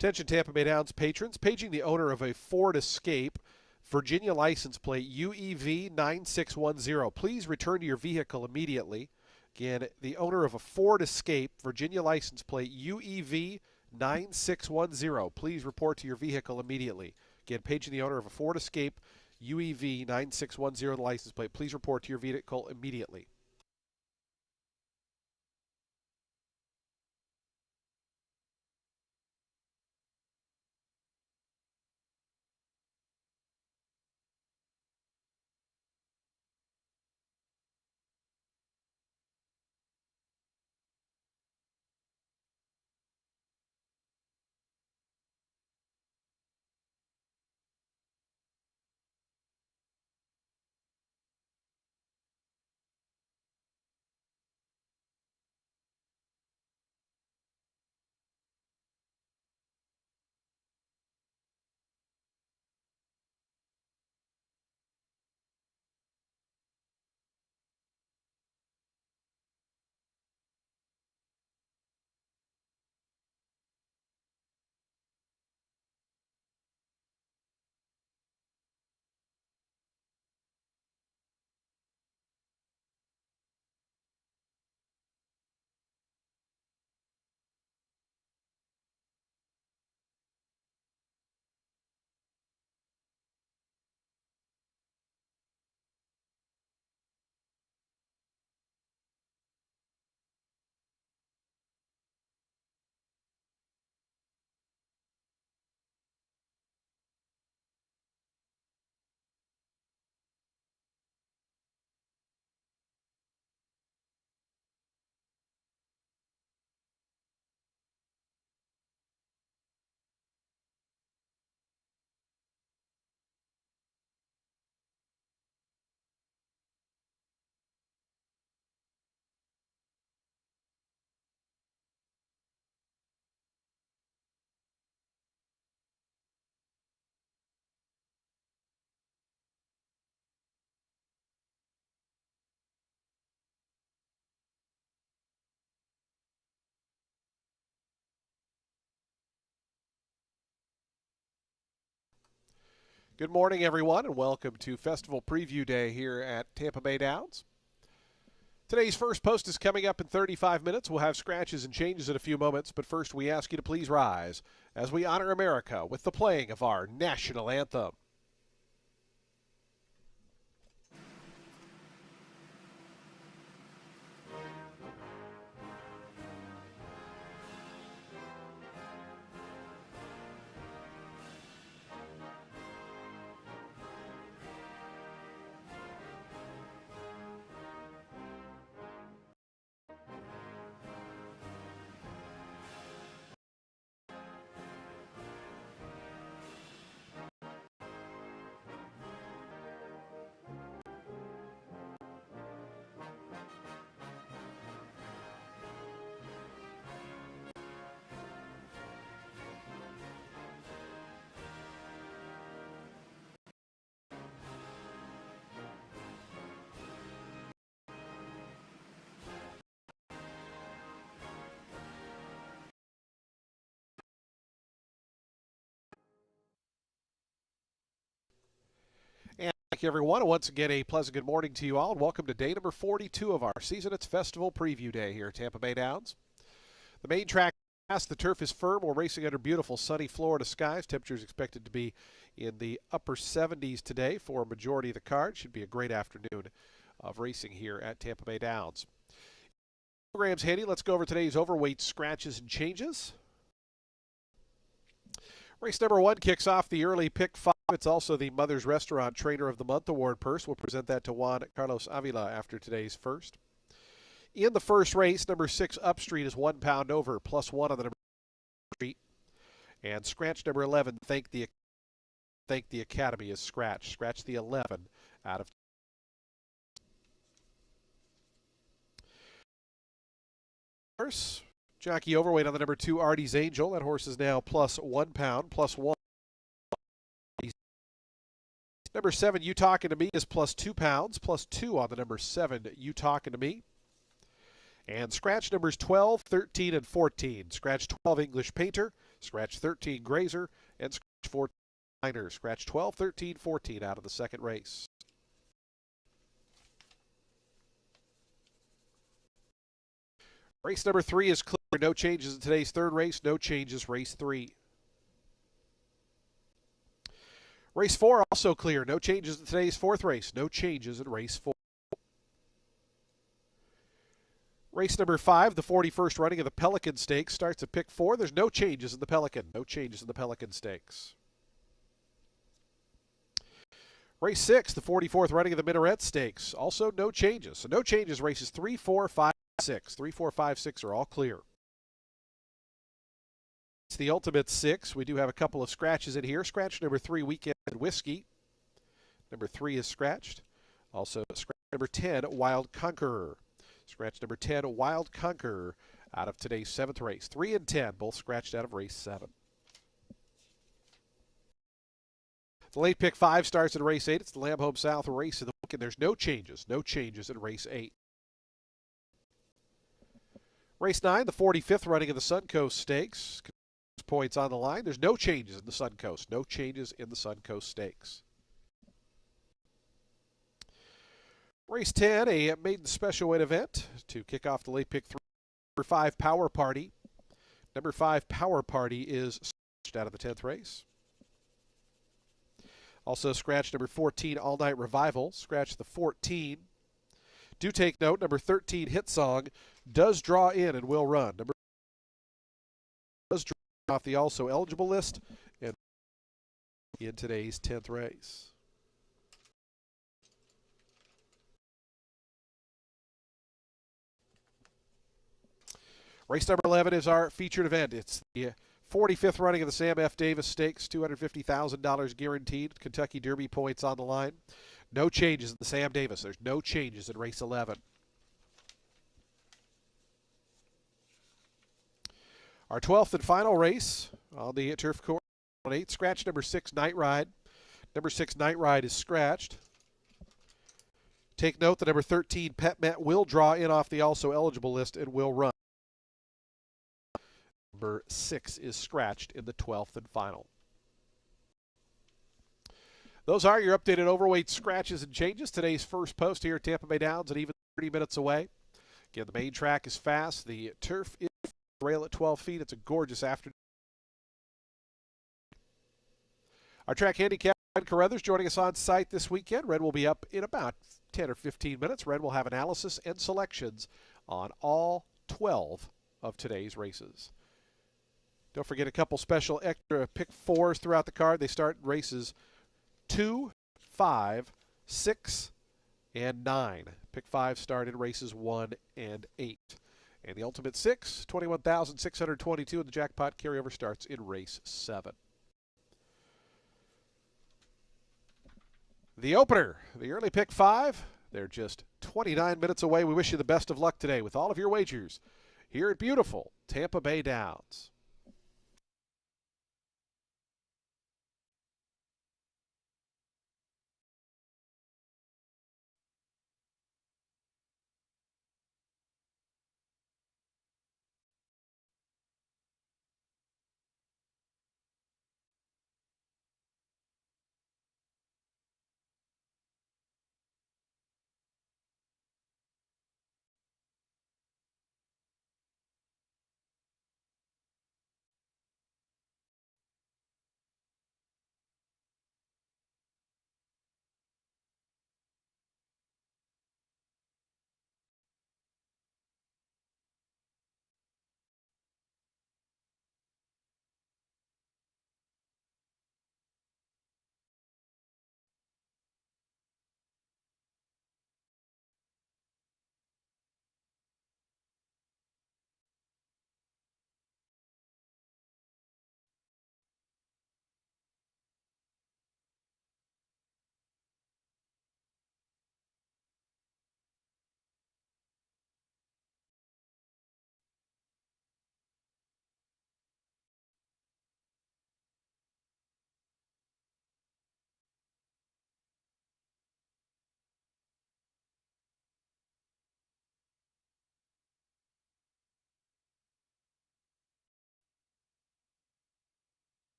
Attention Tampa Bay Downs patrons, paging the owner of a Ford Escape, Virginia license plate UEV 9610. Please return to your vehicle immediately. Again, the owner of a Ford Escape, Virginia license plate UEV 9610. Please report to your vehicle immediately. Again, paging the owner of a Ford Escape UEV 9610, the license plate. Please report to your vehicle immediately. Good morning, everyone, and welcome to Festival Preview Day here at Tampa Bay Downs. Today's first post is coming up in 35 minutes. We'll have scratches and changes in a few moments, but first we ask you to please rise as we honor America with the playing of our national anthem. And thank you, everyone. And once again, a pleasant good morning to you all, and welcome to day number 42 of our season. It's Festival Preview Day here at Tampa Bay Downs. The main track, the turf is firm. We're racing under beautiful sunny Florida skies. Temperatures expected to be in the upper 70s today for a majority of the card. Should be a great afternoon of racing here at Tampa Bay Downs. Program's handy. Let's go over today's overweight scratches and changes. Race number 1 kicks off the early pick 5. It's also the Mother's Restaurant Trainer of the Month award purse. We'll present that to Juan Carlos Avila after today's first. In the first race, number 6 Upstreet is £1 over, +1 on the number Street. And scratch number 11, Thank the Academy, is scratch. Scratch the 11 out of horse. Jockey overweight on the number 2 Artie's Angel. That horse is now +1 pound, +1. Number 7, You Talking to Me, is +2 pounds, +2 on the number 7, You Talking to Me. And scratch numbers 12, 13, and 14. Scratch 12, English Painter. Scratch 13, Grazer, and scratch 14, Miners. Scratch 12, 13, 14 out of the second race. Race number 3 is clear. No changes in today's third race. No changes race 3. Race 4 also clear. No changes in today's fourth race. No changes in race 4. Race number 5, the 41st running of the Pelican Stakes, starts at pick 4. There's no changes in the Pelican. No changes in the Pelican Stakes. Race 6, the 44th running of the Minaret Stakes. Also no changes. So no changes races 3, 4, 5, 6. 3, 4, 5, 6 are all clear. It's the Ultimate 6. We do have a couple of scratches in here. Scratch number 3, Weekend Whiskey. Number 3 is scratched. Also scratch number 10, Wild Conqueror. Scratch number 10, Wild Conqueror, out of today's 7th race. 3 and 10, both scratched out of race 7. The late pick 5 starts in race 8. It's the Lamb Home South race of the week, and there's no changes. No changes in race 8. Race 9, the 45th running of the Suncoast Stakes. Points on the line. There's no changes in the Suncoast. No changes in the Suncoast Stakes. Race 10, a maiden special weight event to kick off the late pick 3. Number 5, Power Party. Number 5, Power Party is scratched out of the 10th race. Also scratch number 14, All Night Revival. Scratch the 14. Do take note, number 13, Hit Song, does draw in and will run. Number does draw off the also eligible list and in today's 10th race. Race number 11 is our featured event. It's the 45th running of the Sam F. Davis Stakes, $250,000 guaranteed. Kentucky Derby points on the line. No changes in the Sam Davis. There's no changes in race 11. Our 12th and final race on the turf course. 8, scratch number 6, Night Ride. Number 6, Night Ride is scratched. Take note that number 13, Pet Met, will draw in off the also eligible list and will run. Number 6 is scratched in the 12th and final. Those are your updated overweight scratches and changes. Today's first post here at Tampa Bay Downs and even 30 minutes away. Again, the main track is fast. The turf is rail at 12 feet. It's a gorgeous afternoon. Our track handicap, Red Carruthers, joining us on site this weekend. Red will be up in about 10 or 15 minutes. Red will have analysis and selections on all 12 of today's races. Don't forget a couple special extra pick 4s throughout the card. They start in races 2, 5, 6, and 9. Pick 5 start in races 1 and 8. And the Ultimate 6, $21,622, and the jackpot carryover starts in race 7. The opener, the early pick 5, they're just 29 minutes away. We wish you the best of luck today with all of your wagers here at beautiful Tampa Bay Downs.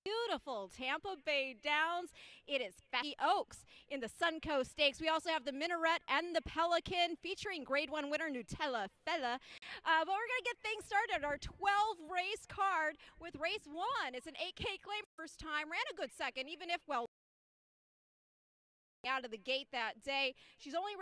Beautiful Tampa Bay Downs. It is Fatty Oaks in the Suncoast Stakes. We also have the Minaret and the Pelican featuring Grade 1 winner Nutella Fella. But we're going to get things started. Our 12 race card with race 1. It's an 8K claim first time. Ran a good second, even if, well, out of the gate that day. She's only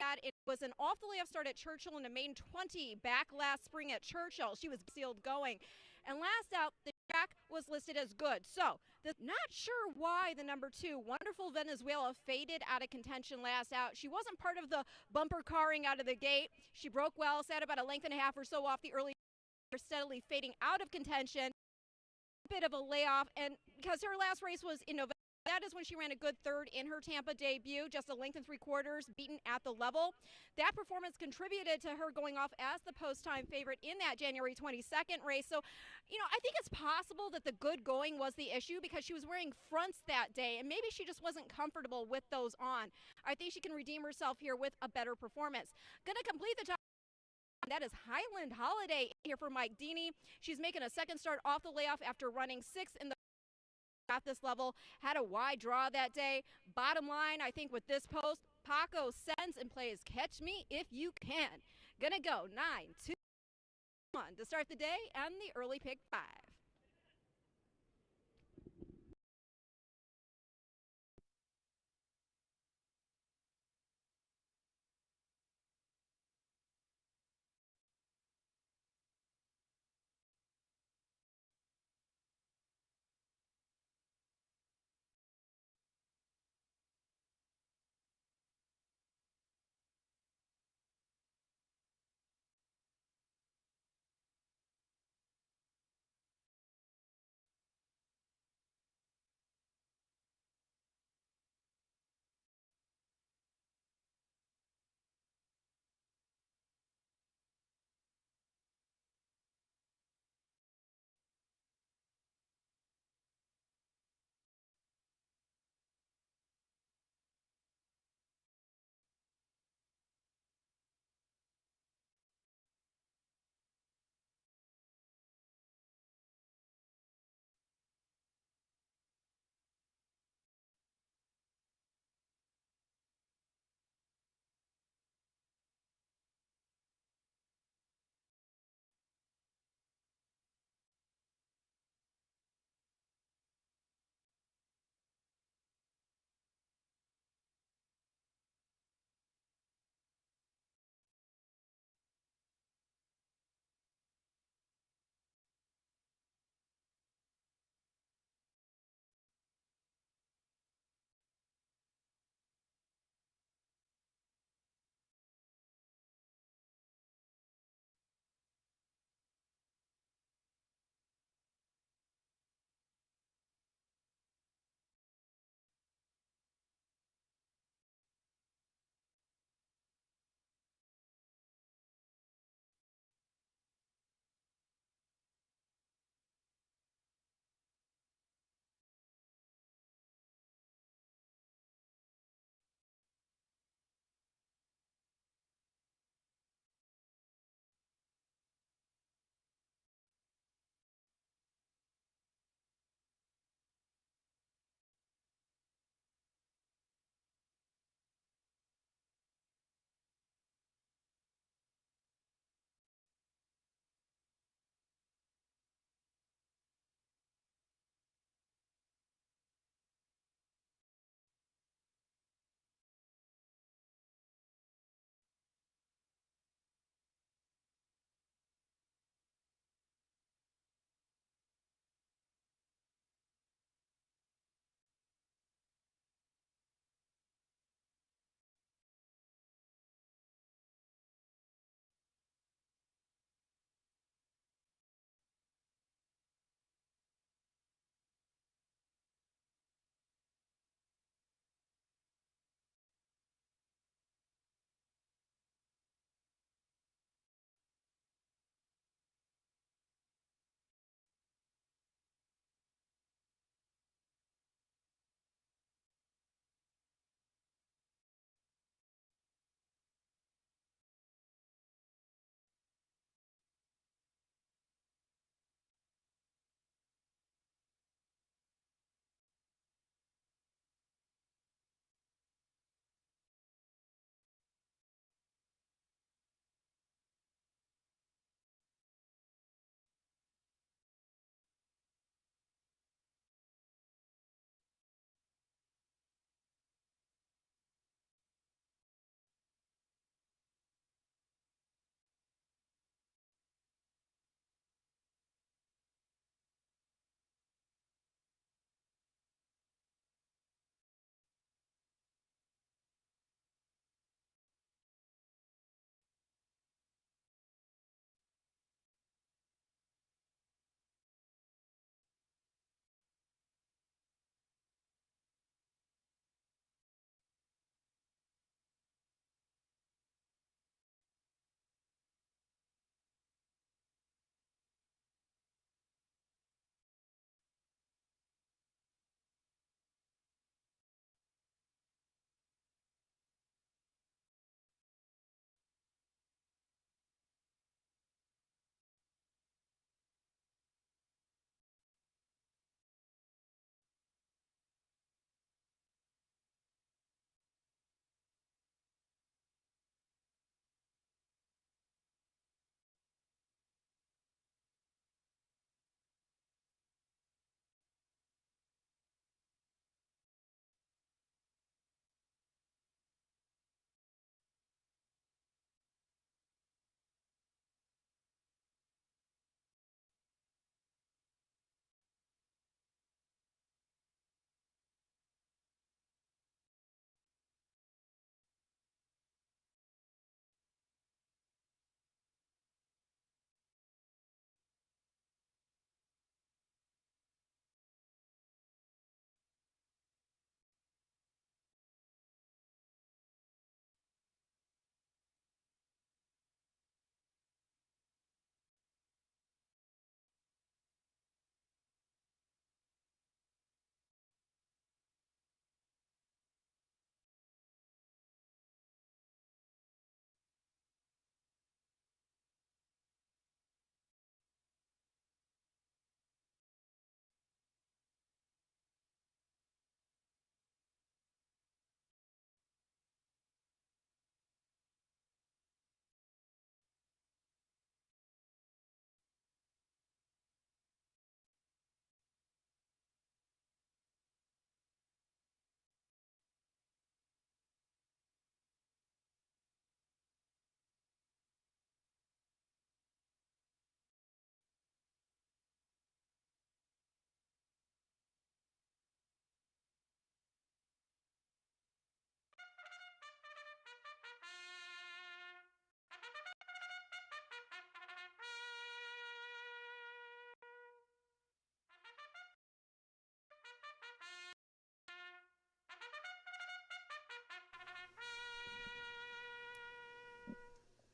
that it was an off the layuff start at Churchill in a main 20 back last spring at Churchill. She was sealed going. And last out, the track was listed as good. So, not sure why the number 2, Wonderful Venezuela, faded out of contention last out. She wasn't part of the bumper carring out of the gate. She broke well, sat about a length and a half or so off the early, steadily fading out of contention. Bit of a layoff, and because her last race was in November, that is when she ran a good third in her Tampa debut, just a length and 3/4, beaten at the level. That performance contributed to her going off as the post-time favorite in that January 22nd race. So, I think it's possible that the good going was the issue because she was wearing fronts that day, and maybe she just wasn't comfortable with those on. I think she can redeem herself here with a better performance. Going to complete the top. That is Highland Holiday here for Mike Deeney. She's making a second start off the layoff after running 6th in the at this level. Had a wide draw that day. Bottom line, I think with this post, Paco sends and plays Catch Me If You Can. Gonna go 9, 2, 1 to start the day and the early pick 5.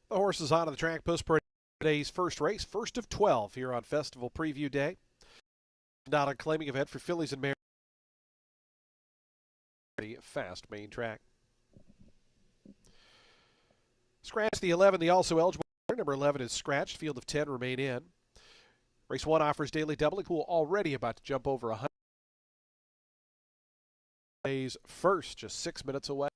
The horses onto the track post parade today's first race, first of 12 here on Festival Preview Day. Not a claiming event for fillies and mares. Fast main track. Scratch the 11, the also eligible. Number 11 is scratched. Field of 10 remain in. Race 1 offers daily doubling. Pool already about to jump over 100. Days first, just 6 minutes away.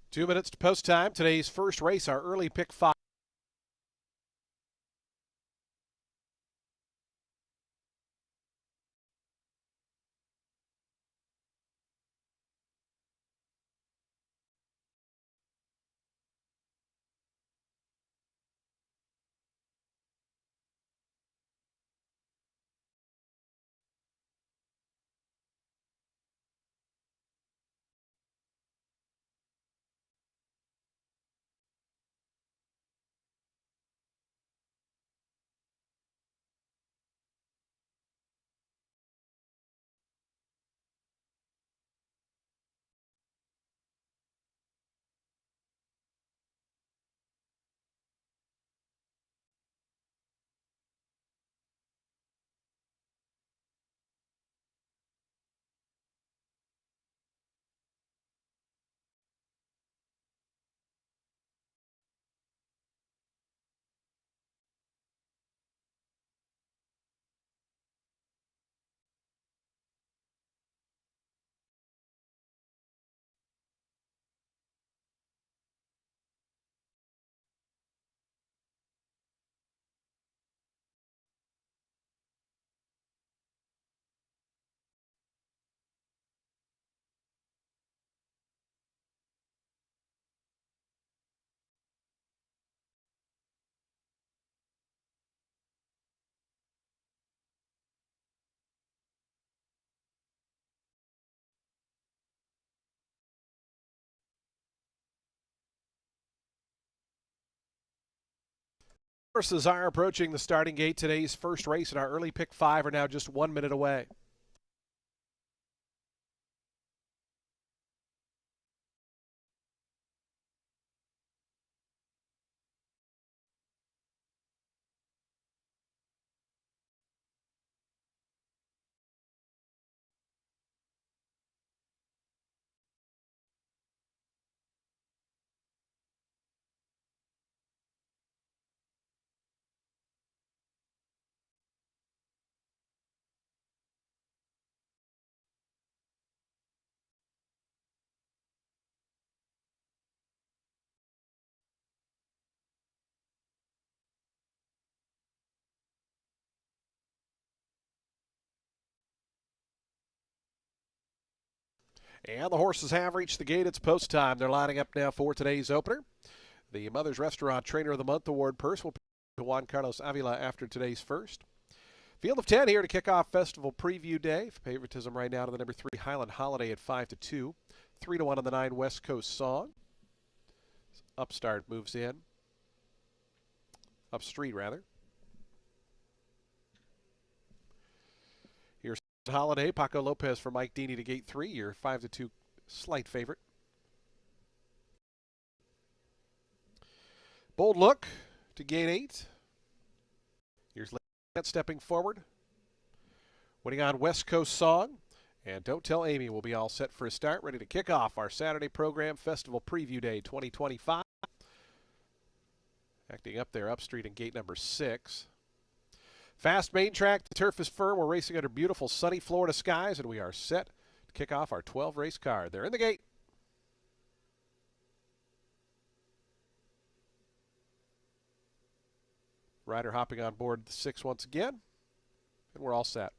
Two minutes to post time. Today's first race, our early pick 5. Horses are approaching the starting gate. Today's first race and our early pick 5 are now just 1 minute away. And the horses have reached the gate. It's post time. They're lining up now for today's opener. The Mother's Restaurant Trainer of the Month award purse will be to Juan Carlos Avila after today's first. Field of 10 here to kick off Festival Preview Day. Favoritism right now to the number 3 Highland Holiday at 5-2. 3-1 on the 9 West Coast Song. Upstart moves in. Upstreet, rather. Here's Holiday. Paco Lopez for Mike Deeney to gate 3. Your 5-2 slight favorite. Bold Look to gate 8. Here's Lynette stepping forward. Winning on West Coast Song. And Don't Tell Amy will be all set for a start. Ready to kick off our Saturday program, Festival Preview Day 2025. Acting up there, Upstreet in gate number 6. Fast main track, the turf is firm. We're racing under beautiful sunny Florida skies, and we are set to kick off our 12-race card. They're in the gate. Rider hopping on board the 6 once again, and we're all set.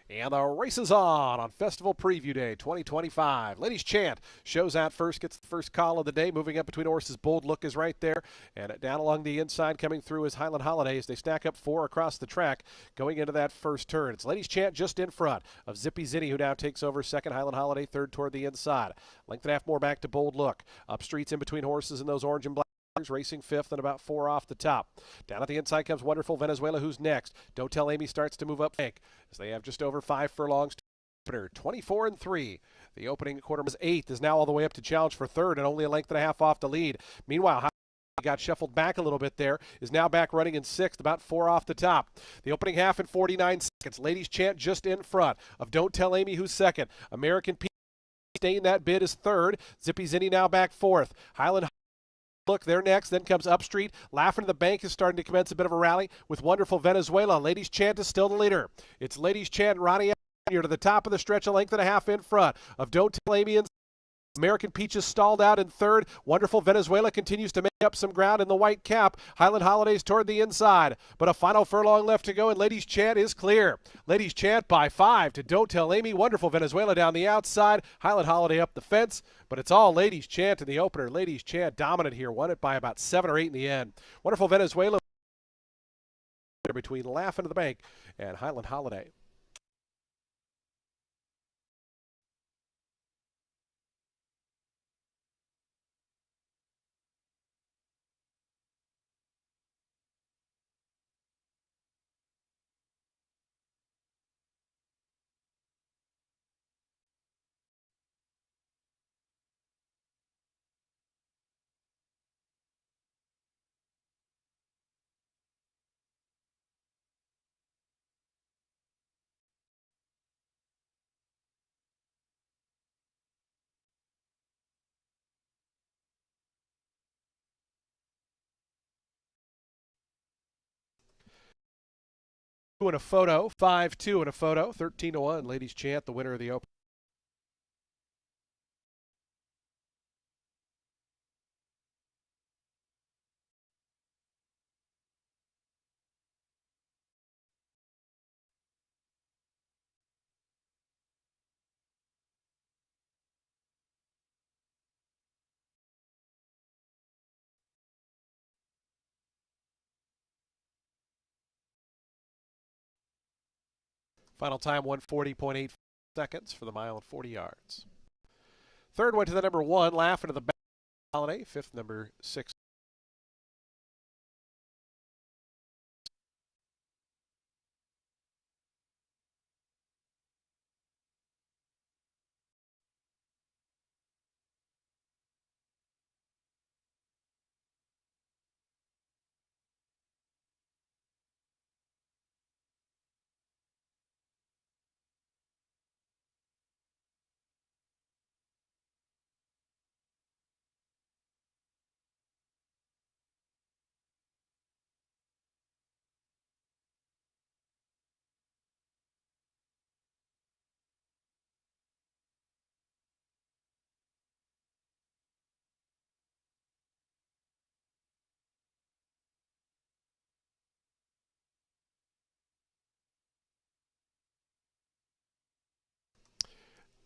And the race is on Festival Preview Day 2025. Ladies Chant shows out first, gets the first call of the day. Moving up between horses, Bold Look is right there. And down along the inside coming through is Highland Holiday as they stack up 4 across the track going into that first turn. It's Ladies Chant just in front of Zippy Zinny, who now takes over second. Highland Holiday third toward the inside. Length and a half more back to Bold Look. Upstreet's in between horses in those orange and black. Racing fifth and about 4 off the top. Down at the inside comes Wonderful Venezuela, who's next. Don't Tell Amy starts to move up bank as they have just over 5 furlongs. 24-3. The opening quarter was 8th, is now all the way up to challenge for third and only a length and a half off the lead. Meanwhile, got shuffled back a little bit there, is now back running in 6th, about 4 off the top. The opening half in 49 seconds. Ladies Chant just in front of Don't Tell Amy, who's second. American P staying that bid is third. Zippy Zinny now back 4th. Highland Look, they're next. Then comes Upstreet. Laughing at the Bank is starting to commence a bit of a rally with Wonderful Venezuela. Ladies Chant is still the leader. It's Ladies Chant, Ronnie Jr. to the top of the stretch, a length and a half in front of Don't Tell Amy. American Peaches stalled out in third. Wonderful Venezuela continues to make up some ground in the white cap. Highland Holidays toward the inside. But a final furlong left to go, and Ladies Chant is clear. Ladies Chant by 5 to Don't Tell Amy. Wonderful Venezuela down the outside. Highland Holiday up the fence. But it's all Ladies Chant in the opener. Ladies Chant dominant here. Won it by about 7 or 8 in the end. Wonderful Venezuela between Laughing at the Bank and Highland Holiday. In a photo, 5-2 in a photo, 13-1. Ladies Chant, the winner of the open. Final time 140.8 seconds for the mile and 40 yards. Third went to the number 1, Laughing at the Bank Holiday. Fifth, number 6.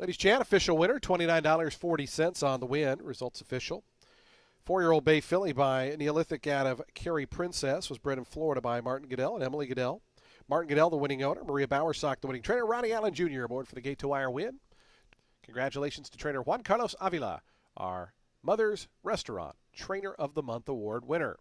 Ladies Chan, official winner, $29.40 on the win. Results official. 4-year-old Bay Filly by Neolithic out of Carrie Princess was bred in Florida by Martin Goodell and Emily Goodell. Martin Goodell, the winning owner. Maria Bowersock, the winning trainer. Ronnie Allen Jr. aboard for the Gate to Wire win. Congratulations to trainer Juan Carlos Avila, our Mother's Restaurant Trainer of the Month Award winner.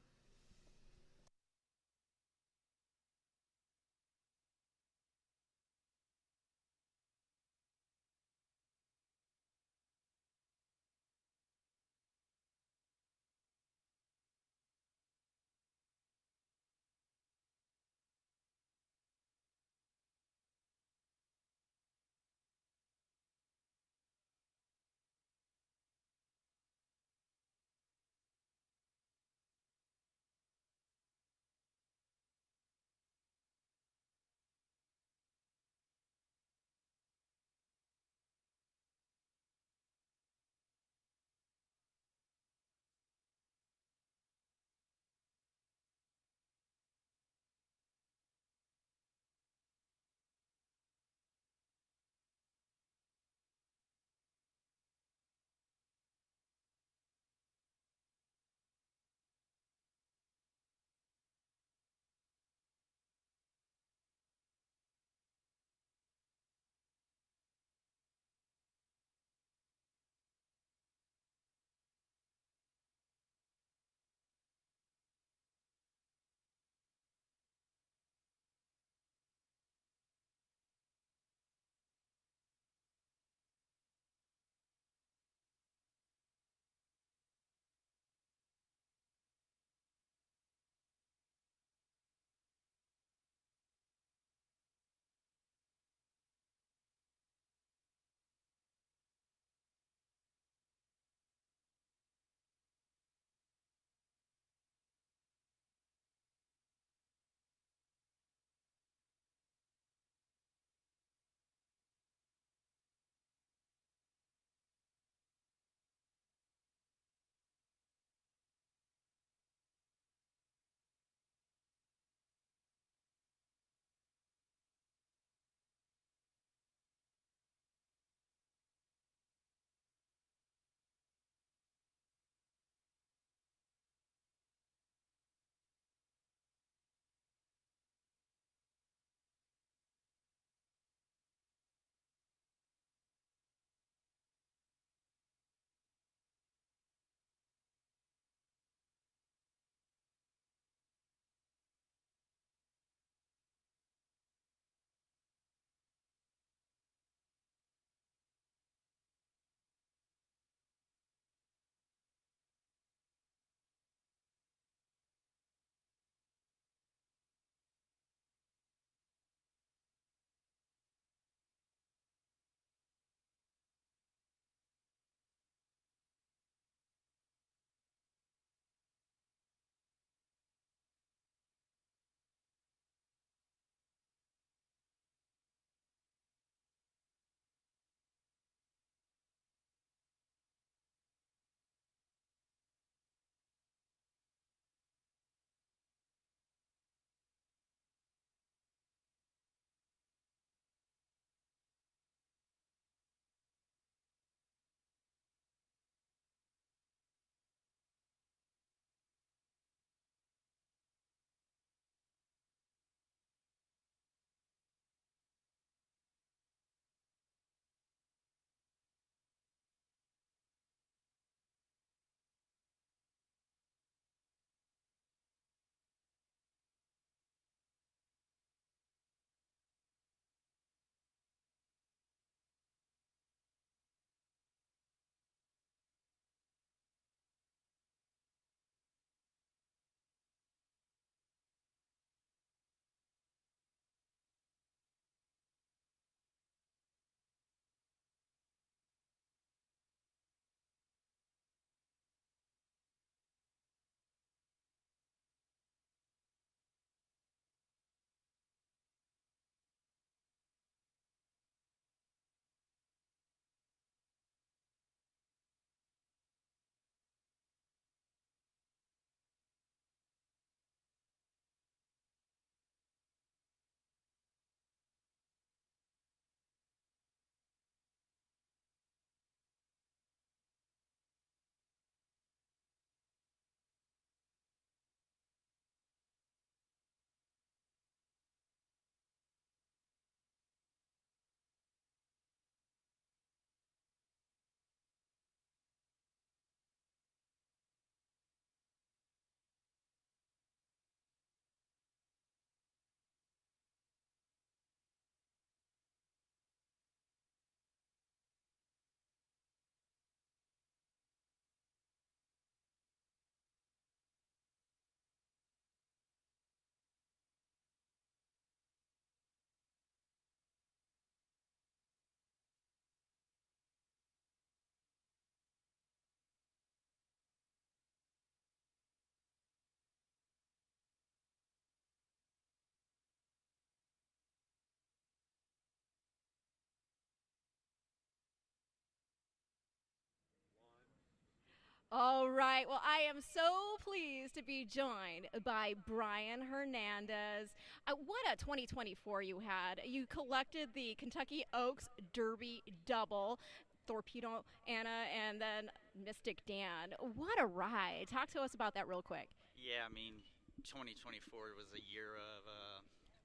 All right. Well, I am so pleased to be joined by Brian Hernandez. What a 2024 you had. You collected the Kentucky Oaks Derby double, Torpedo Anna, and then Mystic Dan. What a ride. Talk to us about that real quick. Yeah, I mean, 2024 was a year of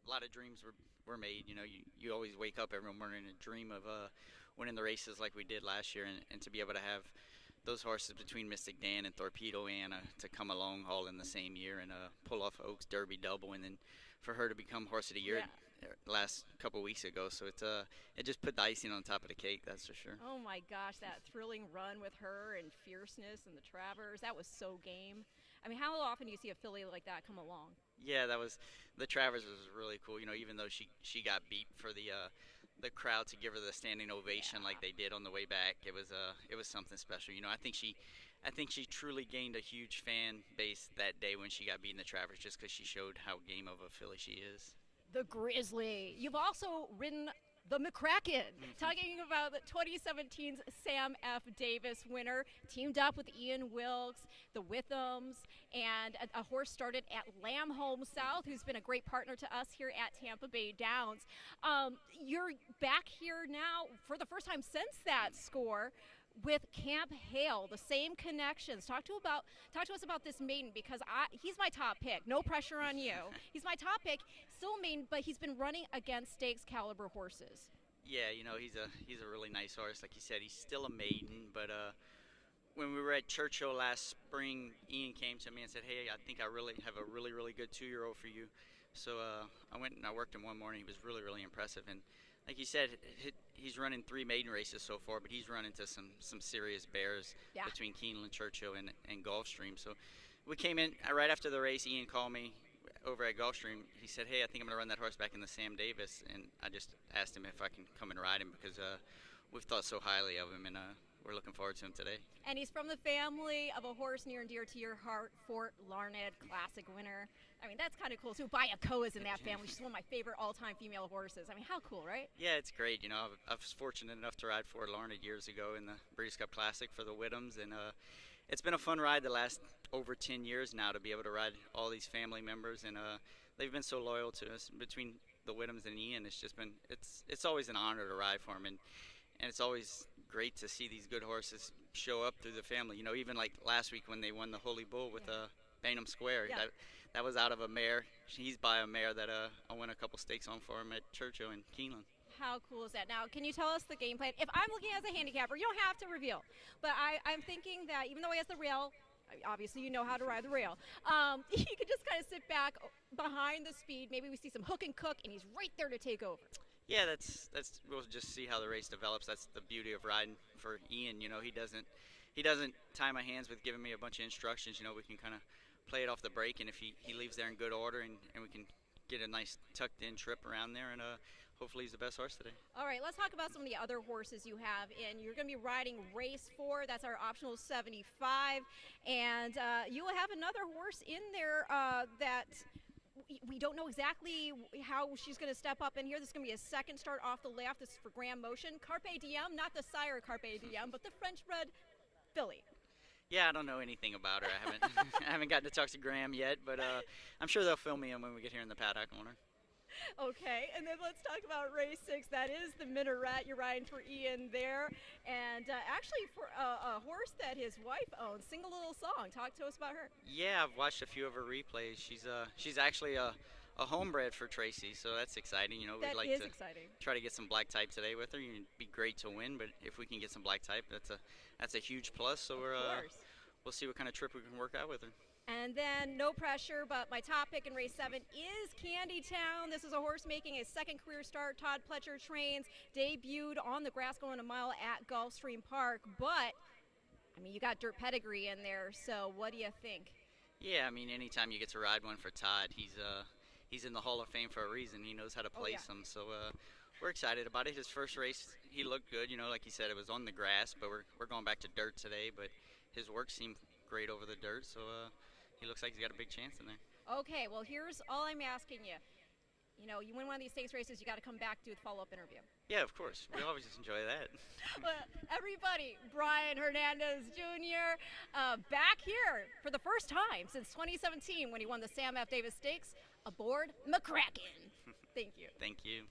a lot of dreams were made. You know, you always wake up every morning and dream of winning the races like we did last year, and to be able to have those horses between Mystic Dan and Torpedo Anna to come along all in the same year and pull off Oaks Derby double, and then for her to become Horse of the Year Yeah. last couple weeks ago. So it just put the icing on top of the cake, that's for sure. Oh my gosh, that thrilling run with her and fierceness and the Travers. That was so game. I mean, how often do you see a filly like that come along? Yeah, that was the Travers was really cool. You know, even though she got beat for the crowd to give her the standing ovation Yeah. like they did on the way back, it was something special. You know, I think she truly gained a huge fan base that day when she got beaten the Travers, just because she showed how game of a filly she is. The Grizzly. You've also ridden the McCracken. Talking about the 2017's Sam F. Davis winner, teamed up with Ian Wilkes, the Withams, and a horse started at Lamb Home South, who's been a great partner to us here at Tampa Bay Downs. You're back here now for the first time since that score with Camp Hale, the same connections. Talk to us about this maiden because he's my top pick. No pressure on you. He's my top pick, still maiden, but he's been running against stakes caliber horses. Yeah, you know, he's a really nice horse. Like you said, he's still a maiden, but when we were at Churchill last spring, Ian came to me and said, "Hey, I think I really have a really good 2-year-old for you." So I went and I worked him one morning. He was really impressive, and like you said, he's running 3 maiden races so far, but he's run into some serious bears Yeah. between Keeneland, Churchill, and Gulfstream. So we came in right after the race. Ian called me over at Gulfstream. He said, "Hey, I think I'm gonna run that horse back in the Sam Davis," and I just asked him if I can come and ride him because we've thought so highly of him, and we're looking forward to him today. And he's from the family of a horse near and dear to your heart, Fort Larned Classic winner. I mean, that's kind of cool. So Bayakoa's in that family. She's one of my favorite all-time female horses. I mean, how cool, right? Yeah, it's great. You know, I was fortunate enough to ride for Larned years ago in the Breeders' Cup Classic for the Whittams, and it's been a fun ride the last over 10 years now to be able to ride all these family members, and they've been so loyal to us. Between the Whittams and Ian, it's just been it's always an honor to ride for them, and it's always great to see these good horses show up through the family. You know, even like last week when they won the Holy Bull with Bainham Square. Yeah. That was out of a mare. He's by a mare that I won a couple stakes on for him at Churchill and Keeneland. How cool is that? Now, can you tell us the game plan? If I'm looking as a handicapper, you don't have to reveal. But I'm thinking that even though he has the rail, obviously you know how to ride the rail, he could just kind of sit back behind the speed. Maybe we see some hook and cook, and he's right there to take over. Yeah, that's we'll just see how the race develops. That's the beauty of riding for Ian. You know, he doesn't tie my hands with giving me a bunch of instructions. You know, we can kind of play it off the break, and if he leaves there in good order, and we can get a nice tucked in trip around there, and hopefully he's the best horse today. All right, let's talk about some of the other horses you have in. You're going to be riding race 4. That's our optional 75. And you will have another horse in there that we don't know exactly how she's going to step up in here. This is going to be a second start off the left. This is for Grand Motion. Carpe Diem, not the sire Carpe Diem, but the French-bred filly. Yeah, I don't know anything about her. I haven't I haven't gotten to talk to Graham yet, but I'm sure they'll fill me in when we get here in the paddock on her. Okay, and then let's talk about race 6. That is the Minaret. You're riding for Ian there. And actually for a horse that his wife owns. Sing a little song. Talk to us about her. Yeah, I've watched a few of her replays. She's actually a homebred for Tracy, so that's exciting. You know, we'd That like is to exciting. try to get some black type today with her. It'd be great to win, but if we can get some black type, that's a huge plus. So Of course. we'll see what kind of trip we can work out with her. And then, no pressure, but my top pick in race 7 is Candy Town. This is a horse making a second career start. Todd Pletcher trains, debuted on the grass going a mile at Gulfstream Park. But, I mean, you got dirt pedigree in there, so what do you think? Yeah, I mean, anytime you get to ride one for Todd, he's in the Hall of Fame for a reason. He knows how to place them, so we're excited about it. His first race, he looked good. You know, like he said, it was on the grass, but we're going back to dirt today. But his work seemed great over the dirt, so he looks like he's got a big chance in there. Okay, well, here's all I'm asking you. You know, you win one of these stakes races, you got to come back, do a follow-up interview. Yeah, of course. We always enjoy that. Well, everybody, Brian Hernandez Jr. Back here for the first time since 2017 when he won the Sam F. Davis Stakes aboard McCracken. Thank you. Thank you.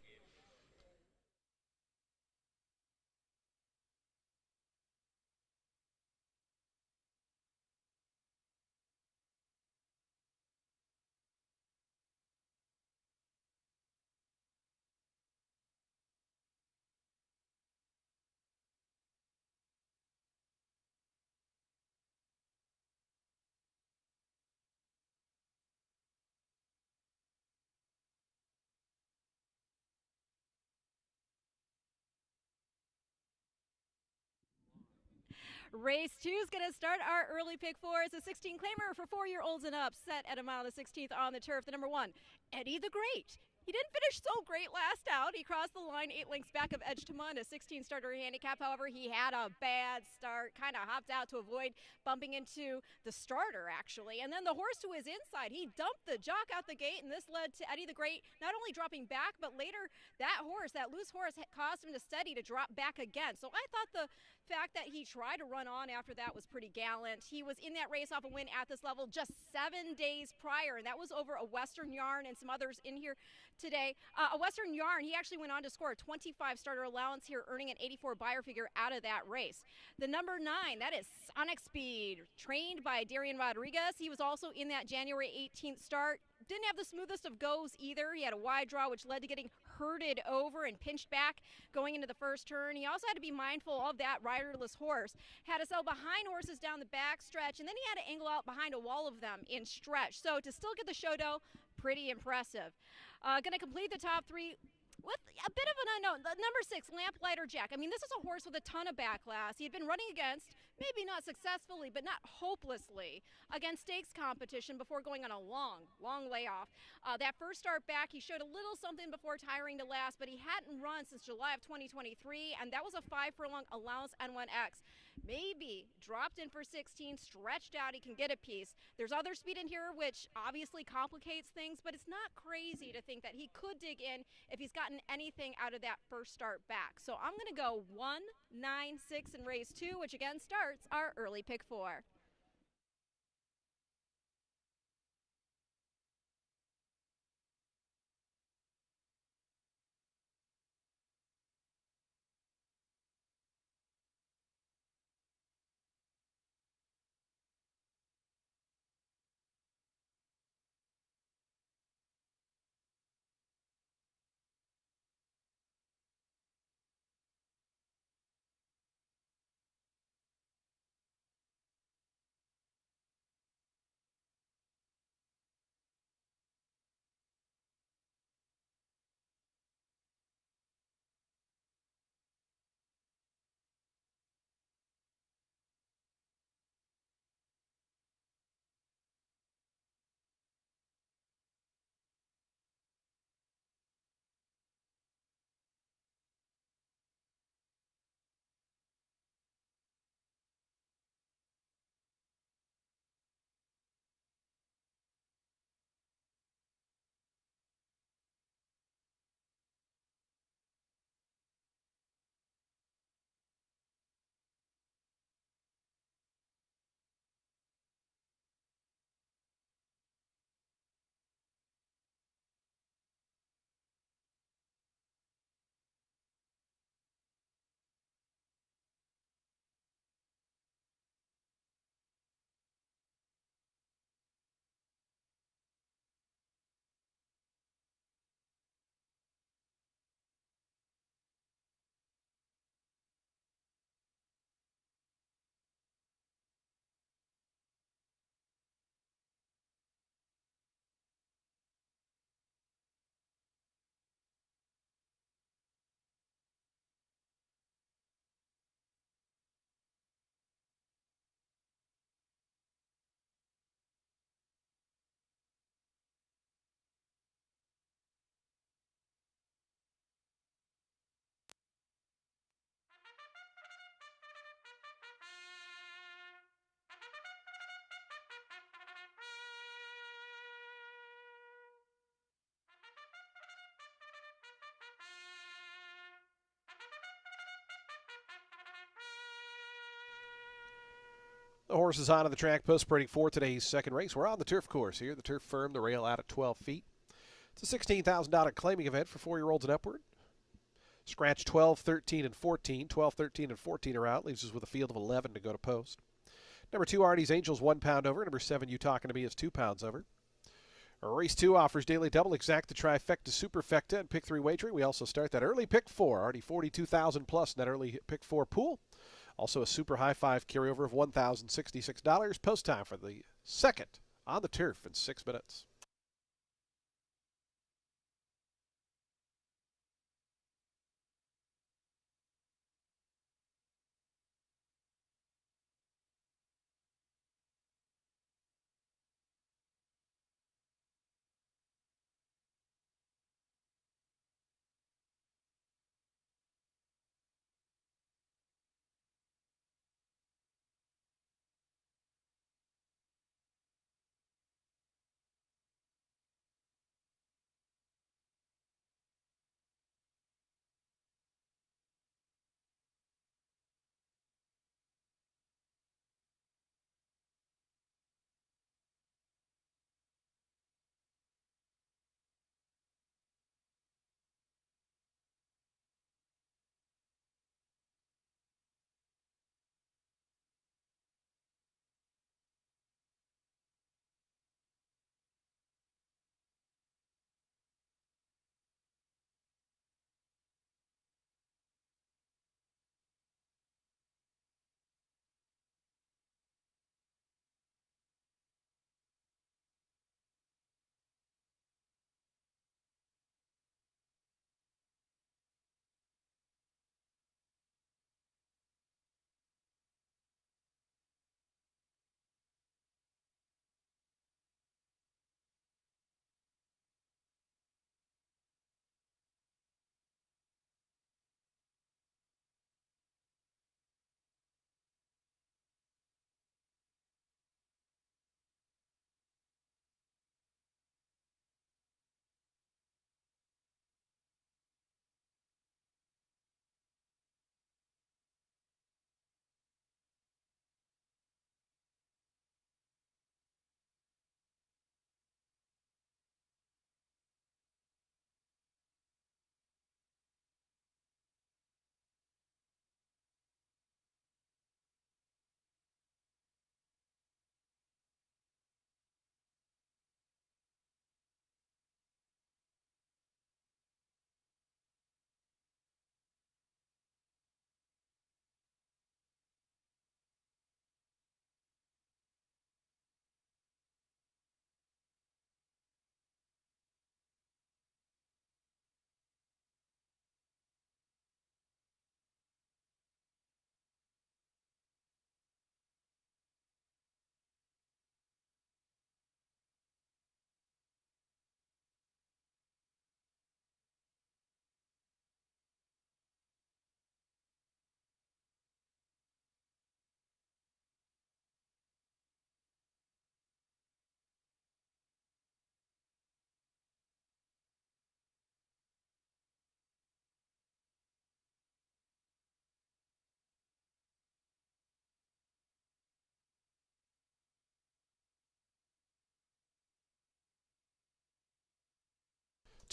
Race 2 is going to start our early pick four. It's a 16 claimer for 4-year-olds and up, set at a mile and 16th on the turf. The number one, Eddie the Great. He didn't finish so great last out. He crossed the line 8 lengths back of Edge Tamund, a 16 starter handicap. However, he had a bad start, kind of hopped out to avoid bumping into the starter, actually. And then the horse to his inside, he dumped the jock out the gate, and this led to Eddie the Great not only dropping back, but later that horse, that loose horse, caused him to steady to drop back again. So I thought the fact that he tried to run on after that was pretty gallant. He was in that race off a win at this level just 7 days prior, and that was over a Western Yarn and some others in here today. A Western Yarn, he actually went on to score a 25 starter allowance here, earning an 84 buyer figure out of that race. The number 9, that is Sonic Speed, trained by Darian Rodriguez. He was also in that January 18th start. Didn't have the smoothest of goes either. He had a wide draw, which led to getting herded over and pinched back going into the first turn. He also had to be mindful of that riderless horse. Had to sell behind horses down the back stretch, and then he had to angle out behind a wall of them in stretch. So to still get the show dough, pretty impressive. Going to complete the top 3 with a bit of an unknown. The number 6, Lamplighter Jack. I mean, this is a horse with a ton of backlash. He had been running against, maybe not successfully, but not hopelessly, against stakes competition before going on a long, long layoff. That first start back, he showed a little something before tiring to last, but he hadn't run since July of 2023, and that was a 5 furlong allowance N1X. Maybe dropped in for 16, stretched out, he can get a piece. There's other speed in here, which obviously complicates things, but it's not crazy to think that he could dig in if he's gotten anything out of that first start back. So I'm going to go 1, 9, 6 in race 2, which again starts our early pick 4. The horses on the track post parading for today's second race. We're on the turf course here. The turf firm, the rail out at 12 feet. It's a $16,000 claiming event for 4-year-olds and upward. Scratch 12, 13, and 14. 12, 13, and 14 are out. Leaves us with a field of 11 to go to post. Number 2, Artie's Angels, 1 pound over. Number 7, You Talking to Me, is 2 pounds over. Race 2 offers daily double, exact the trifecta, superfecta, and pick 3 wagering. We also start that early pick 4, already 42,000 plus in that early pick 4 pool. Also a super high 5 carryover of $1,066. Post time for the second on the turf in 6 minutes.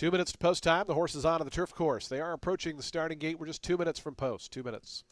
Two minutes to post time. The horse is on the turf course. They are approaching the starting gate. We're just 2 minutes from post. 2 minutes.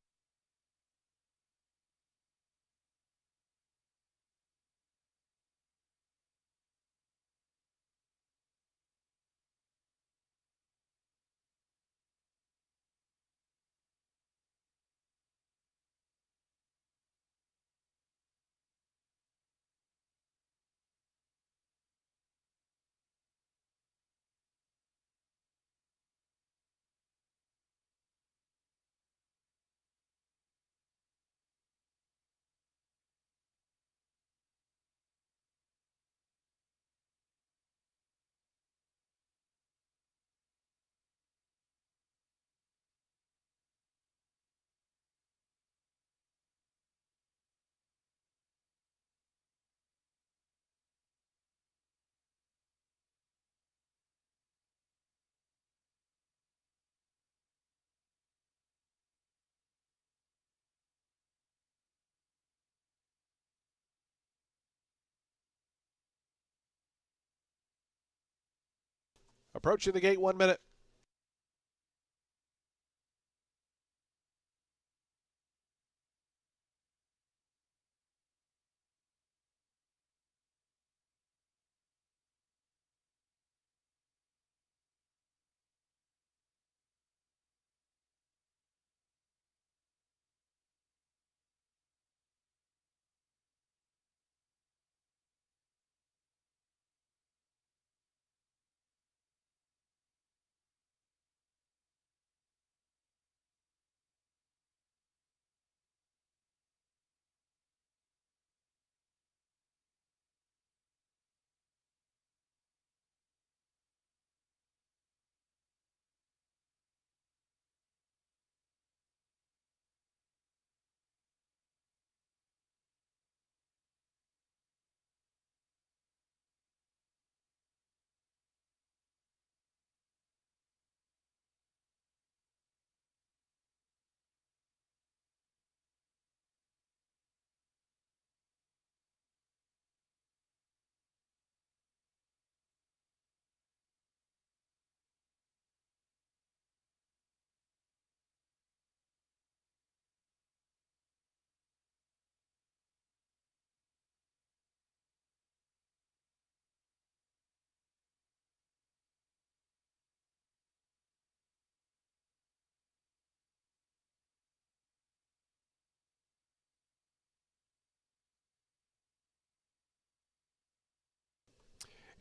Approaching the gate, 1 minute.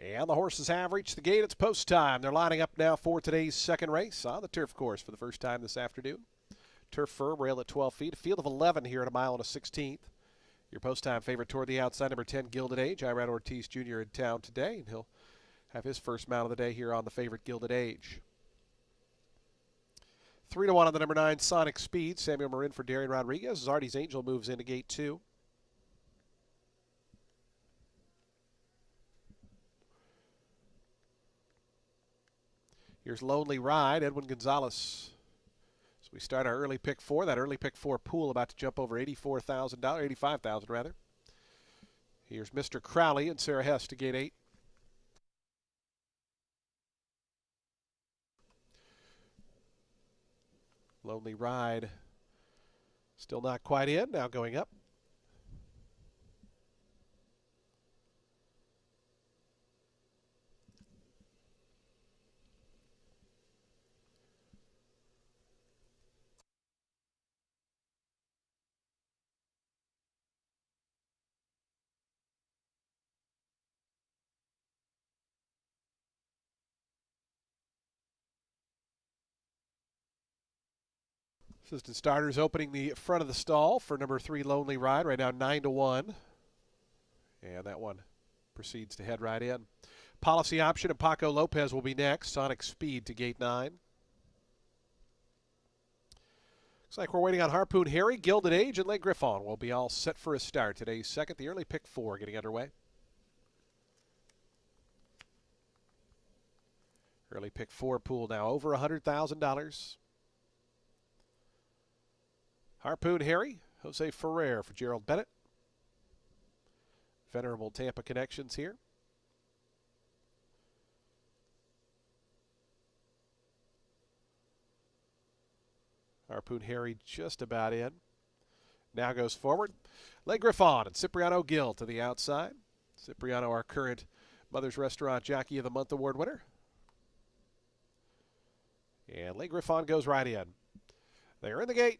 And the horses have reached the gate. It's post time. They're lining up now for today's second race on the turf course for the first time this afternoon. Turf firm, rail at 12 feet. A field of 11 here at a mile and a 16th. Your post time favorite toward the outside, number 10, Gilded Age. Irad Ortiz Jr. in town today, and he'll have his first mount of the day here on the favorite Gilded Age. 3-1 on the number 9, Sonic Speed. Samuel Marin for Darian Rodriguez. Zardy's Angel moves into gate 2. Here's Lonely Ride, Edwin Gonzalez. So we start our early pick 4. That early pick 4 pool about to jump over $84,000, $85,000 rather. Here's Mr. Crowley and Sarah Hess to gate 8. Lonely Ride still not quite in, now going up. Assistant starters opening the front of the stall for number 3, Lonely Ride, right now 9-1. And that one proceeds to head right in. Policy Option and Paco Lopez will be next. Sonic Speed to gate 9. Looks like we're waiting on Harpoon Harry, Gilded Age, and Le Griffon will be all set for a start. Today's second, the early pick 4 getting underway. Early pick 4 pool now over $100,000. Harpoon Harry, Jose Ferrer for Gerald Bennett. Venerable Tampa connections here. Harpoon Harry just about in. Now goes forward. Le Griffon and Cipriano Gill to the outside. Cipriano, our current Mother's Restaurant Jockey of the Month award winner. And Le Griffon goes right in. They're in the gate.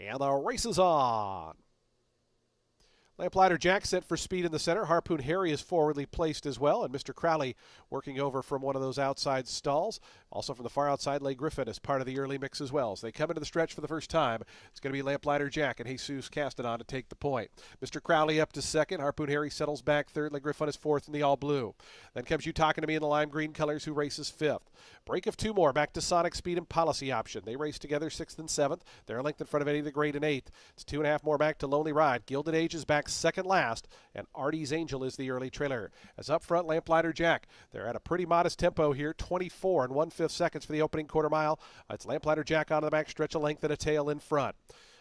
And the race is on. Lamplighter Jack set for speed in the center. Harpoon Harry is forwardly placed as well. And Mr. Crowley working over from one of those outside stalls. Also from the far outside, Le Griffin is part of the early mix as well. As they come into the stretch for the first time, it's going to be Lamplighter Jack and Jesus Castanon to take the point. Mr. Crowley up to second. Harpoon Harry settles back third. Le Griffin is fourth in the all blue. Then comes You Talking to Me in the lime green colors, who races fifth. Break of 2 more. Back to Sonic Speed and Policy Option. They race together 6th and 7th. They're a length in front of Eddie the Great in 8th. It's 2.5 more back to Lonely Ride. Gilded Age is back second last, and Artie's Angel is the early trailer. As up front, Lamplighter Jack. They're at a pretty modest tempo here, 24 and 1/5 seconds for the opening quarter mile. It's Lamplighter Jack on the back stretch, a length and a tail in front.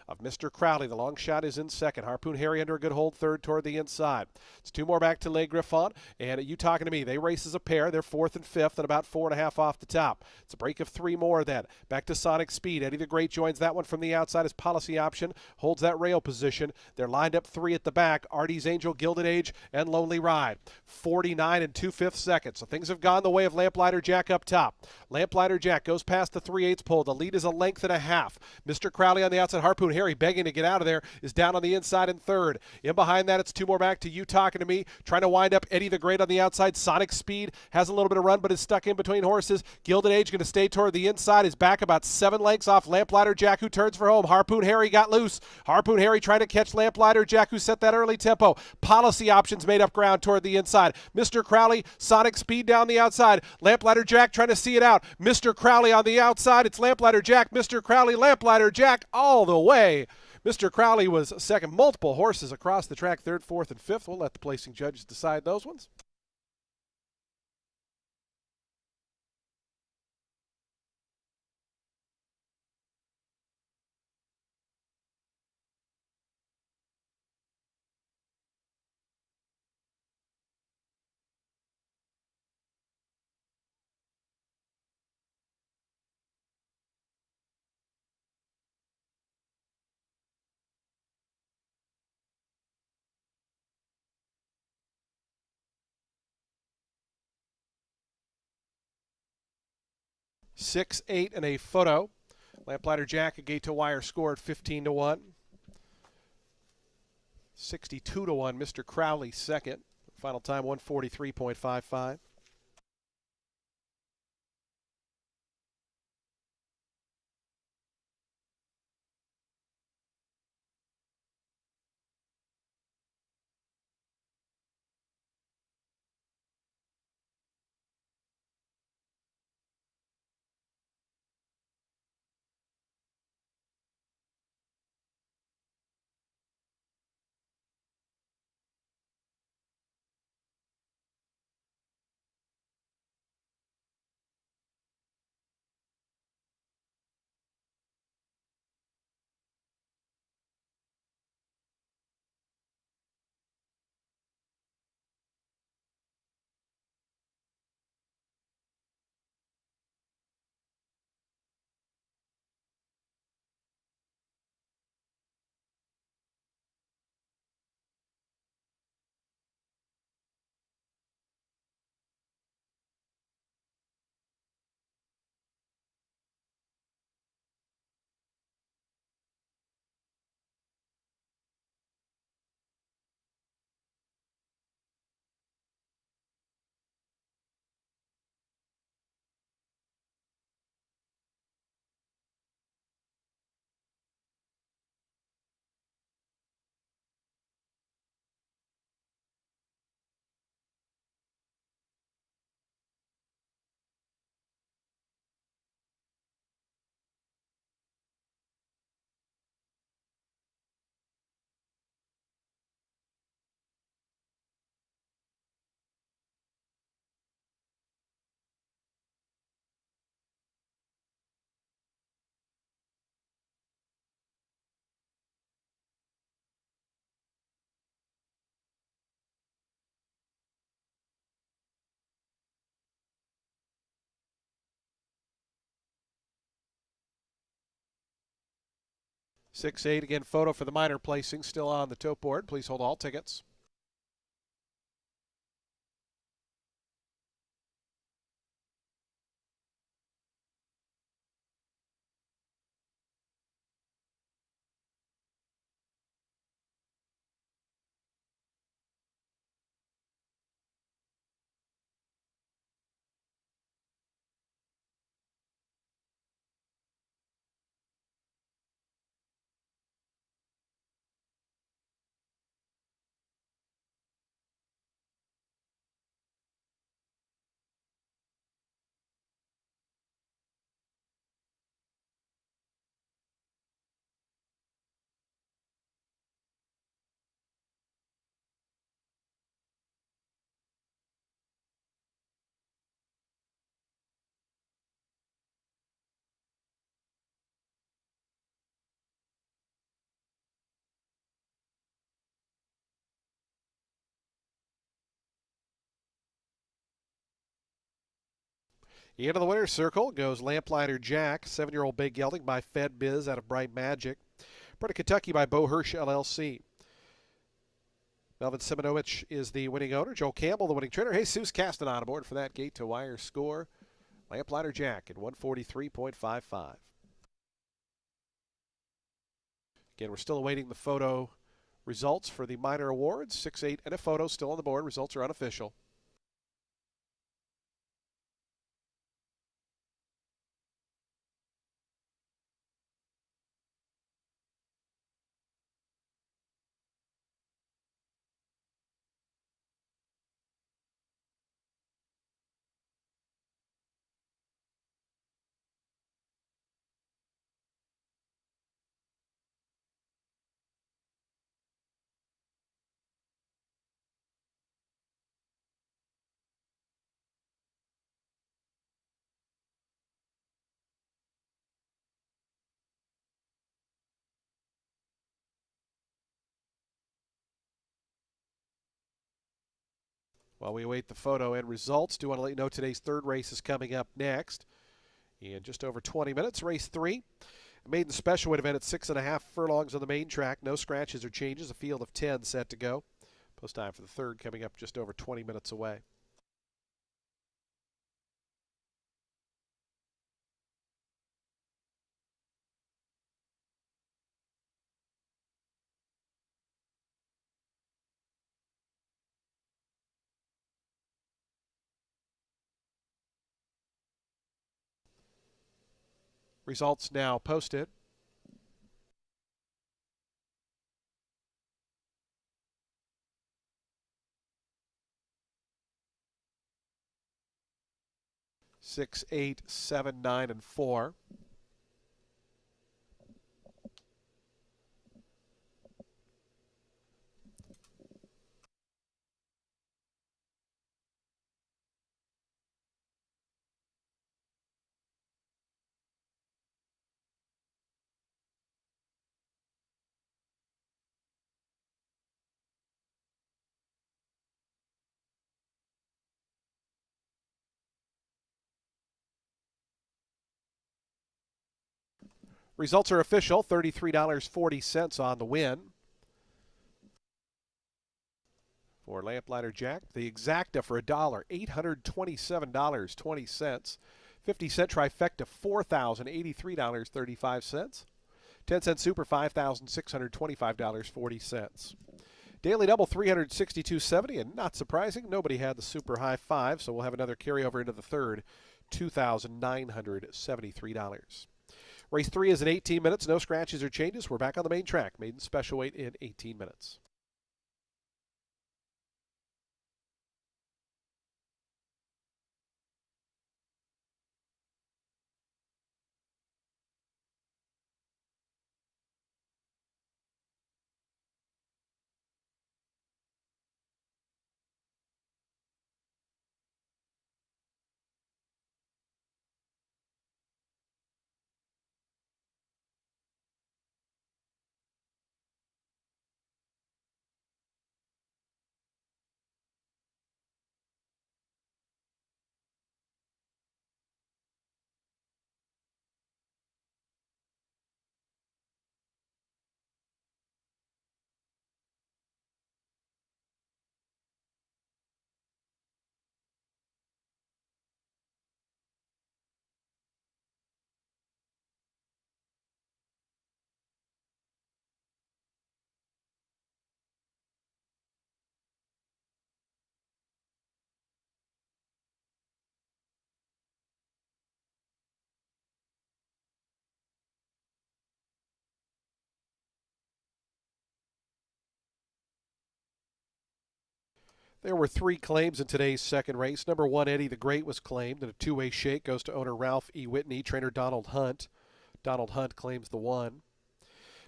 of Mr. Crowley. The long shot is in second. Harpoon Harry under a good hold third toward the inside. It's two more back to Le Griffon. And you talking to me, they race as a pair. They're fourth and fifth and about 4.5 off the top. It's a break of three more then. Back to Sonic Speed. Eddie the Great joins that one from the outside as policy option. Holds that rail position. They're lined up three at the back. Artie's Angel, Gilded Age, and Lonely Ride. 49 and 2/5 seconds. So things have gone the way of Lamplighter Jack up top. Lamplighter Jack goes past the 3/8 pole. The lead is a length and a half. Mr. Crowley on the outside. Harpoon Harry begging to get out of there is down on the inside in third. In behind that, it's two more back to You Talking to Me. Trying to wind up Eddie the Great on the outside. Sonic Speed has a little bit of run, but is stuck in between horses. Gilded Age going to stay toward the inside. Is back about 7 lengths off Lamplighter Jack, who turns for home. Harpoon Harry got loose. Harpoon Harry trying to catch Lamplighter Jack, who set that early tempo. Policy options made up ground toward the inside. Mr. Crowley, Sonic Speed down the outside. Lamplighter Jack trying to see it out. Mr. Crowley on the outside. It's Lamplighter Jack, Mr. Crowley, Lamplighter Jack all the way. Mr. Crowley was second. Multiple horses across the track, third, fourth, and fifth. We'll let the placing judges decide those ones. Six, eight, and a photo. Lamplighter Jack, a gate to wire scored 15-1. 62-1. Mr. Crowley second. Final time 143.55. Six, eight, again, photo for the minor placing. Still on the tote board. Please hold all tickets. Into the winner's circle goes Lamplighter Jack, 7-year-old Big Gelding by Fed Biz out of Bright Magic. Bred of Kentucky by Bo Hirsch LLC. Melvin Simonowicz is the winning owner. Joe Campbell, the winning trainer. Jesus Caston on aboard for that gate to wire score. Lamplighter Jack at 143.55. Again, we're still awaiting the photo results for the minor awards. 6-8 and a photo still on the board. Results are unofficial. While we await the photo and results, do want to let you know today's third race is coming up next in just over 20 minutes. Race 3, a maiden special weight event at 6.5 furlongs on the main track. No scratches or changes. A field of 10 set to go. Post time for the third coming up just over 20 minutes away. Results now posted. Six, 8, 7, 9, and 4. Results are official. $33.40 on the win. For Lamplighter Jack, the exacta for $1, $827.20. 50-cent trifecta, $4,083.35. 10-cent super, $5,625.40. Daily double, $362.70, and not surprising, nobody had the super high five, so we'll have another carryover into the third, $2,973. Race 3 is in 18 minutes. No scratches or changes. We're back on the main track. Maiden special weight in 18 minutes. There were 3 claims in today's second race. Number 1, Eddie the Great, was claimed, and a two-way shake goes to owner Ralph E. Whitney, trainer Donald Hunt. Donald Hunt claims the 1.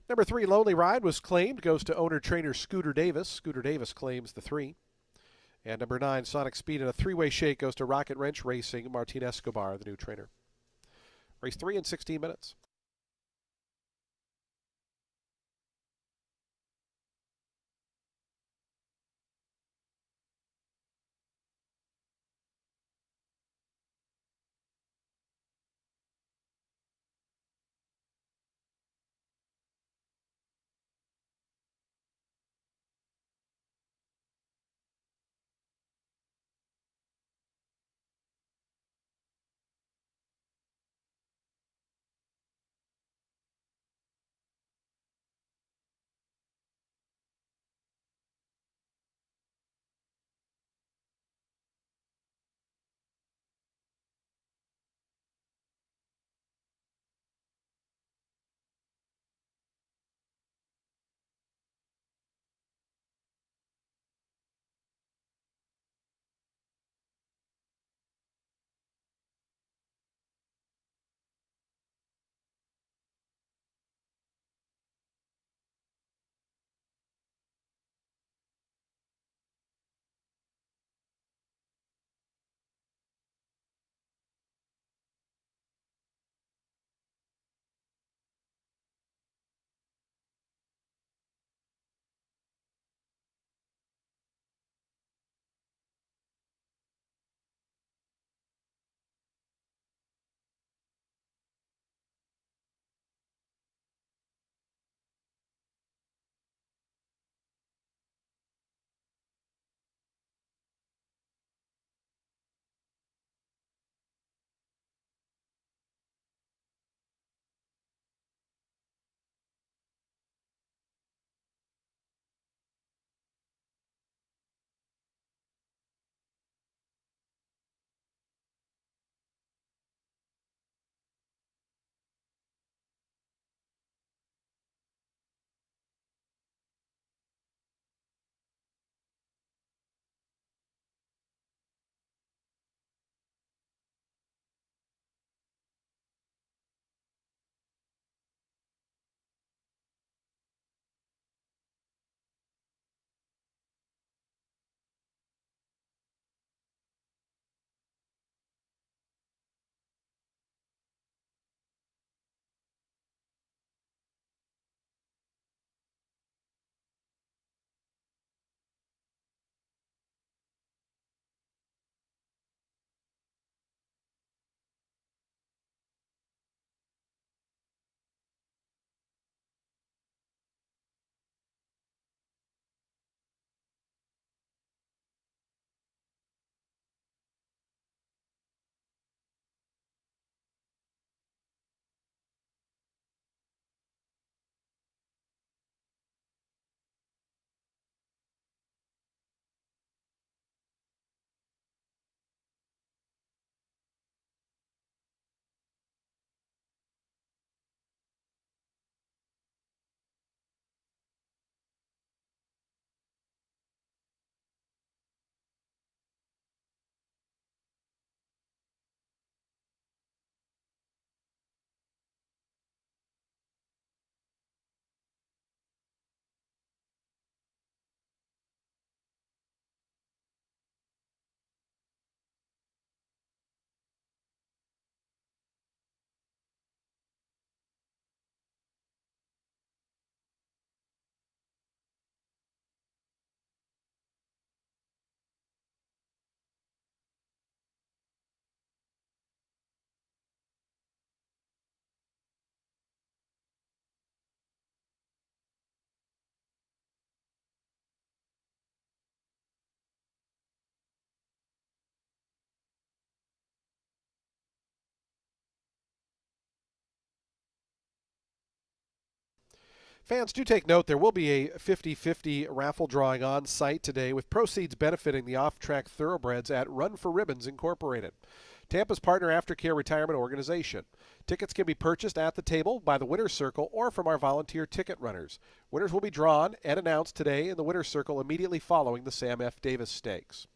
Number 3, Lonely Ride, was claimed, goes to owner trainer Scooter Davis. Scooter Davis claims the 3. And number 9, Sonic Speed, and a three-way shake goes to Rocket Wrench Racing, Martin Escobar, the new trainer. Race 3 in 16 minutes. Fans, do take note there will be a 50-50 raffle drawing on site today with proceeds benefiting the off-track thoroughbreds at Run for Ribbons Incorporated, Tampa's partner aftercare retirement organization. Tickets can be purchased at the table by the Winner's Circle or from our volunteer ticket runners. Winners will be drawn and announced today in the Winner's Circle immediately following the Sam F. Davis Stakes.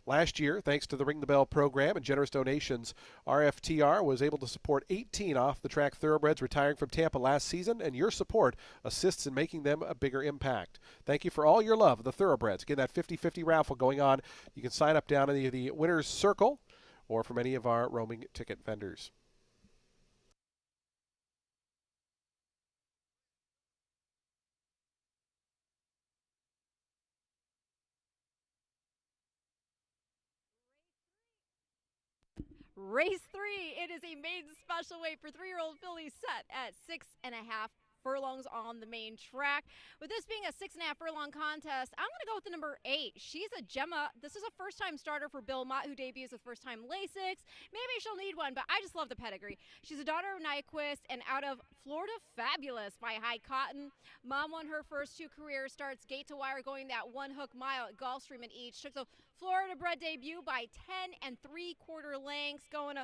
Last year, thanks to the Ring the Bell program and generous donations, RFTR was able to support 18 off-the-track thoroughbreds retiring from Tampa last season, and your support assists in making them a bigger impact. Thank you for all your love of the thoroughbreds. Again, that 50-50 raffle going on. You can sign up down in the Winner's Circle or from any of our roaming ticket vendors. Race 3, it is a maiden special weight for 3-year-old fillies set at 6.5 furlongs on the main track. With this being a 6.5 furlong contest, I'm going to go with the number 8. She's a Gemma. This is a first-time starter for Bill Mott, who debuts with first-time Lasix. Maybe she'll need one, but I just love the pedigree. She's a daughter of Nyquist and out of Florida Fabulous by High Cotton. Mom won her first 2 career starts, gate to wire, going that 1-hook mile at Gulfstream at each. Took the Florida bred debut by 10 3/4 lengths, going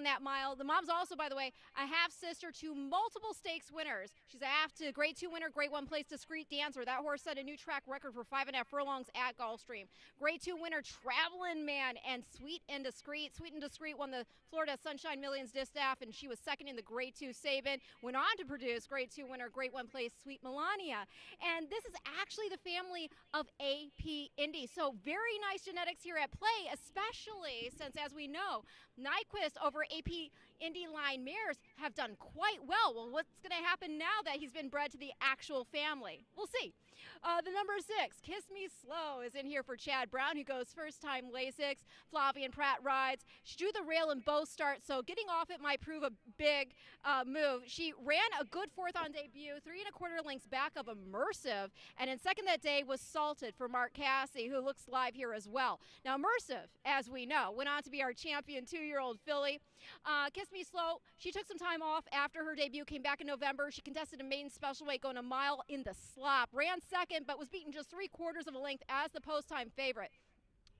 that mile. The mom's also, by the way, a half-sister to multiple stakes winners. She's a half to Grade 2 winner, Grade 1 place Discreet Dancer. That horse set a new track record for 5.5 furlongs at Gulfstream. Grade 2 winner, Travelin' Man, and Sweet and Discreet. Sweet and Discreet won the Florida Sunshine Millions Distaff, and she was second in the Grade 2 Sabin. Went on to produce Grade 2 winner, Grade 1 place Sweet Melania. And this is actually the family of AP Indy. So very nice genetics here at play, especially since, as we know, Nyquist over AP Indy line mares have done quite well. Well, what's going to happen now that he's been bred to the actual family? We'll see. The number 6, Kiss Me Slow, is in here for Chad Brown, who goes first-time Lasix. Flavian Pratt rides. She drew the rail in both starts, so getting off it might prove a big move. She ran a good 4th on debut, 3 1/4 lengths back of Immersive, and in second that day was Salted for Mark Casse, who looks live here as well. Now, Immersive, as we know, went on to be our champion 2-year-old filly. Kiss Me Slow, she took some time off after her debut, came back in November. She contested a maiden special weight, going a mile in the slop. Ran second, but was beaten just 3/4 of a length as the post-time favorite.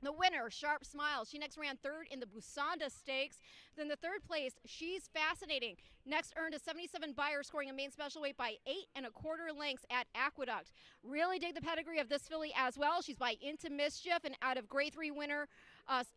The winner, Sharp Smile, she next ran 3rd in the Busanda Stakes. Then the 3rd place, She's Fascinating, next earned a 77 buyer, scoring a main special weight by 8 1/4 lengths at Aqueduct. Really dig the pedigree of this filly as well. She's by Into Mischief and out of Grade 3 winner,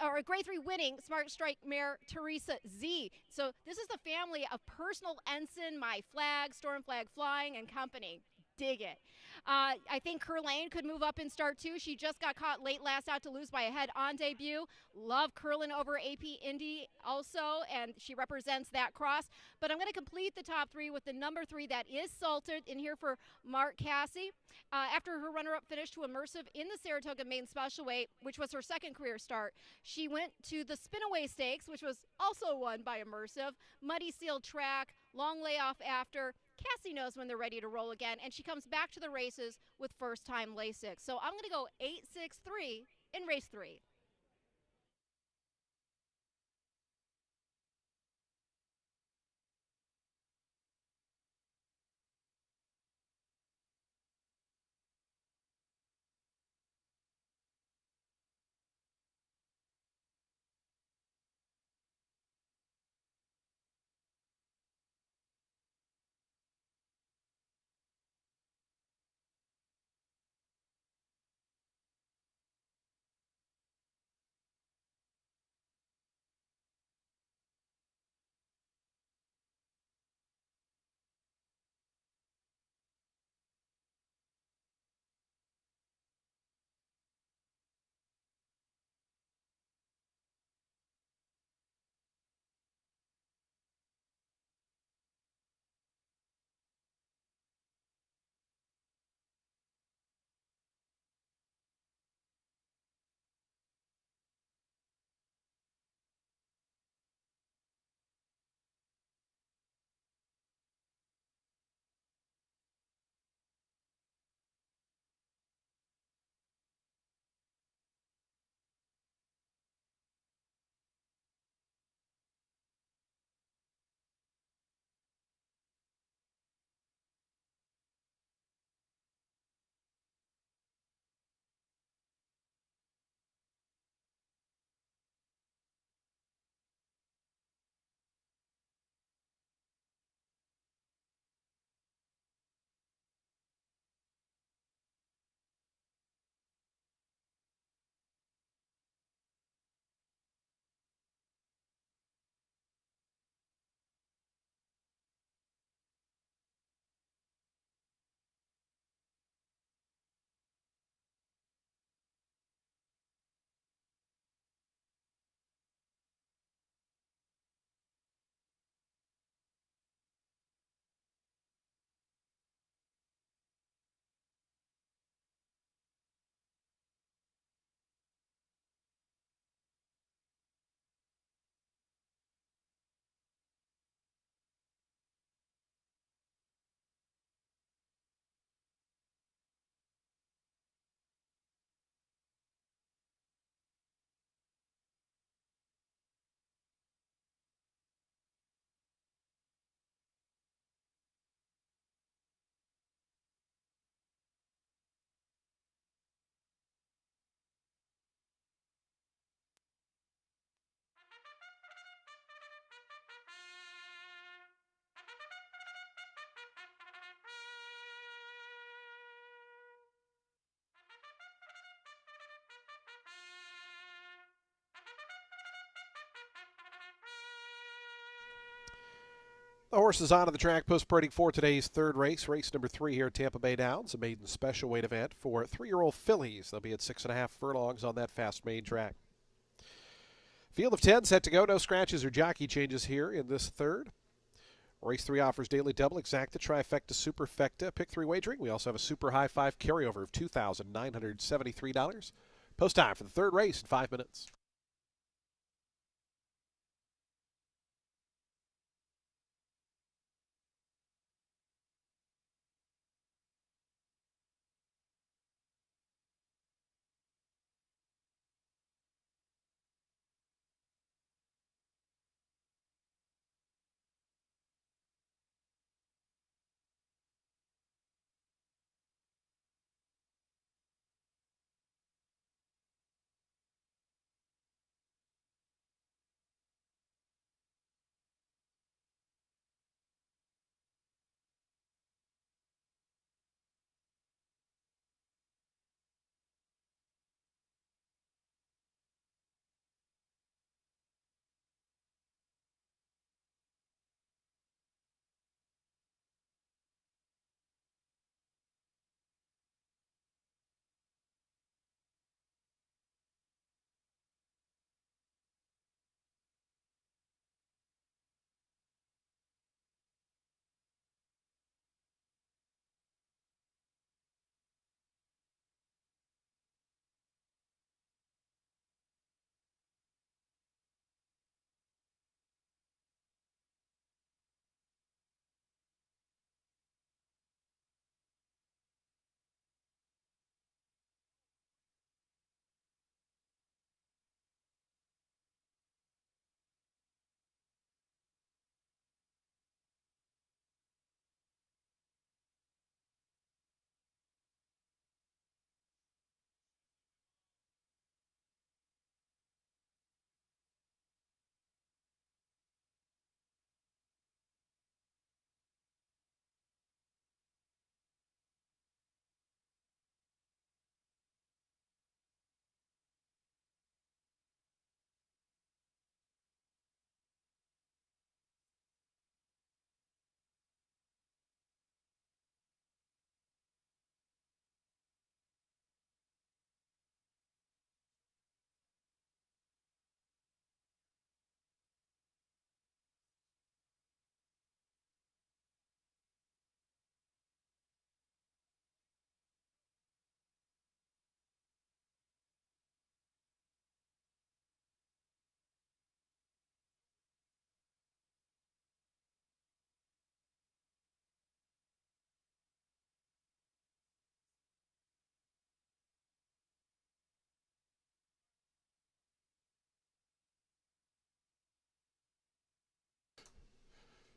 or Grade 3 winning Smart Strike mare Teresa Z. So this is the family of Personal Ensign, My Flag, Storm Flag Flying, and company. Dig it. I think Curlane could move up and start too. She just got caught late last out to lose by a head on debut. Love Curlin over AP Indy also, and she represents that cross. But I'm going to complete the top 3 with the number 3 that is Salted in here for Mark Casse. After her runner-up finish to Immersive in the Saratoga main special weight, which was her 2nd career start, she went to the Spinaway Stakes, which was also won by Immersive. Muddy sealed track, long layoff after. Cassie knows when they're ready to roll again, and she comes back to the races with first-time Lasix. So I'm going to go 8-6-3 in race 3. The horses on the track post-parading for today's third race, race number 3 here at Tampa Bay Downs, a maiden special weight event for 3-year-old fillies. They'll be at 6.5 furlongs on that fast main track. Field of 10 set to go. No scratches or jockey changes here in this third. Race 3 offers daily double, exacta, trifecta, superfecta, pick 3 wagering. We also have a super high 5 carryover of $2,973. Post time for the third race in 5 minutes.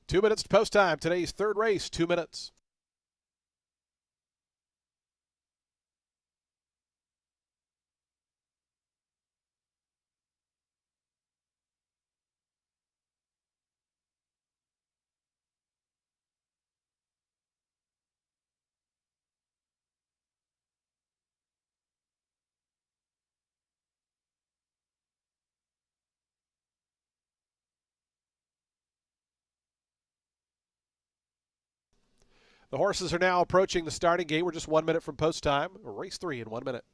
Two minutes to post time. Today's third race, 2 minutes. The horses are now approaching the starting gate. We're just 1 minute from post time. Race 3 in 1 minute.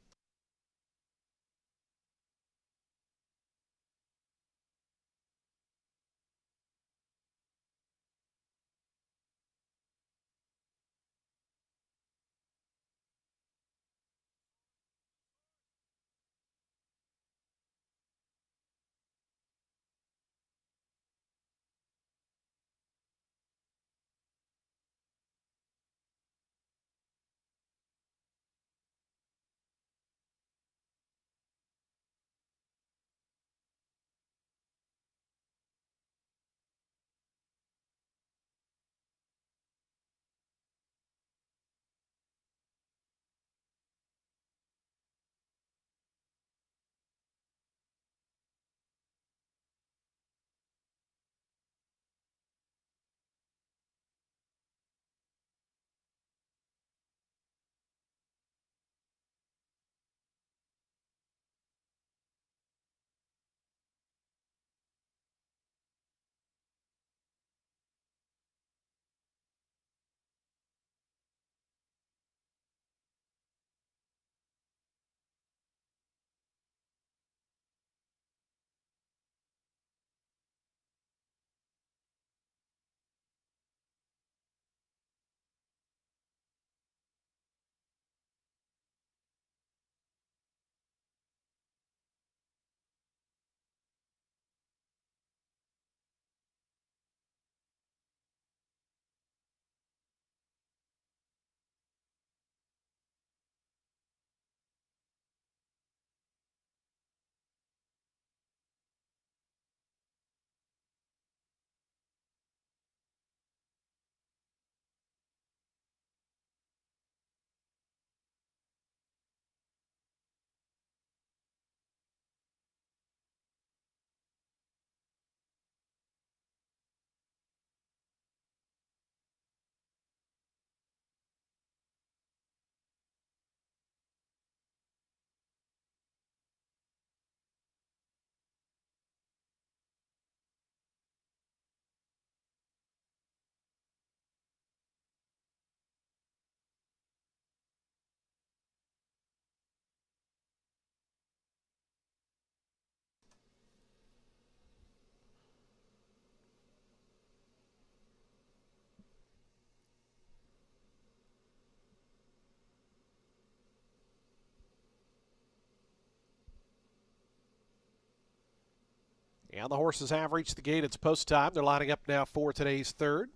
And the horses have reached the gate. It's post time. They're lining up now for today's third.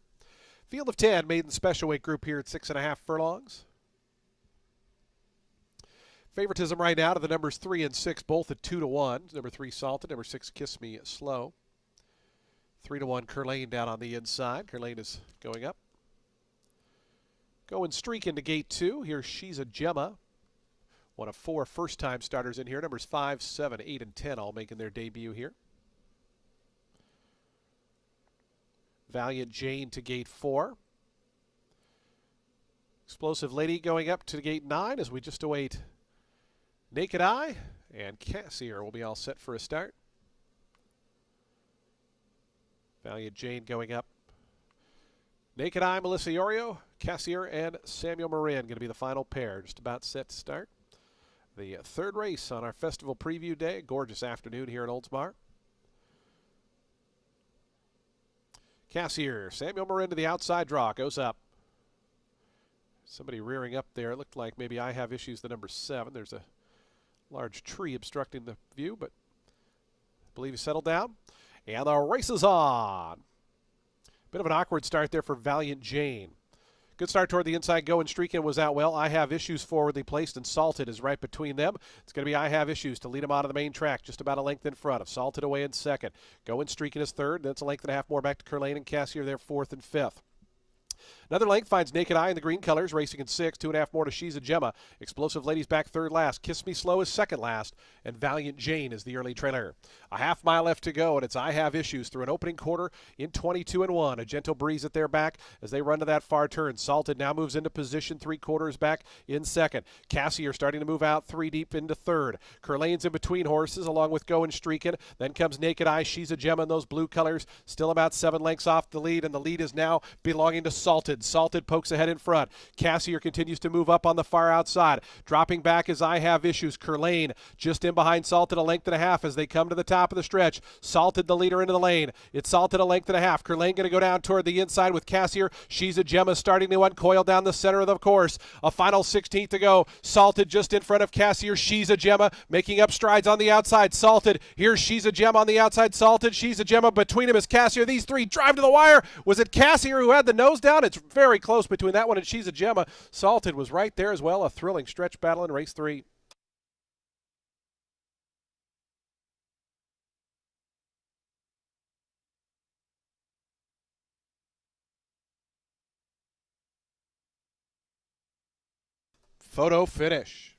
Field of 10, maiden special weight group here at 6.5 furlongs. Favoritism right now to the numbers 3 and 6, both at 2-1. Number 3, Salted. Number 6, Kiss Me Slow. 3-1, Curlane down on the inside. Curlane is going up. Going streak into gate 2. Here's She's a Gemma. One of 4 first-time starters in here. Numbers 5, 7, 8, and 10 all making their debut here. Valiant Jane to gate 4. Explosive Lady going up to gate 9 as we just await Naked Eye, and Cassier will be all set for a start. Valiant Jane going up. Naked Eye, Melissa Iorio, Cassier, and Samuel Morin going to be the final pair. Just about set to start. The third race on our festival preview day. Gorgeous afternoon here in Oldsmar. Cassier, Samuel Morin to the outside draw, goes up. Somebody rearing up there. It looked like maybe I have issues the number 7. There's a large tree obstructing the view, but I believe he settled down. And the race is on. Bit of an awkward start there for Valiant Jane. Good start toward the inside. Going Streakin' was out well. I Have Issues forwardly placed, and Salted is right between them. It's going to be I Have Issues to lead him out of the main track, just about a length in front of Salted away in second. Going Streakin' is third. That's a length and a half more back to Curlane and Cassier there fourth and fifth. Another length finds Naked Eye in the green colors, racing in 6, 2.5 more to She's a Gemma. Explosive Ladies back third last. Kiss Me Slow is second last, and Valiant Jane is the early trailer. A half mile left to go, and it's I Have Issues through an opening quarter in 22-1. A gentle breeze at their back as they run to that far turn. Salted now moves into position 3/4 back in second. Cassier starting to move out 3 deep into third. Curlane's in between horses along with Going Streakin'. Then comes Naked Eye, She's a Gemma in those blue colors, still about 7 lengths off the lead, and the lead is now belonging to Salted. Salted pokes ahead in front. Cassier continues to move up on the far outside. Dropping back as I Have Issues. Curlane just in behind Salted a length and a half as they come to the top of the stretch. Salted the leader into the lane. It's Salted a length and a half. Curlane going to go down toward the inside with Cassier. She's a Gemma starting to uncoil down the center of the course. A final 16th to go. Salted just in front of Cassier. She's a Gemma making up strides on the outside. Salted. Here's She's a Gemma on the outside. Salted. She's a Gemma. Between them is Cassier. These three drive to the wire. Was it Cassier who had the nose down? It's very close between that one and She's a Gemma. Salted was right there as well. A thrilling stretch battle in race 3. Photo finish.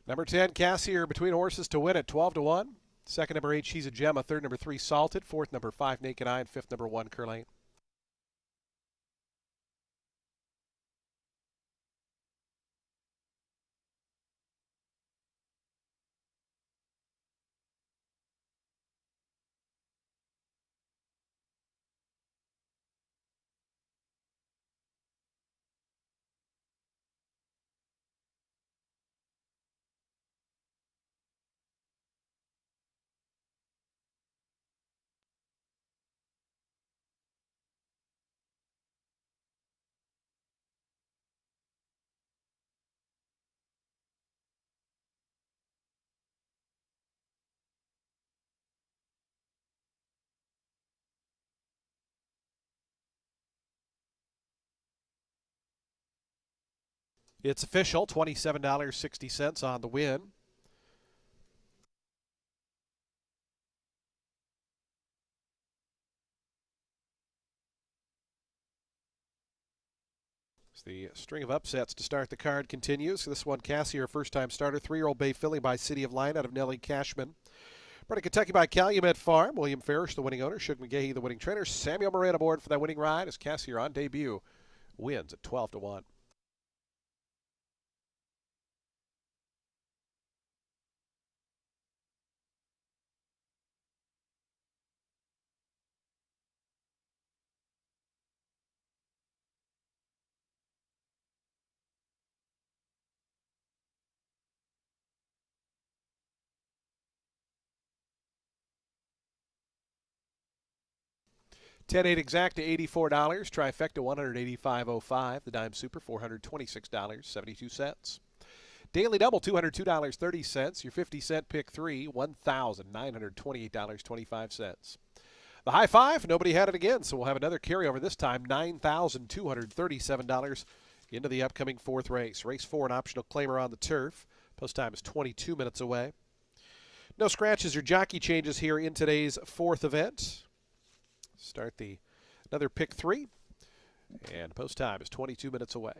Number 10, Cassier between horses to win at 12-1. Second, number 8, She's a Gemma. Third, number 3, Salted. Fourth, number 5, Naked Eye. And fifth, number 1, Curlane. It's official, $27.60 on the win. The string of upsets to start the card continues. This one, Cassie, her first-time starter, 3-year-old Bay Filly by City of Lion out of Nellie Cashman. Bred in Kentucky by Calumet Farm. William Farish, the winning owner. Shug McGahee, the winning trainer. Samuel Moran aboard for that winning ride as Cassie, on debut, wins at 12-1. $10.8 exact to $84. Trifecta $185.05. The dime super $426.72. Daily double $202.30. Your 50-cent pick three $1,928.25. The high five, nobody had it again, so we'll have another carryover this time, $9,237 into the upcoming fourth race. Race 4, an optional claimer on the turf. Post time is 22 minutes away. No scratches or jockey changes here in today's fourth event. Start another pick three, and post time is 22 minutes away.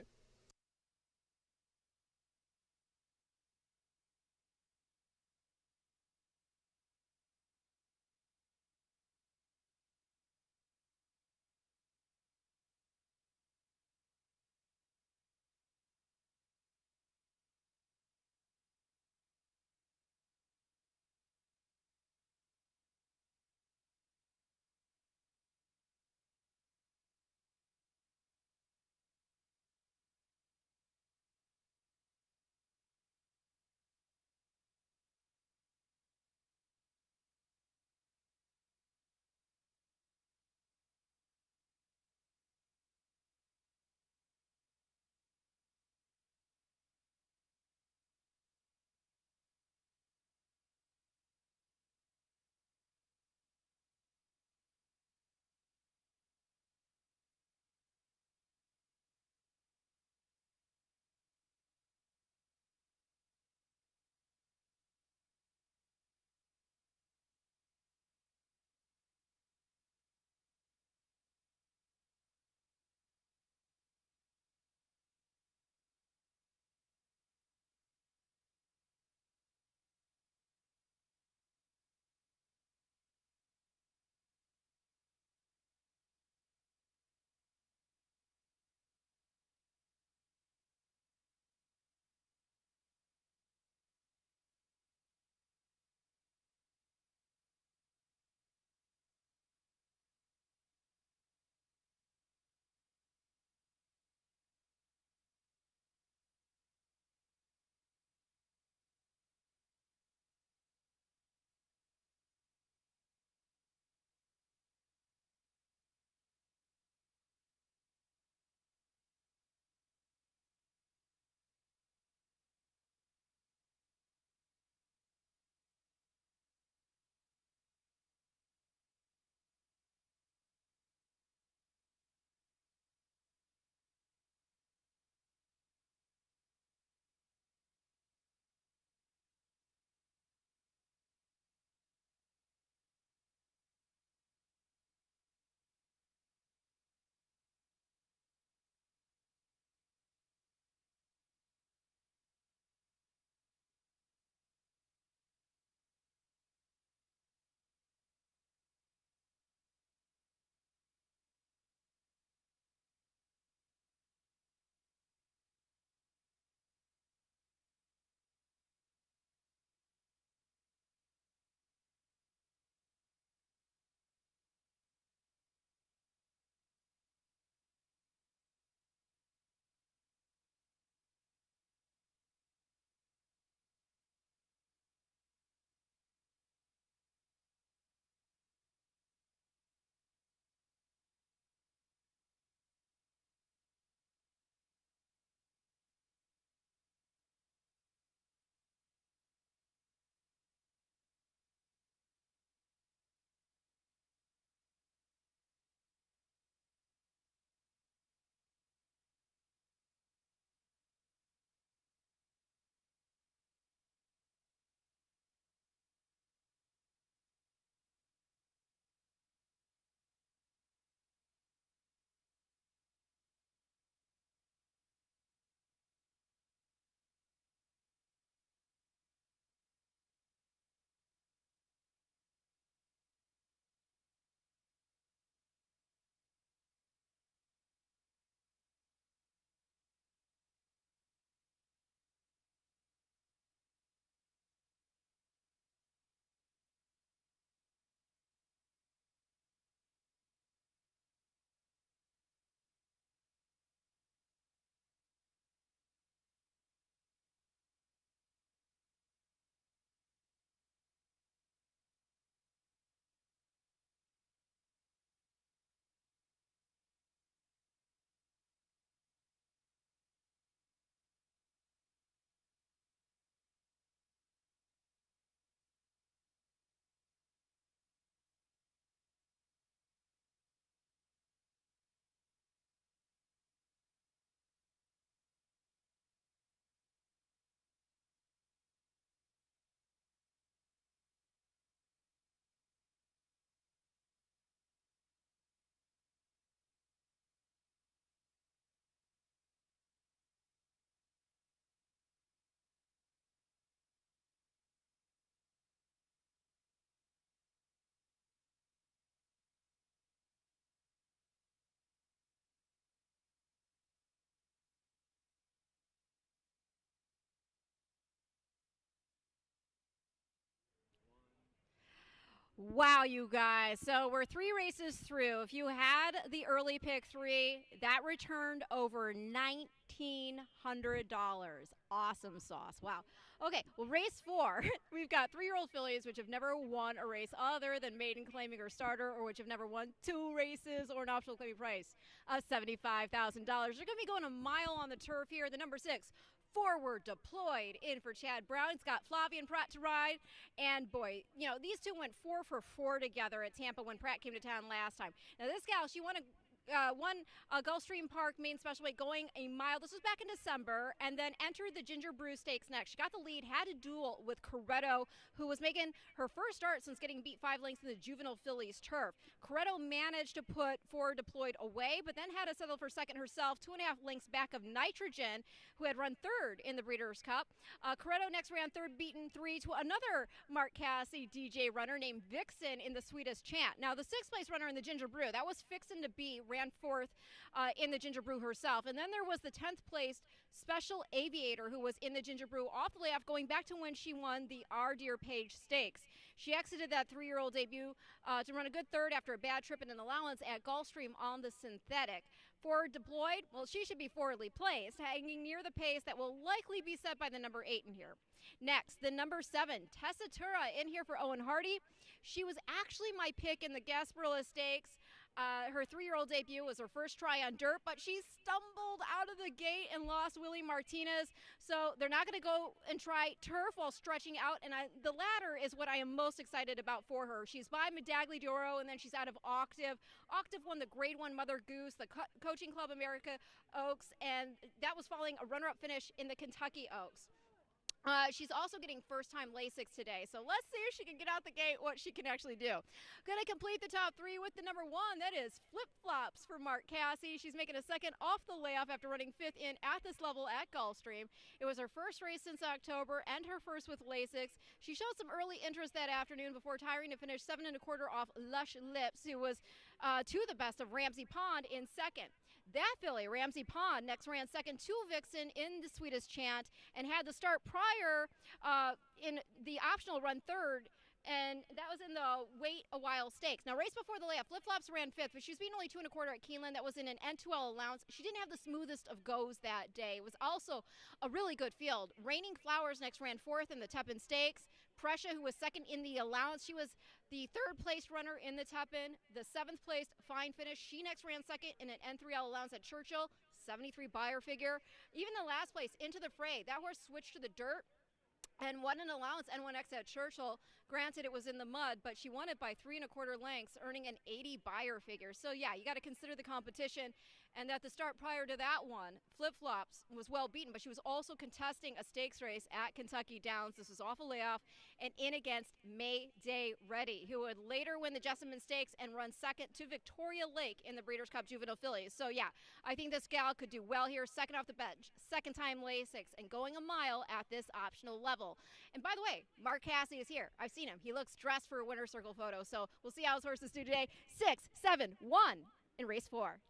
Wow, you guys. So we're three races through. If you had the early pick three, that returned over $1,900. Awesome sauce. Wow. Okay, well, race four, we've got 3-year-old fillies which have never won a race other than maiden claiming or starter, or which have never won 2 races or an optional claiming price of $75,000. They're going to be going a mile on the turf here. The number 6, Forward Deployed, in for Chad Brown. It's got Flavian Pratt to ride. And boy, these two went 4 for 4 together at Tampa when Pratt came to town last time. Now, this gal, she won Gulfstream Park main special weight going a mile. This was back in December, and then entered the Ginger Brew Stakes next. She got the lead, had a duel with Coretto, who was making her first start since getting beat 5 lengths in the juvenile fillies turf. Coretto managed to put Forward Deployed away, but then had to settle for second herself, 2.5 lengths back of Nitrogen, who had run third in the Breeders' Cup. Coretto next ran third, beaten 3 to another Mark Casse DJ runner named Vixen in the Sweetest Chant. Now, the 6th place runner in the Ginger Brew, that was Fixin' to Be, ran fourth in the Ginger Brew herself. And then there was the 10th placed Special Aviator, who was in the Ginger Brew off the layoff, going back to when she won the R. Deer Page Stakes. She exited that 3-year-old debut to run a good third after a bad trip and an allowance at Gulfstream on the synthetic. Forward Deployed, well, she should be forwardly placed, hanging near the pace that will likely be set by the number 8 in here. Next, the number 7, Tessitura, in here for Owen Hardy. She was actually my pick in the Gasparilla Stakes. Her 3-year-old debut was her first try on dirt, but she stumbled out of the gate and lost Willie Martinez. So they're not going to go and try turf while stretching out, and the latter is what I am most excited about for her. She's by Medaglia d'Oro, and then she's out of Octave. Octave won the Grade 1 Mother Goose, the Coaching Club America Oaks, and that was following a runner-up finish in the Kentucky Oaks. She's also getting first-time Lasix today, so let's see if she can get out the gate what she can actually do. Going to complete the top 3 with the number 1. That is Flip Flops for Mark Casse. She's making a second off the layoff after running 5th in at this level at Gulfstream. It was her first race since October and her first with Lasix. She showed some early interest that afternoon before tiring to finish 7 1/4 off Lush Lips, who was to the best of Ramsey Pond in second. That filly, Ramsey Pond, next ran second to Vixen in the Sweetest Chant and had the start prior in the optional run third, and that was in the Wait a While Stakes. Now, race before the layoff, Flip Flops ran 5th, but she was beaten only 2 1/4 at Keeneland. That was in an N2L allowance. She didn't have the smoothest of goes that day. It was also a really good field. Raining Flowers next ran 4th in the Tepin Stakes. Prussia, who was second in the allowance, she was the 3rd placed runner in the Tepin. The 7th placed Fine Finish, she next ran second in an N3L allowance at Churchill, 73 buyer figure. Even the last place, Into the Fray, that horse switched to the dirt and won an allowance N1X at Churchill. Granted, it was in the mud, but she won it by 3 1/4 lengths, earning an 80 buyer figure. So yeah, you got to consider the competition, and that the start prior to that one, Flip Flops, was well beaten, but she was also contesting a stakes race at Kentucky Downs. This was off a layoff and in against May Day Ready, who would later win the Jessamine Stakes and run second to Victoria Lake in the Breeders' Cup Juvenile Fillies. So yeah, I think this gal could do well here, second off the bench, second time Lasix, and going a mile at this optional level. And by the way, Mark Casse is here. I've seen him. He looks dressed for a winner's circle photo. So we'll see how his horses do today. 6, 7, 1 in race 4.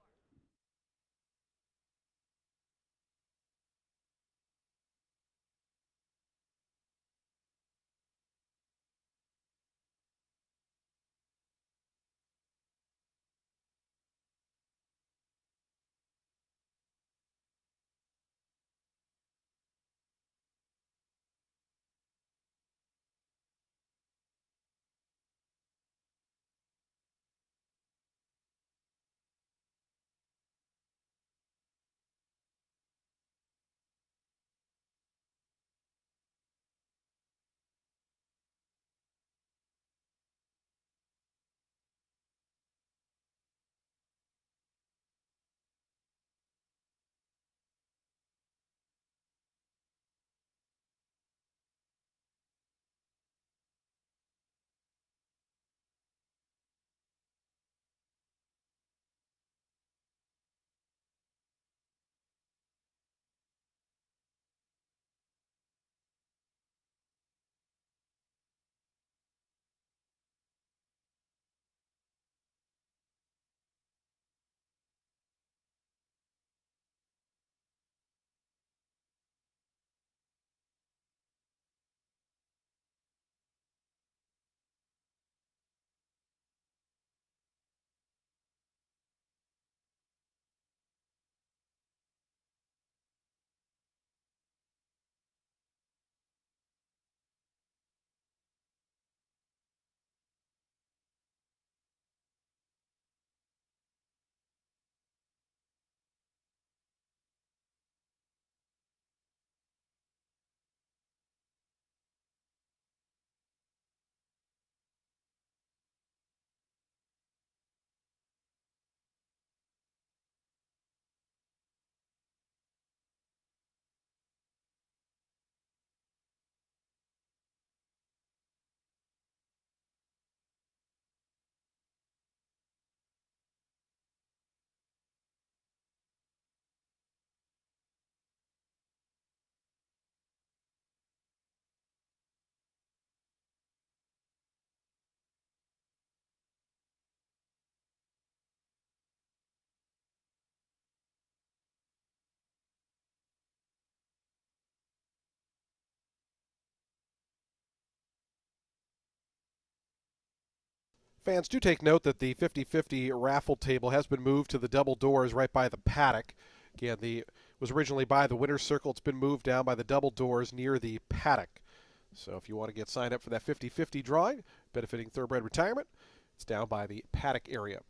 Fans, do take note that the 50-50 raffle table has been moved to the double doors right by the paddock. Again, it was originally by the winner's circle. It's been moved down by the double doors near the paddock. So if you want to get signed up for that 50-50 drawing, benefiting Thoroughbred Retirement, it's down by the paddock area.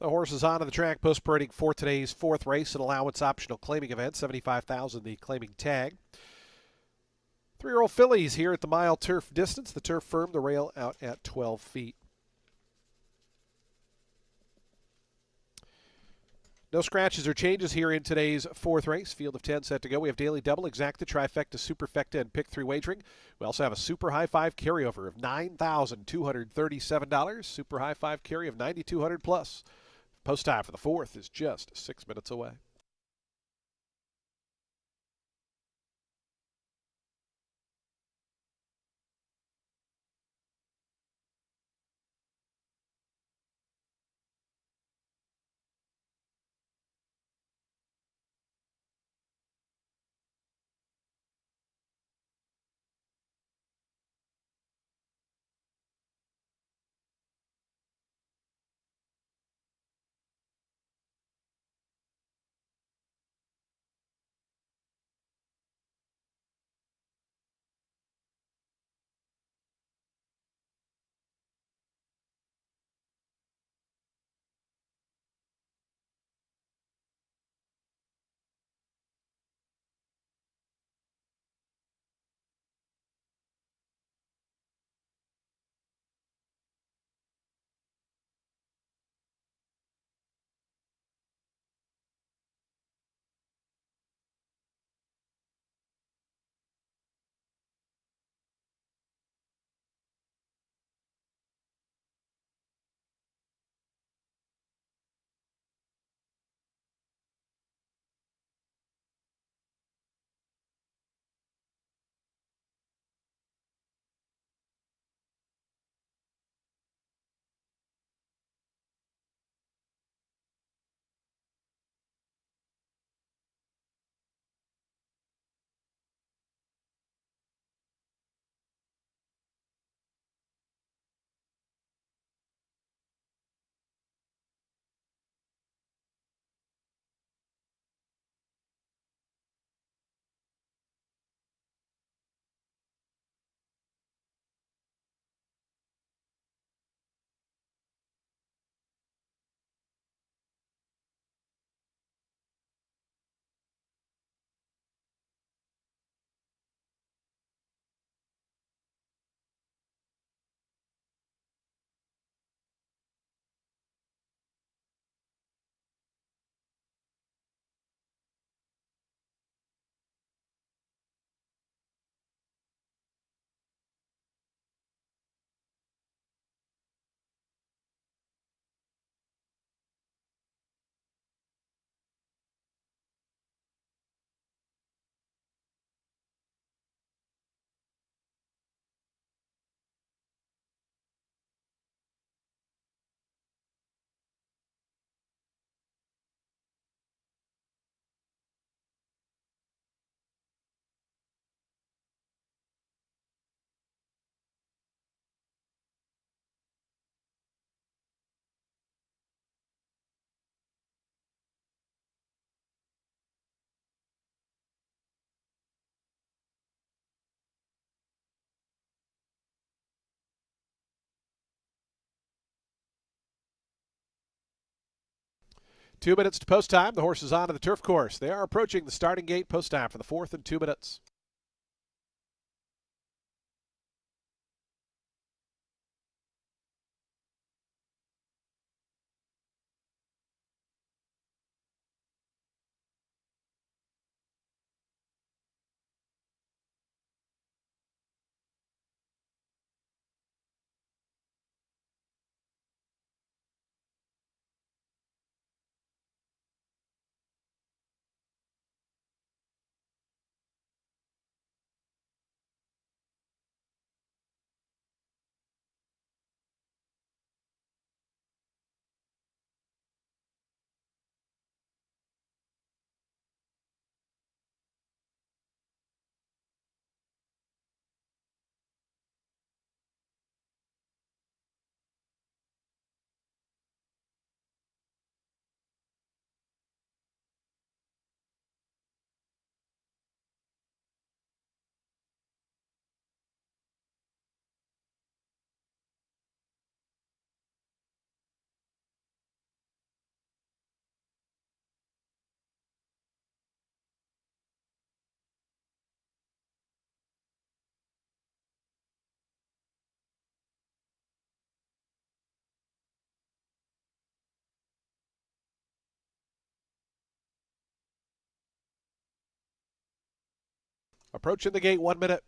The horse is onto the track post parading for today's fourth race, an allowance optional claiming event, $75,000 the claiming tag. 3-year-old fillies here at the mile turf distance. The turf firm, the rail out at 12 feet. No scratches or changes here in today's fourth race. Field of 10 set to go. We have daily double, exacta, trifecta, superfecta, and pick 3 wagering. We also have a super high five carryover of $9,237. Super high five carry of $9,200 plus. Post time for the fourth is just 6 minutes away. Two minutes to post time. The horse is onto the turf course. They are approaching the starting gate. Post time for the fourth in 2 minutes. Approaching the gate, 1 minute.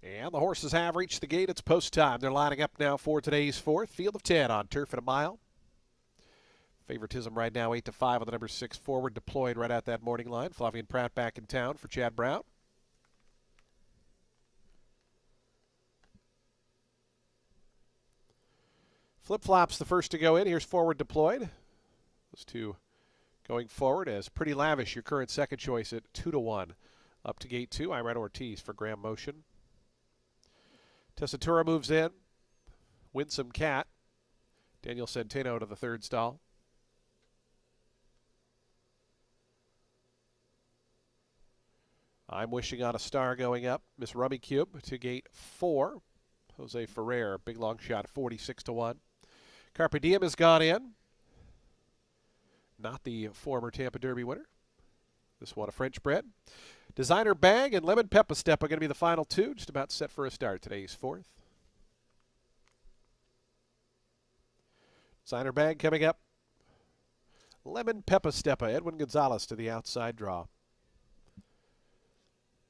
And the horses have reached the gate. It's post time. They're lining up now for today's fourth. Field of 10 on turf at a mile. Favoritism right now 8-5 on the number 6 forward, deployed right at that morning line. Flavian Pratt back in town for Chad Brown. Flip-flops the first to go in. Here's forward deployed. Those two going forward as Pretty Lavish, your current second choice at 2-1. Up to gate 2, Irene Ortiz for Graham Motion. Tessatura moves in. Winsome Cat. Daniel Centeno to the third stall. I'm Wishing on a Star going up. Miss Rummy Cube to gate 4. Jose Ferrer, big long shot, 46-1. Carpe Diem has gone in. Not the former Tampa Derby winner. This one a French bred. Designer Bag and Lemon Peppa Step are going to be the final two. Just about set for a start. Today's fourth. Designer Bag coming up. Lemon Peppa Steppa. Edwin Gonzalez to the outside draw.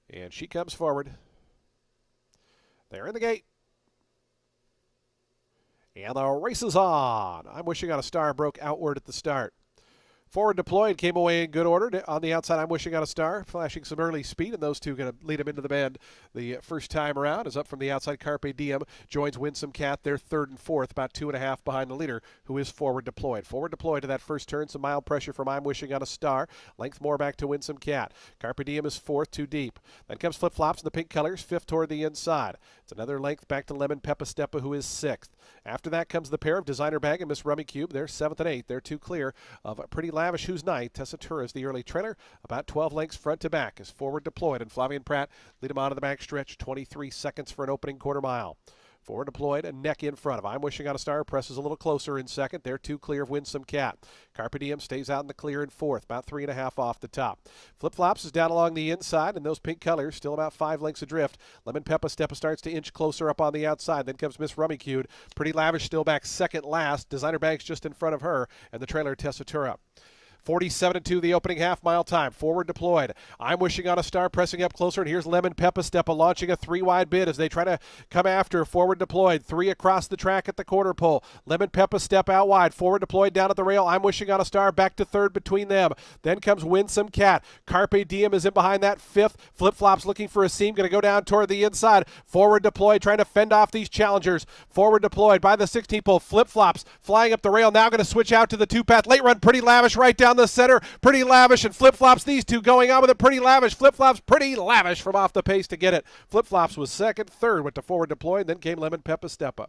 And she comes forward. They're in the gate. And the race is on. I'm Wishing on a Star broke outward at the start. Forward deployed, came away in good order. On the outside, I'm Wishing on a Star, flashing some early speed, and those two going to lead him into the bend the first time around. Is up from the outside, Carpe Diem joins Winsome Cat. They're third and fourth, about 2.5 behind the leader, who is forward deployed. Forward deployed to that first turn, some mild pressure from I'm Wishing on a Star. Length more back to Winsome Cat. Carpe Diem is fourth, too deep. Then comes Flip Flops in the pink colors, fifth toward the inside. It's another length back to Lemon Peppa Steppa, who is sixth. After that comes the pair of Designer Bag and Miss Rummy Cube. They're seventh and eighth. They're two clear of Pretty Lavish, who's ninth. Tessatura is the early trailer, about 12 lengths front to back, is forward deployed, and Flavian Pratt lead him out of the back stretch, 23 seconds for an opening quarter mile. Forward deployed and neck in front of I'm Wishing on a Star, presses a little closer in second. They're two clear of Winsome Cat. Carpe Diem stays out in the clear in fourth, about 3.5 off the top. Flip Flops is down along the inside, and those pink colors still about 5 lengths adrift. Lemon Peppa Steppa starts to inch closer up on the outside. Then comes Miss Rummy Cube. Pretty Lavish still back second last. Designer Bags just in front of her, and the trailer Tessatura. 47-2 the opening half-mile time. Forward deployed. I'm Wishing on a Star pressing up closer, and here's Lemon Peppa Steppa launching a 3-wide bid as they try to come after. Forward deployed. 3 across the track at the quarter pole. Lemon Peppa Step out wide. Forward deployed down at the rail. I'm Wishing on a Star back to third between them. Then comes Winsome Cat. Carpe Diem is in behind that fifth. Flip Flops looking for a seam. Going to go down toward the inside. Forward deployed trying to fend off these challengers. Forward deployed by the 16th pole. Flip Flops flying up the rail. Now going to switch out to the 2-path. Late run Pretty Lavish right down down the center. Pretty Lavish and Flip Flops. These two going on with it. Pretty Lavish. Flip Flops. Pretty Lavish from off the pace to get it. Flip Flops was second. Third went to forward deploy. And then came Lemon Peppa Steppa.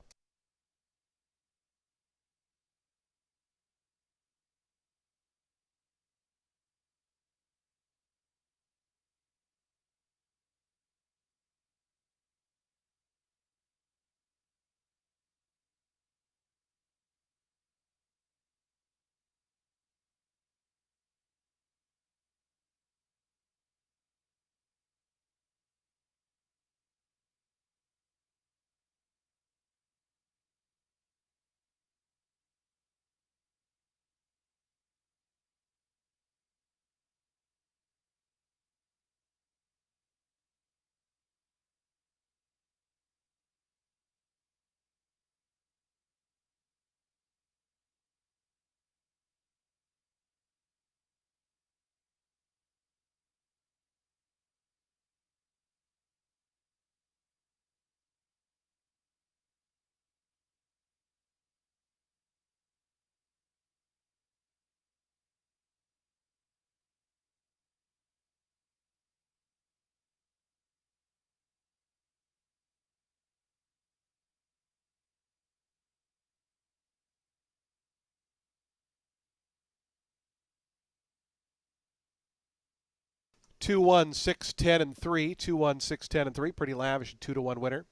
Two, 1, 6, 10, and 3. 2, 1, 6, 10, and 3. Pretty Lavish, 2-1 winner.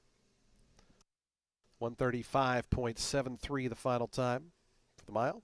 135.73 the final time for the mile.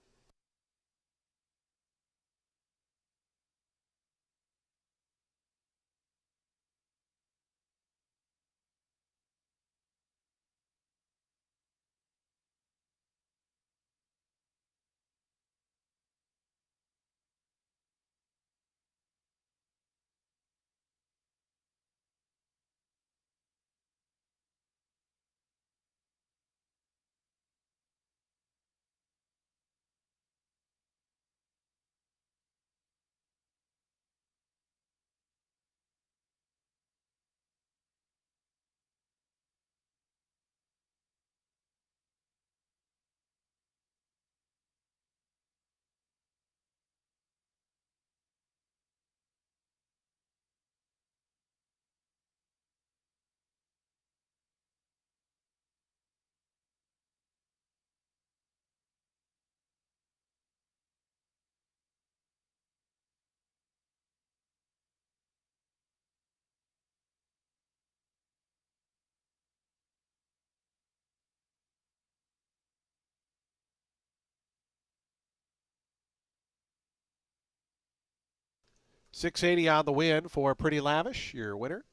$680 on the win for Pretty Lavish, your winner.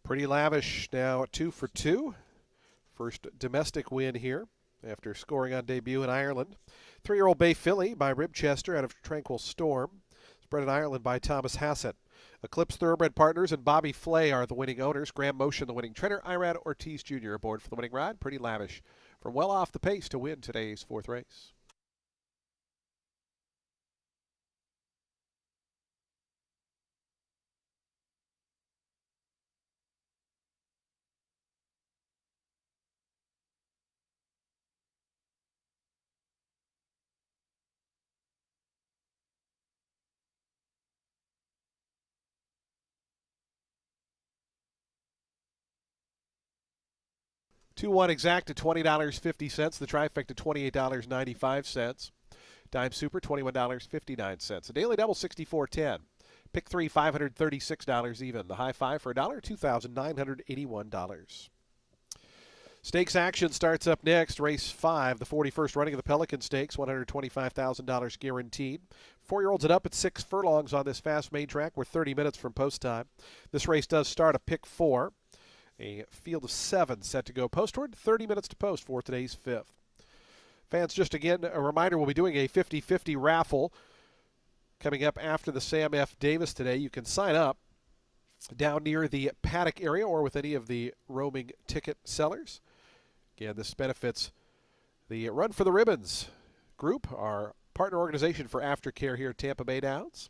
Pretty Lavish now 2 for 2. First domestic win here after scoring on debut in Ireland. 3-year-old Bay Filly by Ribchester out of Tranquil Storm. It's bred in Ireland by Thomas Hassett. Eclipse Thoroughbred Partners and Bobby Flay are the winning owners. Graham Motion, the winning trainer. Irad Ortiz Jr. aboard for the winning ride. Pretty Lavish from well off the pace to win today's fourth race. Two one exact at $20.50. The trifecta $28.95. Dime Super $21.59. A daily double $64.10. Pick 3 $536 even. The high five for $1 $2,981. Stakes action starts up next. Race 5, the 41st running of the Pelican Stakes, $125,000 guaranteed. 4-year-olds and up at 6 furlongs on this fast main track. We're 30 minutes from post time. This race does start a pick 4. A field of 7 set to go postward. 30 minutes to post for today's 5th. Fans, just again, a reminder, we'll be doing a 50-50 raffle coming up after the Sam F. Davis today. You can sign up down near the paddock area or with any of the roaming ticket sellers. Again, this benefits the Run for the Ribbons group, our partner organization for aftercare here at Tampa Bay Downs.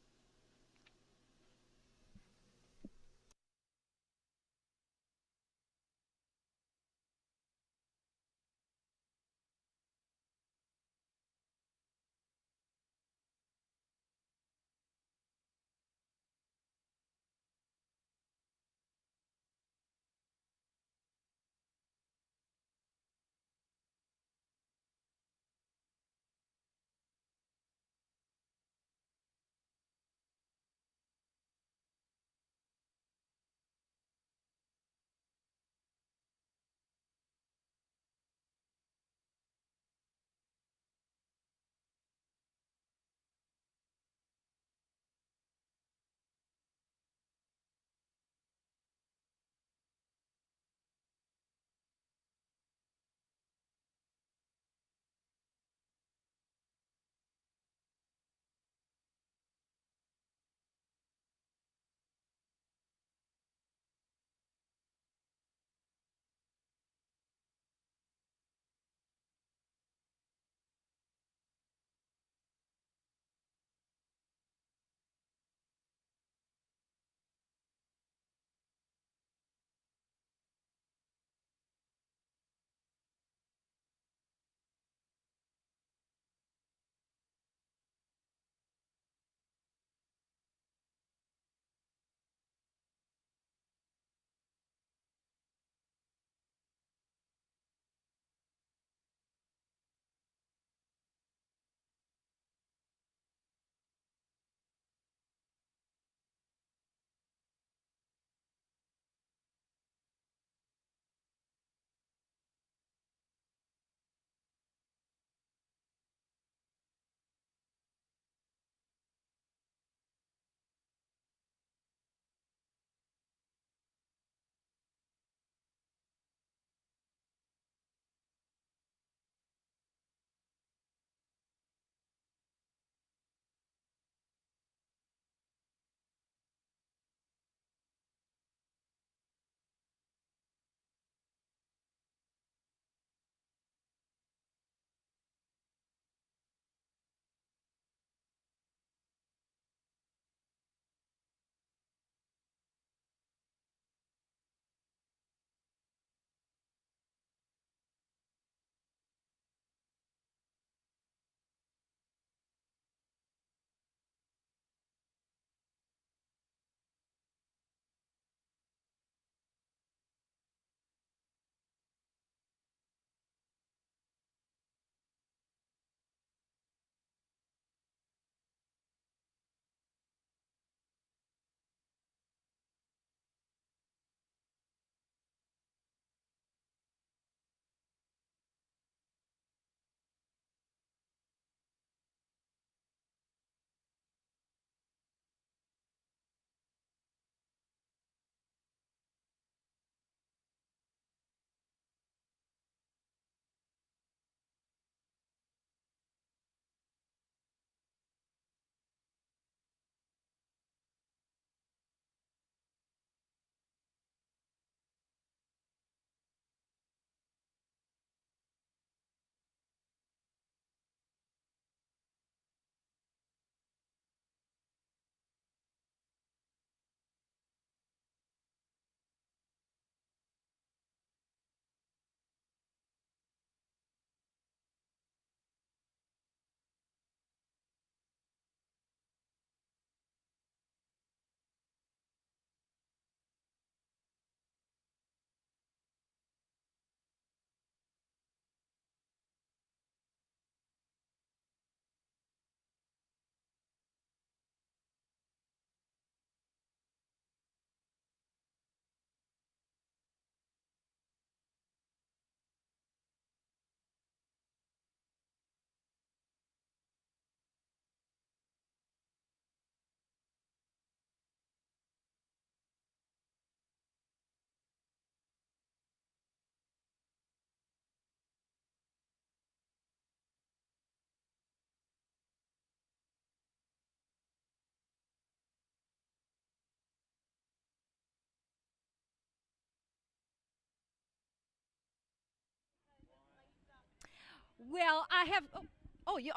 Well, I have.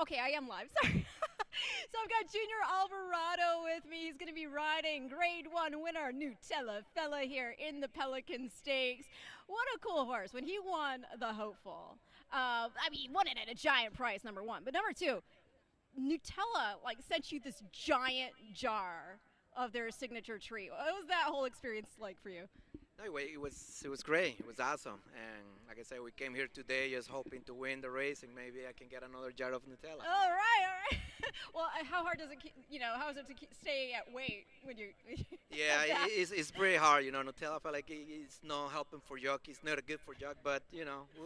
Okay, I am live. Sorry. So I've got Junior Alvarado with me. He's going to be riding Grade 1 winner Nutella Fella here in the Pelican Stakes. What a cool horse. When he won the Hopeful, he won it at a giant price, number one. But number two, Nutella sent you this giant jar of their signature treat. What was that whole experience like for you? Anyway, it was great. It was awesome. And like I said, we came here today just hoping to win the race and maybe I can get another jar of Nutella. All right, all right. Well, how hard does it, how is it to stay at weight when you? Yeah, like that? it's pretty hard. Nutella, I feel like it's not helping for jock. It's not good for jock, but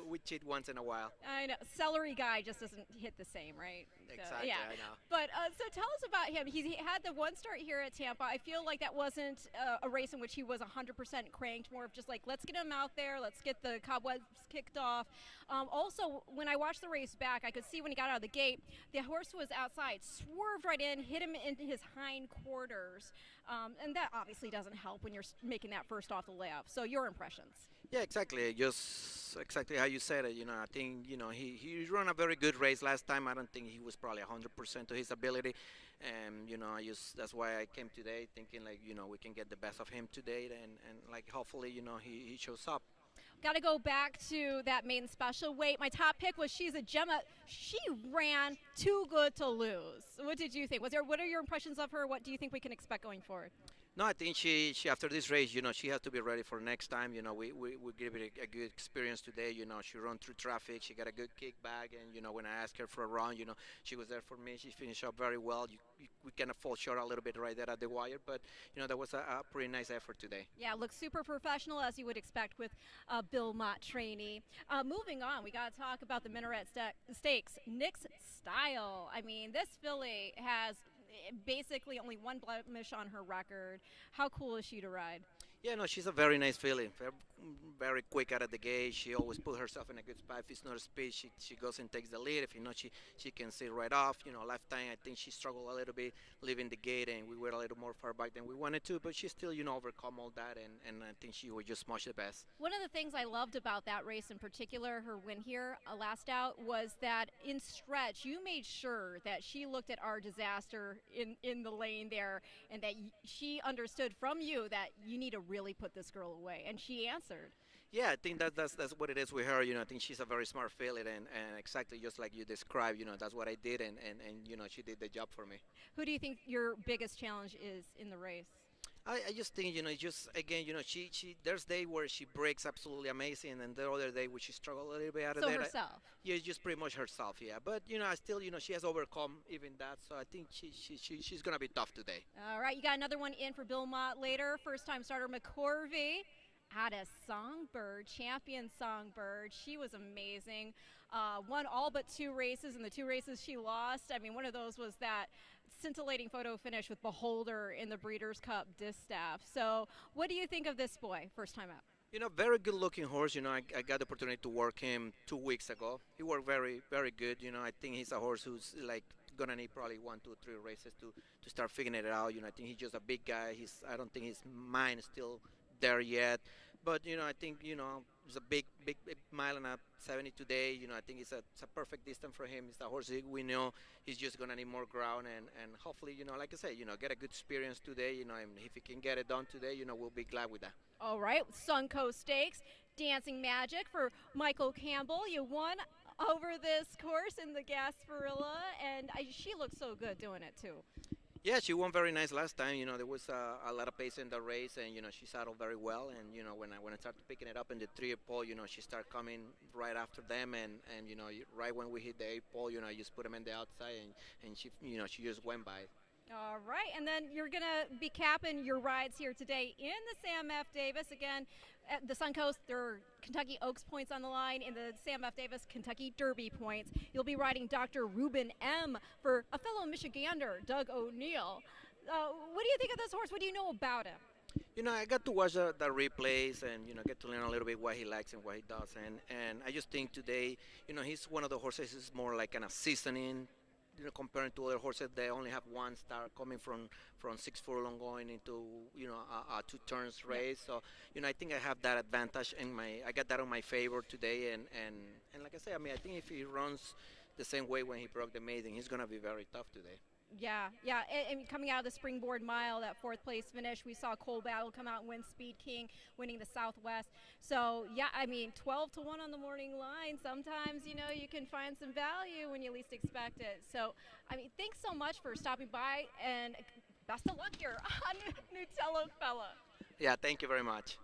we cheat once in a while. I know celery guy just doesn't hit the same, right? Exactly, yeah. I know. But so tell us about him. He had the one start here at Tampa. I feel like that wasn't a race in which he was 100% cranked. More of just like, let's get him out there, let's get the cobwebs kicked off. Also, when I watched the race back, I could see when he got out of the gate, the horse was outside, swerved right in, hit him into his hind quarters. And that obviously doesn't help when you're making that first off the layoff. So your impressions? Yeah, exactly. Just exactly how you said it. I think he ran a very good race last time. I don't think he was probably 100% to his ability, and that's why I came today thinking like we can get the best of him today, and like hopefully he shows up. Got to go back to that main special weight. My top pick was She's a Gemma. She ran too good to lose. What did you think? What are your impressions of her? What do you think we can expect going forward? No, I think she after this race, she has to be ready for next time. We give it a good experience today. She run through traffic. She got a good kickback, and when I asked her for a run, she was there for me. She finished up very well. We kind of fall short a little bit right there at the wire, but that was a pretty nice effort today. Yeah, looks super professional as you would expect with Bill Mott trainee. Moving on, we got to talk about the Minaret Stakes. Nick's Style. I mean, this filly has basically only one blemish on her record. How cool is she to ride? Yeah, no, she's a very nice filly. Very quick out of the gate. She always put herself in a good spot. If it's not a speed, she goes and takes the lead. If not, she can sit right off. Last time I think she struggled a little bit leaving the gate, and we were a little more far back than we wanted to. But she still, overcome all that, and I think she was just much the best. One of the things I loved about that race in particular, her win here last out, was that in stretch, you made sure that she looked at our disaster in the lane there, and that she understood from you that you need to really put this girl away, and she answered. Yeah, I think that's what it is with her. I think she's a very smart filly, and exactly just like you described. That's what I did, and she did the job for me. Who do you think your biggest challenge is in the race? I just think just again she there's day where she breaks absolutely amazing, and the other day where she struggled a little bit out of So there. herself. Yeah, just pretty much herself. Yeah, but I still she has overcome even that, so I think she's gonna be tough today. All right, you got another one in for Bill Mott later. First time starter McCorvey. Had a Songbird, champion Songbird. She was amazing. Won all but 2 races, and the 2 races she lost. I mean, one of those was that scintillating photo finish with Beholder in the Breeders' Cup Distaff. So what do you think of this boy, first time out? Very good looking horse. I got the opportunity to work him 2 weeks ago. He worked very, very good. I think he's a horse who's like gonna need probably 1, 2, 3 races to start figuring it out. I think he's just a big guy. I don't think his mind is still there yet. But I think it's a big mile and a 70 today. I think it's a perfect distance for him. It's a horse we know he's just gonna need more ground, and hopefully like I said, get a good experience today. And if he can get it done today, we'll be glad with that. All right, Suncoast Stakes, Dancing Magic for Michael Campbell. You won over this course in the Gasparilla, and she looked so good doing it too. Yeah, she won very nice last time. There was a lot of pace in the race, and she saddled very well. And when I started picking it up in the 3 pole, she started coming right after them, and right when we hit the 8 pole, I just put them in the outside, and she just went by. All right, and then you're going to be capping your rides here today in the Sam F. Davis. Again, at the Suncoast, there are Kentucky Oaks points on the line. In the Sam F. Davis Kentucky Derby points, you'll be riding Dr. Ruben M. for a fellow Michigander, Doug O'Neill. What do you think of this horse? What do you know about him? I got to watch the replays and get to learn a little bit what he likes and what he does, and I just think today, he's one of the horses who's more like a seasoning comparing to other horses, they only have one star coming from 6 furlong going into a two turns race. So I think I have that advantage, and I got that on my favor today. And like I say, I mean, I think if he runs the same way when he broke the maiden, he's gonna be very tough today. Yeah, yeah, and coming out of the Springboard Mile, that fourth place finish, we saw Cole Battle come out and win Speed King, winning the Southwest. So yeah, I mean, 12-1 on the morning line. Sometimes you can find some value when you least expect it. So I mean, thanks so much for stopping by, and best of luck here on Nutella Fella. Yeah, thank you very much.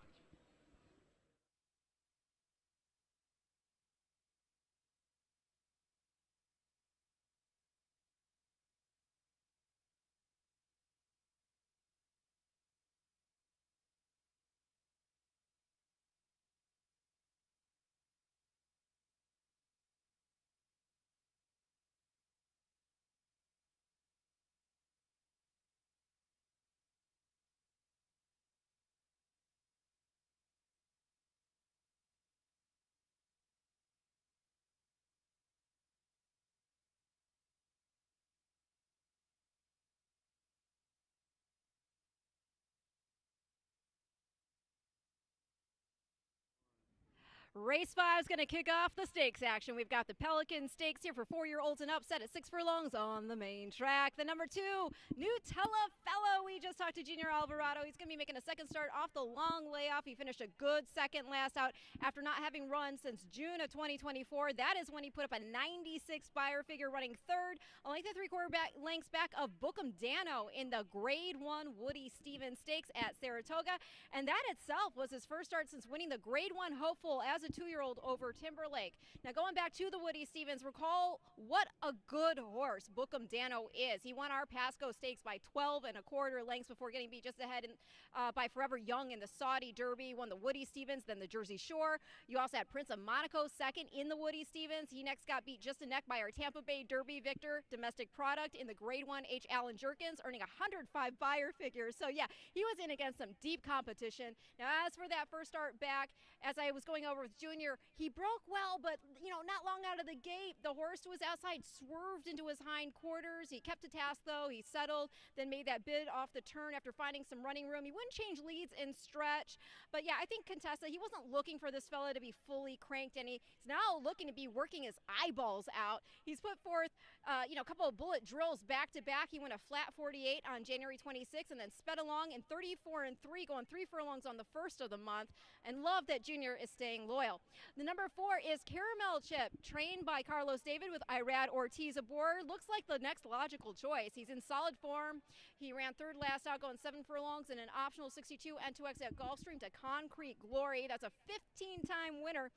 Race 5 is going to kick off the stakes action. We've got the Pelican Stakes here for 4-year-olds and up, set at 6 furlongs on the main track. The number 2, Nutella Fellow. We just talked to Junior Alvarado. He's going to be making a second start off the long layoff. He finished a good second last out after not having run since June of 2024. That is when he put up a 96 Beyer figure, running third, only the 3/4 lengths back of Bookham Dano in the Grade 1 Woody Stevens Stakes at Saratoga. And that itself was his first start since winning the Grade 1 Hopeful as a 2-year-old over Timberlake. Now, going back to the Woody Stevens, recall what a good horse Bookham Dano is. He won our Pasco Stakes by 12 1/4 lengths before getting beat just ahead by Forever Young in the Saudi Derby. Won the Woody Stevens, then the Jersey Shore. You also had Prince of Monaco second in the Woody Stevens. He next got beat just a neck by our Tampa Bay Derby victor, Domestic Product, in the Grade 1 H. Allen Jerkins, earning 105 Beyer figures. So yeah, he was in against some deep competition. Now, as for that first start back, as I was going over with Junior, he broke well, but not long out of the gate, the horse was outside, swerved into his hind quarters. He kept to task though. He settled, then made that bid off the turn after finding some running room. He wouldn't change leads in stretch, but yeah, I think Contessa, he wasn't looking for this fella to be fully cranked, and he's now looking to be working his eyeballs out. He's put forth a couple of bullet drills back to back. He went a flat 48 on January 26th and then sped along in 34-3, going 3 furlongs on the first of the month, and love that Junior is staying loyal. The number 4 is Caramel Chip, trained by Carlos David with Irad Ortiz aboard. Looks like the next logical choice. He's in solid form. He ran third last out, going 7 furlongs in an optional 62 N2X at Gulfstream to Concrete Glory. That's a 15-time winner,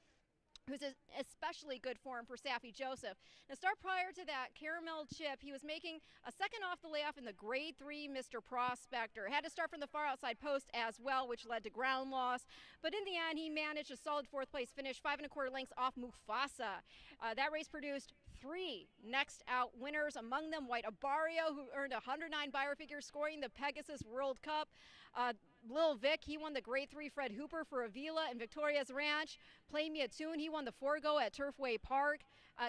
who's especially good form for Saffy Joseph. Now, start prior to that, Caramel Chip, he was making a second off the layoff in the Grade 3 Mr. Prospector. Had to start from the far outside post as well, which led to ground loss. But in the end, he managed a solid 4th place finish, 5 1/4 lengths off Mufasa. That race produced 3 next out winners, among them White Abario, who earned 109 Beyer figures, scoring the Pegasus World Cup. Lil Vic, he won the Grade 3 Fred Hooper for Avila and Victoria's Ranch. Play Me a Tune, he won the Forgo at Turfway Park.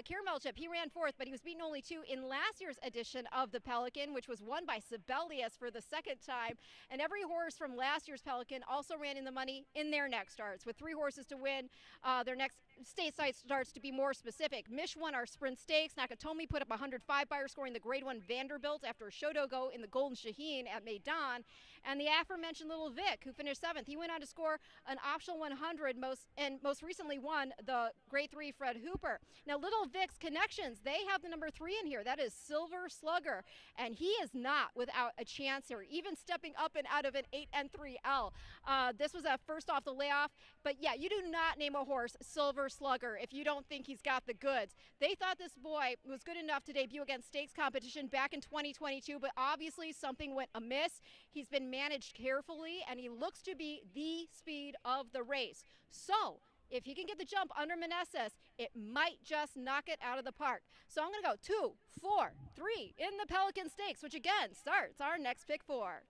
Caramel Chip, he ran 4th, but he was beaten only 2 in last year's edition of the Pelican, which was won by Sibelius for the second time. And every horse from last year's Pelican also ran in the money in their next starts, with 3 horses to win their next stateside starts. To be more specific, Mish won our Sprint Stakes. Nakatomi put up 105 Beyer, scoring the Grade 1 Vanderbilt after Shodogo in the Golden Shaheen at Maidan. And the aforementioned Little Vic, who finished 7th, he went on to score an optional 100 most recently won the Grade 3 Fred Hooper. Now, Little Vic's connections, they have the number 3 in here. That is Silver Slugger, and he is not without a chance here, even stepping up and out of an 8N3L. This was a first off the layoff, but yeah, you do not name a horse Silver Slugger if you don't think he's got the goods. They thought this boy was good enough to debut against stakes competition back in 2022, but obviously something went amiss. He's been managed carefully, and he looks to be the speed of the race. So if he can get the jump under Meneses, it might just knock it out of the park. So I'm going to go 2, 4, 3 in the Pelican Stakes, which again starts our next pick 4.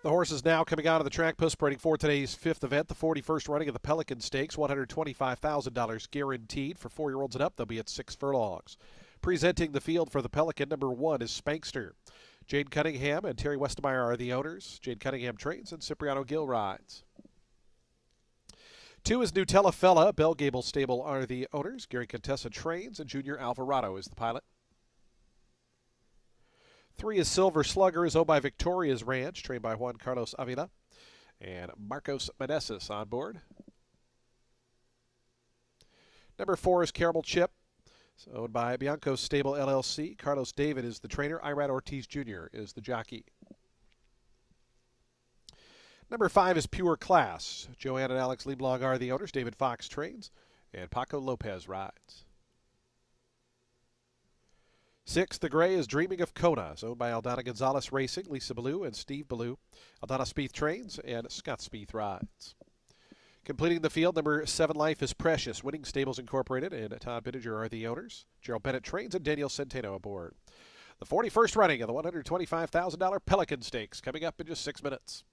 The horses now coming out of the track post spreading for today's fifth event, the 41st running of the Pelican Stakes, $125,000 guaranteed for 4-year-olds and up. They'll be at 6 furlongs. Presenting the field for the Pelican, number 1 is Spankster. Jade Cunningham and Terry Westemeyer are the owners. Jade Cunningham trains and Cipriano Gill rides. 2 is Nutella Fella. Bell Gable Stable are the owners. Gary Contessa trains and Junior Alvarado is the pilot. 3 is Silver Slugger, is owned by Victoria's Ranch, trained by Juan Carlos Avila and Marcos Meneses on board. Number 4 is Caramel Chip, owned by Bianco's Stable LLC. Carlos David is the trainer. Irad Ortiz Jr. is the jockey. Number 5 is Pure Class. Joanne and Alex Leiblang are the owners. David Fox trains and Paco Lopez rides. 6, the gray is Dreaming of Kona, owned by Aldana Gonzalez Racing, Lisa Ballou and Steve Ballou. Aldana Spieth trains and Scott Spieth rides. Completing the field, number 7, Life is Precious. Winning Stables Incorporated and Todd Bittinger are the owners. Gerald Bennett trains and Daniel Centeno aboard. The 41st running of the $125,000 Pelican Stakes coming up in just 6 minutes.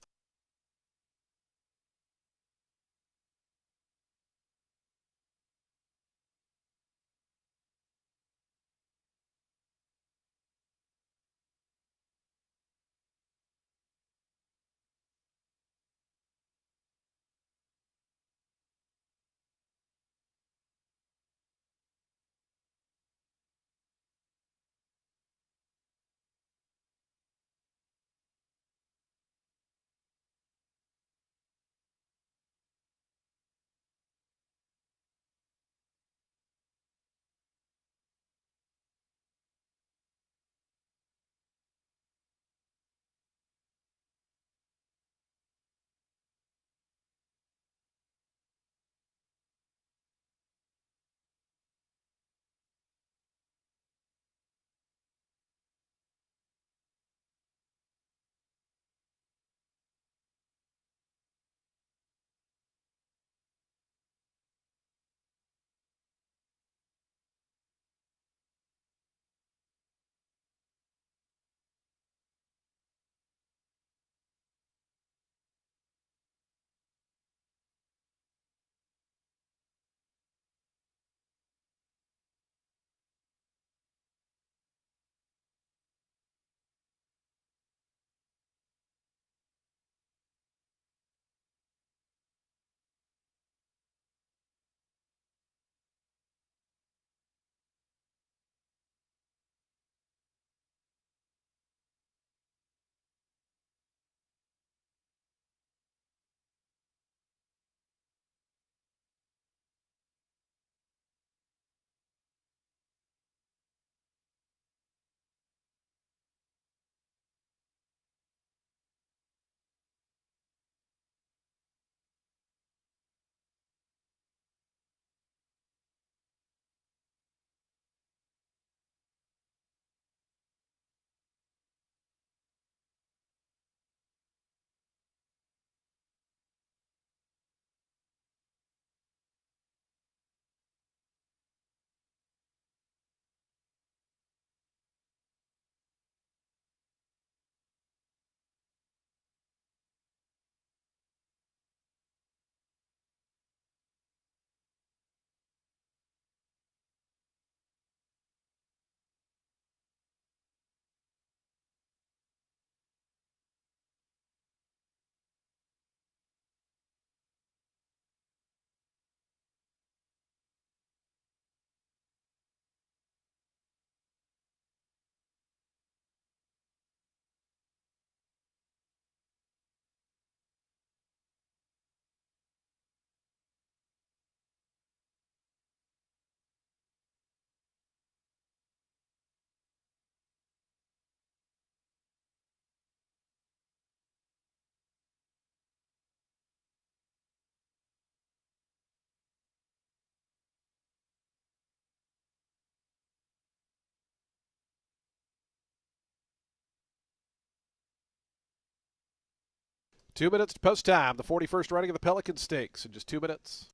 Two minutes to post time. The 41st running of the Pelican Stakes in just 2 minutes.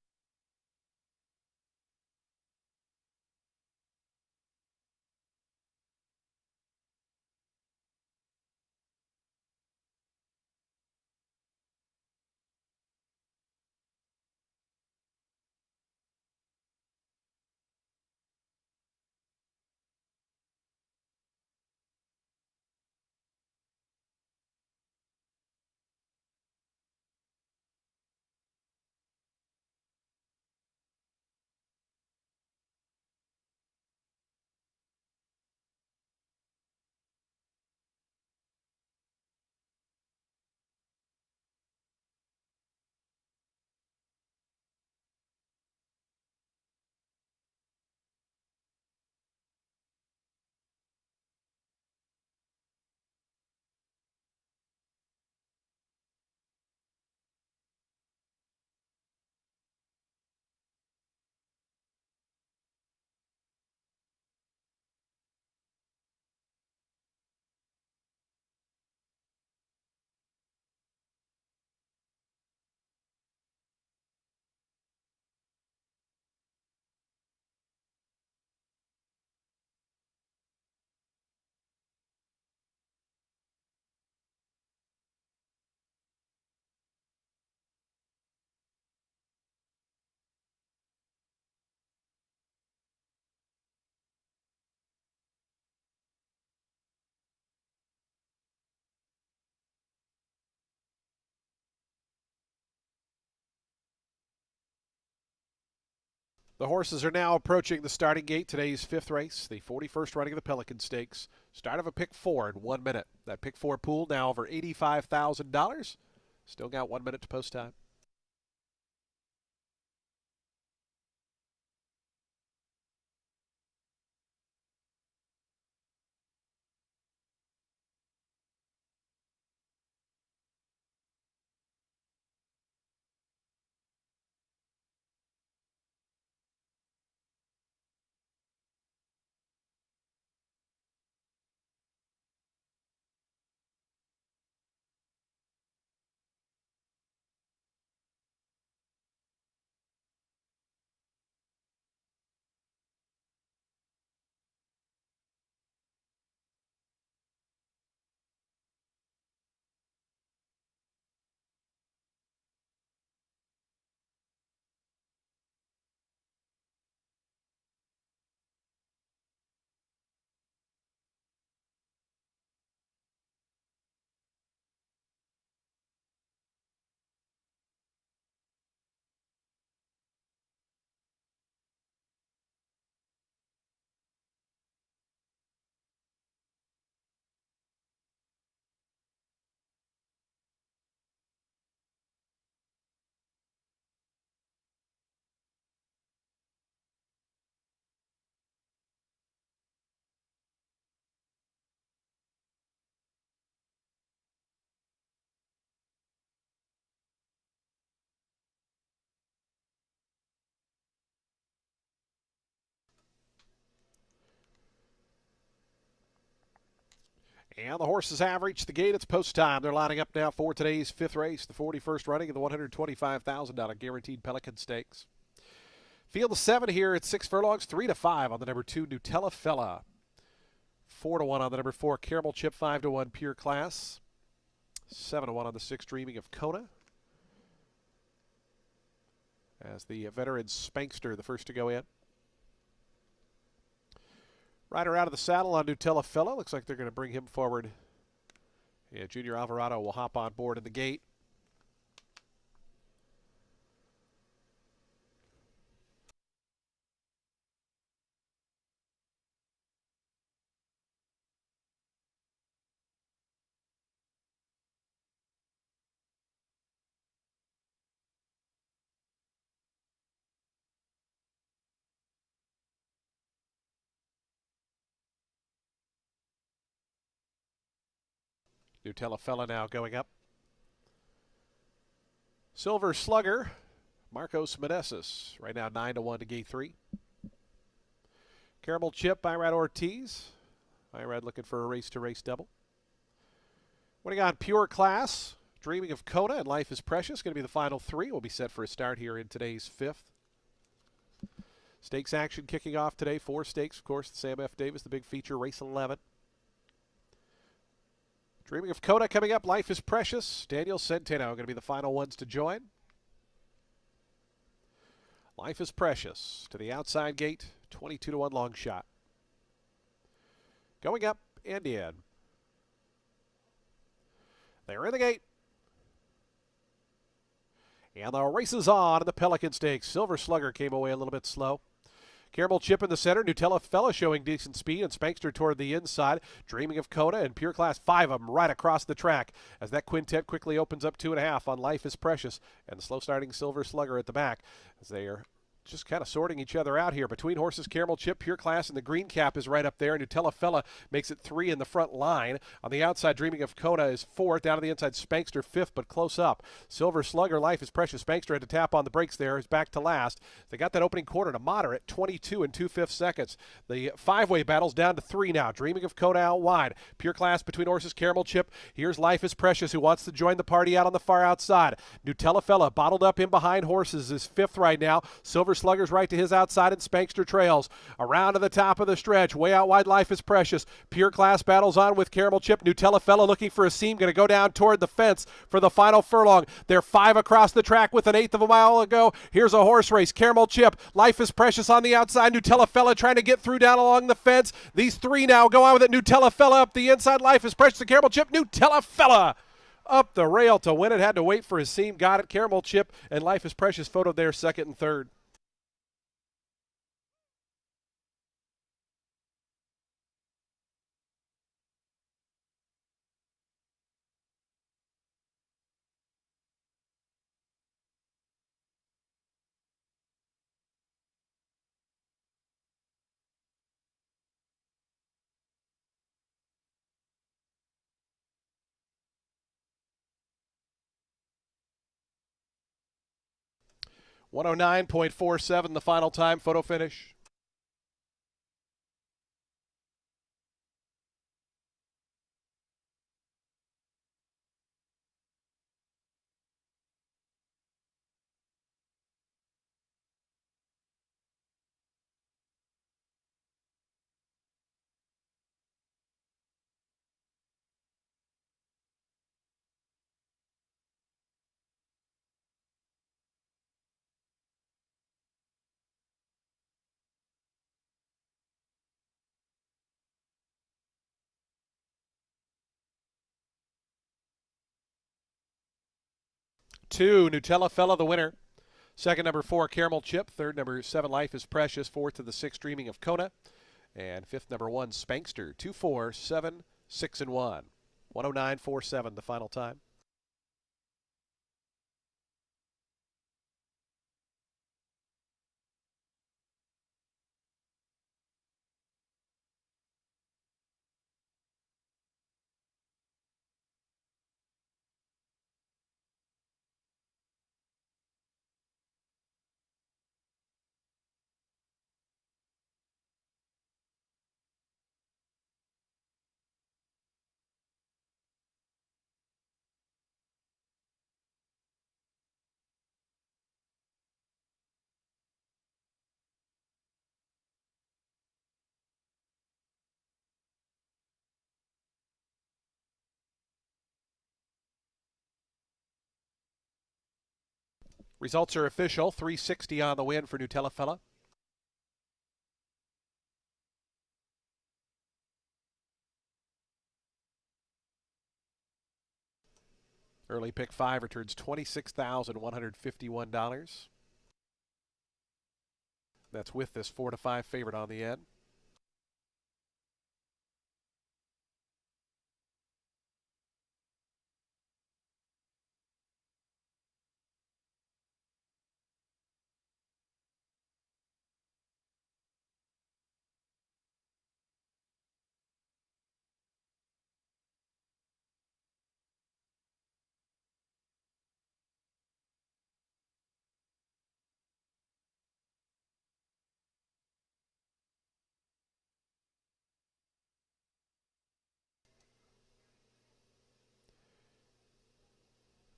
The horses are now approaching the starting gate. Today's fifth race, the 41st running of the Pelican Stakes. Start of a pick 4 in 1 minute. That pick 4 pool now over $85,000. Still got 1 minute to post time. And the horses have reached the gate. It's post time. They're lining up now for today's fifth race, the 41st running of the $125,000 guaranteed Pelican Stakes. Field of 7 here at 6 furlongs, 3-5 on the number 2, Nutella Fella. 4-1 on the number 4, Caramel Chip, 5-1, Pure Class. 7-1 on the 6, Dreaming of Kona. As the veteran Spankster, the first to go in. Rider out of the saddle on Nutella Fella. Looks like they're going to bring him forward. Yeah, Junior Alvarado will hop on board in the gate. Nutella Fella now going up. Silver Slugger, Marcos Meneses. Right now 9-1 to gate 3. Caramel Chip, Irad Ortiz. Irad looking for a race-to-race double. Winning on Pure Class, Dreaming of Kona and Life is Precious. Going to be the final 3. We'll be set for a start here in today's 5th. Stakes action kicking off today. 4 stakes, of course. The Sam F. Davis, the big feature, race 11. Dreaming of Kona coming up. Life is Precious. Daniel Centeno going to be the final ones to join. Life is Precious to the outside gate. 22-1 long shot. Going up and in. They're in the gate. And the race is on in the Pelican Stakes. Silver Slugger came away a little bit slow. Caramel Chip in the center. Nutella Fella showing decent speed, and Spankster toward the inside. Dreaming of Kona and Pure Class, 5 of them right across the track as that quintet quickly opens up 2.5 on Life is Precious, and the slow starting Silver Slugger at the back as they are just kind of sorting each other out here. Between horses, Caramel Chip, Pure Class, and the green cap is right up there. Nutella Fella makes it 3 in the front line. On the outside, Dreaming of Kona is 4th. Down to the inside, Spankster 5th, but close up. Silver Slugger, Life is Precious. Spankster had to tap on the brakes there. Is back to last. They got that opening quarter to moderate, 22 and 2/5 seconds. The 5-way battle's down to 3 now. Dreaming of Kona out wide. Pure Class between horses, Caramel Chip. Here's Life is Precious, who wants to join the party out on the far outside. Nutella Fella bottled up in behind horses is 5th right now. Silver Slugger's right to his outside, and Spankster trails. Around to the top of the stretch. Way out wide, Life is Precious. Pure Class battles on with Caramel Chip. Nutella Fella looking for a seam. Going to go down toward the fence for the final furlong. They're 5 across the track with 1/8 of a mile to go. Here's a horse race. Caramel Chip. Life is Precious on the outside. Nutella Fella trying to get through down along the fence. These 3 now go on with it. Nutella Fella up the inside. Life is Precious to Caramel Chip. Nutella Fella up the rail to win it. Had to wait for his seam. Got it. Caramel Chip and Life is Precious photoed there second and third. 109.47 the final time. Photo finish. Two, Nutella Fella, the winner. Second, number 4, Caramel Chip. Third, number 7, Life is Precious. Fourth to the 6, Dreaming of Kona. And fifth, number 1, Spankster. 2, 4, 7, 6, and 1. 109.47 the final time. Results are official. 360 on the win for Nutella Fella. Early pick 5 returns $26,151. That's with this 4 to 5 favorite on the end.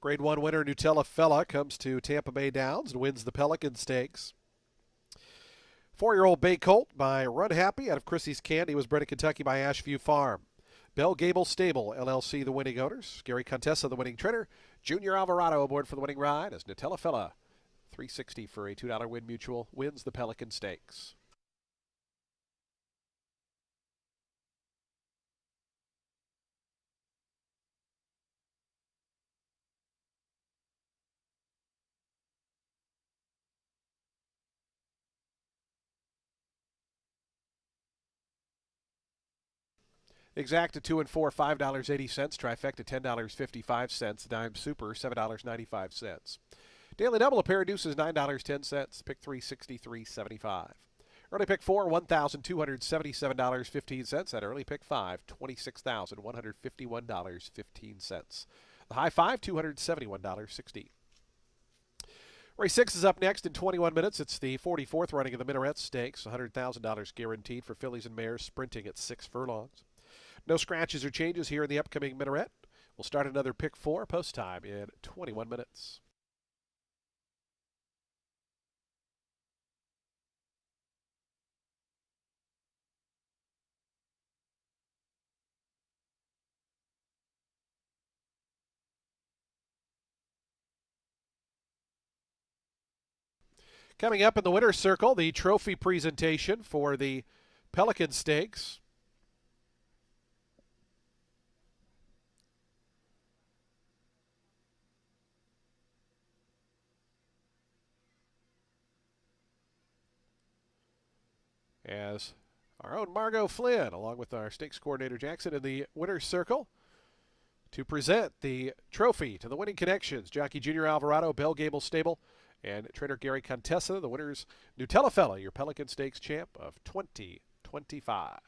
Grade 1 winner Nutella Fella comes to Tampa Bay Downs and wins the Pelican Stakes. 4-year-old Bay Colt by Run Happy out of Chrissy's Candy was bred in Kentucky by Ashview Farm. Bell Gable Stable, LLC, the winning owners. Gary Contessa, the winning trainer. Junior Alvarado aboard for the winning ride as Nutella Fella, $360 for a $2 win mutual, wins the Pelican Stakes. Exacta 2 and 4, $5.80. Trifecta $10.55. Dime Super $7.95. Daily Double, a pair of deuces, $9.10. Pick 3, $63.75. Early pick 4, $1,277.15. That early pick 5, $26,151.15. The high 5, $271.60. Race 6 is up next in 21 minutes. It's the 44th running of the Minaret Stakes. $100,000 guaranteed for fillies and mares sprinting at 6 furlongs. No scratches or changes here in the upcoming Minaret. We'll start another pick 4 post time in 21 minutes. Coming up in the winner's circle, the trophy presentation for the Pelican Stakes. As our own Margot Flynn, along with our stakes coordinator Jackson, in the winner's circle to present the trophy to the winning connections. Jockey Junior Alvarado, Bell Gable Stable, and trainer Gary Contessa. The winners, Nutella Fella, your Pelican Stakes champ of 2025.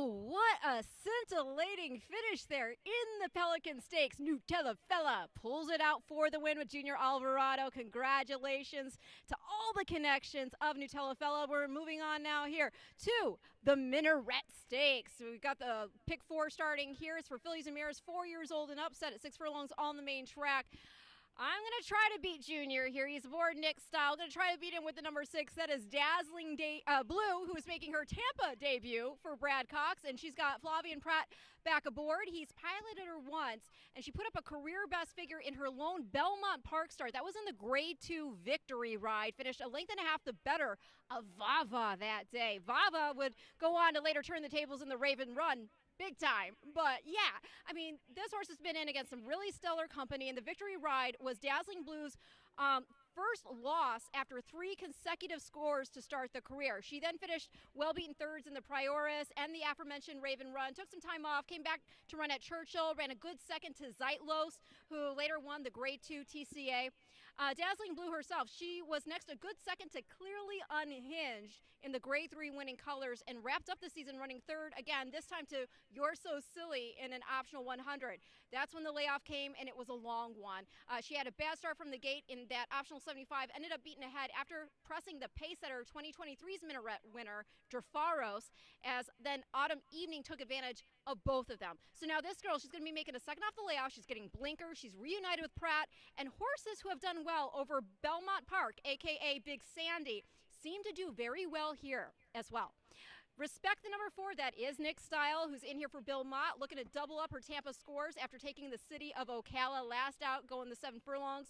Woo! What a scintillating finish there in the Pelican Stakes. Nutella Fella pulls it out for the win with Junior Alvarado. Congratulations to all the connections of Nutella Fella. We're moving on now here to the Minaret Stakes. So we've got the pick 4 starting here. It's for fillies and mares 4 years old and upset at 6 furlongs on the main track. I'm going to try to beat Junior here. He's aboard Nick's style. Going to try to beat him with the number 6. That is Dazzling Blue, who is making her Tampa debut for Brad Cox. And she's got Flavian Pratt back aboard. He's piloted her once, and she put up a career best figure in her lone Belmont Park start. That was in the Grade 2 victory ride. Finished a length and a half the better of Vava that day. Vava would go on to later turn the tables in the Raven Run. Big time. But yeah, I mean, this horse has been in against some really stellar company, and the victory ride was Dazzling Blue's first loss after 3 consecutive scores to start the career. She then finished well-beaten thirds in the Prioris and the aforementioned Raven Run, took some time off, came back to run at Churchill, ran a good second to Zeitlos, who later won the Grade 2 TCA. Dazzling Blue herself, she was next a good second to Clearly Unhinged in the Grade 3 winning colors and wrapped up the season running third again, this time to You're So Silly in an optional 100. That's when the layoff came, and it was a long one. She had a bad start from the gate in that optional 75, ended up beating ahead after pressing the pace setter 2023's Minaret winner, Drafaros, as then Autumn Evening took advantage of both of them. So now this girl, she's going to be making a second off the layoff. She's getting blinkers. She's reunited with Pratt, and horses who have done well over Belmont Park, a.k.a. Big Sandy, seem to do very well here as well. Respect the number 4, that is Nick Style, who's in here for Bill Mott, looking to double up her Tampa scores after taking the city of Ocala last out, going the 7 furlongs.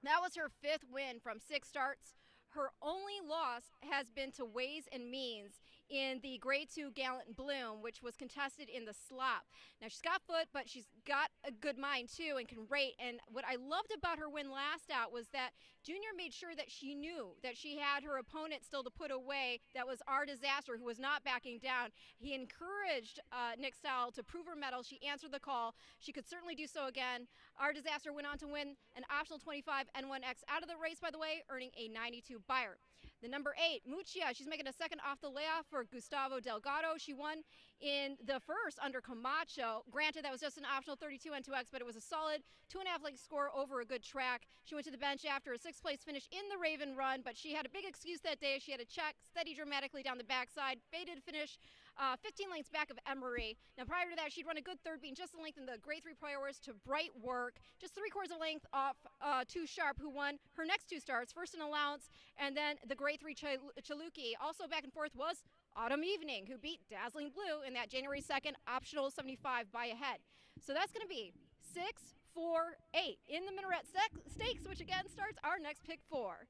That was her 5th win from 6 starts. Her only loss has been to Ways and Means in the Grade 2 Gallant Bloom, which was contested in the slop. Now, she's got foot, but she's got a good mind, too, and can rate. And what I loved about her win last out was that Junior made sure that she knew that she had her opponent still to put away. That was Our Disaster, who was not backing down. He encouraged Nick Style to prove her mettle. She answered the call. She could certainly do so again. Our Disaster went on to win an optional 25 N1X out of the race, by the way, earning a 92 buyer. The number 8, Muccia, she's making a second off the layoff for Gustavo Delgado. She won in the first under Camacho. Granted, that was just an optional 32 N2X, but it was a solid 2.5 length score over a good track. She went to the bench after a 6th place finish in the Raven Run, but she had a big excuse that day. She had a check, steady dramatically down the backside, faded finish 15 lengths back of Emery. Now, prior to that, she'd run a good third, being just the length in the Grade 3 Prioris to Bright Work, just 3/4 of length off Too Sharp, who won her next 2 starts, first in Allowance, and then the Grade 3 Chaluki. Also back and forth was Autumn Evening, who beat Dazzling Blue in that January 2nd optional 75 by ahead. So that's going to be 6, 4, 8 in the Minaret Stakes, which again starts our next pick 4.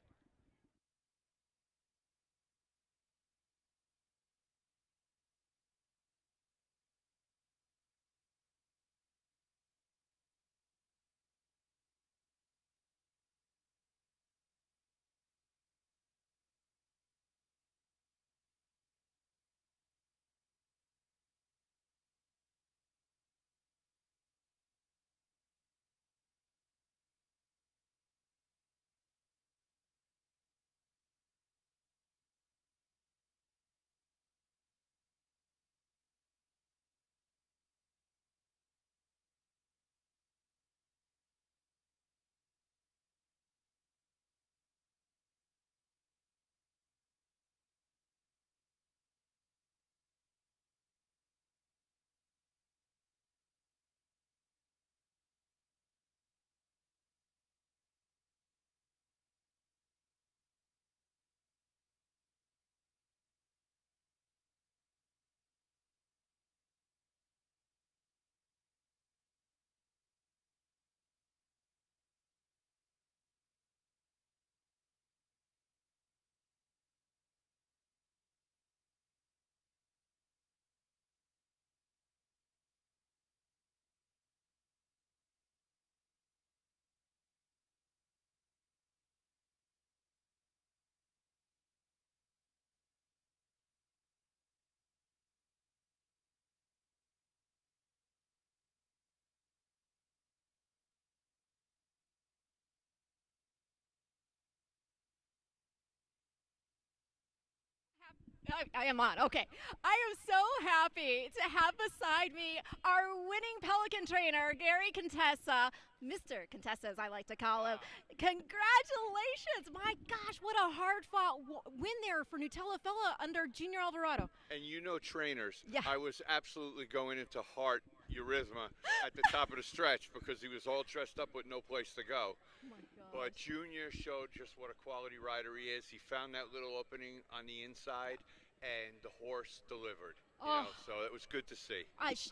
I am on. Okay. I am so happy to have beside me our winning Pelican trainer, Gary Contessa, Mr. Contessa, as I like to call him. Congratulations. My gosh, what a hard fought win there for Nutella Fella under Junior Alvarado. And you know trainers, Yeah. I was absolutely going into heart eurythma at the top of the stretch because he was all dressed up with no place to go. Oh my But gosh. Junior showed just what a quality rider he is. He found that little opening on the inside, and the horse delivered. So it was good to see.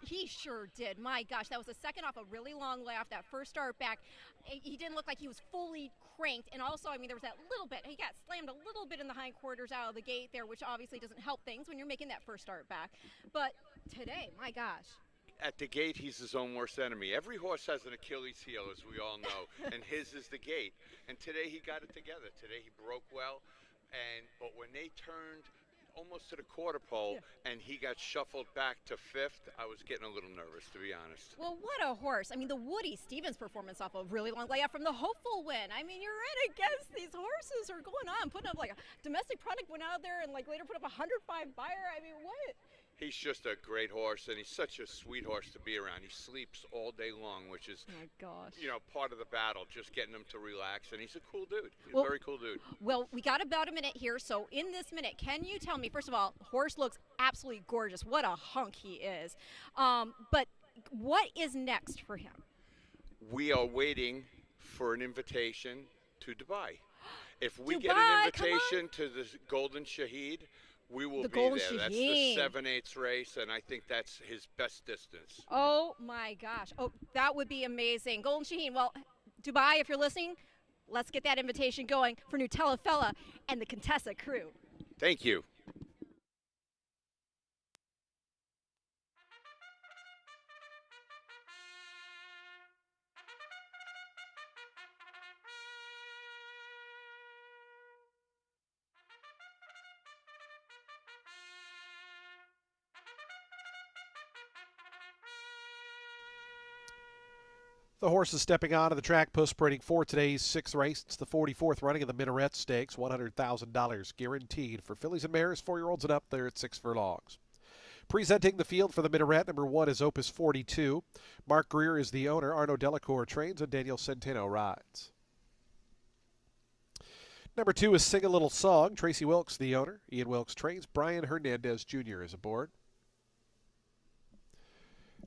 He sure did. My gosh, that was a second off a really long layoff. That first start back, he didn't look like he was fully cranked. And also, I mean, there was that little bit. He got slammed a little bit in the hindquarters out of the gate there, which obviously doesn't help things when you're making that first start back. But today, my gosh. At the gate, he's his own worst enemy. Every horse has an Achilles heel, as we all know, and his is the gate. And today he got it together. Today he broke well, but when they turned almost to the quarter pole and he got shuffled back to fifth, I was getting a little nervous, to be honest. Well, what a horse. I mean, the Woody Stevens performance off a really long layoff from the hopeful win. I mean, you're in against these horses are going on, putting up like a domestic product went out there and like later put up a 105 buyer. I mean, what? He's just a great horse, and he's such a sweet horse to be around. He sleeps all day long, which is, Oh my gosh. part of the battle, just getting him to relax. And he's a cool dude. He's Well- a very cool dude. Well, we got about a minute here, so in this minute, can you tell me, first of all, horse looks absolutely gorgeous. What a hunk he is. But what is next for him? We are waiting for an invitation to Dubai. If we get Dubai, an come on. invitation to the Golden Shahid, we will The be Golden there. That's Shahid. the 7/8 race, and I think that's his best distance. Oh my gosh. Oh, that would be amazing. Golden Shaheen. Well, Dubai, if you're listening, let's get that invitation going for Nutella Fella and the Contessa crew. Thank you. The horses stepping onto the track post-sprinting for today's sixth race. It's the 44th running of the Minaret Stakes, $100,000 guaranteed for fillies and mares, 4-year-olds and up there at 6 furlongs. Presenting the field for the Minaret, number 1 is Opus 42. Mark Greer is the owner. Arno Delacour trains and Daniel Centeno rides. Number 2 is Sing a Little Song. Tracy Wilkes, the owner. Ian Wilkes trains. Brian Hernandez Jr. is aboard.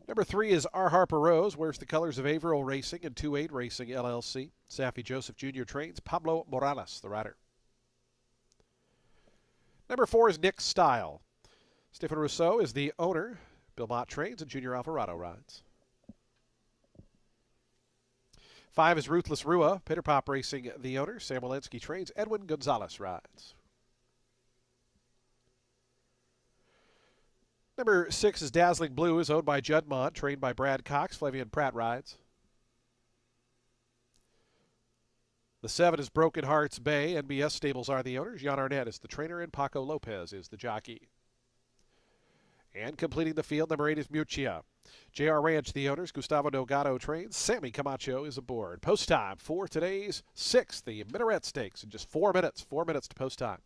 Number 3 is R. Harper Rose, wears the colors of Averill Racing and 2-8 Racing LLC. Safi Joseph Jr. trains. Pablo Morales, the rider. Number 4 is Nick Style. Stephen Rousseau is the owner. Bill Mott trains and Junior Alvarado rides. 5 is Ruthless Rua. Pitter Pop Racing, the owner. Sam Walensky trains. Edwin Gonzalez rides. Number 6 is Dazzling Blue, is owned by Judd Mont, trained by Brad Cox. Flavian Pratt rides. The 7 is Broken Hearts Bay. NBS Stables are the owners. Jan Arnett is the trainer, and Paco Lopez is the jockey. And completing the field, number 8 is Muccia. JR Ranch, the owners. Gustavo Delgado trains. Sammy Camacho is aboard. Post time for today's 6th, the Minaret Stakes, in just 4 minutes. 4 minutes to post time.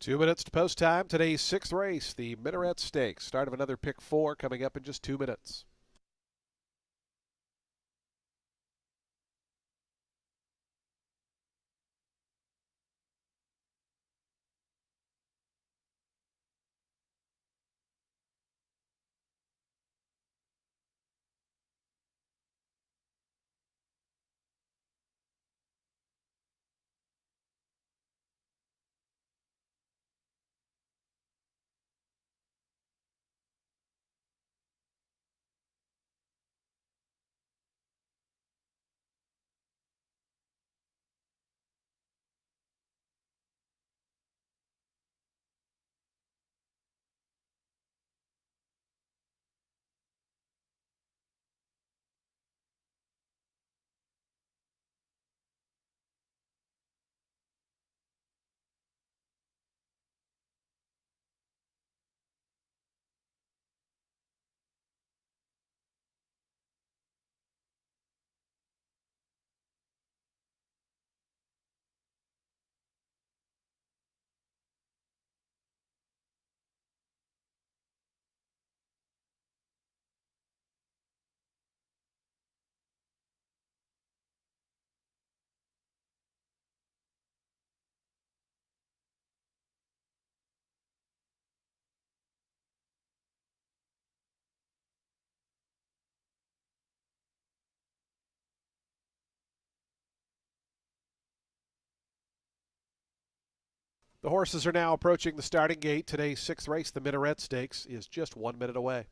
2 minutes to post time. Today's sixth race, the Minaret Stakes. Start of another pick four coming up in just 2 minutes. The horses are now approaching the starting gate. Today's sixth race, the Minaret Stakes, is just 1 minute away.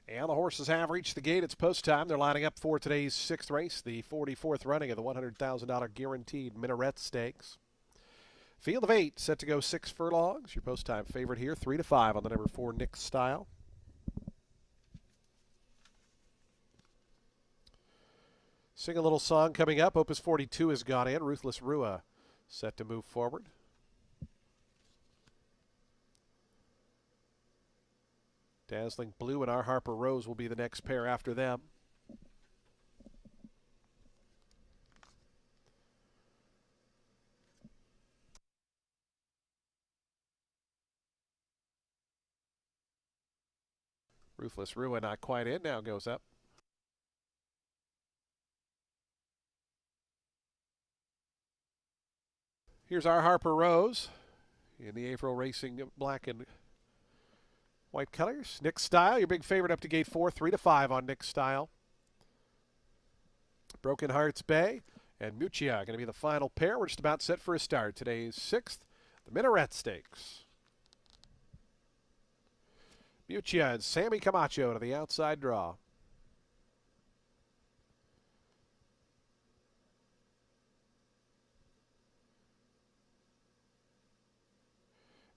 And the horses have reached the gate. It's post time. They're lining up for today's sixth race, the 44th running of the $100,000 guaranteed Minaret Stakes. Field of 8 set to go 6 furlongs. Your post time favorite here, 3 to 5 on the number 4 Nick Style. Sing a little song coming up. Opus 42 has gone in. Ruthless Rua set to move forward. Dazzling Blue and Our Harper Rose will be the next pair after them. Ruthless Rua not quite in, now goes up. Here's Our Harper Rose in the Avro Racing black and white colors. Nick Style, your big favorite up to gate 4, 3 to 5 on Nick Style. Broken Hearts Bay and Muccia going to be the final pair. We're just about set for a start. Today's sixth, the Minaret Stakes. Muccia and Sammy Camacho to the outside draw.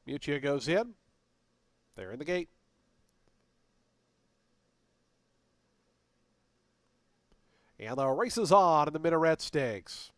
Muccia goes in. They're in the gate. And the race is on in the Minaret Stakes.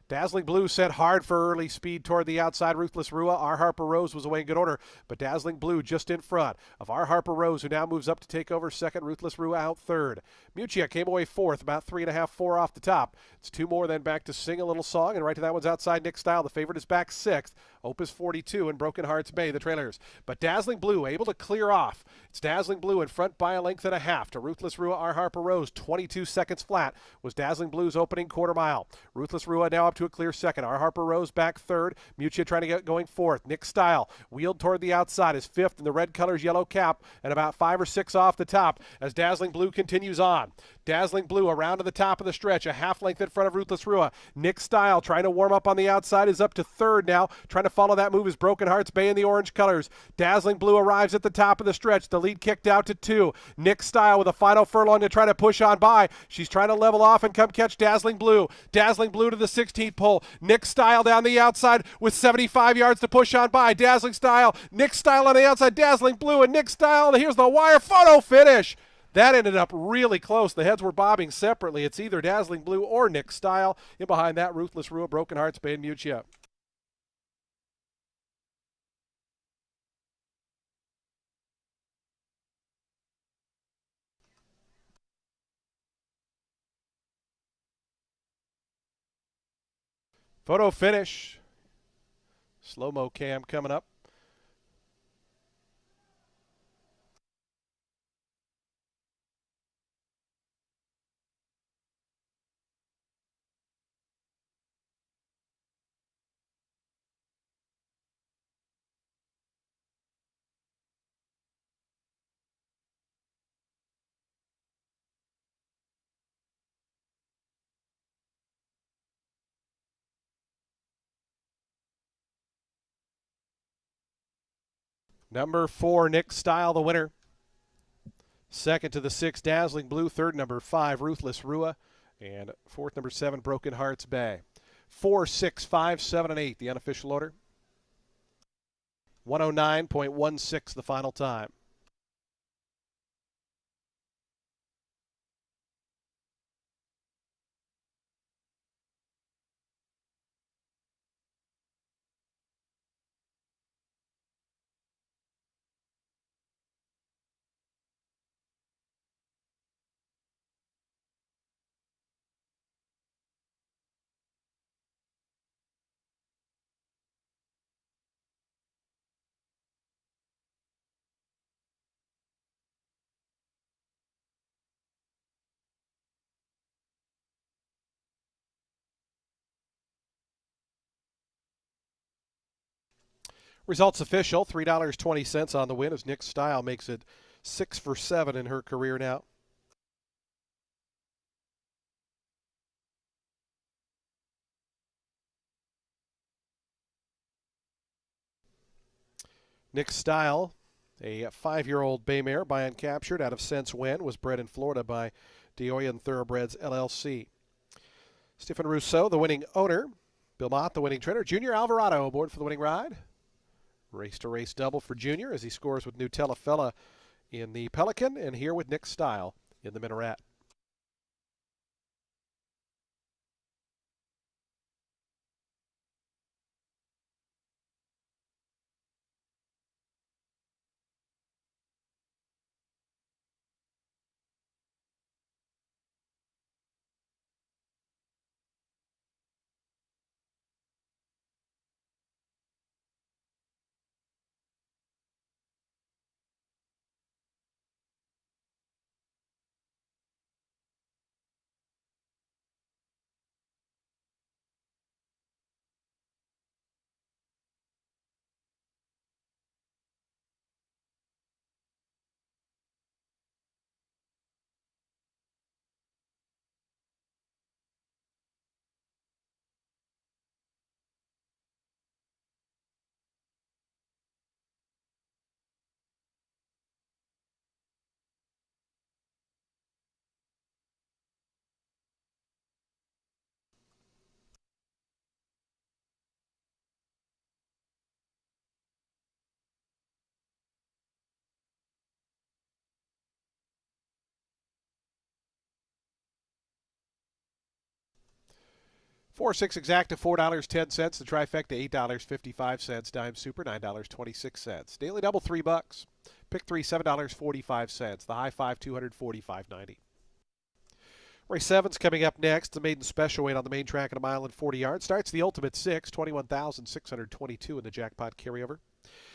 Dazzling Blue set hard for early speed toward the outside. Ruthless Rua. Our Harper Rose was away in good order, but Dazzling Blue just in front of Our Harper Rose, who now moves up to take over second. Ruthless Rua out third. Muccia came away fourth, about 3.5, 4 off the top. It's 2 more, then back to Sing a Little Song, and right to that one's outside Nick Style. The favorite is back sixth. Opus 42 and Broken Hearts Bay, the trailers. But Dazzling Blue able to clear off. It's Dazzling Blue in front by a length and a half to Ruthless Rua. Our Harper Rose, 22 seconds flat, was Dazzling Blue's opening quarter mile. Ruthless Rua now up to a clear second. Our Harper Rose back third. Muccia trying to get going fourth. Nick Style wheeled toward the outside is fifth in the red colors yellow cap and about 5 or 6 off the top as Dazzling Blue continues on. Dazzling Blue around to the top of the stretch, a half length in front of Ruthless Rua. Nick Style trying to warm up on the outside is up to third now. Trying to follow that move is Broken Hearts Bay in the orange colors. Dazzling Blue arrives at the top of the stretch. The lead kicked out to 2. Nick Style with a final furlong to try to push on by. She's trying to level off and come catch Dazzling Blue. Dazzling Blue to the 16th pole. Nick Style down the outside with 75 yards to push on by. Dazzling Style. Nick Style on the outside. Dazzling Blue and Nick Style. Here's the wire photo finish. That ended up really close. The heads were bobbing separately. It's either Dazzling Blue or Nick Style. In behind that, Ruthless Rua, Broken Hearts Bay, and Muccia. Photo finish. Slow-mo cam coming up. Number 4, Nick Style, the winner. Second to the 6, Dazzling Blue. Third, number 5, Ruthless Rua. And fourth, number 7, Broken Hearts Bay. 4, 6, 5, 7, and 8, the unofficial order. 109.16 the final time. Results official, $3.20 on the win as Nick Style makes it 6 for 7 in her career now. Nick Style, a 5-year-old bay mare by Uncaptured out of Sense When, was bred in Florida by Dioyan Thoroughbreds LLC. Stephen Rousseau, the winning owner. Bill Mott, the winning trainer. Junior Alvarado aboard for the winning ride. Race-to-race double for Junior as he scores with Nutella Fella in the Pelican and here with Nick Style in the Minaret. 4 6 exacta $4.10. The trifecta $8.55. Dime super $9.26. Daily double $3. Pick three $7.45. The high five $245.90. Race 7's coming up next. The maiden special weight on the main track at a mile and 40 yards. Starts the ultimate 6, 21,622 in the jackpot carryover.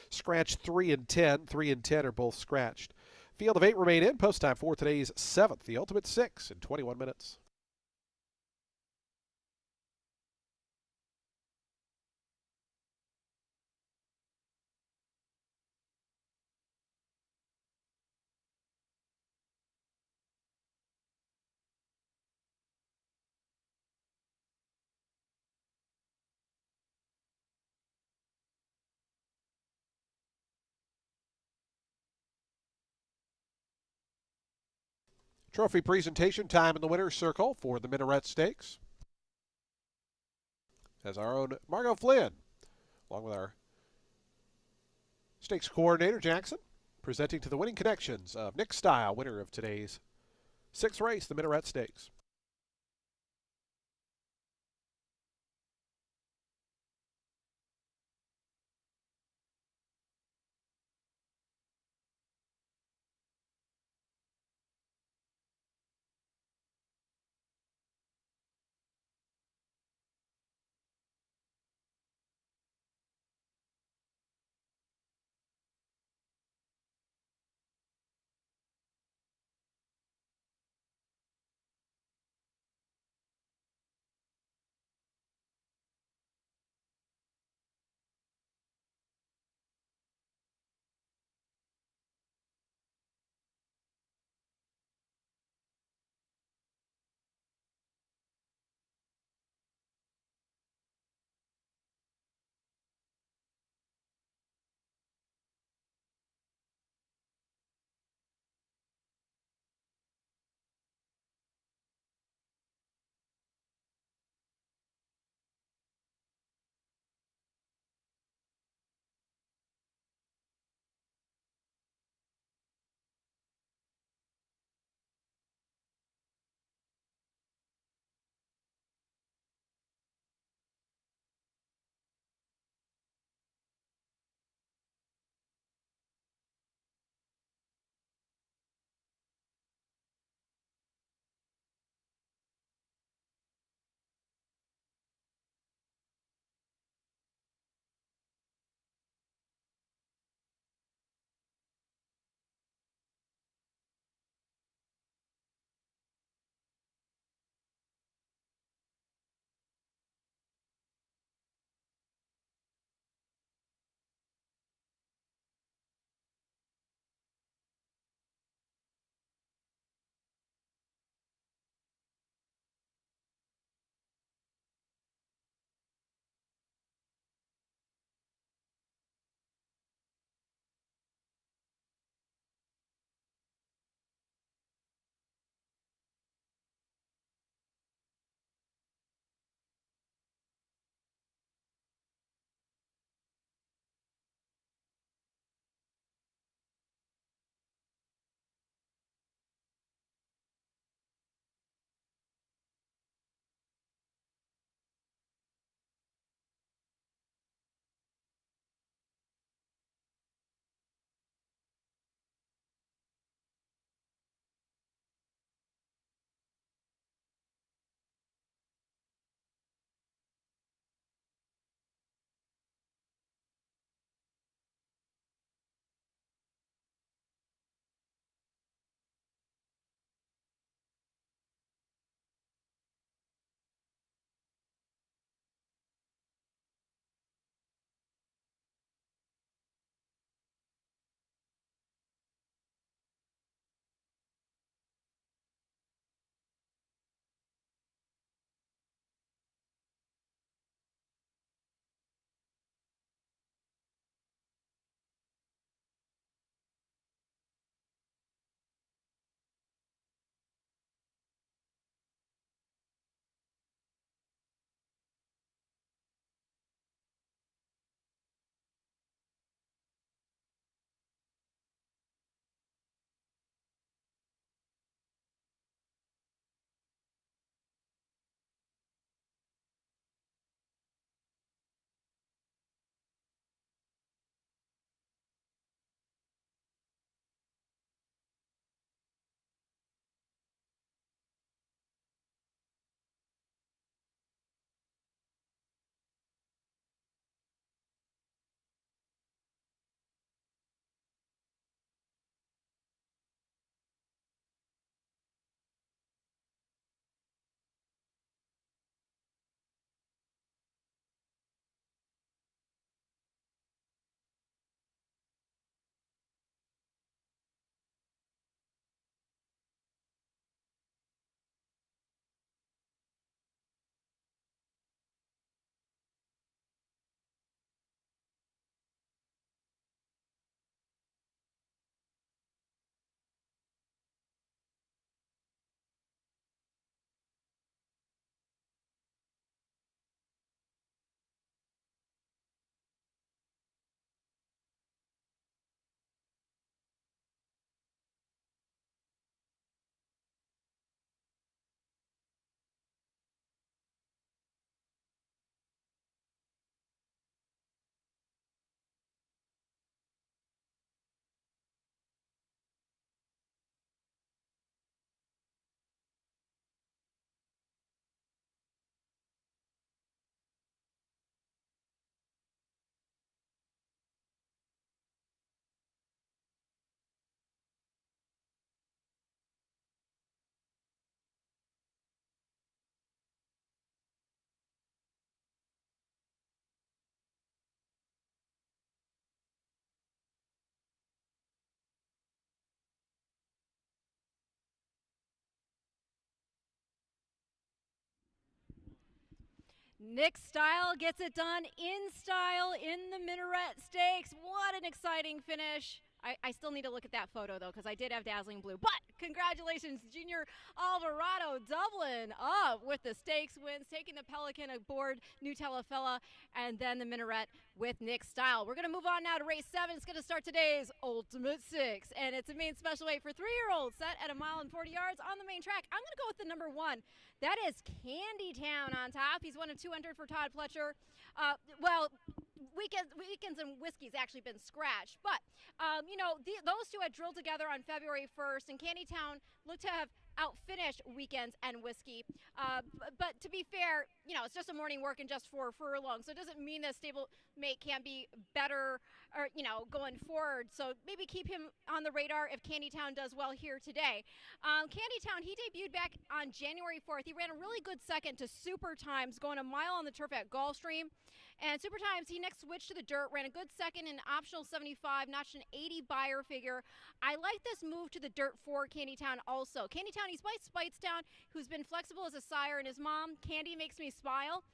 Scratch 3 and 10. 3 and 10 are both scratched. Field of 8 remain in. Post time for today's 7th. The ultimate 6 in 21 minutes. Trophy presentation time in the winner's circle for the Minaret Stakes. As our own Margot Flynn, along with our stakes coordinator Jackson, presenting to the winning connections of Nick Style, winner of today's 6th race, the Minaret Stakes. Nick Style gets it done in style in the Minaret Stakes. What an exciting finish. I still need to look at that photo, though, because I did have dazzling blue. But congratulations, Junior Alvarado Dublin up with the stakes wins, taking the Pelican aboard New Telefella, and then the Minaret with Nick Style. We're going to move on now to race 7. It's going to start today's Ultimate 6, and it's a main special weight for 3-year-olds set at 1 mile and 40 yards on the main track. I'm going to go with the number 1. That is Candy Town on top. He's won a 200 for Todd Pletcher. Well, weekends and whiskey's actually been scratched, but those two had drilled together on February 1st, and Candy Town looked to have outfinished weekends and whiskey. But to be fair, it's just a morning work and just 4 furlongs, so it doesn't mean that stable mate can't be better or going forward. So maybe keep him on the radar if Candy Town does well here today. Candy Town, he debuted back on January 4th. He ran a really good second to Super Times, going a mile on the turf at Gulfstream. And Super Times, he next switched to the dirt, ran a good second in optional 75, notched an 80 buyer figure. I like this move to the dirt for Candy Town also. Candy Town, he's by Spitestown, who's been flexible as a sire, and his mom, Candy Makes Me Smile.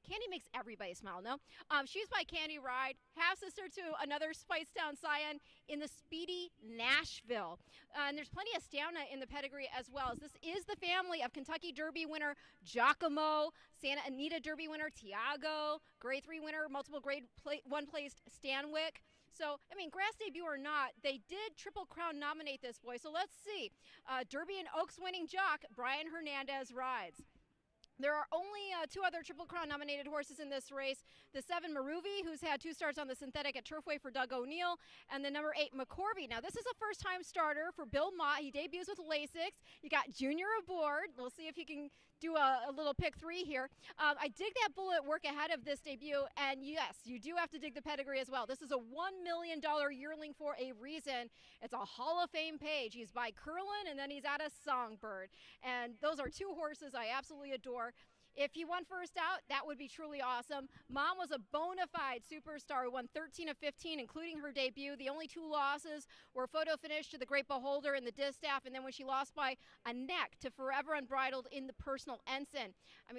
Candy makes everybody smile, no? She's by Candy Ride, half-sister to another Spitestown scion in the speedy Nashville. And there's plenty of stamina in the pedigree as well, as this is the family of Kentucky Derby winner Giacomo, Santa Anita Derby winner Tiago, Grade 3 winner, multiple Grade 1 placed Stanwyck. So, grass debut or not, they did Triple Crown nominate this boy. So let's see. Derby and Oaks winning jock, Brian Hernandez rides. There are only 2 other Triple Crown nominated horses in this race. The 7 Maruvi, who's had 2 starts on the synthetic at Turfway for Doug O'Neill, and the number 8 McCorvey. Now, this is a first-time starter for Bill Mott. He debuts with Lasix. You got Junior aboard. We'll see if he can do a little pick 3 here. I dig that bullet work ahead of this debut, and yes, you do have to dig the pedigree as well. This is a $1 million yearling for a reason. It's a Hall of Fame page. He's by Curlin, and then he's at a Songbird. And those are 2 horses I absolutely adore. If he won first out, that would be truly awesome. Mom was a bona fide superstar who won 13 of 15, including her debut. The only 2 losses were photo finish to the Great Beholder in the distaff, and then when she lost by a neck to Forever Unbridled in the personal ensign.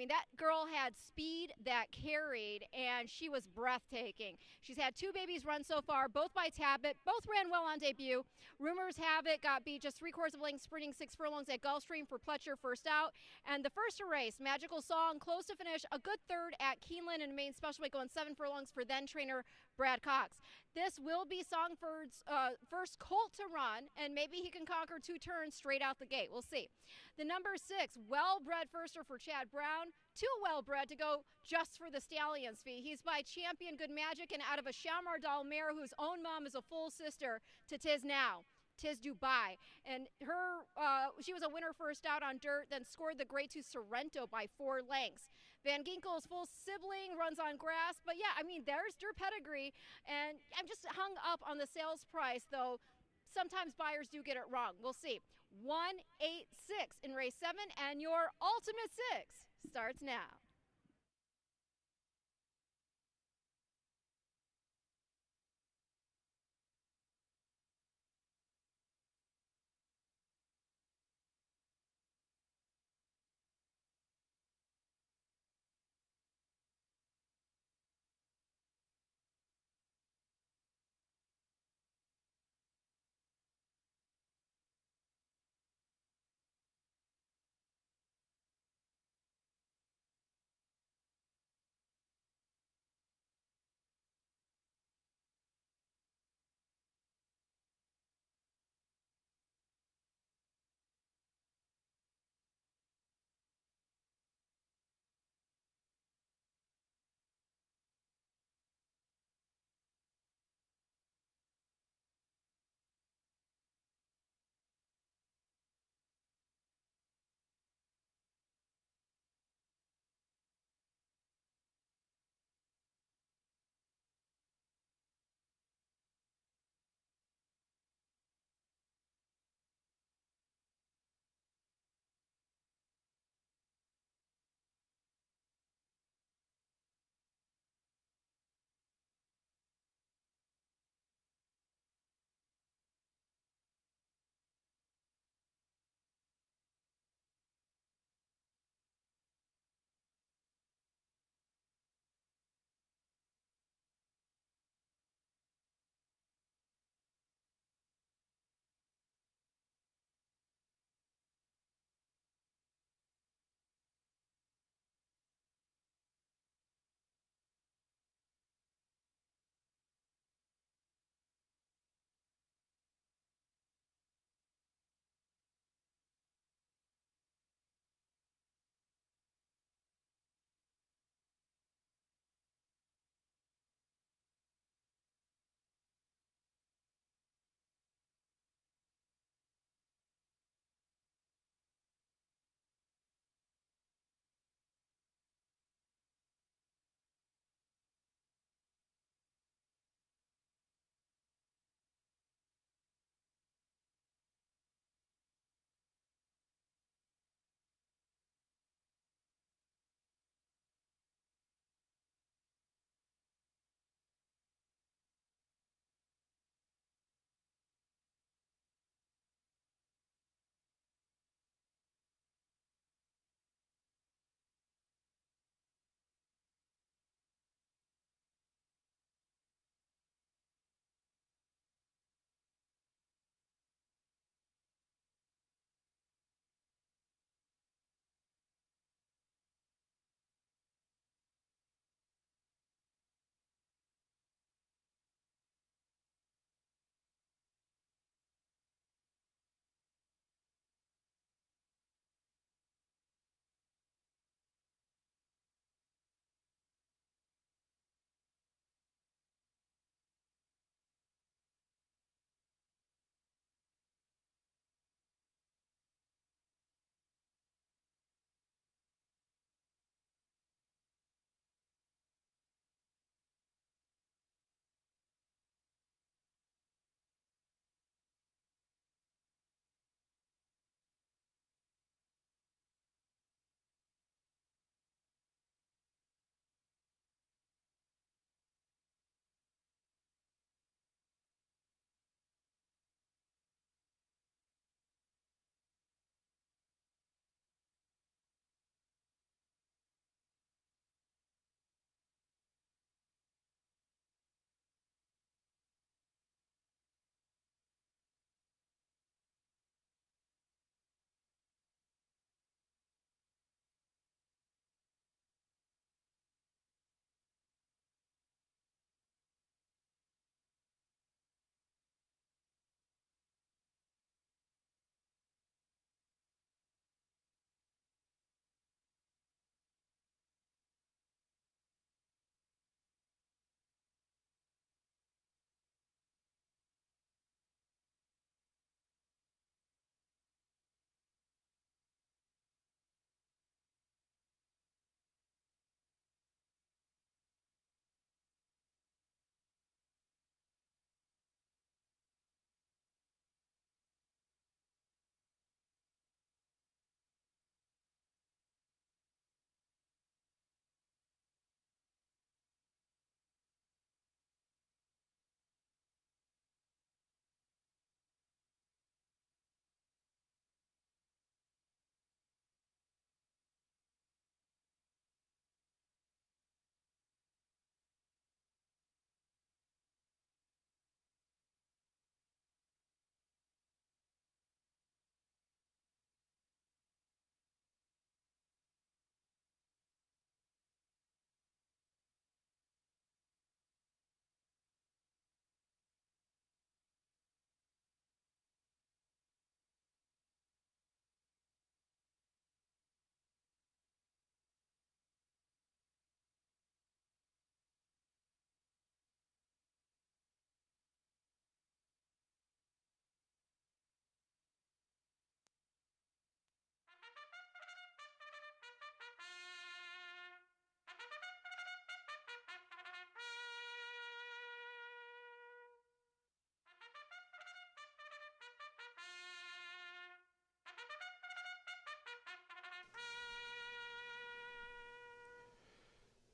That girl had speed that carried, and she was breathtaking. She's had 2 babies run so far, both by Tabit. Both ran well on debut. Rumors have it got beat just 3/4 of length, sprinting 6 furlongs at Gulfstream for Pletcher first out. And the first to race, Magical Song, close to finish, a good third at Keeneland in main special weight, going 7 furlongs for then trainer Brad Cox. This will be Songford's first colt to run, and maybe he can conquer 2 turns straight out the gate. We'll see. The number 6, well-bred firster for Chad Brown. Too well-bred to go just for the Stallions fee. He's by Champion Good Magic and out of a Chamardal mare whose own mom is a full sister to Tiz Now. Tiz Dubai, and her she was a winner first out on dirt, then scored the Grade 2 Sorrento by 4 lengths. Van Ginkel's full sibling runs on grass, but yeah, there's dirt pedigree, and I'm just hung up on the sales price, though. Sometimes buyers do get it wrong. We'll see. 186 in race 7, and your Ultimate 6 starts now.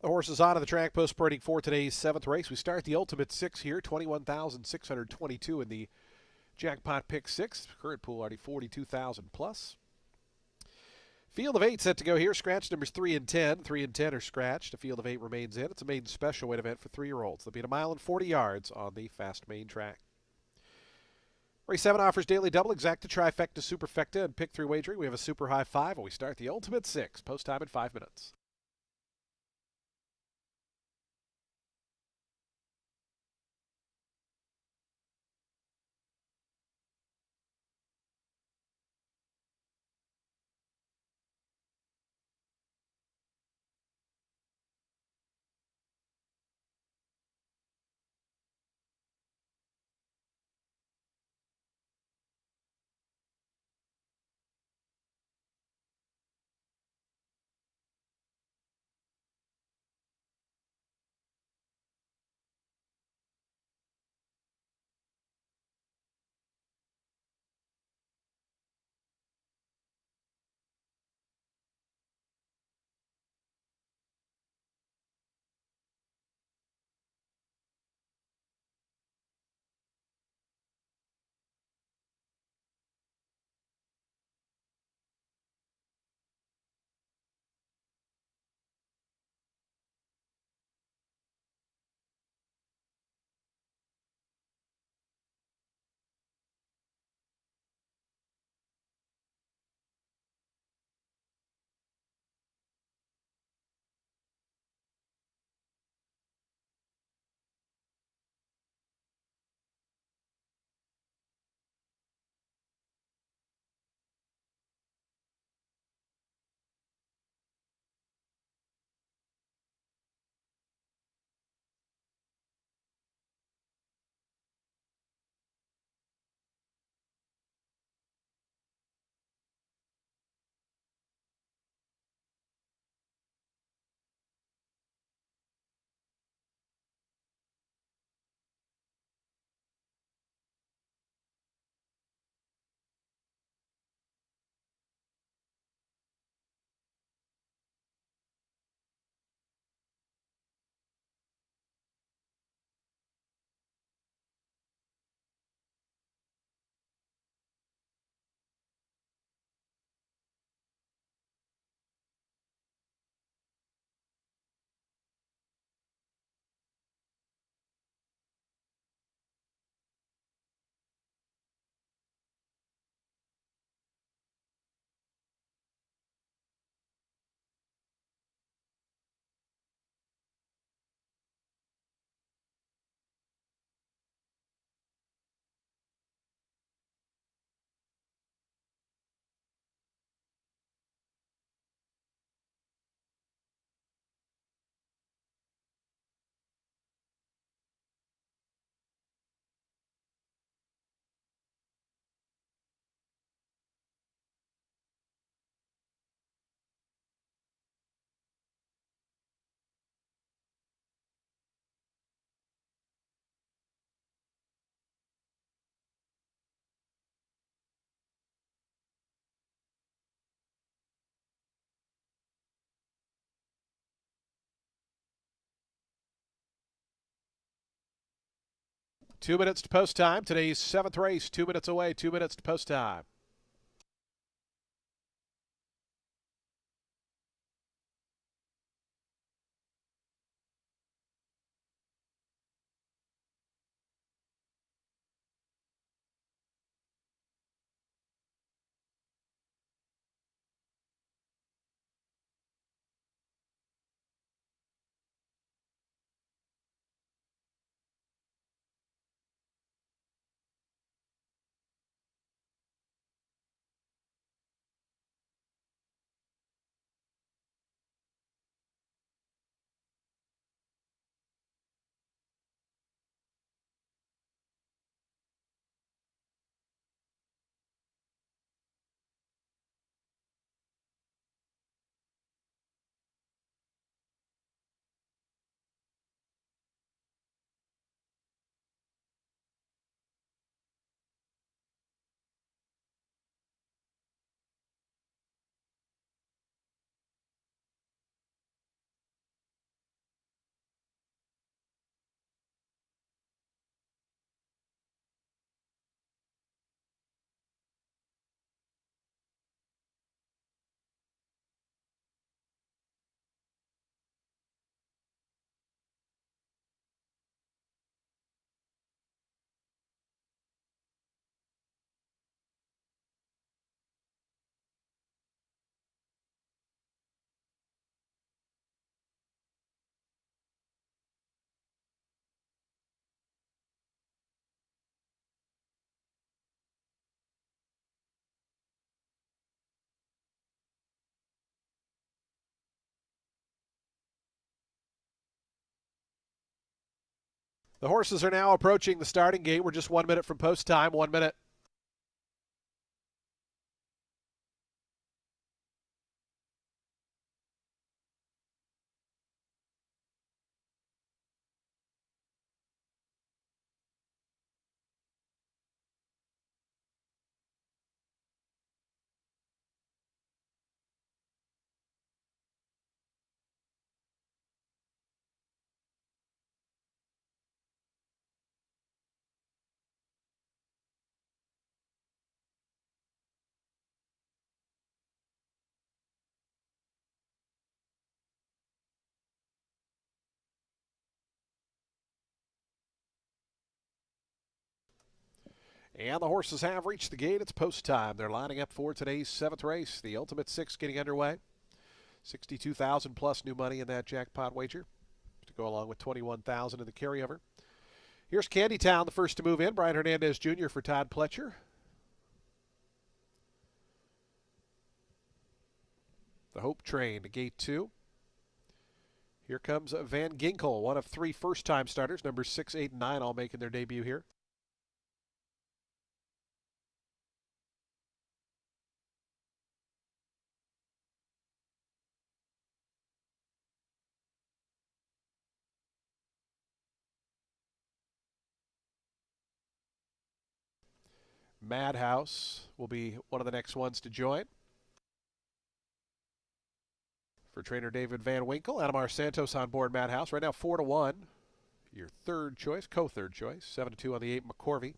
Horses on to the track post spreading for today's seventh race. We start the Ultimate Six here, 21,622 in the jackpot pick six. Current pool already 42,000 plus. Field of 8 set to go here. Scratch numbers 3 and 10. 3 and 10 are scratched. A field of 8 remains in. It's a maiden special weight event for 3-year-olds. They'll be at a mile and 40 yards on the fast main track. Race 7 offers daily double, exacta, trifecta, superfecta, and pick 3 wagering. We have a super high 5, and we start the Ultimate 6. Post time in 5 minutes. Two minutes to post time. Today's seventh race, 2 minutes away, 2 minutes to post time. The horses are now approaching the starting gate. We're just 1 minute from post time. 1 minute. And the horses have reached the gate. It's post time. They're lining up for today's 7th race. The Ultimate Six getting underway. 62,000 plus new money in that jackpot wager to go along with 21,000 in the carryover. Here's Candytown, the first to move in. Brian Hernandez Jr. for Todd Pletcher. The Hope Train to gate 2. Here comes Van Ginkel, one of 3 first-time starters. Numbers 6, 8, and 9 all making their debut here. Madhouse will be one of the next ones to join. For trainer David Van Winkle, Adamar Santos on board Madhouse. Right now 4-1. Your third choice, co-third choice. 7-2 on the 8, McCorvey.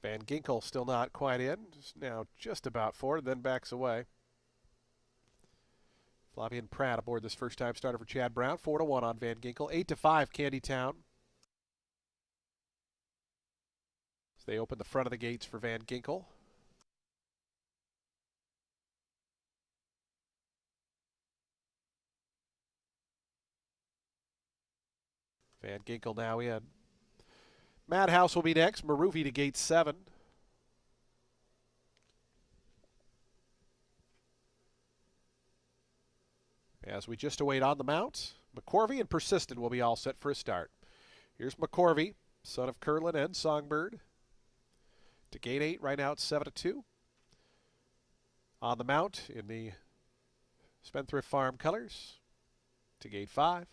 Van Ginkel still not quite in. Now just about forward, then backs away. Flavien Pratt aboard this first-time starter for Chad Brown. 4-1 on Van Ginkel. 8-5 Candytown. As they open the front of the gates for Van Ginkel. Van Ginkel now in. Madhouse will be next. Maruvi to gate 7. As we just await on the mount, McCorvey and Persistent will be all set for a start. Here's McCorvey, son of Curlin and Songbird. To gate 8, right now it's 7-2. On the mount in the Spendthrift Farm colors. To gate 5.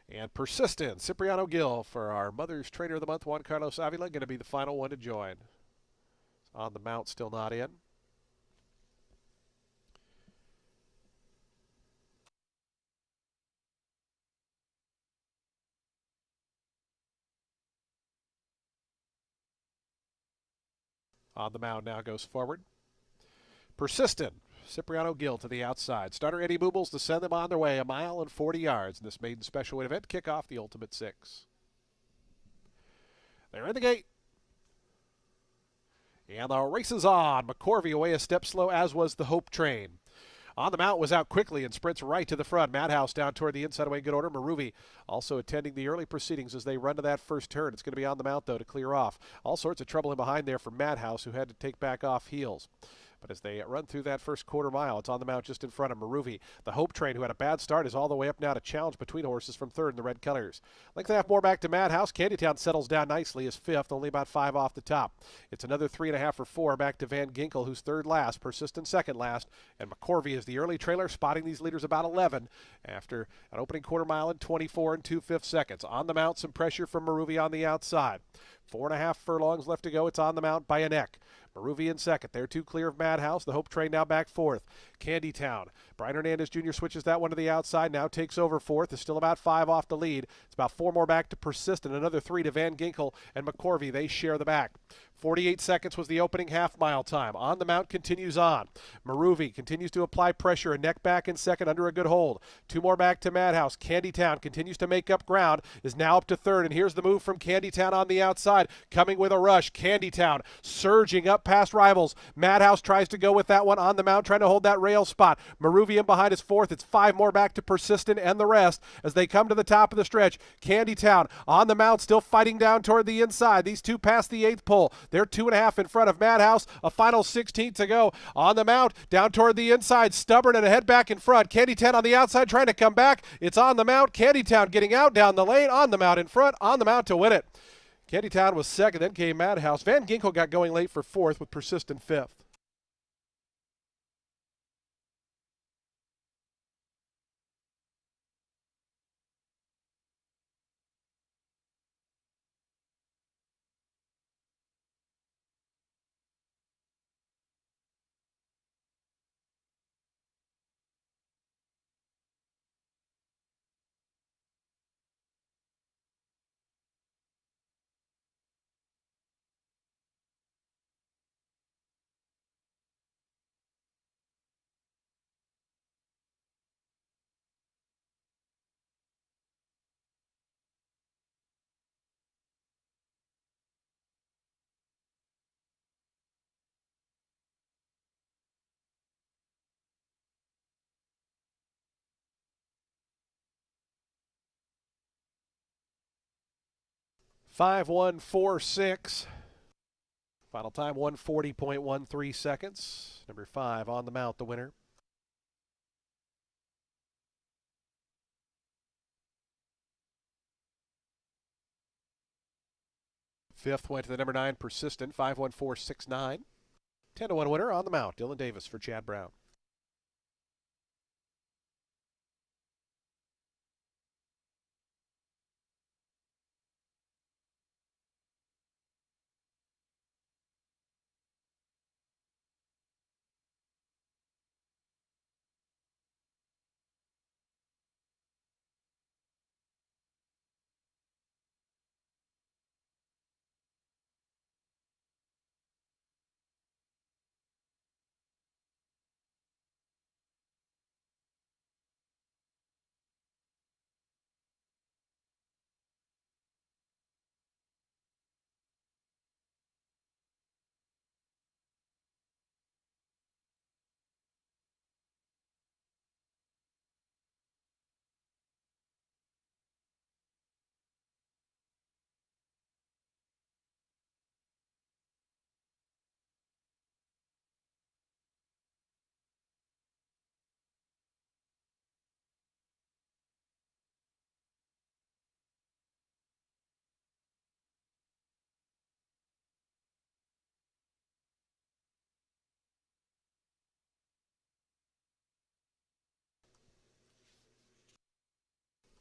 And Persistent, Cipriano Gill for our Mother's Trainer of the Month, Juan Carlos Avila, going to be the final one to join. On the mount, still not in. On the mound now goes forward. Persistent, Cipriano Gill to the outside. Starter Eddie Boobles to send them on their way 1 mile and 40 yards in this maiden special weight event. Kick off the Ultimate Six. They're in the gate. And the race is on. McCorvey away a step slow, as was the Hope Train. On the mount was out quickly and sprints right to the front. Madhouse down toward the inside away in good order. Maruvi also attending the early proceedings as they run to that first turn. It's going to be on the mount, though, to clear off. All sorts of trouble in behind there for Madhouse, who had to take back off heels. But as they run through that first quarter mile, it's on the mount just in front of Maruvi. The Hope Train, who had a bad start, is all the way up now to challenge between horses from third in the red colors. Length and a half more back to Madhouse. Candytown settles down nicely as fifth, only about 5 off the top. It's another 3.5 or 4 back to Van Ginkel, who's third last, Persistent second last, and McCorvey is the early trailer, spotting these leaders about 11 after an opening quarter mile in 24 2/5 seconds. On the mount, some pressure from Maruvi on the outside. 4.5 furlongs left to go. It's on the mount by a neck. Maruvi in second. They're 2 clear of Madhouse. The Hope Train now back fourth. Candytown. Brian Hernandez Jr. switches that one to the outside. Now takes over fourth. Is still about 5 off the lead. It's about 4 more back to Persistent. Another 3 to Van Ginkel and McCorvey. They share the back. 48 seconds was the opening half-mile time. On the Mount continues on. Maruvi continues to apply pressure. A neck back in second under a good hold. 2 more back to Madhouse. Candytown continues to make up ground. Is now up to third. And here's the move from Candytown on the outside. Coming with a rush. Candytown surging up past rivals. Madhouse tries to go with that one on the Mount, trying to hold that rail spot. Maruvi in behind is fourth. It's 5 more back to Persistent and the rest as they come to the top of the stretch. Candytown on the Mount still fighting down toward the inside. These two past the 8th pole. They're 2.5 in front of Madhouse. A final 16 to go. On the Mount, down toward the inside. Stubborn and a head back in front. Candytown on the outside trying to come back. It's On the Mount. Candytown getting out down the lane. On the Mount in front. On the Mount to win it. Candytown was second, then came Madhouse. Van Ginkel got going late for fourth with Persistent fifth. Five 1:46. Final time 1:40.13 seconds. Number 5 On the Mount, the winner. Fifth went to the number 9 Persistent, 5:14.69. 10-1 winner On the Mount. Dylan Davis for Chad Brown.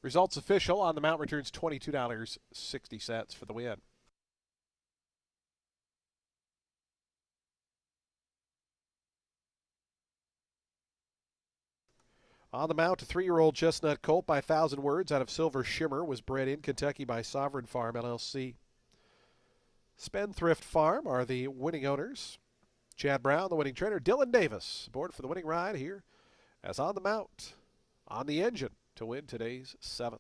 Results official. On the Mount returns $22.60 for the win. On the Mount, a 3-year-old chestnut colt by 1,000 Words out of Silver Shimmer was bred in Kentucky by Sovereign Farm, LLC. Spendthrift Farm are the winning owners. Chad Brown, the winning trainer. Dylan Davis aboard for the winning ride here as On the Mount on the engine to win today's 7th.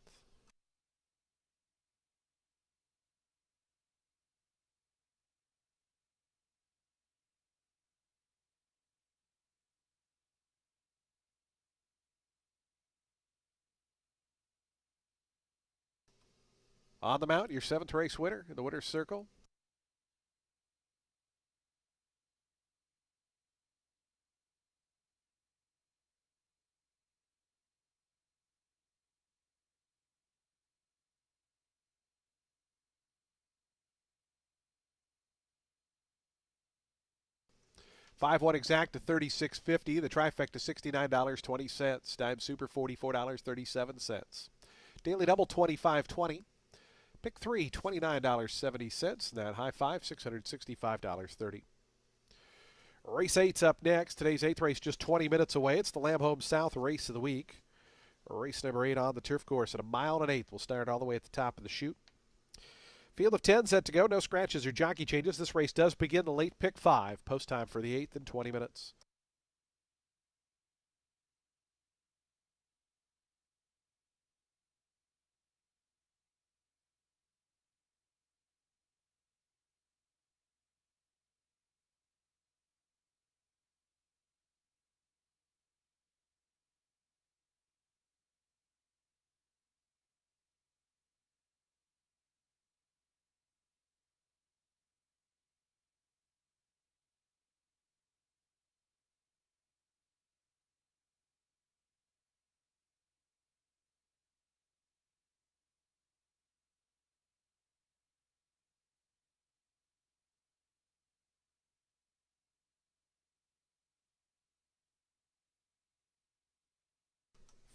On the Mount, your 7th race winner in the winner's circle. Five one exact to $36.50. The trifecta $69.20. Dime Super $44.37. Daily double $25.20. Pick 3 $29.70. That high five $665.30. Race 8's up next. Today's 8th race just 20 minutes away. It's the Lamb Home South race of the week. Race number 8 on the turf course at 1 1/8 miles. We'll start all the way at the top of the chute. Field of 10 set to go. No scratches or jockey changes. This race does begin the late pick 5. Post time for the 8th in 20 minutes.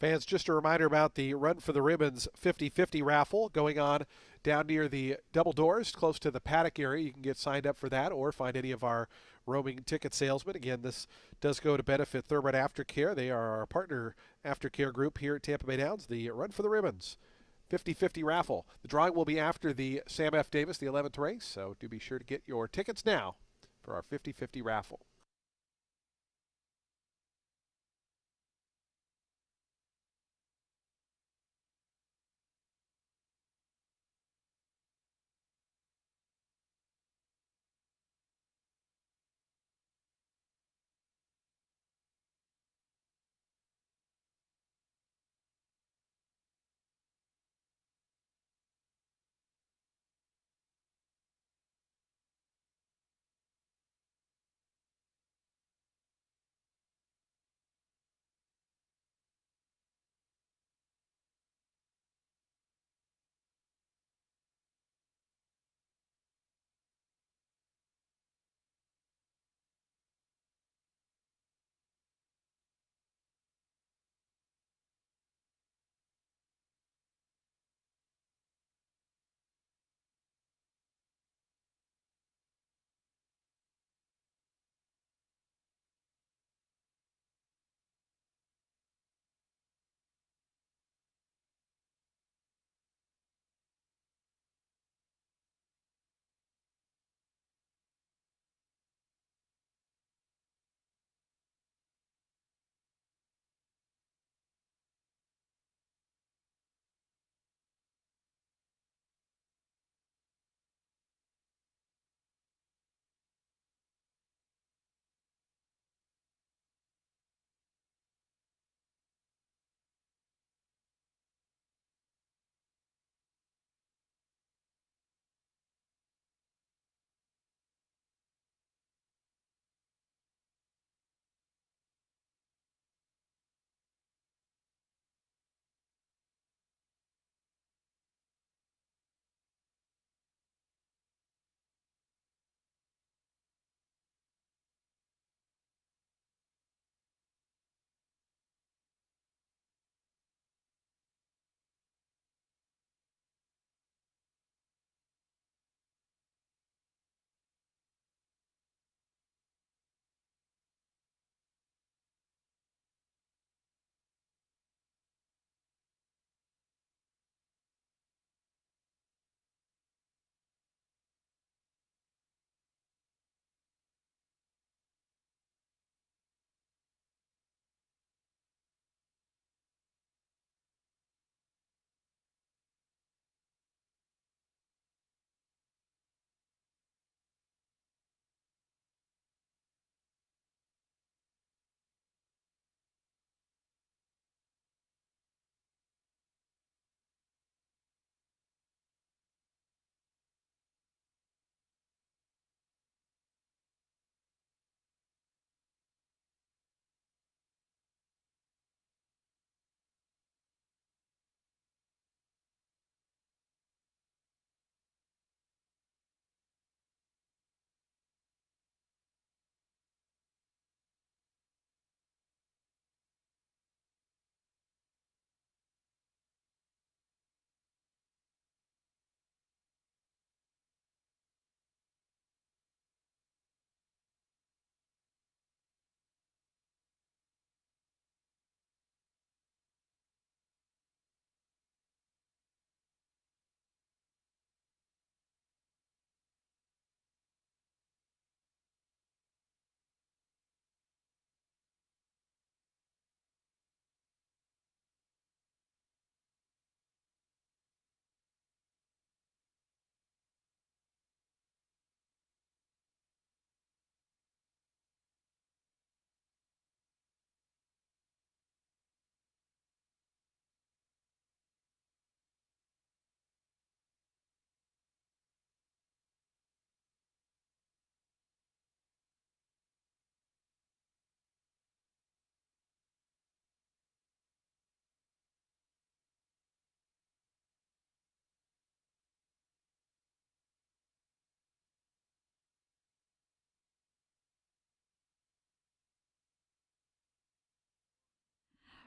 Fans, just a reminder about the Run for the Ribbons 50-50 raffle going on down near the double doors, close to the paddock area. You can get signed up for that or find any of our roaming ticket salesmen. Again, this does go to benefit Thoroughbred Aftercare. They are our partner aftercare group here at Tampa Bay Downs. The Run for the Ribbons 50-50 raffle. The drawing will be after the Sam F. Davis, the 11th race, so do be sure to get your tickets now for our 50-50 raffle.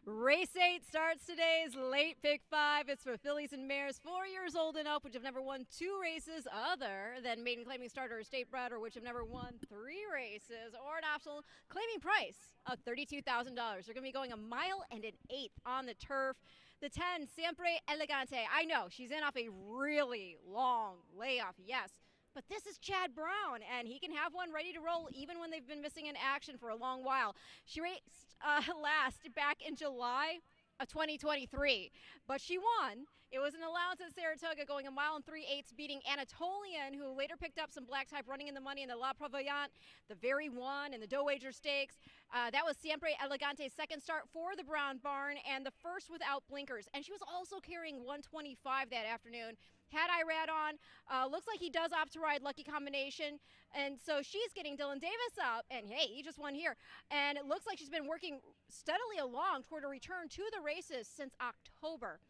Race 8 starts today's late pick 5. It's for fillies and mares 4 years old and up, which have never won 2 races other than maiden claiming starter or state bred, or which have never won 3 races, or an optional claiming price of $32,000. They're going to be going a mile and an eighth on the turf. The 10, Siempre Elegante. I know, she's in off a really long layoff, yes. But this is Chad Brown, and he can have one ready to roll even when they've been missing in action for a long while. She raced last back in July of 2023, but she won. It was an allowance at Saratoga, going a mile and 3/8, beating Anatolian, who later picked up some black type running in the money in the La Provoyante, the Very One, and the Doe Wager Stakes. That was Siempre Elegante's second start for the Brown Barn, and the first without blinkers. And she was also carrying 125 that afternoon. Had Irad on, looks like he does opt to ride Lucky Combination, and so she's getting Dylan Davis up, and hey, he just won here. And it looks like she's been working steadily along toward a return to the races since October.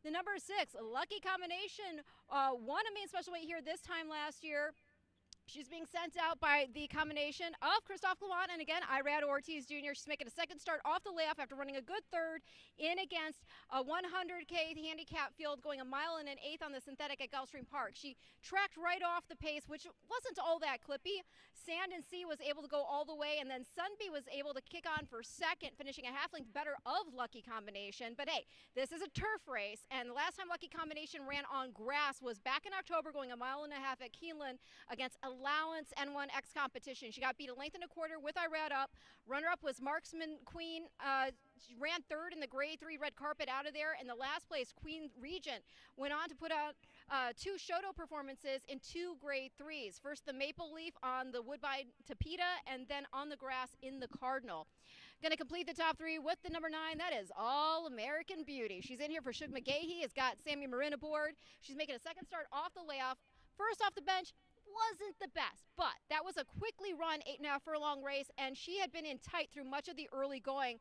The number 6, Lucky Combination, won a main special weight here this time last year. She's being sent out by the combination of Christophe Clement and, again, Irad Ortiz Jr. She's making a second start off the layoff after running a good third in against a 100K handicap field, going a mile and an eighth on the synthetic at Gulfstream Park. She tracked right off the pace, which wasn't all that clippy. Sand and Sea was able to go all the way, and then Sunbee was able to kick on for second, finishing a half length better of Lucky Combination. But, hey, this is a turf race, and the last time Lucky Combination ran on grass was back in October, going a mile and a half at Keeneland against Allowance N1 X Competition. She got beat a length and a quarter with Irad up. Runner-up was Marksman Queen. She ran third in the grade 3 red carpet out of there. And the last place, Queen Regent, went on to put out 2 Shoto performances in 2 grade 3s. First the Maple Leaf on the Woodbine Tapeta, and then on the grass in the Cardinal. Going to complete the top 3 with the number 9. That is All American Beauty. She's in here for Shug McGahee. Has got Sammy Marin aboard. She's making a second start off the layoff. First off the bench, wasn't the best, but that was a quickly run 8.5 furlong race, and she had been in tight through much of the early going.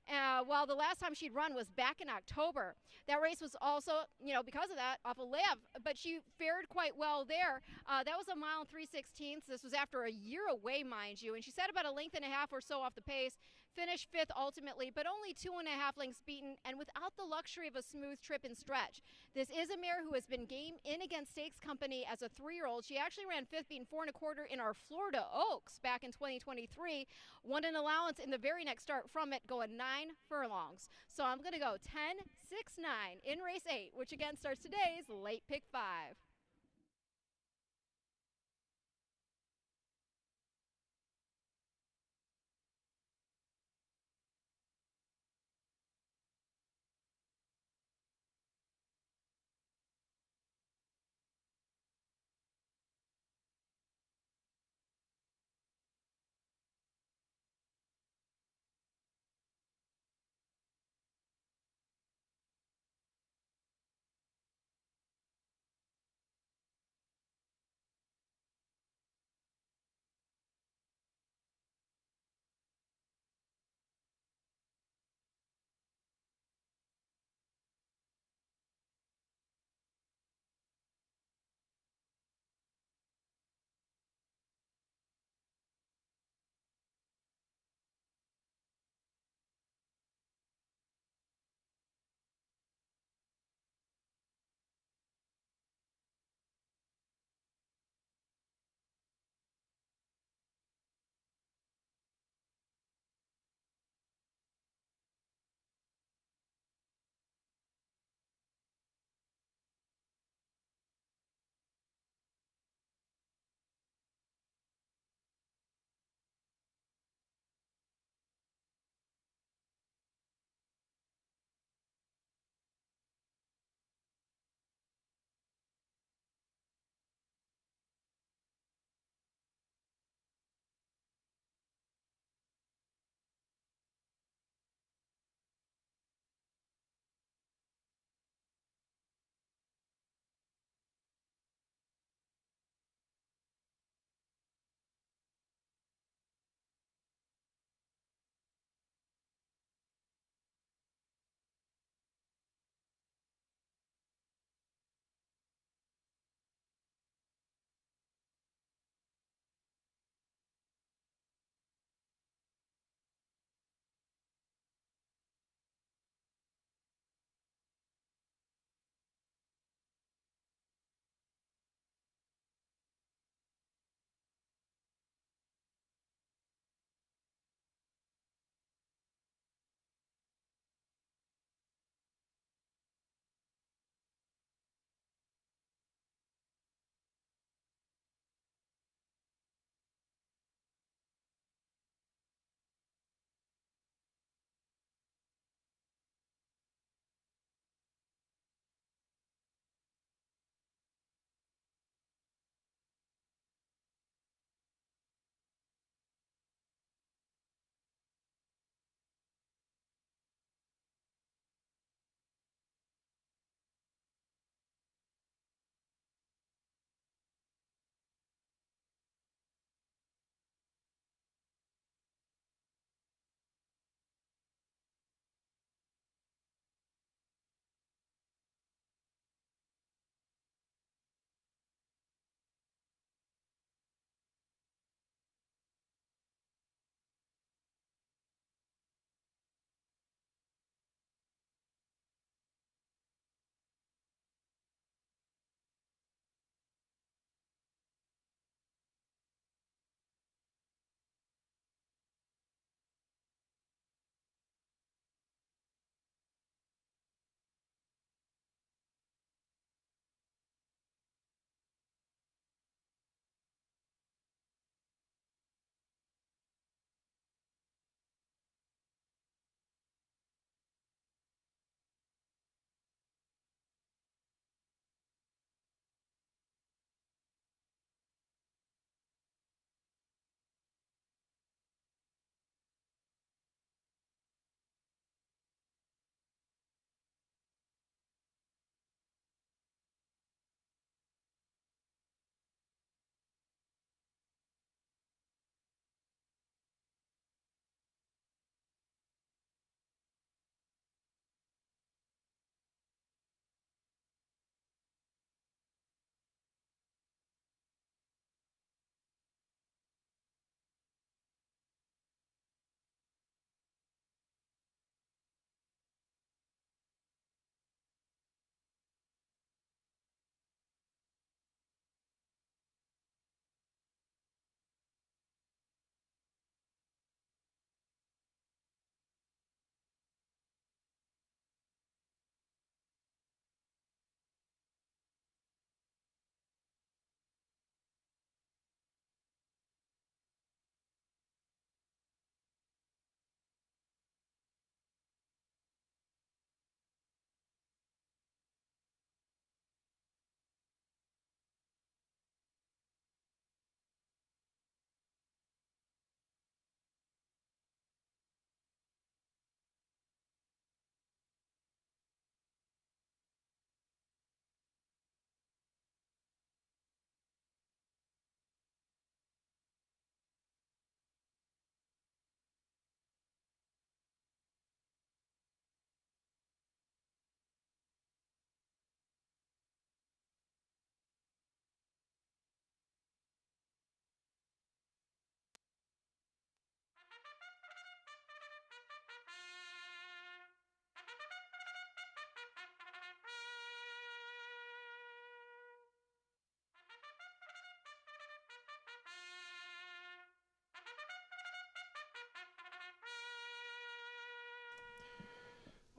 While the last time she'd run was back in October. That race was also, because of that, off a layup, but she fared quite well there. That was a mile and 3/16. This was after a year away, mind you, and she set about a length and a half or so off the pace. Finished 5th ultimately, but only 2.5 lengths beaten, and without the luxury of a smooth trip and stretch. This is a mare who has been game in against Stakes Company as a 3-year-old. She actually ran 5th, beating 4 1/4 in our Florida Oaks back in 2023. Won an allowance in the very next start from it, going 9 furlongs. So I'm going to go 10, 6, 9 in race 8, which again starts today's late pick 5.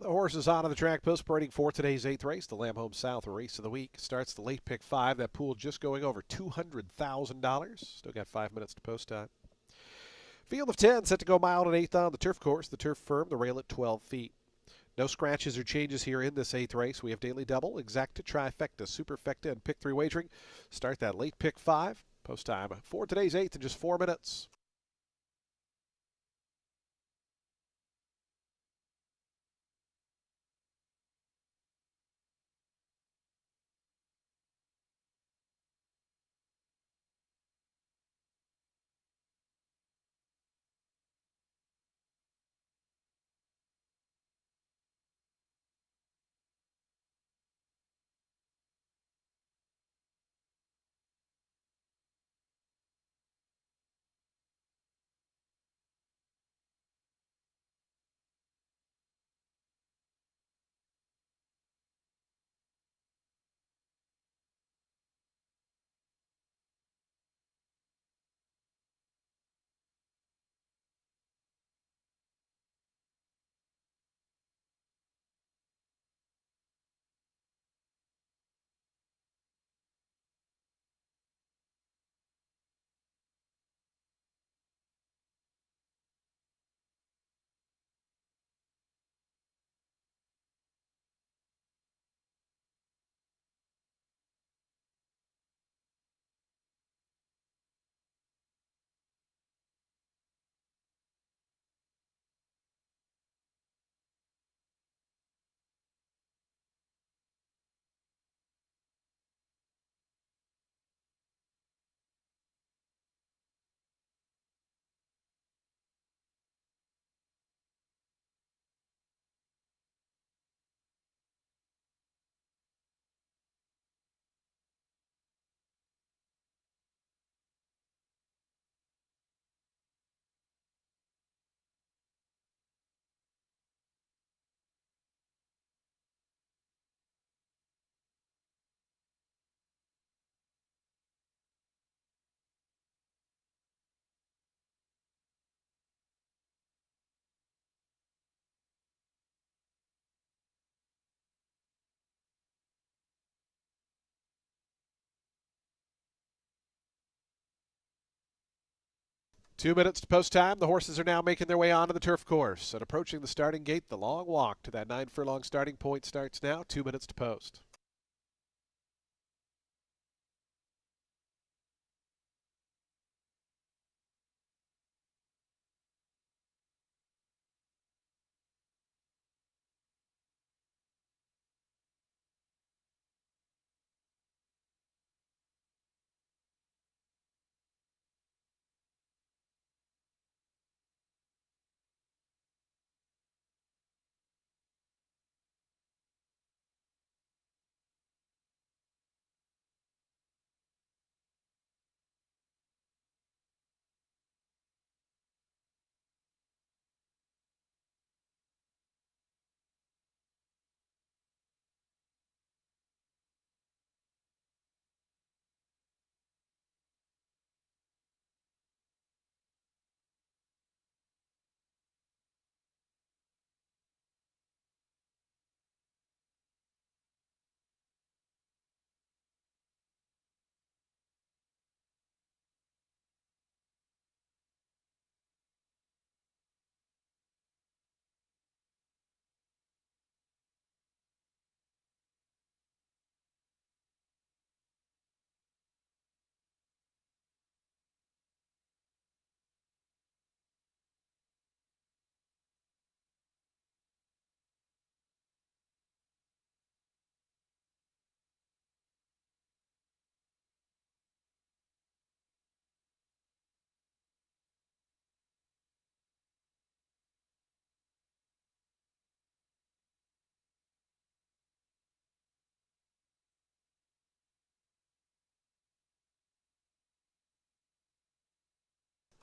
The horses on the track post parading for today's 8th race, the Lamb Home South Race of the Week. Starts the late pick 5. That pool just going over $200,000. Still got 5 minutes to post time. Field of 10 set to go mile and 1/8 on the turf course. The turf firm, the rail at 12 feet. No scratches or changes here in this 8th race. We have daily double, exacta, trifecta, superfecta, and pick 3 wagering. Start that late pick 5. Post time for today's 8th in just 4 minutes. Two minutes to post time. The horses are now making their way onto the turf course. And approaching the starting gate, the long walk to that 9 furlong starting point starts now. 2 minutes to post.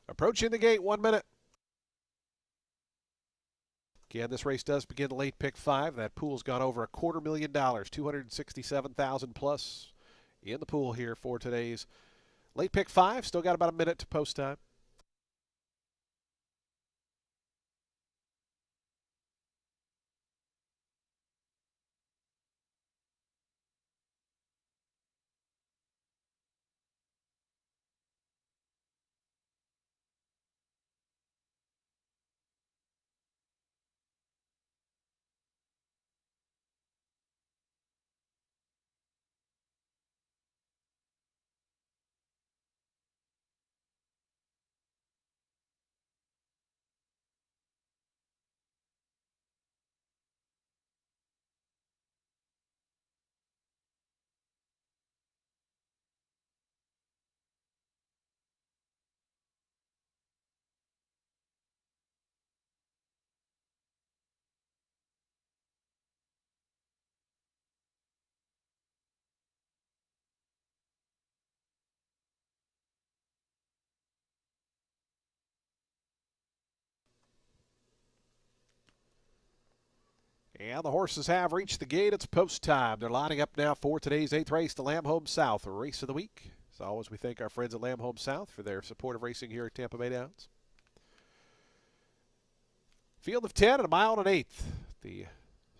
Approaching the gate, 1 minute. Again, this race does begin late pick 5. That pool's gone over $250,000, $267,000 plus in the pool here for today's late pick 5. Still got about a minute to post time. And the horses have reached the gate. It's post time. They're lining up now for today's 8th race, the Lamb Home South Race of the Week. As always, we thank our friends at Lamb Home South for their support of racing here at Tampa Bay Downs. Field of 10 and a mile and an eighth. The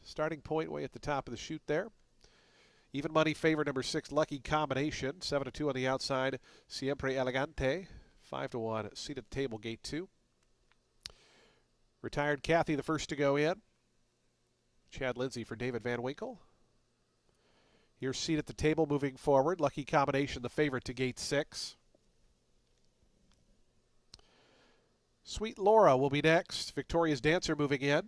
starting point way at the top of the chute there. Even money favorite number 6, Lucky Combination. 7-2 on the outside, Siempre Elegante. 5-1, seat at the table, gate 2. Retired Kathy, the first to go in. Chad Lindsay for David Van Winkle. Here's seat at the table moving forward. Lucky Combination, the favorite to gate 6. Sweet Laura will be next. Victoria's Dancer moving in.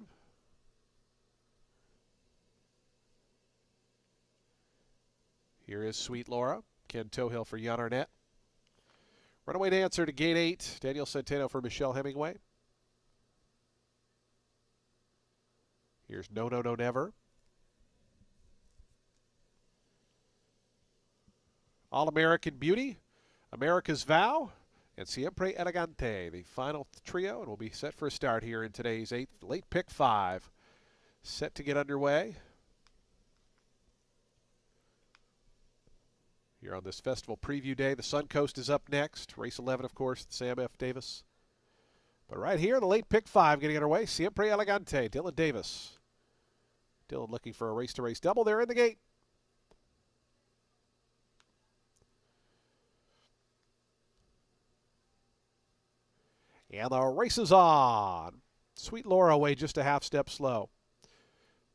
Here is Sweet Laura. Ken Tohill for Jan Arnett. Runaway Dancer to gate 8. Daniel Centeno for Michelle Hemingway. Here's No No No Never. All-American Beauty, America's Vow, and Siempre Elegante, the final trio, and we'll be set for a start here in today's 8th late pick 5. Set to get underway here on this festival preview day. The Suncoast is up next. Race 11, of course, Sam F. Davis. But right here in the late pick 5 getting underway, Siempre Elegante, Dylan Davis. Dylan looking for a race-to-race double there in the gate. And the race is on. Sweet Laura away just a half step slow.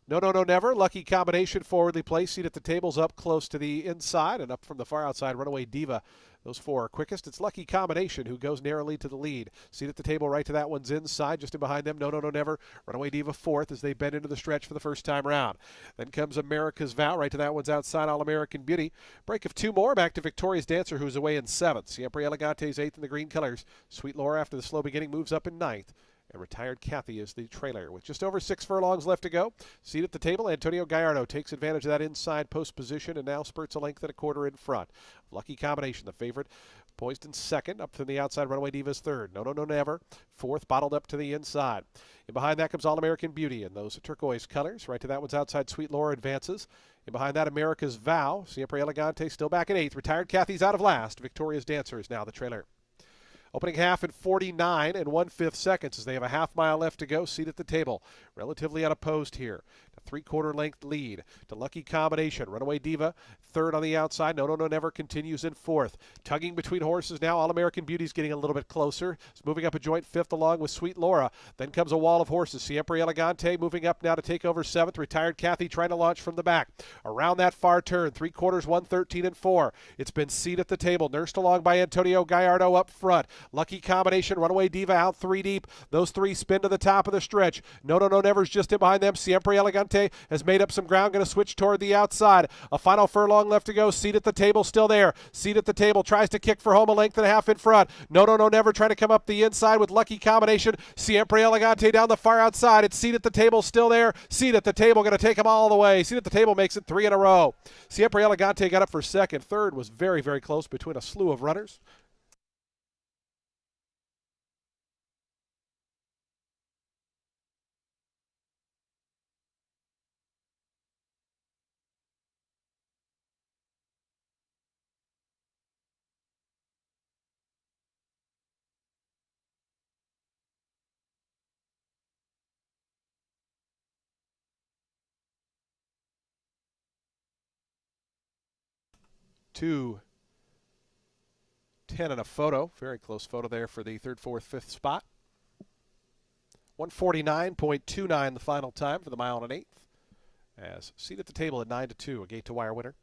No No No Never, Lucky Combination, forwardly placed. Seat at the tables up close to the inside and up from the far outside. Runaway Diva. Those 4 are quickest. It's Lucky Combination who goes narrowly to the lead. Seat at the table right to that one's inside. Just in behind them, No No No Never. Runaway Diva 4th as they bend into the stretch for the first time round. Then comes America's Vow. Right to that one's outside, All-American Beauty. Break of 2 more. Back to Victoria's Dancer, who's away in 7th. Siempre Elegante's 8th in the green colors. Sweet Laura, after the slow beginning, moves up in 9th. And Retired Kathy is the trailer with just over 6 furlongs left to go. Seat at the table, Antonio Gallardo takes advantage of that inside post position and now spurts a length and a quarter in front. Lucky Combination, the favorite, poised in 2nd. Up from the outside, Runaway Diva's 3rd. No No No Never, 4th, bottled up to the inside. And behind that comes All-American Beauty in those turquoise colors. Right to that one's outside, Sweet Laura advances. And behind that, America's Vow. Siempre Elegante still back in 8th. Retired Kathy's out of last. Victoria's Dancer is now the trailer. Opening half in 49 and 1/5 seconds as they have a half mile left to go. Seat at the table. Relatively unopposed here. A 3/4 length lead to Lucky Combination. Runaway Diva, 3rd on the outside. No No No Never continues in 4th. Tugging between horses now. All-American Beauty's getting a little bit closer. It's moving up a joint 5th along with Sweet Laura. Then comes a wall of horses. Siempre Elegante moving up now to take over 7th. Retired Kathy trying to launch from the back. Around that far turn. 3/4, 1:13 and 4. It's been Seat at the Table. Nursed along by Antonio Gallardo up front. Lucky Combination, Runaway Diva out 3 deep. Those 3 spin to the top of the stretch. No No No Never's just in behind them. Siempre Elegante has made up some ground, going to switch toward the outside. A final furlong left to go. Seat at the Table still there. Seat at the Table tries to kick for home, a length and a half in front. No No No Never trying to come up the inside with Lucky Combination. Siempre Elegante down the far outside. It's Seat at the Table still there. Seat at the Table going to take them all the way. Seat at the Table makes it 3 in a row. Siempre Elegante got up for 2nd. 3rd was very, very close between a slew of runners. Two 10 and a photo. Very close photo there for the 3rd, 4th, 5th spot. 149.29 the final time for the mile and an eighth. As Seat at the Table at 9-2, a gate to wire winner.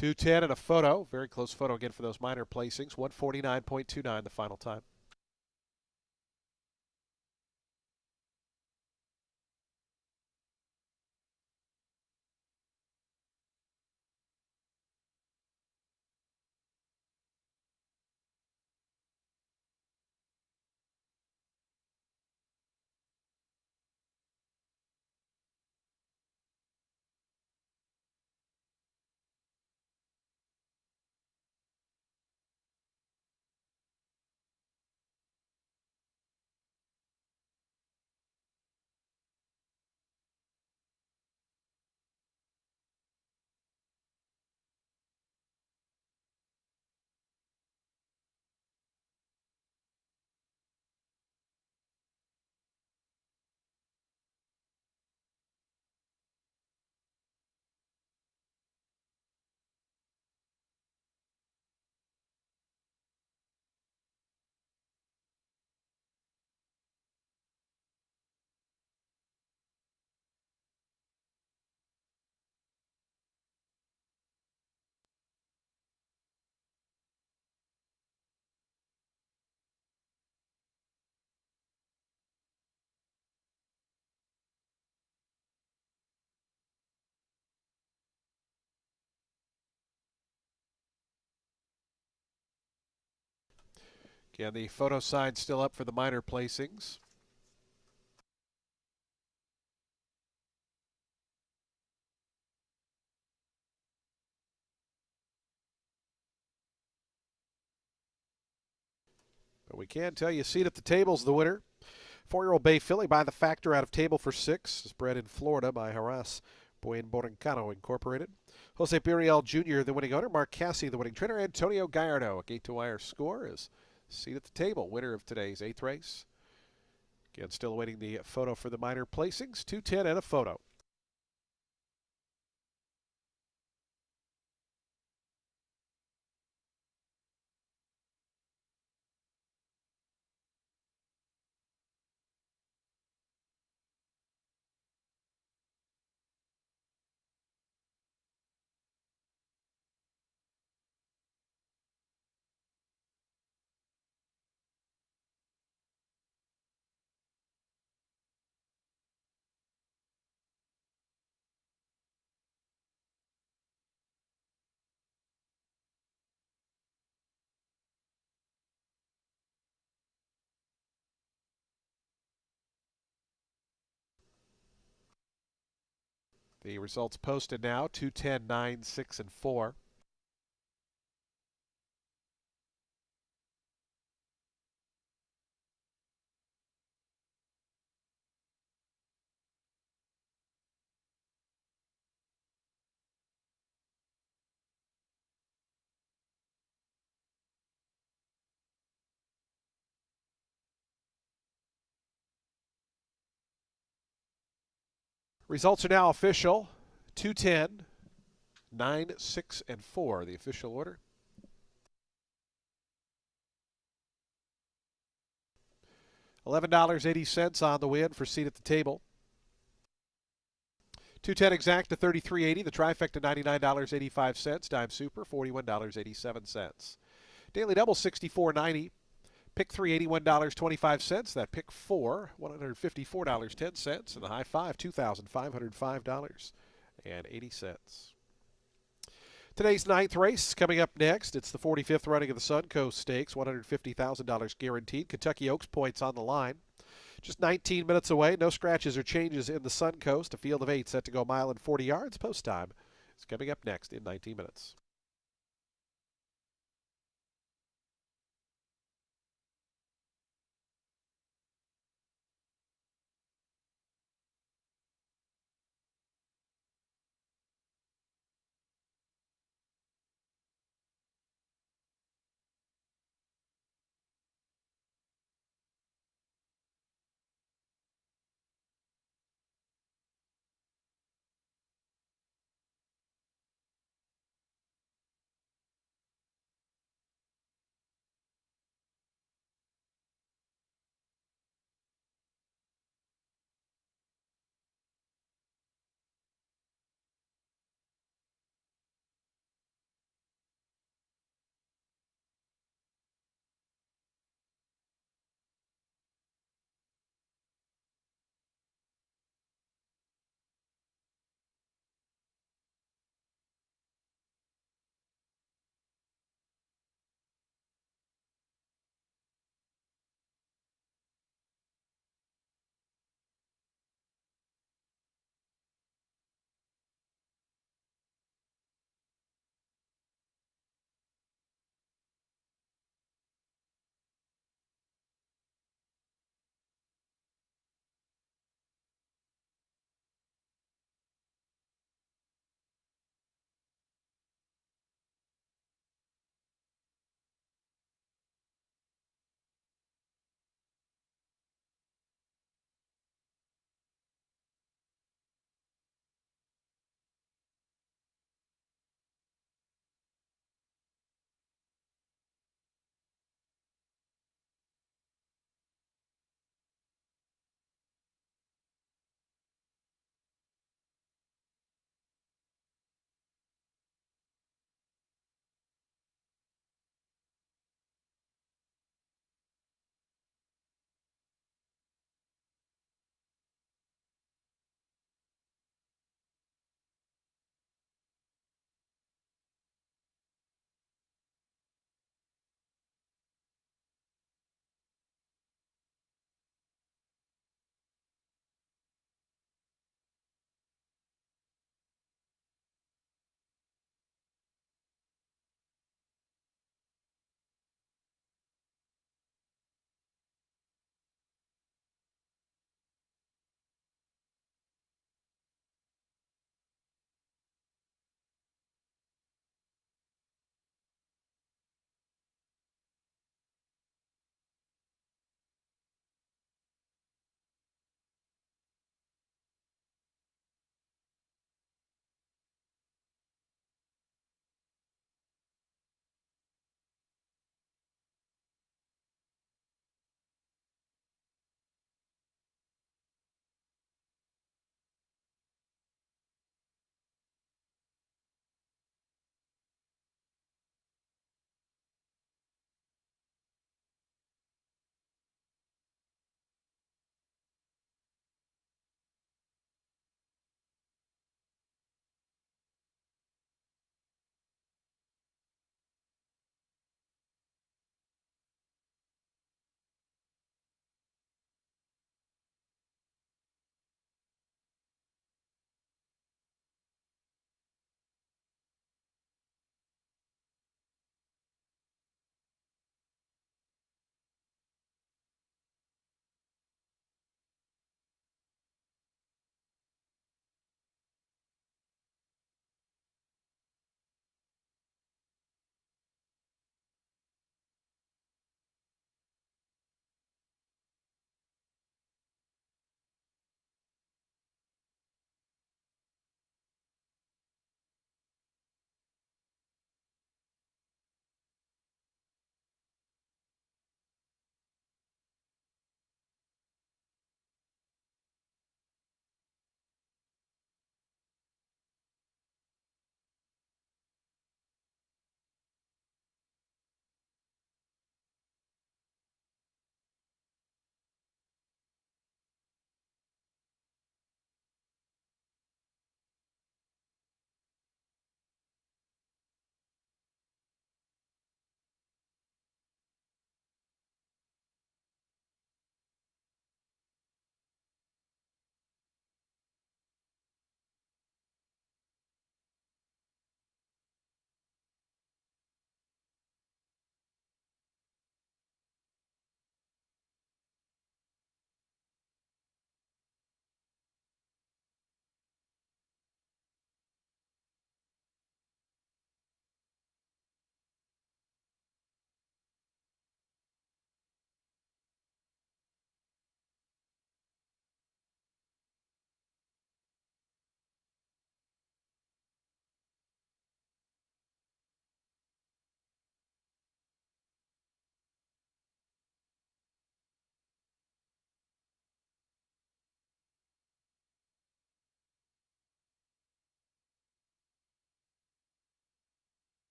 210 and a photo. Very close photo again for those minor placings. 149.29 the final time. Again, the photo sign still up for the minor placings. But we can tell you, seat at the table's the winner. 4-year-old Bay Filly by the factor out of Table for Six is bred in Florida by Haras Buen Borincano Incorporated. Jose Burial Jr., the winning owner. Mark Cassie, the winning trainer. Antonio Gallardo, a gate-to-wire score, is seat at the table, winner of today's 8th race. Again, still awaiting the photo for the minor placings. 210 and a photo. The results posted now, 210, 9, 6, and 4. Results are now official. 210, 9, 6, and 4, the official order. $11.80 on the win for seat at the table. 210 exact to $33.80. The trifecta $99.85. Dime super $41.87. Daily double $64.90. Pick 3 $81.25. That pick 4 $154.10. And the high five $2,505.80. Today's 9th race coming up next. It's the 45th running of the Suncoast Stakes, $150,000 guaranteed. Kentucky Oaks points on the line. Just 19 minutes away. No scratches or changes in the Suncoast. A field of 8 set to go a mile and 40 yards. Post time is coming up next in 19 minutes.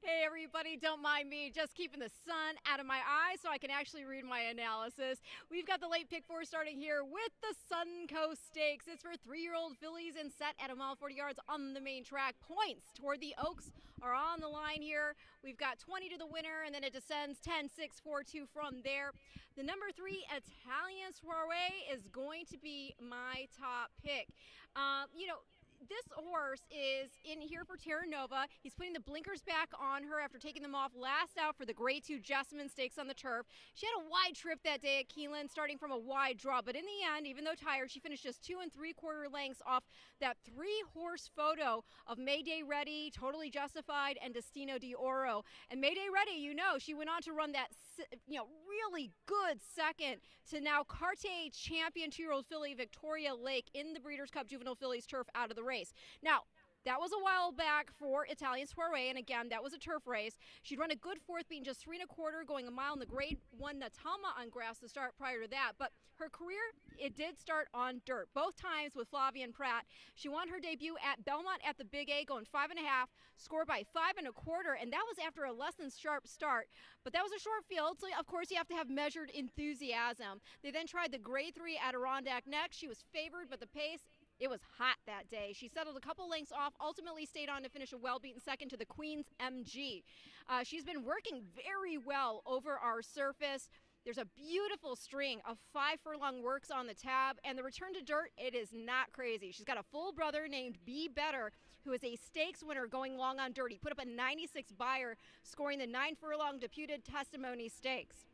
Hey, everybody, don't mind me. Just keeping the sun out of my eyes so I can actually read my analysis. We've got the late pick four starting here with the Suncoast Stakes. It's for 3-year-old fillies and set at a mile 40 yards on the main track. Points toward the Oaks are on the line here. We've got 20 to the winner, and then it descends 10, 6, 4, 2 from there. The number 3, Italian Soiree, is going to be my top pick. This horse is in here for Terra Nova. He's putting the blinkers back on her after taking them off last out for the Grade 2 Jessamine Stakes on the turf. She had a wide trip that day at Keeneland, starting from a wide draw, but in the end, even though tired, she finished just 2 3/4 lengths off that 3-horse photo of Mayday Ready, Totally Justified, and Destino d'Oro. And Mayday Ready, she went on to run that, really good second to now Cartier champion 2-year-old filly Victoria Lake in the Breeders' Cup Juvenile Fillies turf out of the race. Now, that was a while back for Italian Soiree, and again, that was a turf race. She'd run a good fourth, being just 3 1/4, going a mile in the Grade 1 Natama on grass to start prior to that. But her career, it did start on dirt, both times with Flavian Pratt. She won her debut at Belmont at the Big A, going 5.5, scored by 5 1/4, and that was after a less than sharp start. But that was a short field, so of course you have to have measured enthusiasm. They then tried the Grade 3 Adirondack next. She was favored, but the pace, it was hot that day. She settled a couple lengths off, ultimately stayed on to finish a well-beaten second to the Queen's MG. She's been working very well over our surface. There's a beautiful string of 5 furlong works on the tab, and the return to dirt, it is not crazy. She's got a full brother named Be Better, who is a stakes winner going long on dirt. He put up a 96 buyer, scoring the 9 furlong deputed testimony stakes.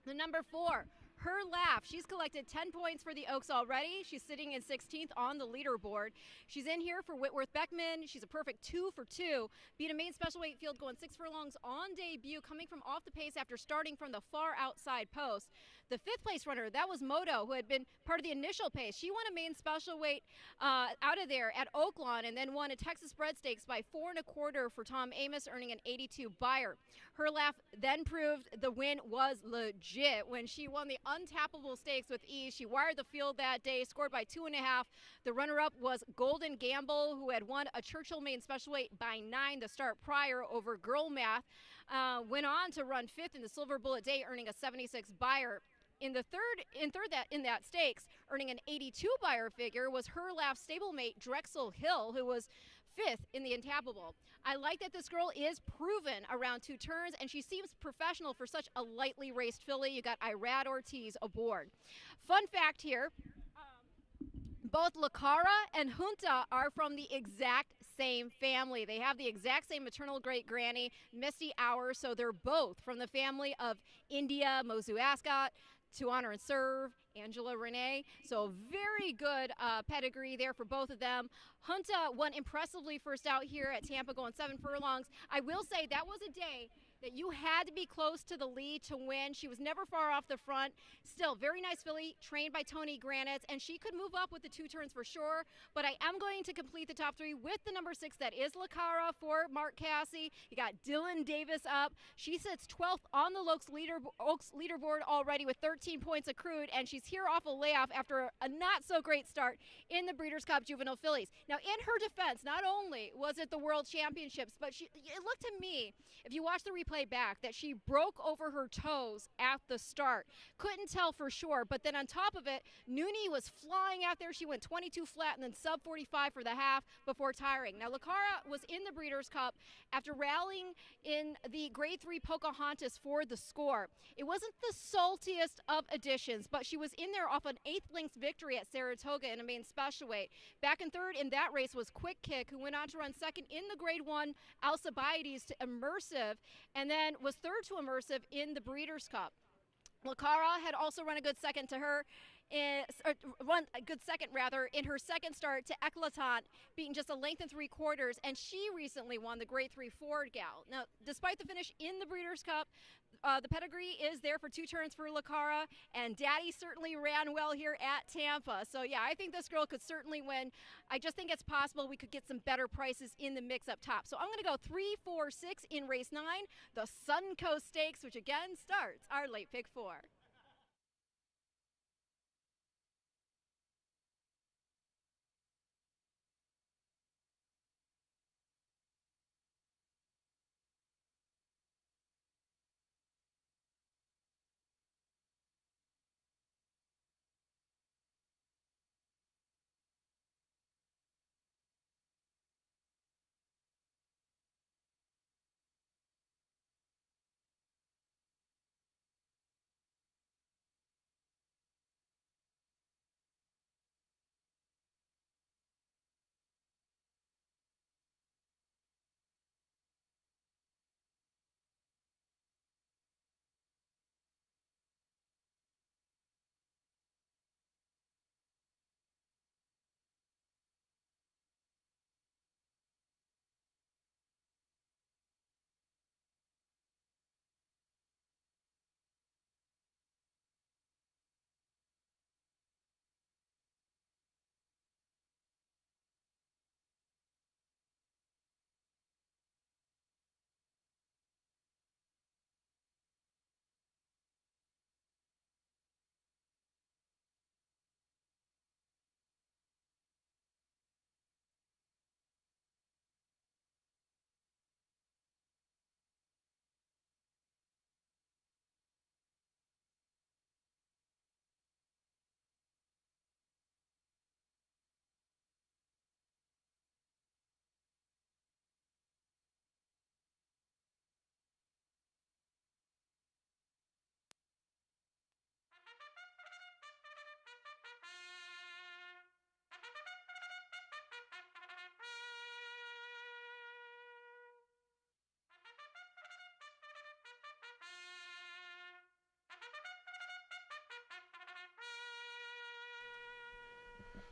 The number 4, Her Laugh. She's collected 10 points for the Oaks already. She's sitting in 16th on the leaderboard. She's in here for Whitworth Beckman. She's a perfect 2 for 2. Beat a main special weight field going 6 furlongs on debut, coming from off the pace after starting from the far outside post. The 5th place runner, that was Moto, who had been part of the initial pace. She won a main special weight out of there at Oaklawn, and then won a Texas Bred Stakes by 4 1/4 for Tom Amos, earning an 82 buyer. Her Laugh then proved the win was legit when she won the untappable stakes with ease. She wired the field that day, scored by 2.5. The runner-up was Golden Gamble, who had won a Churchill main special weight by 9 the start prior over Girl Math. Went on to run 5th in the Silver Bullet Day, earning a 76 buyer. In that stakes, earning an 82 buyer figure, was Her Laugh stablemate Drexel Hill, who was 5th in the Untappable. I like that this girl is proven around 2 turns, and she seems professional for such a lightly raced filly. You got Irad Ortiz aboard. Fun fact here, both Lacara and Junta are from the exact same family. They have the exact same maternal great-granny, Misty Hour, so they're both from the family of India Mozu Ascot, To Honor and Serve, Angela Renee. So very good pedigree there for both of them. Junta won impressively first out here at Tampa, going 7 furlongs. I will say that was a day that you had to be close to the lead to win. She was never far off the front. Still, very nice filly, trained by Tony Granitz, and she could move up with the 2 turns for sure. But I am going to complete the top 3 with the number 6, that is Lacara for Mark Cassie. You got Dylan Davis up. She sits 12th on the Oaks leaderboard already with 13 points accrued, and she's here off a layoff after a not-so-great start in the Breeders' Cup Juvenile Fillies. Now, in her defense, not only was it the World Championships, but it looked to me, if you watch the replay back, that she broke over her toes at the start. Couldn't tell for sure, but then on top of it, Nooney was flying out there. She went 22 flat and then sub 45 for the half before tiring. Now, Lacara was in the Breeders' Cup after rallying in the Grade 3 Pocahontas for the score. It wasn't the saltiest of additions, but she was in there off an 8th length victory at Saratoga in a main special weight. Back in third in that race was Quick Kick, who went on to run second in the Grade 1 Alcibiades to Immersive, and then was third to Immersive in the Breeders' Cup. Lacara had also run a good second to her, run a good second rather, in her second start to Eclatant, beating just a length and 3/4, and she recently won the Grade 3 Ford Gal. Now, despite the finish in the Breeders' Cup, the pedigree is there for 2 turns for Lacara, and Daddy certainly ran well here at Tampa. So yeah, I think this girl could certainly win. I just think it's possible we could get some better prices in the mix up top. So I'm going to go 3, 4, 6 in race 9, the Suncoast Stakes, which again starts our late pick 4.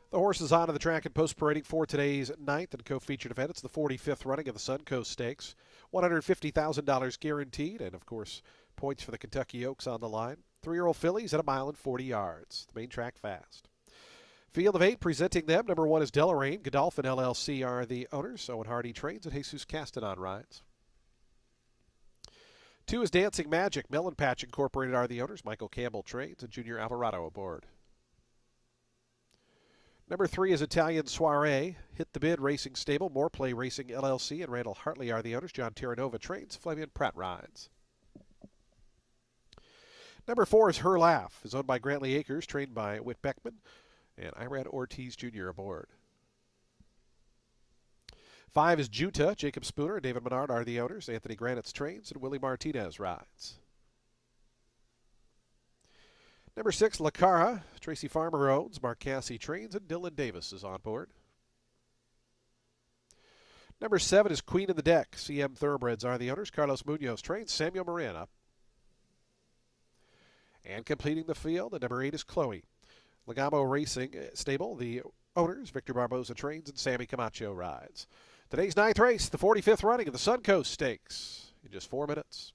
The horses onto the track and post parading for today's ninth and co-featured event. It's the 45th running of the Suncoast Stakes. $150,000 guaranteed, and of course, points for the Kentucky Oaks on the line. 3-year-old fillies at 1.40 miles. The main track fast. Field of 8 presenting them. Number 1 is Deloraine. Godolphin LLC are the owners. Owen Hardy trains and Jesus Castanon rides. 2 is Dancing Magic. Melon Patch Incorporated are the owners. Michael Campbell trains and Junior Alvarado aboard. Number 3 is Italian Soiree. Hit the Bid Racing Stable. More Play Racing LLC and Randall Hartley are the owners. John Terranova trains. Flavian Pratt rides. Number 4 is Her Laugh. Is owned by Grantley Acres, trained by Whit Beckman and Irad Ortiz Jr. aboard. 5 is Juta. Jacob Spooner and David Menard are the owners. Anthony Granitz trains and Willie Martinez rides. Number 6, La Cara. Tracy Farmer owns. Mark Cassie trains and Dylan Davis is on board. Number 7 is Queen of the Deck. CM Thoroughbreds are the owners. Carlos Munoz trains. Samuel Morin up. And completing the field, the number 8 is Chloe. Legamo Racing Stable, the owners. Victor Barboza trains and Sammy Camacho rides. Today's ninth race, the 45th running of the Suncoast Stakes in just 4 minutes.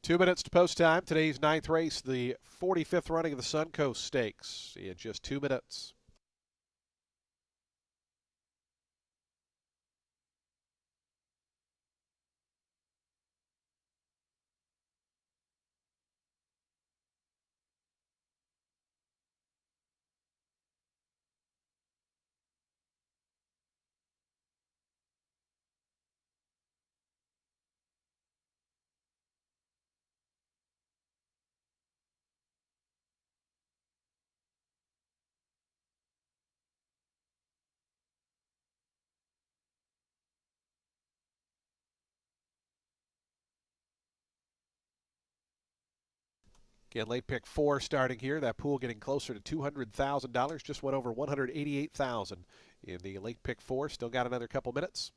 Two minutes to post time. Today's ninth race, the 45th running of the Suncoast Stakes in just 2 minutes. Again, late pick 4 starting here. That pool getting closer to $200,000. Just went over $188,000 in the late pick 4. Still got another couple minutes.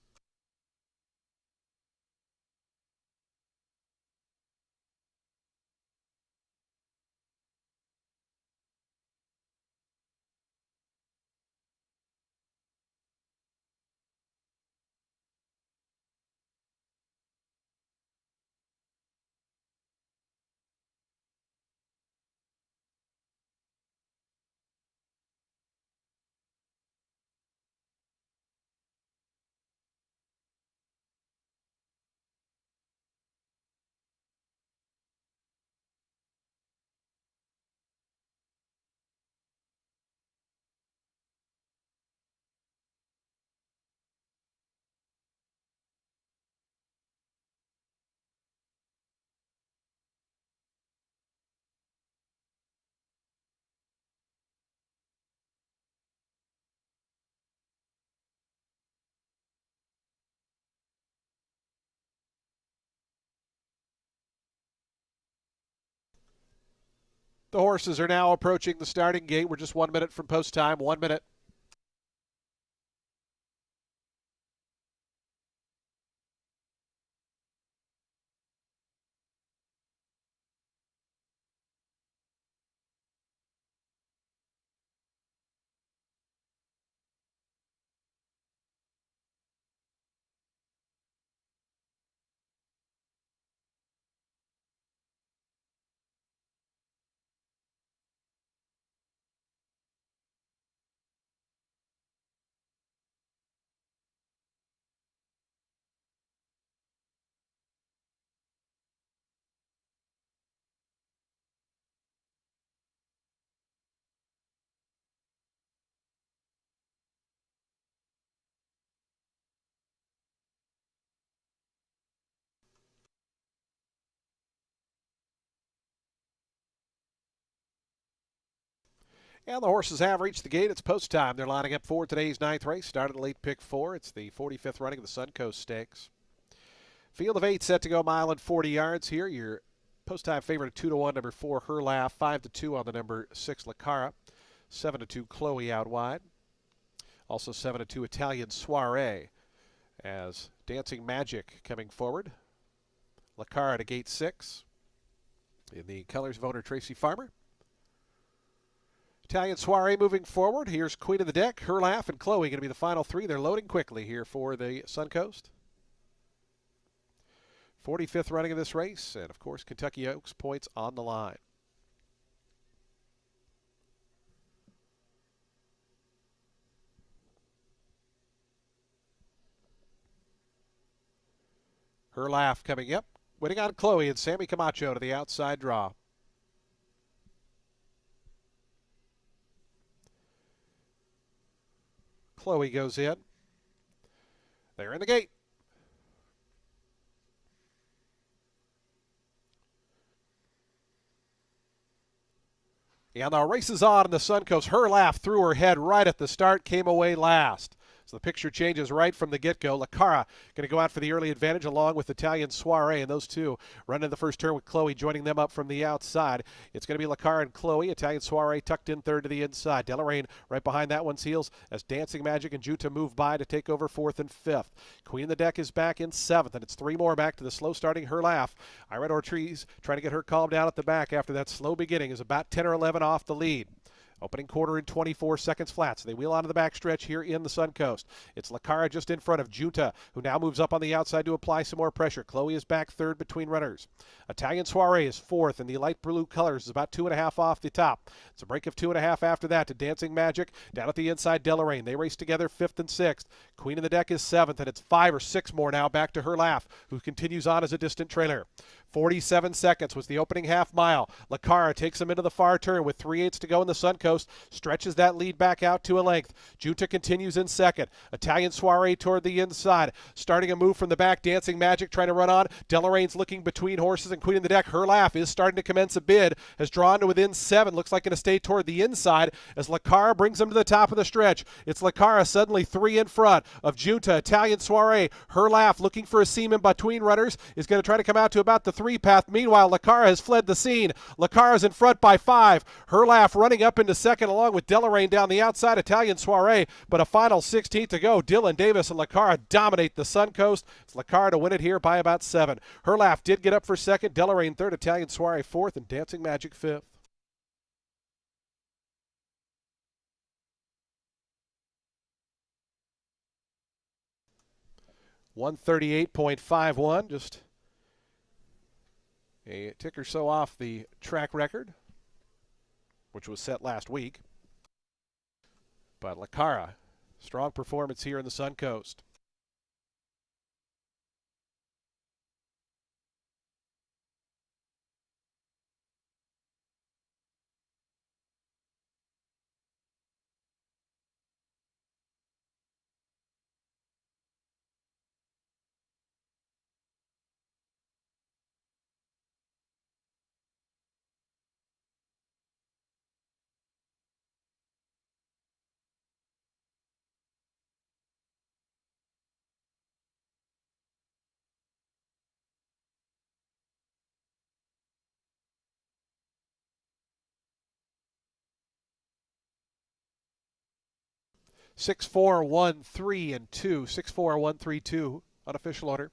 The horses are now approaching the starting gate. We're just 1 minute from post time. 1 minute. And the horses have reached the gate. It's post time. They're lining up for today's ninth race. Started late pick 4. It's the 45th running of the Suncoast Stakes. Field of 8 set to go, mile and 40 yards here. Your post time favorite 2-1, number 4, Her Laugh. 5-2 on the number 6, Lacara. 7-2, Chloe out wide. Also 7-2, Italian Soiree. As Dancing Magic coming forward. Lacara to gate 6. In the colors of owner Tracy Farmer. Italian Soiree moving forward. Here's Queen of the Deck, Her Laugh, and Chloe going to be the final 3. They're loading quickly here for the Suncoast. 45th running of this race, and of course Kentucky Oaks points on the line. Her Laugh coming up, winning on Chloe and Sammy Camacho to the outside draw. Chloe goes in. They're in the gate. And the race is on in the Suncoast. Her Laugh threw her head right at the start, came away last. So the picture changes right from the get-go. Lacara going to go out for the early advantage along with Italian Soiree, and those two run in the first turn with Chloe joining them up from the outside. It's going to be Lacara and Chloe. Italian Soiree tucked in third to the inside. Deloraine right behind that one's heels as Dancing Magic and Juta move by to take over 4th and 5th. Queen of the Deck is back in 7th, and it's 3 more back to the slow-starting Her Laugh. Ira Ortiz trying to get her calmed down at the back after that slow beginning is about 10 or 11 off the lead. Opening quarter in 24 seconds flat, so they wheel onto the backstretch here in the Suncoast. It's Lacara just in front of Junta, who now moves up on the outside to apply some more pressure. Chloe is back third between runners. Italian Soiree is 4th, and the light blue colors is about 2.5 off the top. It's a break of 2.5 after that to Dancing Magic. Down at the inside, Deloraine. They race together 5th and 6th. Queen of the Deck is 7th, and it's 5 or 6 more now back to Her Laugh, who continues on as a distant trailer. 47 seconds was the opening half mile. Lacara takes him into the far turn with 3/8 to go in the Suncoast. Stretches that lead back out to a length. Junta continues in second. Italian Soiree toward the inside. Starting a move from the back. Dancing Magic trying to run on. Deloraine's looking between horses and Queen of the Deck. Her Laugh is starting to commence a bid. Has drawn to within 7. Looks like going to stay toward the inside as Lacara brings him to the top of the stretch. It's Lacara suddenly 3 in front of Junta. Italian Soiree. Her Laugh looking for a seam in between runners is going to try to come out to about the 3 path. Meanwhile, Lacara has fled the scene. Lacara's in front by 5. Her Laugh running up into second along with Deloraine down the outside. Italian Soiree, but a final 16th to go. Dylan Davis and Lacara dominate the Suncoast. It's Lacara to win it here by about 7. Her Laugh did get up for second. Deloraine third. Italian Soiree 4th, and Dancing Magic 5th. $138.51, just a tick or so off the track record, which was set last week. But Lacara, strong performance here in the Suncoast. 6-4-1-3 and 2. 6-4-1-3-2. Unofficial order.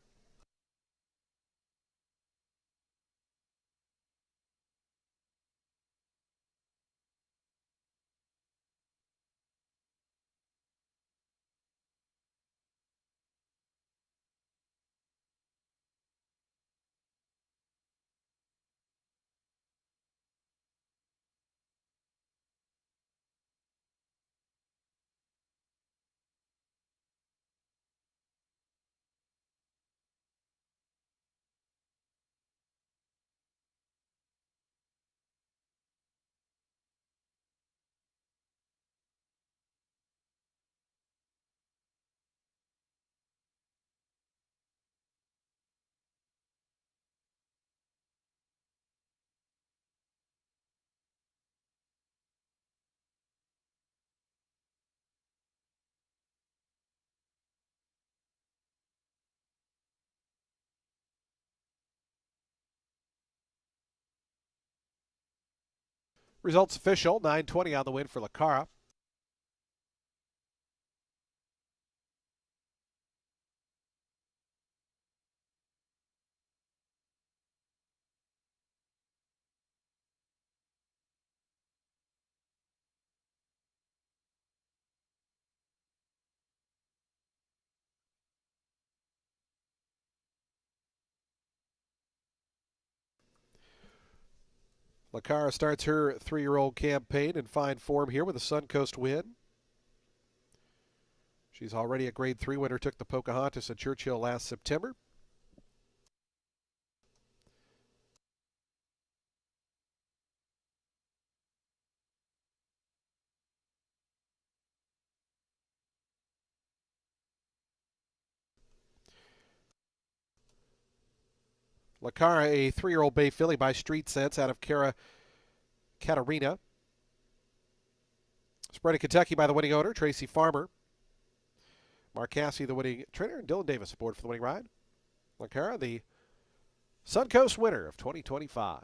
Results official. 9:20 on the win for Lacara. Lacara starts her 3-year-old campaign in fine form here with a Suncoast win. She's already a Grade 3 winner, took the Pocahontas at Churchill last September. Lacara, a 3-year-old bay filly by Street Sense out of Katarina. Spread in Kentucky by the winning owner, Tracy Farmer. Mark Cassey, the winning trainer, and Dylan Davis aboard for the winning ride. Lacara, the Suncoast winner of 2025.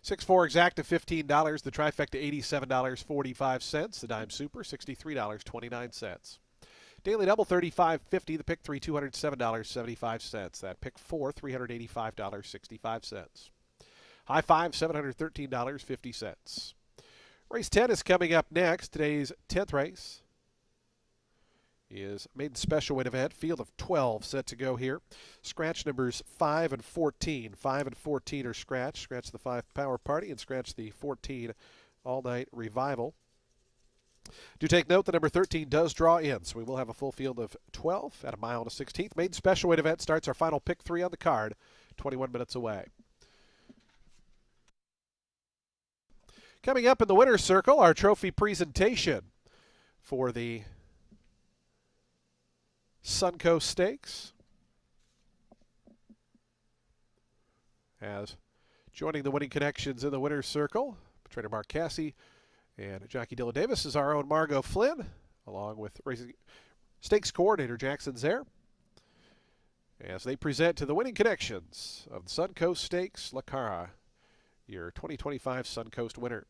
$6-4 exacta $15. The trifecta $87.45. The dime super $63.29. Daily double $35.50. The pick 3 $207.75. That pick 4 $385.65. High five $713.50. Race 10 is coming up next. Today's 10th race is maiden special weight event. Field of 12 set to go here. Scratch numbers 5 and 14. 5 and 14 are scratched. Scratch the 5 Power Party and scratch the 14 All Night Revival. Do take note the number 13 does draw in, so we will have a full field of 12 at a mile and a 16th. Maiden special weight event starts our final pick 3 on the card, 21 minutes away. Coming up in the winner's circle, our trophy presentation for the Suncoast Stakes. As joining the winning connections in the winner's circle, trainer Mark Cassey and jockey Dylan Davis is our own Margot Flynn, along with racing stakes coordinator Jackson Zaire, as they present to the winning connections of the Suncoast Stakes, Lacara, your 2025 Suncoast winner.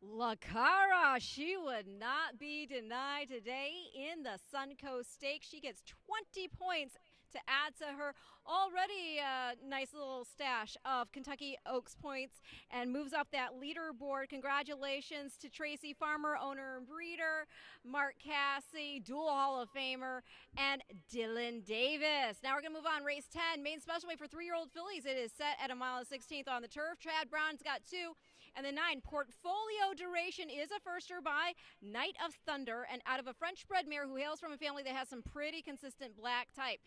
La Cara, she would not be denied today in the Suncoast Stakes. She gets 20 points to add to her already nice little stash of Kentucky Oaks points and moves up that leaderboard. Congratulations to Tracy Farmer, owner and breeder, Mark Cassie, dual Hall of Famer, and Dylan Davis. Now we're going to move on. Race 10, main special weight for 3-year-old fillies. It is set at a mile and 16th on the turf. Chad Brown's got 2. And the 9, Portfolio Duration, is a firster by Night of Thunder, and out of a French bred mare who hails from a family that has some pretty consistent black type.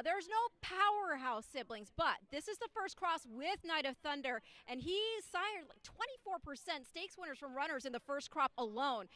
There's no powerhouse siblings, but this is the first cross with Night of Thunder, and he sired like 24% stakes winners from runners in the first crop alone.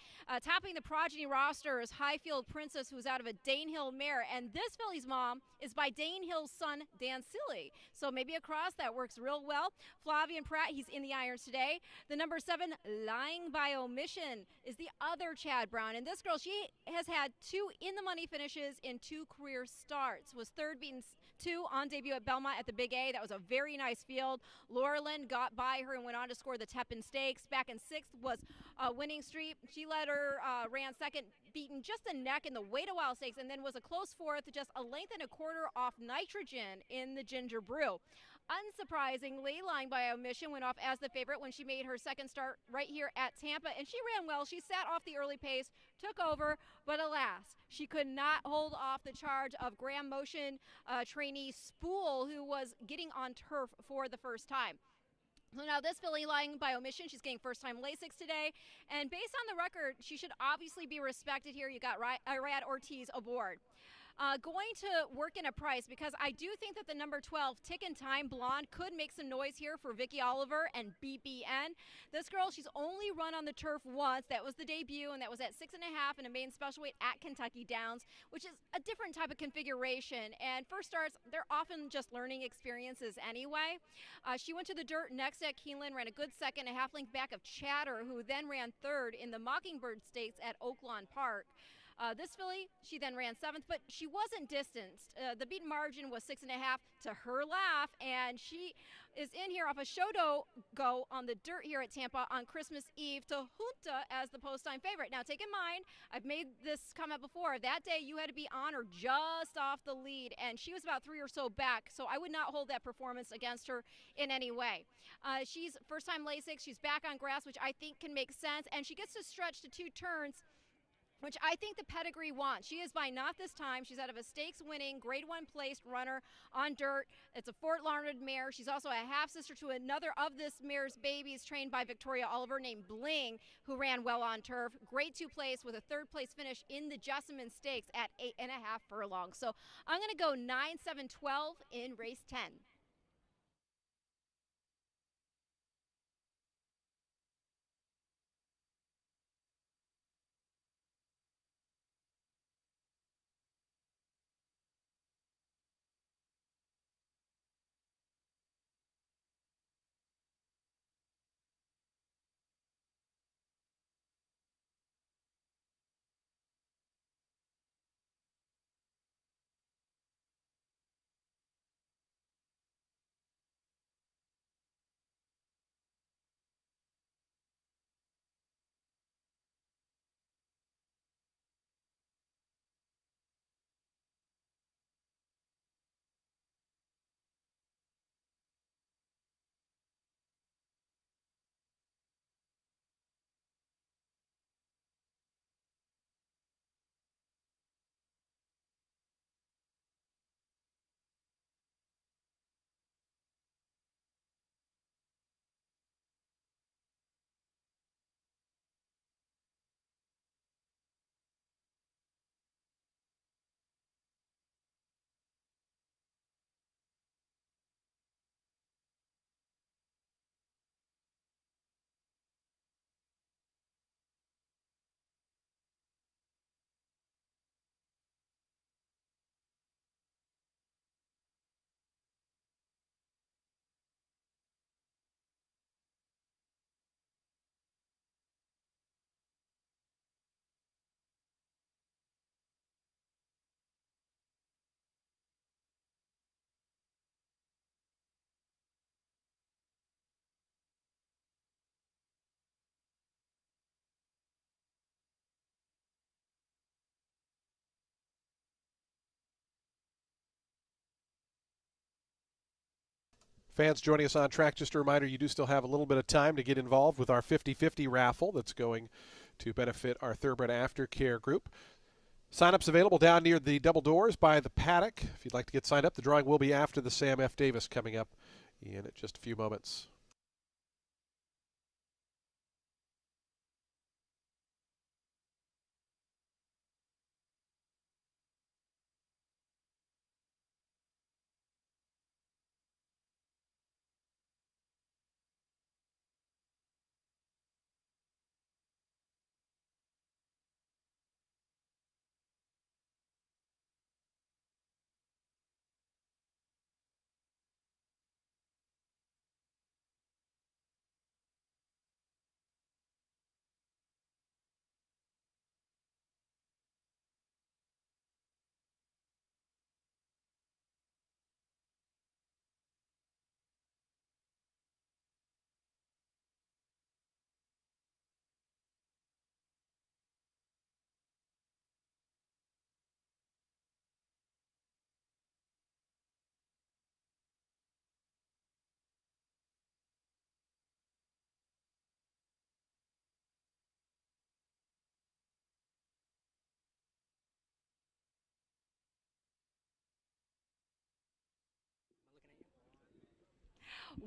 Topping the progeny roster is Highfield Princess, who's out of a Danehill mare, and this filly's mom is by Danehill's son, Dan Silly. So maybe a cross that works real well. Flavian Pratt, he's in the irons today. The number 7, Lying by Omission, is the other Chad Brown, and this girl, she has had 2 in-the-money finishes in 2 career starts. Was third, beaten 2 on debut at Belmont at the Big A. That was a very nice field. Laura Lynn got by her and went on to score the Tepin Stakes. Back in 6th was Winning Street. She led her, ran second, beaten just a neck in the Wait a While Stakes, and then was a close 4th, just a length and a quarter off Nitrogen in the Ginger Brew. Unsurprisingly, Lying by Omission went off as the favorite when she made her second start right here at Tampa, and she ran well. She sat off the early pace, took over, but alas, she could not hold off the charge of Graham Motion trainee Spool, who was getting on turf for the first time. So now this filly, Lying by Omission, she's getting first-time Lasix today, and based on the record, she should obviously be respected here. You got Rad Ortiz aboard. Going to work in a price because I do think that the number 12, Tickin' Time Blonde, could make some noise here for Vicky Oliver and BBN. This girl, she's only run on the turf once. That was the debut, and that was at 6.5 in a main special weight at Kentucky Downs, which is a different type of configuration. And first starts, they're often just learning experiences anyway. She went to the dirt next at Keeneland, ran a good second, a half length back of Chatter, who then ran third in the Mockingbird Stakes at Oaklawn Park. This filly, she then ran 7th, but she wasn't distanced. The beaten margin was 6.5 to her laugh, and she is in here off a Shodo go on the dirt here at Tampa on Christmas Eve to Junta as the post-time favorite. Now, take in mind, I've made this comment before. That day, you had to be on or just off the lead, and she was about 3 or so back, so I would not hold that performance against her in any way. She's first-time Lasix. She's back on grass, which I think can make sense, and she gets to stretch to 2 turns, which I think the pedigree wants. She is by not this time. She's out of a stakes-winning, Grade 1 placed runner on dirt. It's a Fort Larned mare. She's also a half-sister to another of this mare's babies trained by Victoria Oliver named Bling, who ran well on turf. Grade 2 place with a 3rd place finish in the Jessamine Stakes at 8.5 furlongs. So I'm going to go 9, 7, 12 in race 10. Fans joining us on track, just a reminder you do still have a little bit of time to get involved with our 50-50 raffle that's going to benefit our Thoroughbred Aftercare group. Sign-ups available down near the double doors by the paddock. If you'd like to get signed up, the drawing will be after the Sam F. Davis coming up in just a few moments.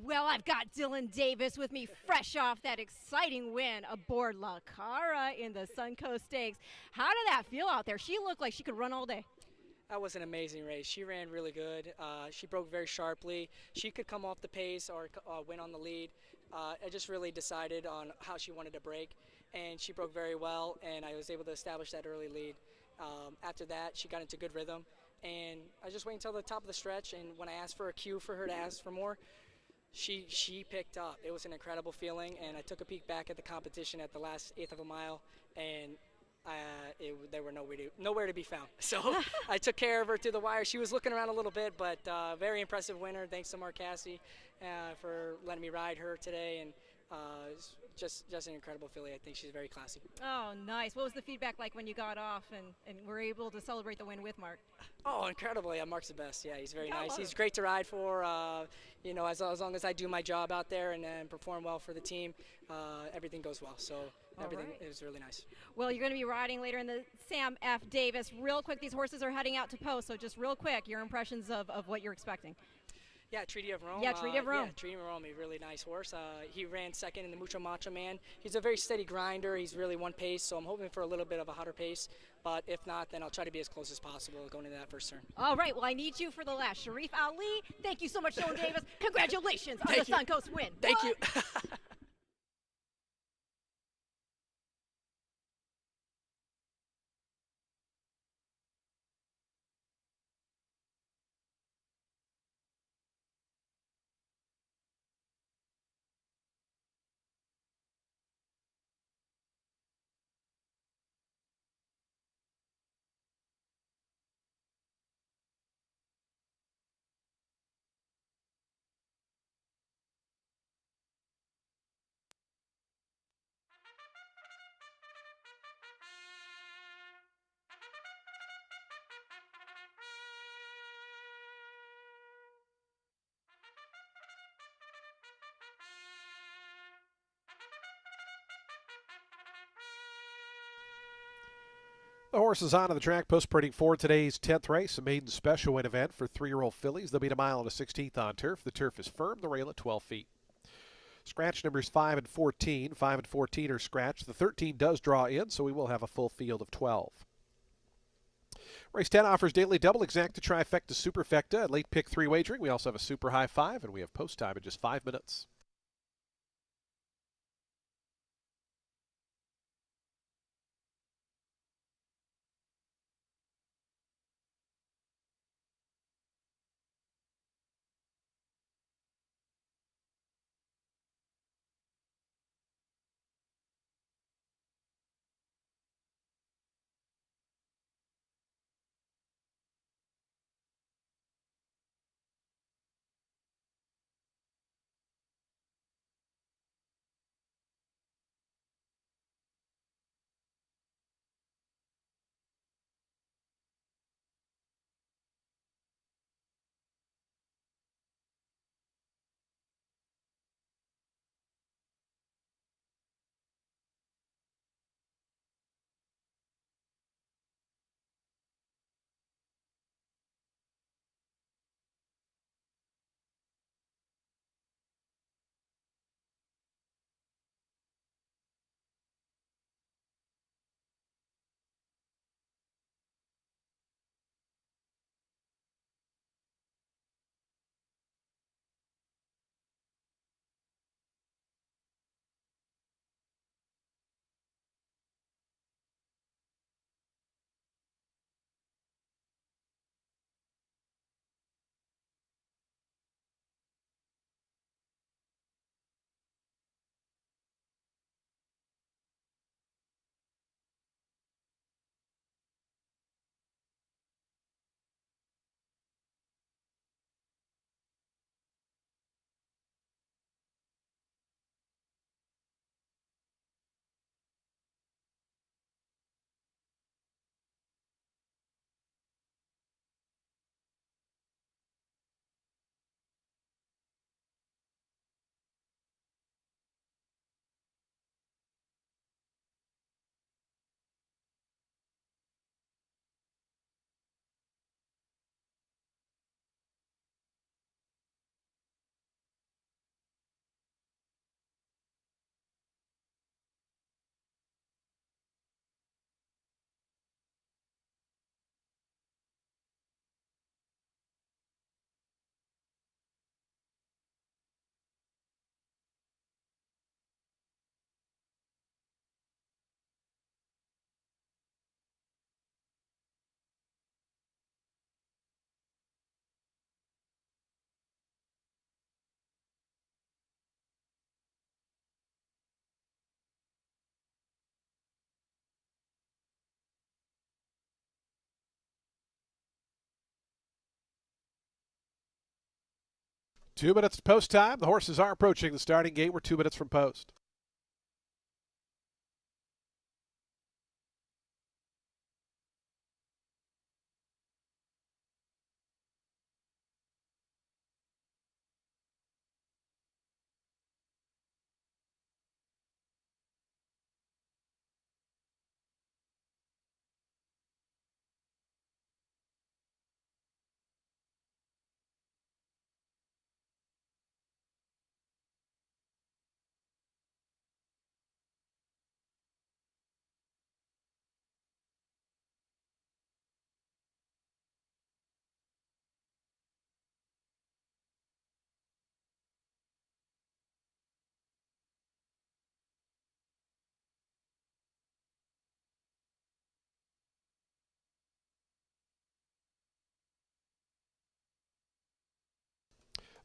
Well, I've got Dylan Davis with me, fresh off that exciting win aboard La Cara in the Suncoast Stakes. How did that feel out there? She looked like she could run all day. That was an amazing race. She ran really good. She broke very sharply. She could come off the pace or win on the lead. I just really decided on how she wanted to break, and she broke very well, and I was able to establish that early lead. After that, she got into good rhythm, and I just waited until the top of the stretch, and when I asked for a cue for her to ask for more, she picked up. It was an incredible feeling, and I took a peek back at the competition at the last eighth of a mile, and they were nowhere to be found. So I took care of her to the wire. She was looking around a little bit, but very impressive winner. Thanks to Mark Cassie for letting me ride her today, and it's just an incredible filly. I think she's very classy. Oh, nice. What was the feedback like when you got off and were able to celebrate the win with Mark? Oh, incredible. Yeah, Mark's the best. Yeah, he's very Yeah, nice. He's great to ride for. As long as I do my job out there and perform well for the team, everything goes well. So everything is really nice. Well, you're going to be riding later in the Sam F. Davis. Real quick, these horses are heading out to post, so just real quick, your impressions of what you're expecting. Yeah, Treaty of Rome. Yeah, Treaty of Rome. Yeah, Treaty of Rome, a really nice horse. He ran second in the Mucho Macho Man. He's a very steady grinder. He's really one pace, so I'm hoping for a little bit of a hotter pace. But if not, then I'll try to be as close as possible going into that first turn. All right, well, I need you for the last. Sharif Ali, thank you so much, Dylan Davis. Congratulations on the Suncoast win. Thank you. The horses onto the track, post-parading for today's 10th race, a maiden special weight event for 3-year-old fillies. They'll beat a mile and a 16th on turf. The turf is firm, the rail at 12 feet. Scratch numbers 5 and 14. 5 and 14 are scratched. The 13 does draw in, so we will have a full field of 12. Race 10 offers daily double, exacta, trifecta, superfecta, and late pick 3 wagering. We also have a super high 5, and we have post time in just 5 minutes. 2 minutes to post time. The horses are approaching the starting gate. We're 2 minutes from post.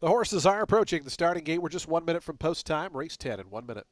The horses are approaching the starting gate. We're just 1 minute from post time. Race 10 in 1 minute.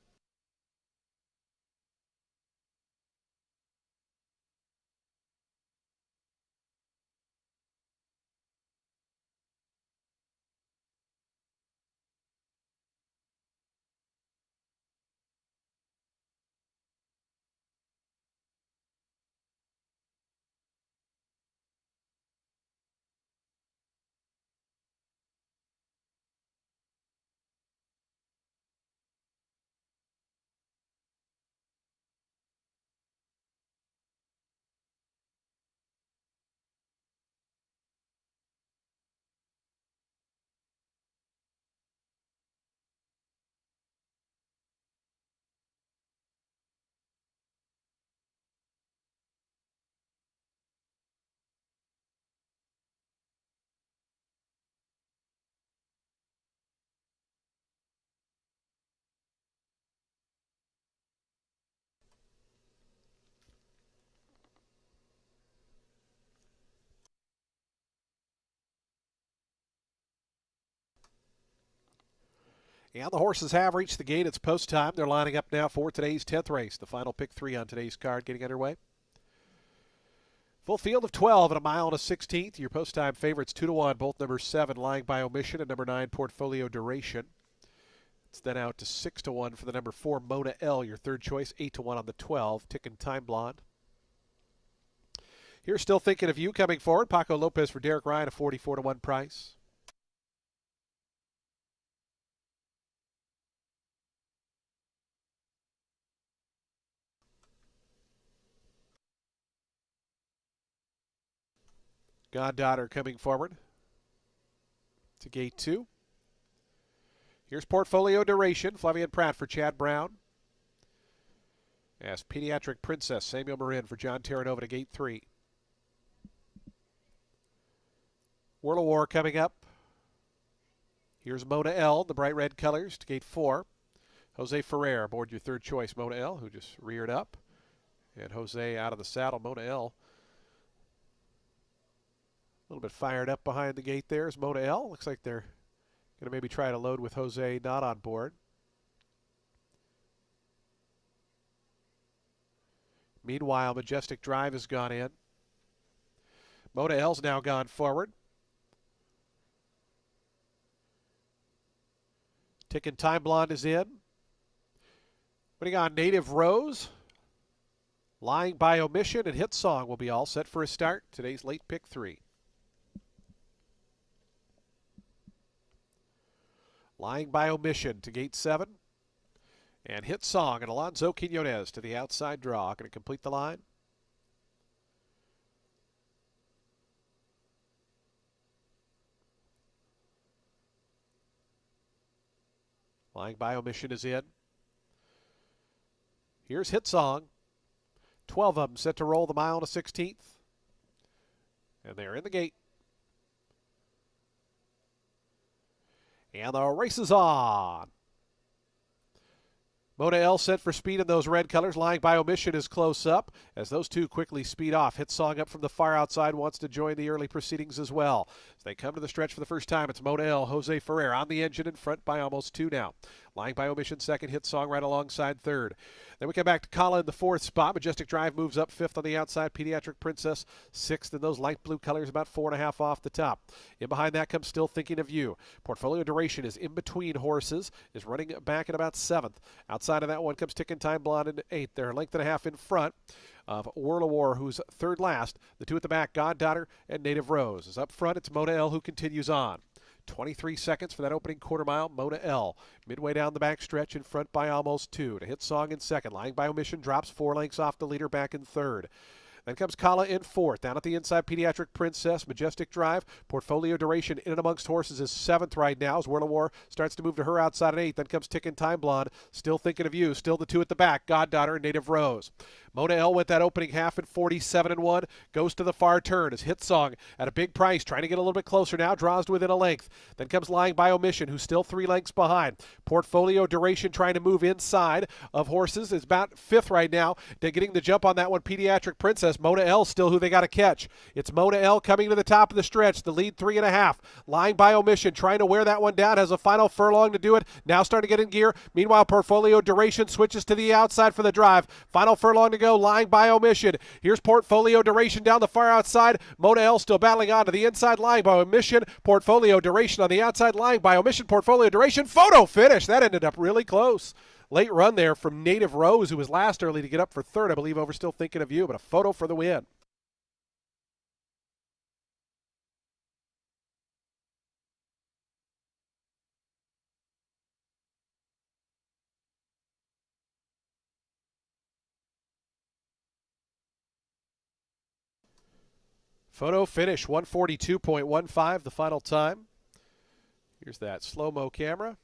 And the horses have reached the gate. It's post time. They're lining up now for today's 10th race. The final pick 3 on today's card getting underway. Full field of 12 at a mile and a 16th. Your post time favorites 2-1, both number 7, Lying by Omission, and number 9, Portfolio Duration. It's then out to 6-1 for the number 4, Mona L, your third choice. 8-1 on the 12, Tickin' Time Blonde. Here's Still Thinking of You coming forward. Paco Lopez for Derek Ryan, a 44-1 price. Goddaughter coming forward to gate 2. Here's Portfolio Duration. Flavian Pratt for Chad Brown. As Pediatric Princess, Samuel Marin for John Terranova to gate 3. World of War coming up. Here's Mona L, the bright red colors, to gate 4. Jose Ferrer aboard your third choice, Mona L, who just reared up. And Jose out of the saddle. Mona L a little bit fired up behind the gate there is Mona L. Looks like they're going to maybe try to load with Jose not on board. Meanwhile, Majestic Drive has gone in. Mona L's now gone forward. Tickin' Time Blonde is in. Putting on Native Rose. Lying by Omission and Hit Song will be all set for a start. Today's late pick 3. Lying by Omission to gate 7. And Hit Song and Alonso Quinones to the outside draw. Going to complete the line. Lying by Omission is in. Here's Hit Song. 12 of them set to roll the mile and a 16th. And they're in the gate. And the race is on. Mona L set for speed in those red colors. Lying by Omission is close up as those two quickly speed off. Hit Song up from the far outside wants to join the early proceedings as well. As they come to the stretch for the first time, it's Mona L, Jose Ferrer on the engine in front by almost 2 now. Lying by omission, second. Hit Song right alongside third. Then we come back to Kala in the fourth spot. Majestic Drive moves up fifth on the outside. Pediatric Princess sixth in those light blue colors, about 4.5 off the top. In behind that comes Still Thinking of You. Portfolio Duration is in between horses, is running back at about seventh. Outside of that one comes Ticking Time Blonde in eighth. They're a length and a half in front of Whirl of War, who's third last. The two at the back, Goddaughter and Native Rose. As up front, it's Mona L who continues on. 23 seconds for that opening quarter mile. Mona L. Midway down the back stretch, in front by almost 2. To Hit Song in second. Lying by omission drops 4 lengths off the leader, back in third. Then comes Kala in fourth. Down at the inside, Pediatric Princess, Majestic Drive. Portfolio Duration in and amongst horses is seventh right now as Whirl of War starts to move to her outside at eighth. Then comes Ticking Time Blonde. Still Thinking of You. Still the two at the back, Goddaughter and Native Rose. Mona L went that opening half at 47-1. Goes to the far turn as Hit Song at a big price, trying to get a little bit closer now, draws to within a length. Then comes Lying by Omission, who's still 3 lengths behind. Portfolio Duration trying to move inside of horses is about fifth right now. They're getting the jump on that one, Pediatric Princess. Mona L still who they got to catch. It's Mona L coming to the top of the stretch, the lead 3.5. Lying by Omission trying to wear that one down, has a final furlong to do it. Now starting to get in gear. Meanwhile, Portfolio Duration switches to the outside for the drive. Final furlong to go, Lying by Omission. Here's Portfolio Duration down the far outside. Mona L still battling on to the inside, Lying by Omission. Portfolio Duration on the outside, Lying by Omission. Portfolio Duration, photo finish. That ended up really close. Late run there from Native Rose, who was last early to get up for third, I believe, over Still Thinking of You, but a photo for the win. Photo finish, 142.15, the final time. Here's that slow-mo camera.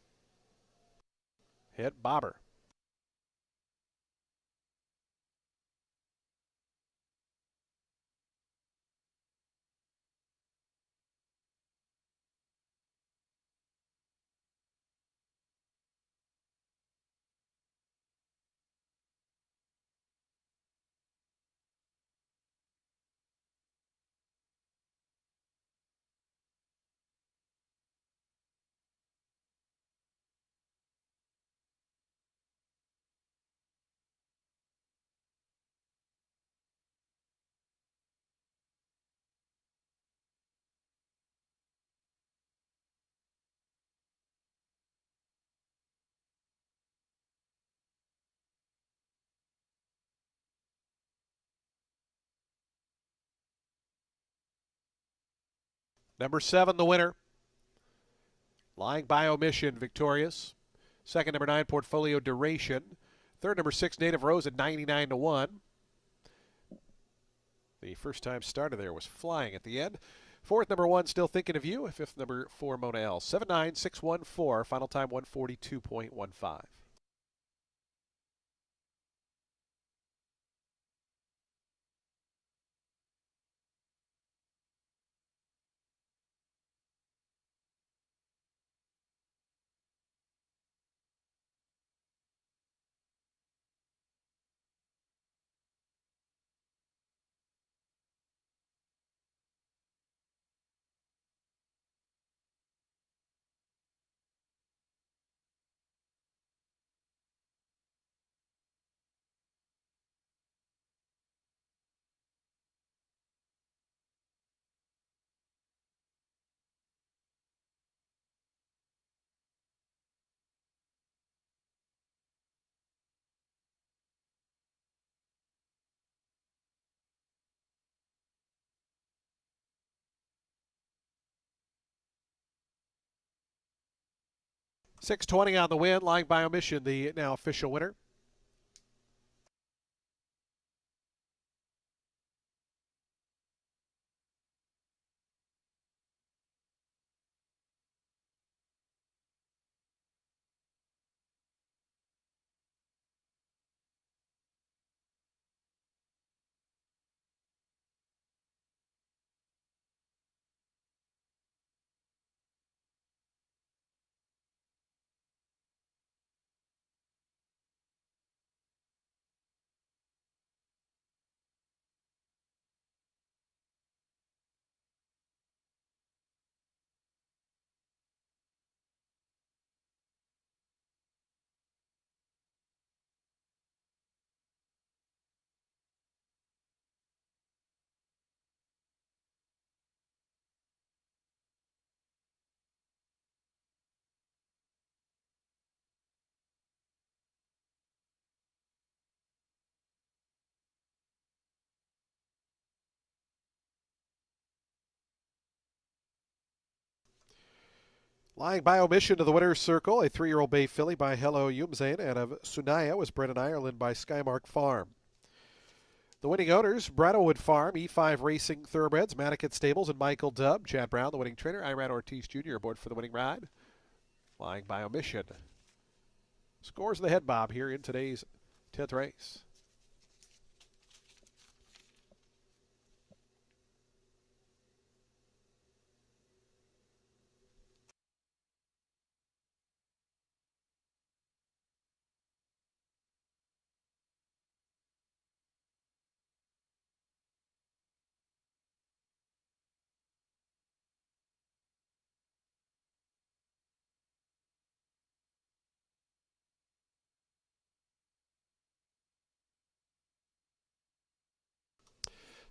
Hit bobber. Number 7, the winner. Lying by Omission, victorious. Second, number 9, Portfolio Duration. Third, number 6, Native Rose at 99-1. The first time starter there was flying at the end. Fourth, number 1, Still Thinking of You. Fifth, number 4, Mona L. 79614. Final time 142.15. $620 on the win. Lying by Omission, the now official winner. Lying by omission to the winner's circle, a 3-year-old bay filly by Hello Yumzane and of Sunaya was bred in Ireland by Skymark Farm. The winning owners, Bradowwood Farm, E5 Racing Thoroughbreds, Manicat Stables, and Michael Dubb. Chad Brown, the winning trainer, Iran Ortiz Jr. aboard for the winning ride. Lying by omission. Scores of the head bob here in today's 10th race.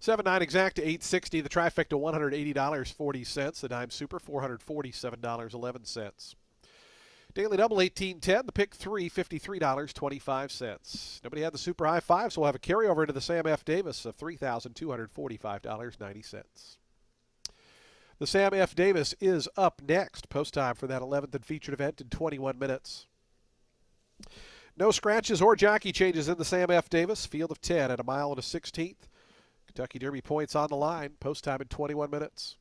$7.9 exact to $8.60. The trifecta $180.40. The dime super $447.11. Daily double $18.10. The pick three $53.25. Nobody had the super high five, so we'll have a carryover into the Sam F. Davis of $3,245.90. The Sam F. Davis is up next. Post time for that 11th and featured event in 21 minutes. No scratches or jockey changes in the Sam F. Davis. Field of 10 at a mile and a 16th. Kentucky Derby points on the line. Post time in 21 minutes.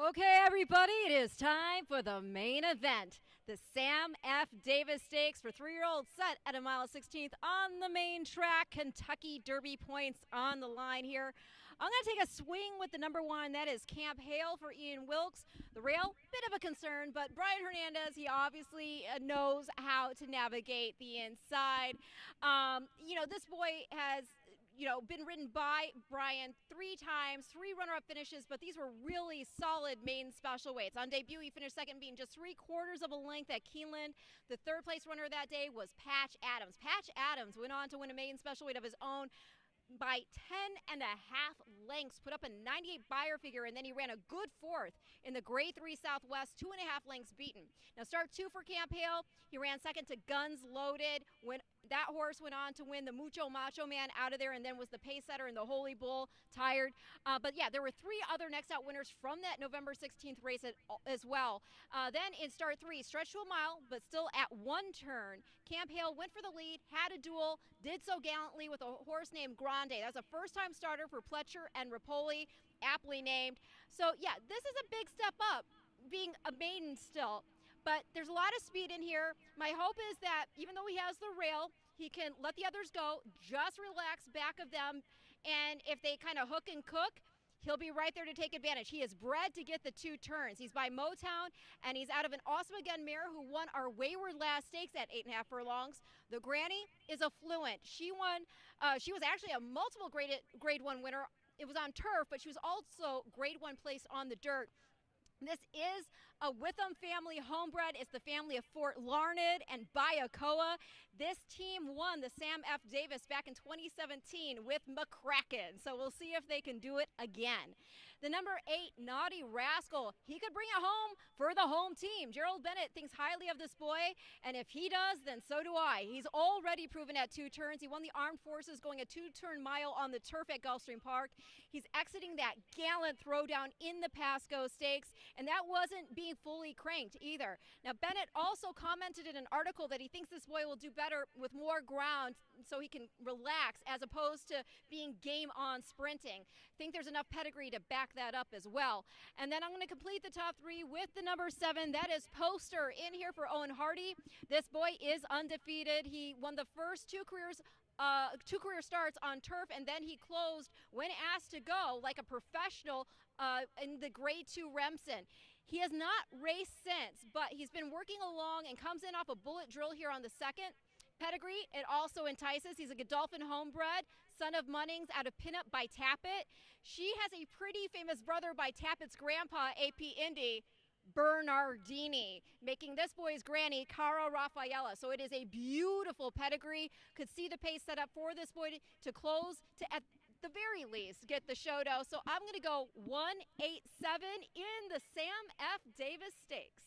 Okay, everybody, it is time for the main event. The Sam F. Davis Stakes for 3-year-olds set at a mile 16th on the main track. Kentucky Derby points on the line here. I'm going to take a swing with the number one. That is Camp Hale for Ian Wilkes. The rail, bit of a concern, but Brian Hernandez, he obviously knows how to navigate the inside. This boy has been ridden by Brian 3 times, 3 runner-up finishes, but these were really solid main special weights. On debut, he finished second, being just 3/4 of a length at Keeneland. The third place runner that day was Patch Adams. Patch Adams went on to win a main special weight of his own by 10.5 lengths, put up a 98 Beyer figure, and then he ran a good fourth in the Grade 3 Southwest, 2.5 lengths beaten. Now, start 2 for Camp Hale. He ran second to Guns Loaded. When that horse went on to win the Mucho Macho Man out of there, and then was the pace setter in the Holy Bull, Tired. But yeah, there were 3 other next out winners from that November 16th race as well. Then in start 3, stretched to a mile, but still at 1 turn. Camp Hale went for the lead, had a duel, did so gallantly with a horse named Grande. That was a first-time starter for Pletcher and Rapoli, aptly named. So yeah, this is a big step up, being a maiden still. But there's a lot of speed in here. My hope is that even though he has the rail, he can let the others go, just relax back of them, and if they kind of hook and cook, he'll be right there to take advantage. He is bred to get the 2 turns. He's by Motown, and he's out of an Awesome Again mare who won our Wayward Last Stakes at 8.5 furlongs. The Granny is affluent. She won. She was actually a multiple grade 1 winner. It was on turf, but she was also grade 1 place on the dirt. This is a Witham family homebred. It's the family of Fort Larned and Bayakoa. This team won the Sam F. Davis back in 2017 with McCracken. So we'll see if they can do it again. The number 8, Naughty Rascal. He could bring it home for the home team. Gerald Bennett thinks highly of this boy, and if he does, then so do I. He's already proven at 2 turns. He won the Armed Forces going a 2-turn mile on the turf at Gulfstream Park. He's exiting that gallant throwdown in the Pasco Stakes, and that wasn't being fully cranked either. Now, Bennett also commented in an article that he thinks this boy will do better with more ground so he can relax as opposed to being game on sprinting. Think there's enough pedigree to back that up as well. And then I'm going to complete the top 3 with the number 7. That is Poster in here for Owen Hardy. This boy is undefeated. He won the first 2 career starts on turf, and then he closed when asked to go like a professional in the Grade 2 Remsen. He has not raced since, but he's been working along and comes in off a bullet drill here on the 2nd. Pedigree, it also entices. He's a Godolphin homebred, son of Munnings out of Pinup by Tappet. She has a pretty famous brother by Tappet's grandpa, AP Indy, Bernardini, making this boy's granny, Cara Raffaella. So it is a beautiful pedigree. Could see the pace set up for this boy to close to, at the very least, get the show dough. So I'm going to go 187 in the Sam F. Davis Stakes.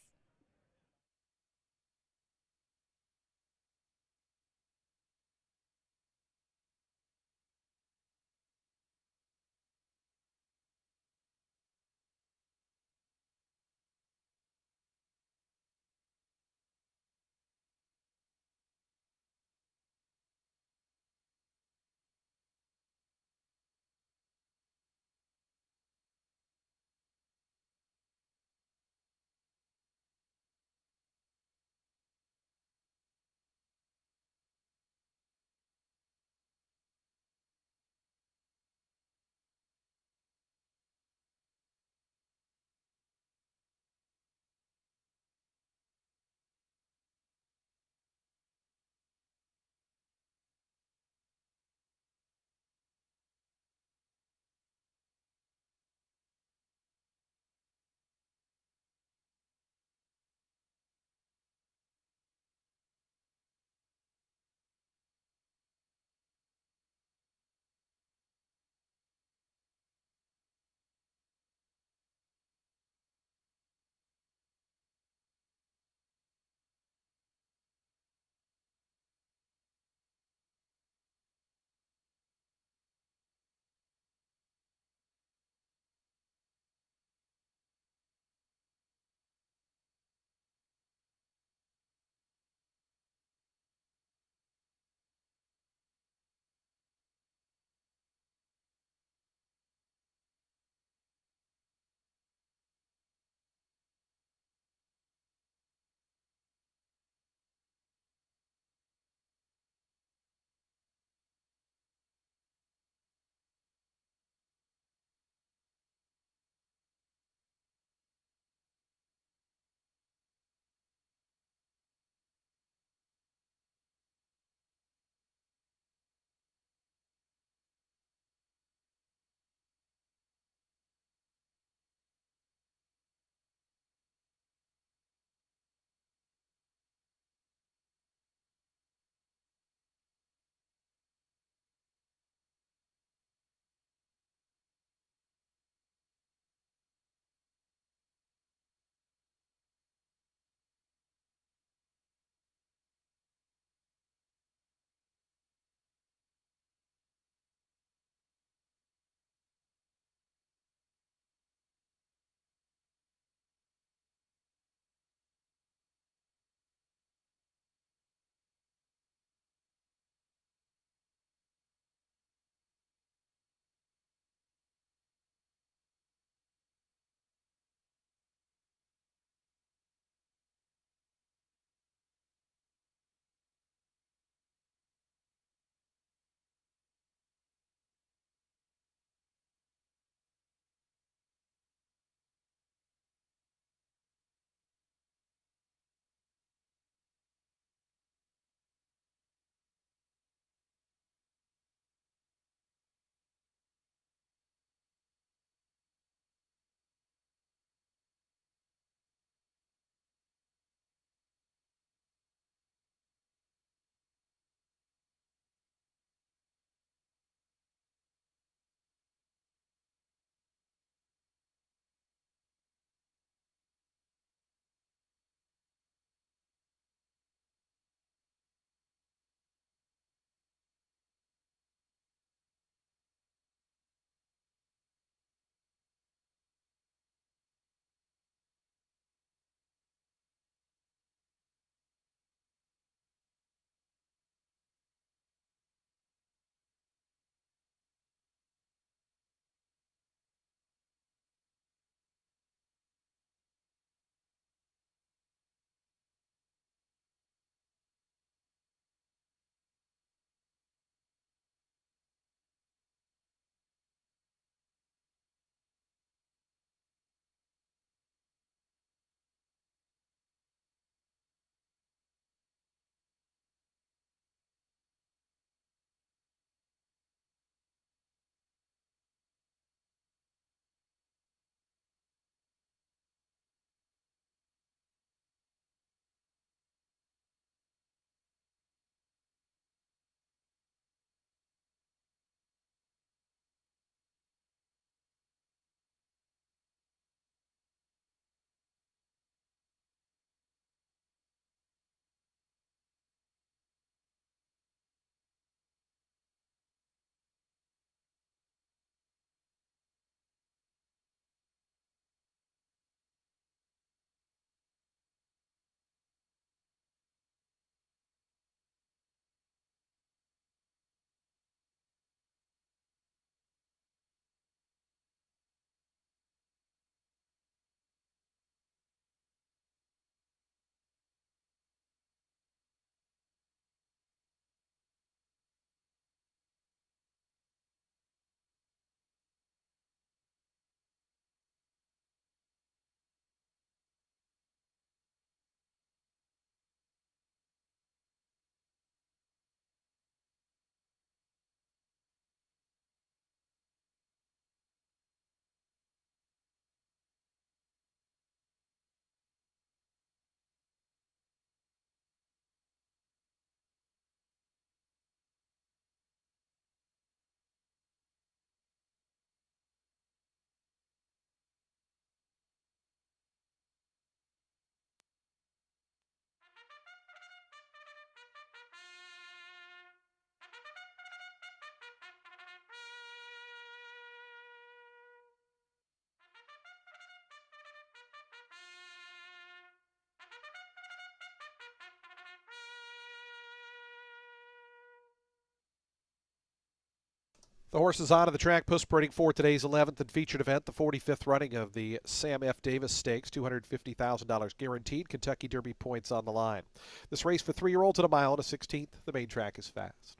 The horses on the track postparading for today's 11th and featured event, the 45th running of the Sam F. Davis Stakes, $250,000 guaranteed. Kentucky Derby points on the line. This race for 3-year-olds at a mile and a 16th. The main track is fast.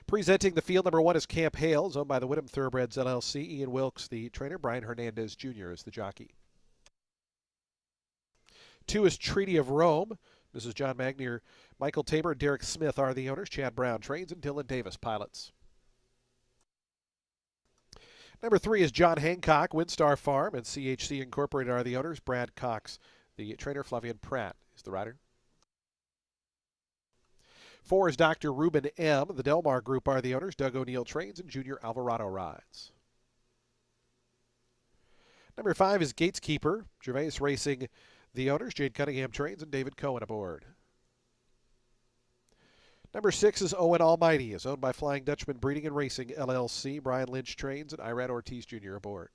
Presenting the field, number 1 is Camp Hales, owned by the Whittam Thoroughbreds LLC. Ian Wilkes, the trainer. Brian Hernandez Jr. is the jockey. 2 is Treaty of Rome. Mrs. John Magnier, Michael Tabor, and Derek Smith are the owners. Chad Brown trains and Dylan Davis pilots. Number 3 is John Hancock, Windstar Farm, and CHC Incorporated are the owners. Brad Cox, the trainer. Flavian Pratt is the rider. 4 is Dr. Ruben M. The Delmar Group are the owners. Doug O'Neill trains and Junior Alvarado rides. Number 5 is Gateskeeper, Gervais Racing, the owners. Jade Cunningham trains and David Cohen aboard. Number 6 is Owen Almighty, is owned by Flying Dutchman Breeding and Racing LLC. Brian Lynch trains and Irad Ortiz Jr. aboard.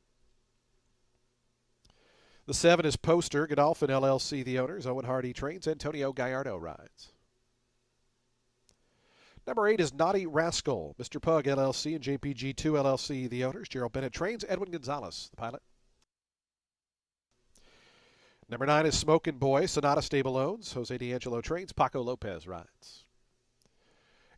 The 7 is Poster, Godolphin LLC, the owners. Owen Hardy trains. Antonio Gallardo rides. Number 8 is Naughty Rascal, Mr. Pug LLC and JPG2 LLC, the owners. Gerald Bennett trains. Edwin Gonzalez, the pilot. Number 9 is Smokin' Boy, Sonata Stable owns. Jose D'Angelo trains. Paco Lopez rides.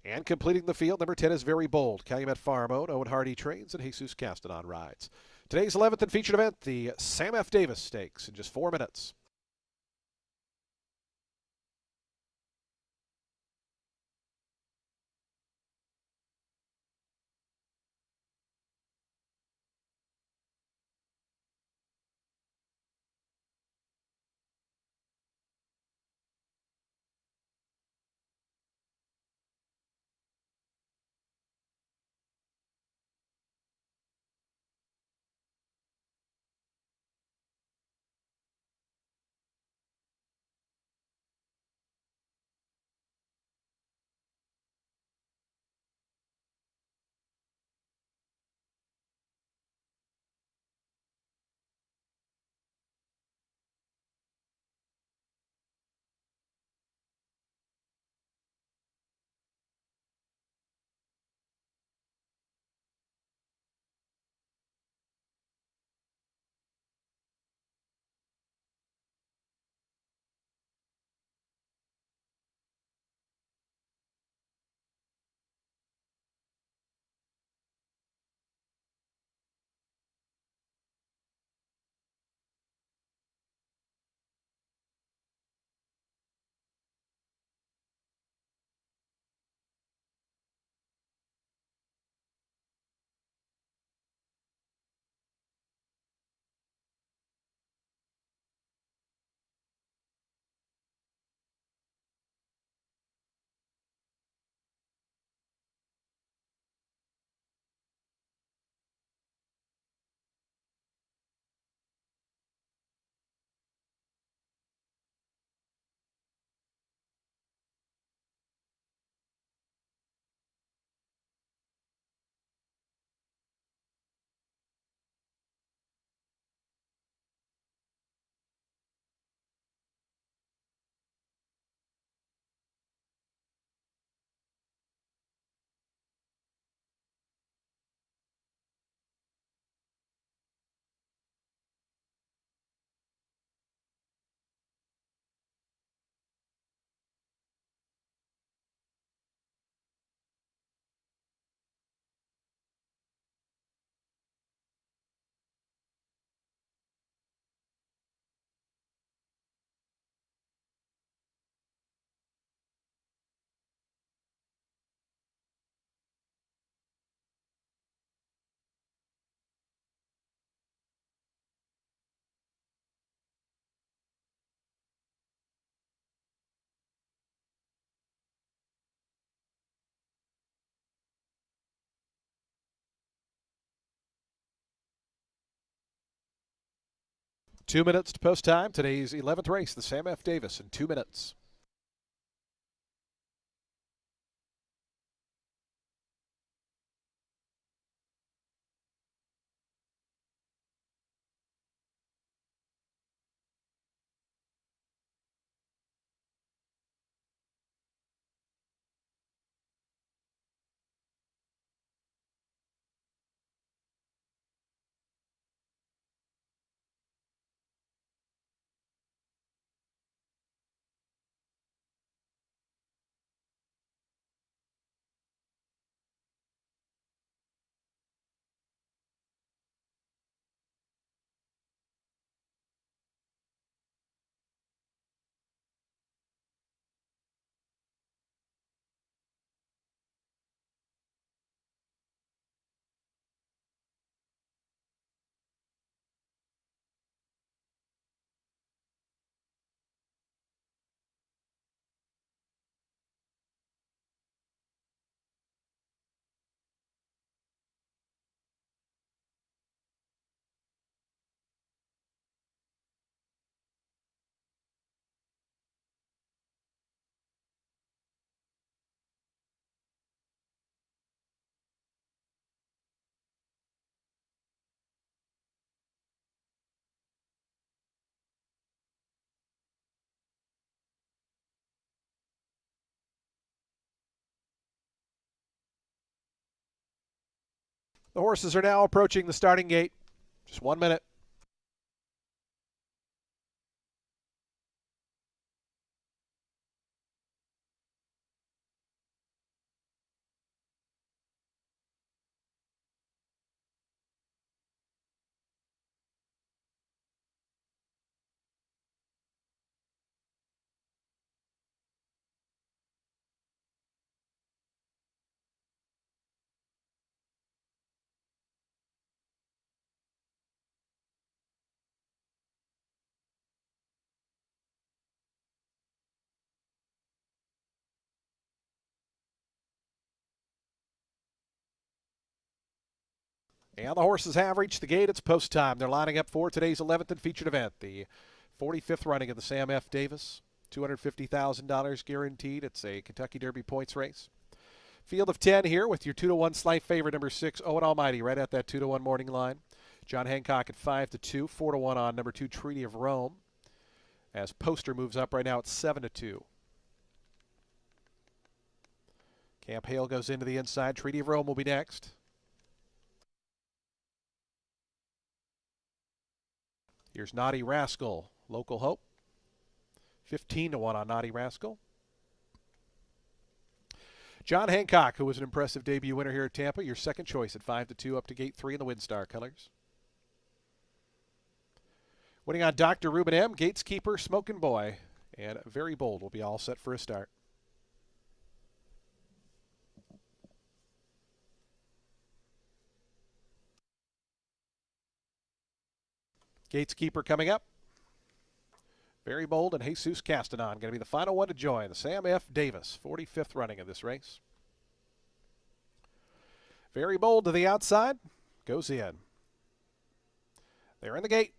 And completing the field, number 10 is Very Bold, Calumet Farm owned. Owen Hardy trains and Jesus Castanon rides. Today's 11th and featured event, the Sam F. Davis Stakes, in just 4 minutes. Two minutes to post time. Today's 11th race, the Sam F. Davis, in 2 minutes. The horses are now approaching the starting gate. Just 1 minute. And the horses have reached the gate. It's post time. They're lining up for today's 11th and featured event, the 45th running of the Sam F. Davis. $250,000 guaranteed. It's a Kentucky Derby points race. Field of 10 here with your 2-1 slight favorite, number 6, Owen Almighty, right at that 2-1 morning line. John Hancock at 5-2, 4-1 on number 2, Treaty of Rome. As Poster moves up right now at 7-2. Camp Hale goes into the inside. Treaty of Rome will be next. Here's Naughty Rascal, Local Hope. 15-1 on Naughty Rascal. John Hancock, who was an impressive debut winner here at Tampa, your second choice at 5-2 up to gate 3 in the WinStar colors. Winning on Dr. Ruben M., Gateskeeper, Smokin' Boy, and Very Bold will be all set for a start. Gateskeeper coming up. Very Bold and Jesus Castanon going to be the final one to join the Sam F. Davis 45th running of this race. Very Bold to the outside, goes in. They're in the gate.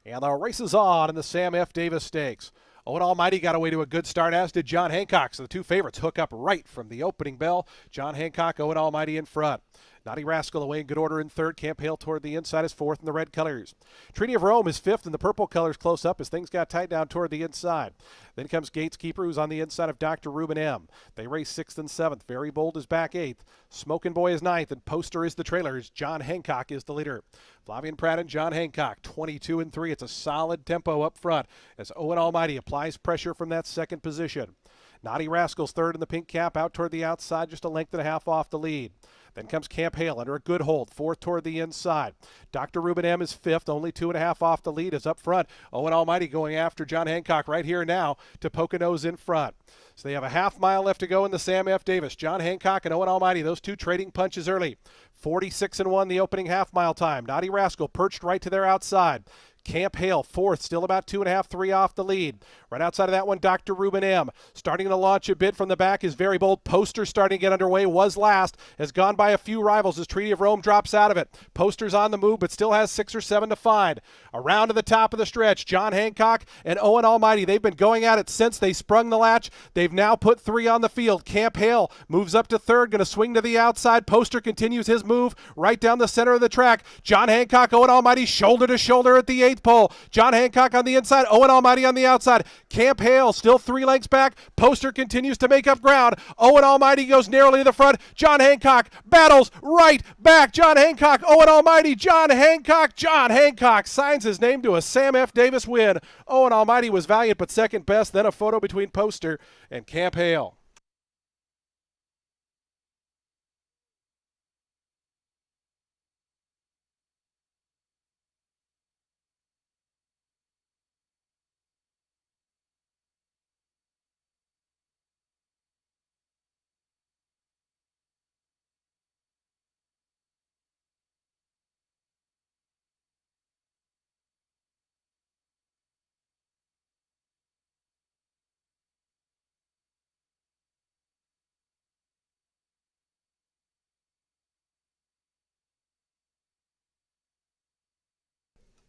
And the race is on in the Sam F. Davis Stakes. Owen Almighty got away to a good start, as did John Hancock. So the two favorites hook up right from the opening bell. John Hancock, Owen Almighty in front. Naughty Rascal away in good order in third. Camp Hale toward the inside is fourth in the red colors. Treaty of Rome is fifth in the purple colors close up as things got tight down toward the inside. Then comes Gateskeeper, who's on the inside of Dr. Ruben M. They race sixth and seventh. Very Bold is back eighth. Smokin' Boy is ninth, and Poster is the trailer. John Hancock is the leader. Flavian Pratt and John Hancock, 22 and 3. It's a solid tempo up front as Owen Almighty applies pressure from that second position. Naughty Rascal's third in the pink cap, out toward the outside, just a length and a half off the lead. Then comes Camp Hale under a good hold, fourth toward the inside. Dr. Ruben M. is fifth, only 2.5 off the lead, is up front. Owen Almighty going after John Hancock right here now to Poconos in front. So they have a half mile left to go in the Sam F. Davis. John Hancock and Owen Almighty, those two trading punches early. 46-1 the opening half mile time. Naughty Rascal perched right to their outside. Camp Hale, fourth, still about 2.5, 3 off the lead. Right outside of that one, Dr. Ruben M. Starting to launch a bit from the back is Very Bold. Poster starting to get underway, was last, has gone by a few rivals as Treaty of Rome drops out of it. Poster's on the move, but still has 6 or 7 to find. Around to the top of the stretch, John Hancock and Owen Almighty. They've been going at it since they sprung the latch. They've now put 3 on the field. Camp Hale moves up to third, going to swing to the outside. Poster continues his move right down the center of the track. John Hancock, Owen Almighty, shoulder to shoulder at the 8th pole. John Hancock on the inside, Owen Almighty on the outside. Camp Hale still 3 lengths back. Poster continues to make up ground. Owen Almighty goes narrowly to the front. John Hancock battles right back. John Hancock, Owen Almighty, John Hancock. John Hancock signs his name to a Sam F. Davis win. Owen Almighty was valiant but second best. Then a photo between Poster and Camp Hale.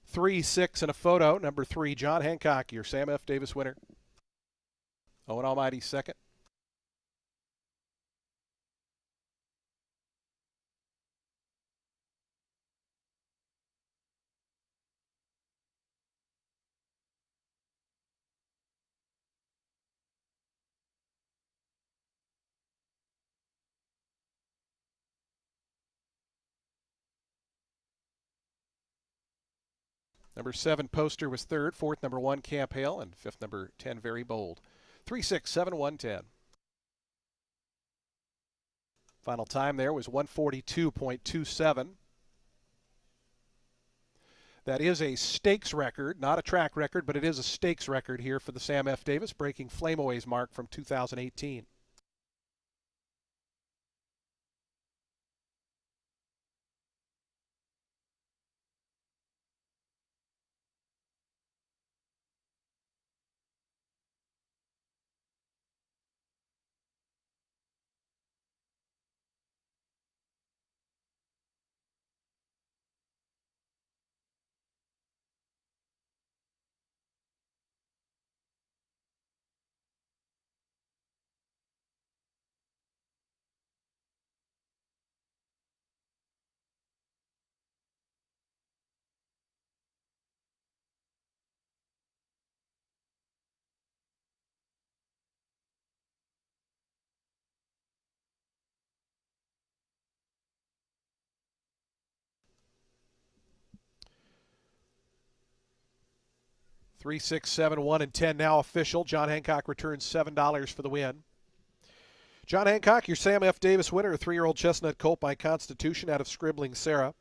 Three, 6, and a photo. Number 3, John Hancock, your Sam F. Davis winner. Owen Almighty second. Number 7, Poster was third. Fourth, number 1, Camp Hale. And fifth, number 10, Very Bold. 3, 6, 7, 1, 10. Final time there was 142.27. That is a stakes record, not a track record, but it is a stakes record here for the Sam F. Davis, breaking Flameaway's mark from 2018. 3, 6, 7, 1, and 10 now official. John Hancock returns $7 for the win. John Hancock, your Sam F. Davis winner, a 3-year-old chestnut colt by Constitution out of Scribbling Sarah.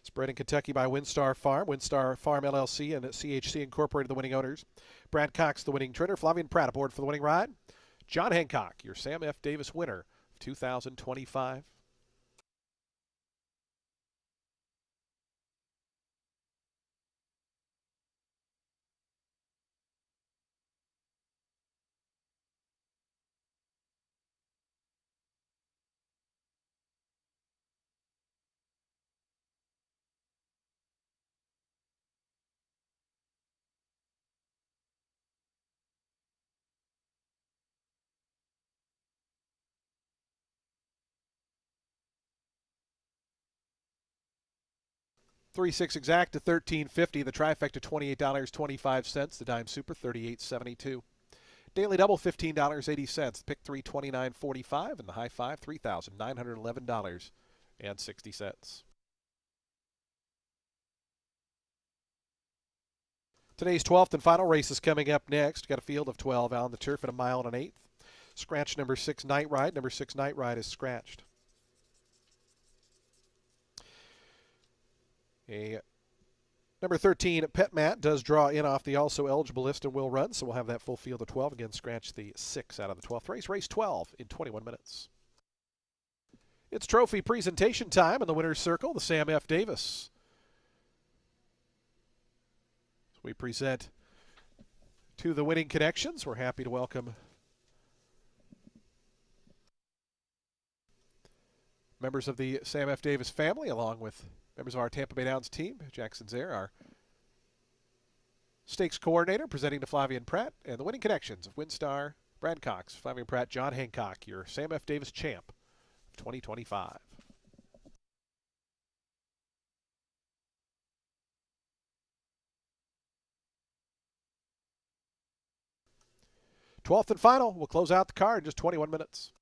It's bred in Kentucky by Windstar Farm. Windstar Farm LLC and CHC Incorporated, the winning owners. Brad Cox, the winning trainer. Flavian Pratt aboard for the winning ride. John Hancock, your Sam F. Davis winner of 2025. Three six exact to $13.50. The trifecta $28.25. The dime super $38.72. Daily double $15.80. Pick three $29.45, and the high five $3,911.60. Today's 12th and final race is coming up next. Got a field of 12 out on the turf at 1 mile and an eighth. Scratch number 6 Night Ride. Number 6 Night Ride is scratched. A number 13 Pet Mat does draw in off the also eligible list and will run, so we'll have that full field of 12. Again, scratch the 6 out of the 12th race. Race 12 in 21 minutes. It's trophy presentation time in the winner's circle, the Sam F. Davis. So we present to the winning connections. We're happy to welcome members of the Sam F. Davis family, along with members of our Tampa Bay Downs team. Jackson Zaire, our stakes coordinator, presenting to Flavian Pratt, and the winning connections of Windstar, Brad Cox, Flavian Pratt, John Hancock, your Sam F. Davis champ of 2025. Twelfth and final. We'll close out the card in just 21 minutes.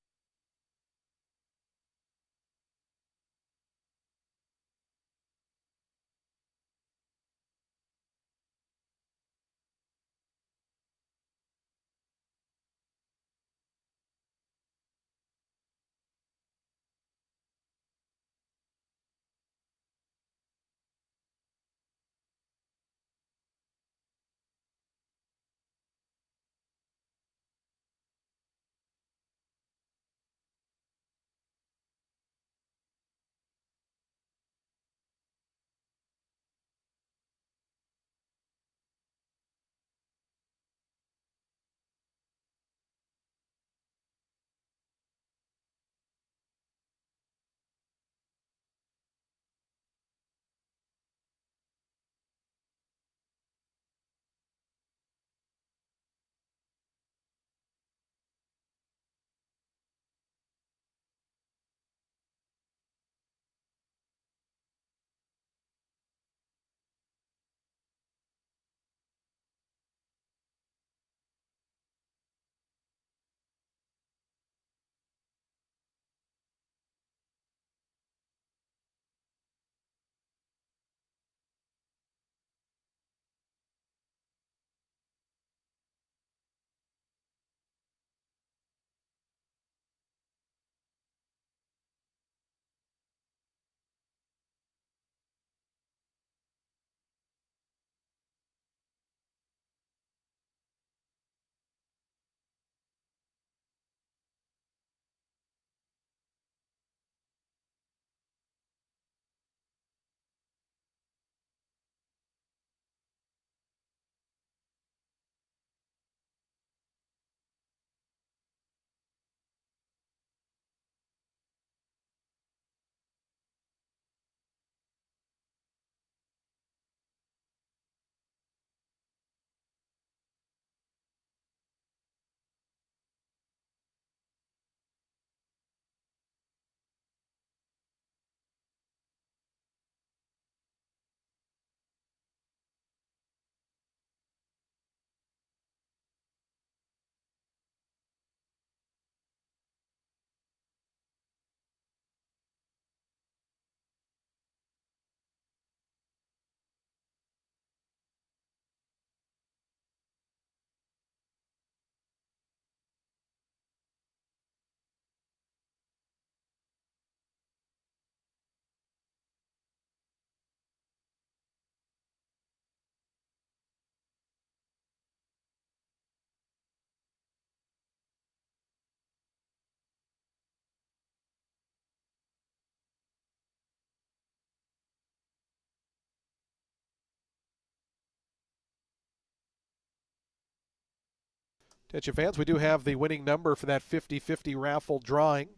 Attention fans, we do have the winning number for that 50-50 raffle drawing.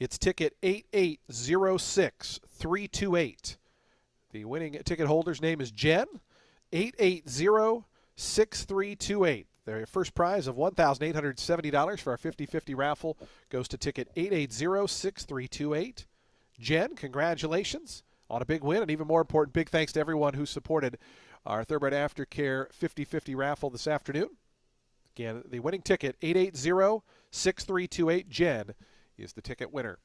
It's ticket 8806328. The winning ticket holder's name is Jen. 8806328. Their first prize of $1,870 for our 50-50 raffle goes to ticket 8806328. Jen, congratulations on a big win, and even more important, big thanks to everyone who supported our Thoroughbred Aftercare 50-50 raffle this afternoon. Again, the winning ticket, 8806328. Jen is the ticket winner.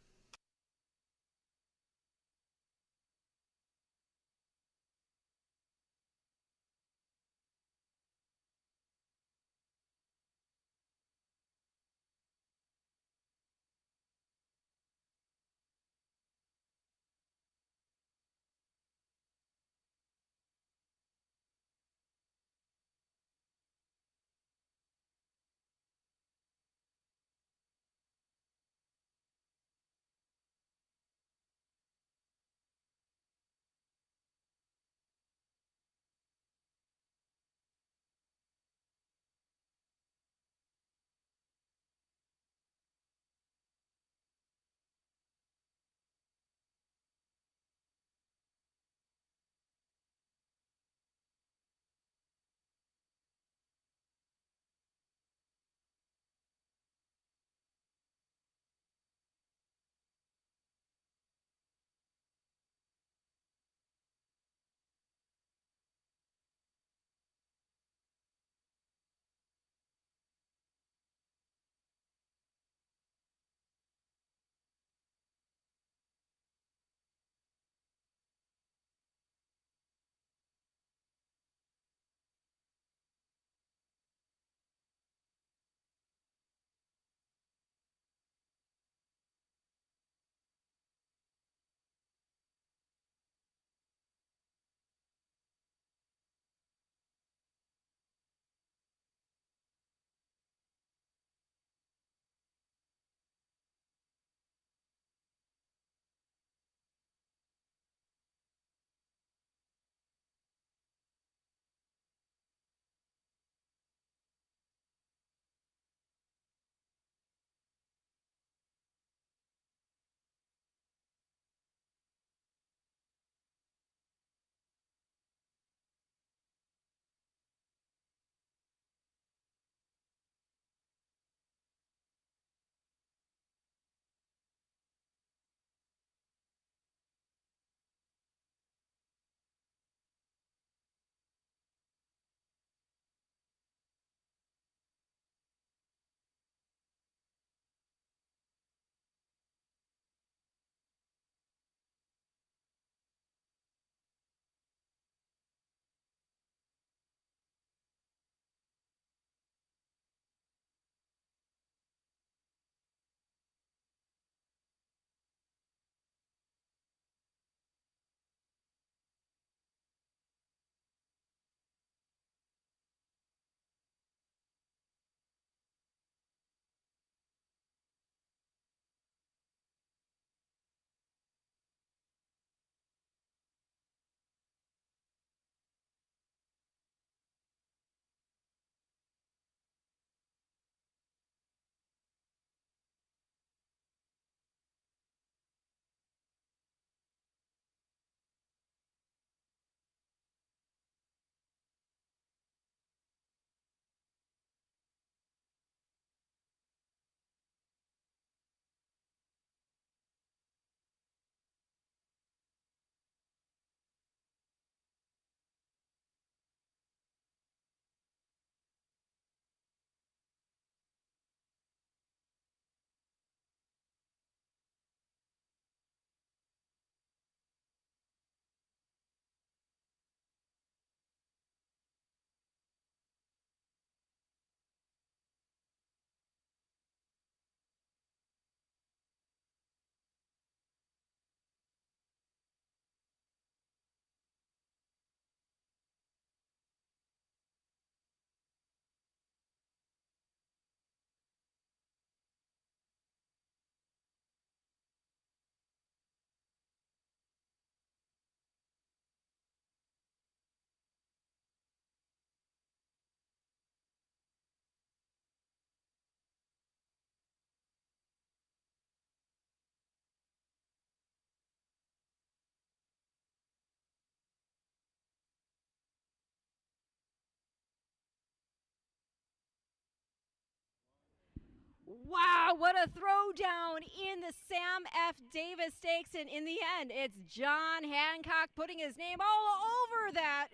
what a throwdown in the Sam F. Davis Stakes. And in the end, it's John Hancock putting his name all over that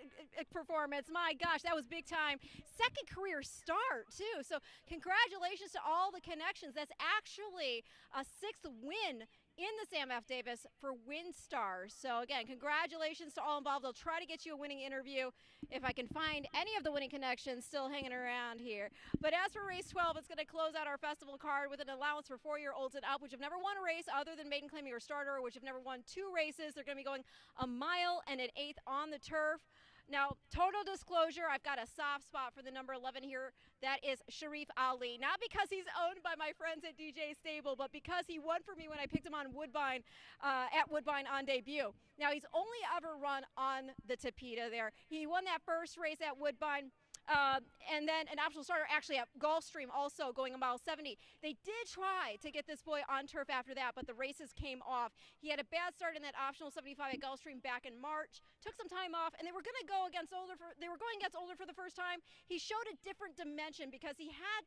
performance. My gosh, that was big time. Second career start, too. So congratulations to all the connections. That's actually a sixth win in the Sam F. Davis for WinStar. So again, congratulations to all involved. I'll try to get you a winning interview if I can find any of the winning connections still hanging around here. But as for race 12, it's going to close out our festival card with an allowance for 4-year-olds and up, which have never won a race other than maiden claiming or starter, or which have never won 2 races. They're going to be going a mile and an eighth on the turf. Now, total disclosure, I've got a soft spot for the number 11 here. That is Sharif Ali. Not because he's owned by my friends at DJ Stable, but because he won for me when I picked him on Woodbine, at Woodbine on debut. Now, he's only ever run on the Tapeta there. He won that first race at Woodbine. And then an optional starter actually at Gulfstream also going a mile 70. They did try to get this boy on turf after that, but the races came off. He had a bad start in that optional 75 at Gulfstream back in March, took some time off, and they were going to go against Older for the first time. He showed a different dimension because he had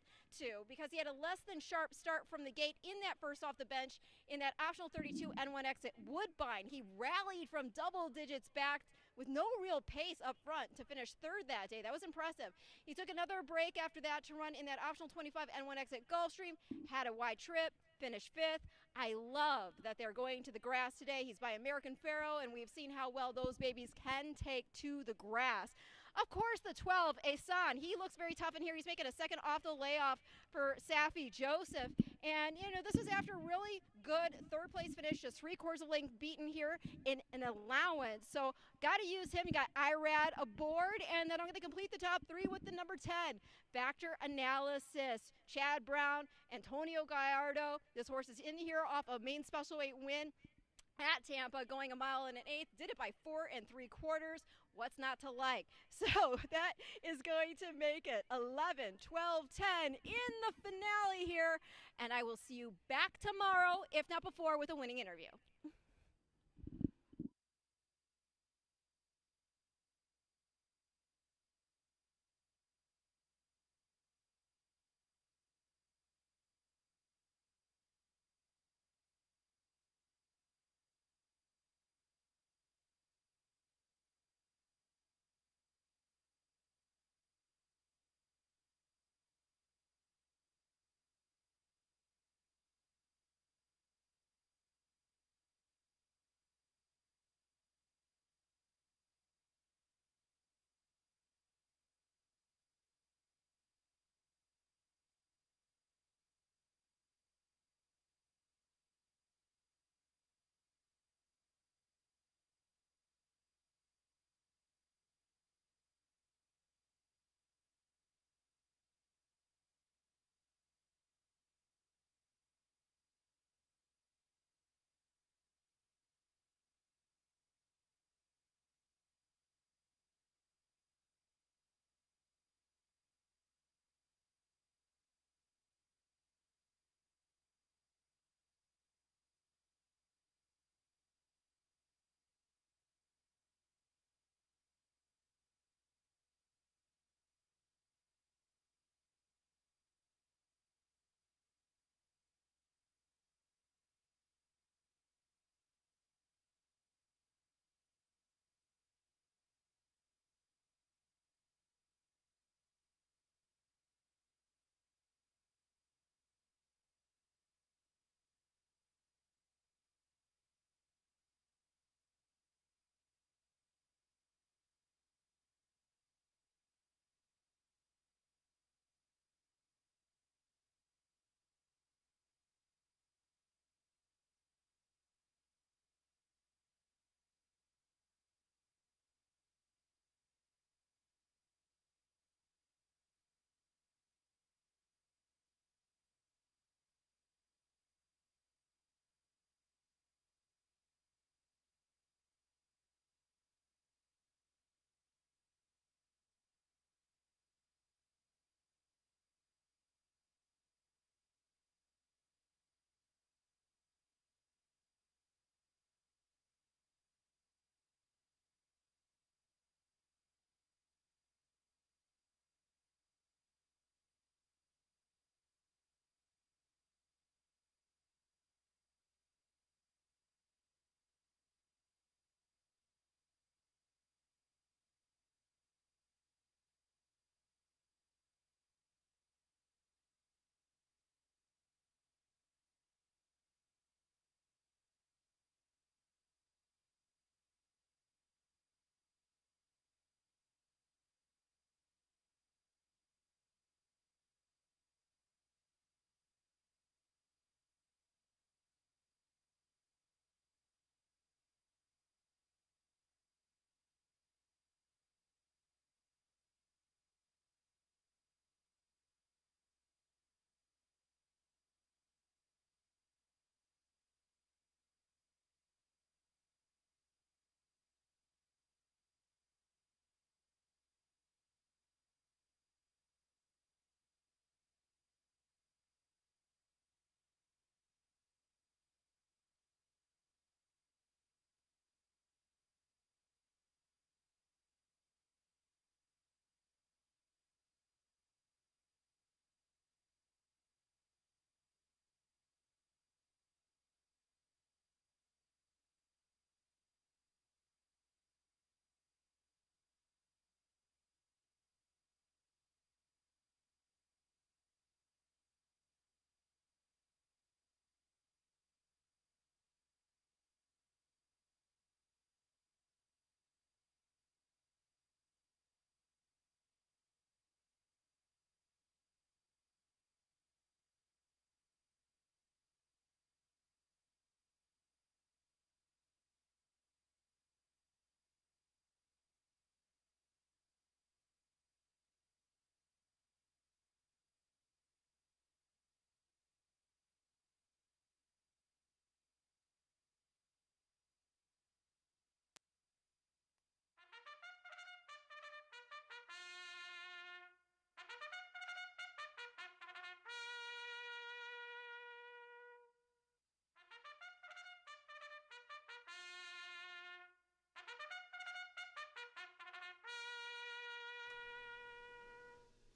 a less than sharp start from the gate in that first off the bench in that optional 32 N1 exit Woodbine. He rallied from double digits back with no real pace up front to finish third that day. That was impressive. He took another break after that to run in that optional 25 N1 exit Gulfstream, had a wide trip, finished fifth. I love that they're going to the grass today. He's by American Pharoah, and we've seen how well those babies can take to the grass. Of course, the 12, Asan, he looks very tough in here. He's making a second off the layoff for Safi Joseph. And, this is after a really good third place finish, just 3/4 of length beaten here in an allowance. So, got to use him. You got Irad aboard, and then I'm going to complete the top 3 with the number 10. Factor Analysis, Chad Brown, Antonio Gallardo. This horse is in here off a main special weight win at Tampa, going a mile and an eighth. Did it by 4 3/4. What's not to like? So that is going to make it 11, 12, 10 in the finale here. And I will see you back tomorrow, if not before, with a winning interview.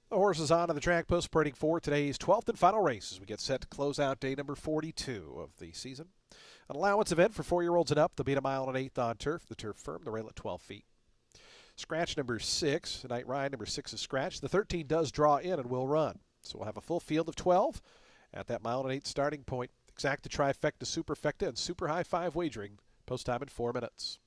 The horses onto the track post parading for today's 12th and final race as we get set to close out day number 42 of the season. An allowance event for 4-year-olds and up. They'll beat a mile and an eighth on turf. The turf firm, the rail at 12 feet. Scratch number 6, night ride number 6 is scratch. The 13 does draw in and will run. So we'll have a full field of 12 at that mile and 8 starting point. Exacta, trifecta, superfecta, and super high 5 wagering. Post time in 4 minutes.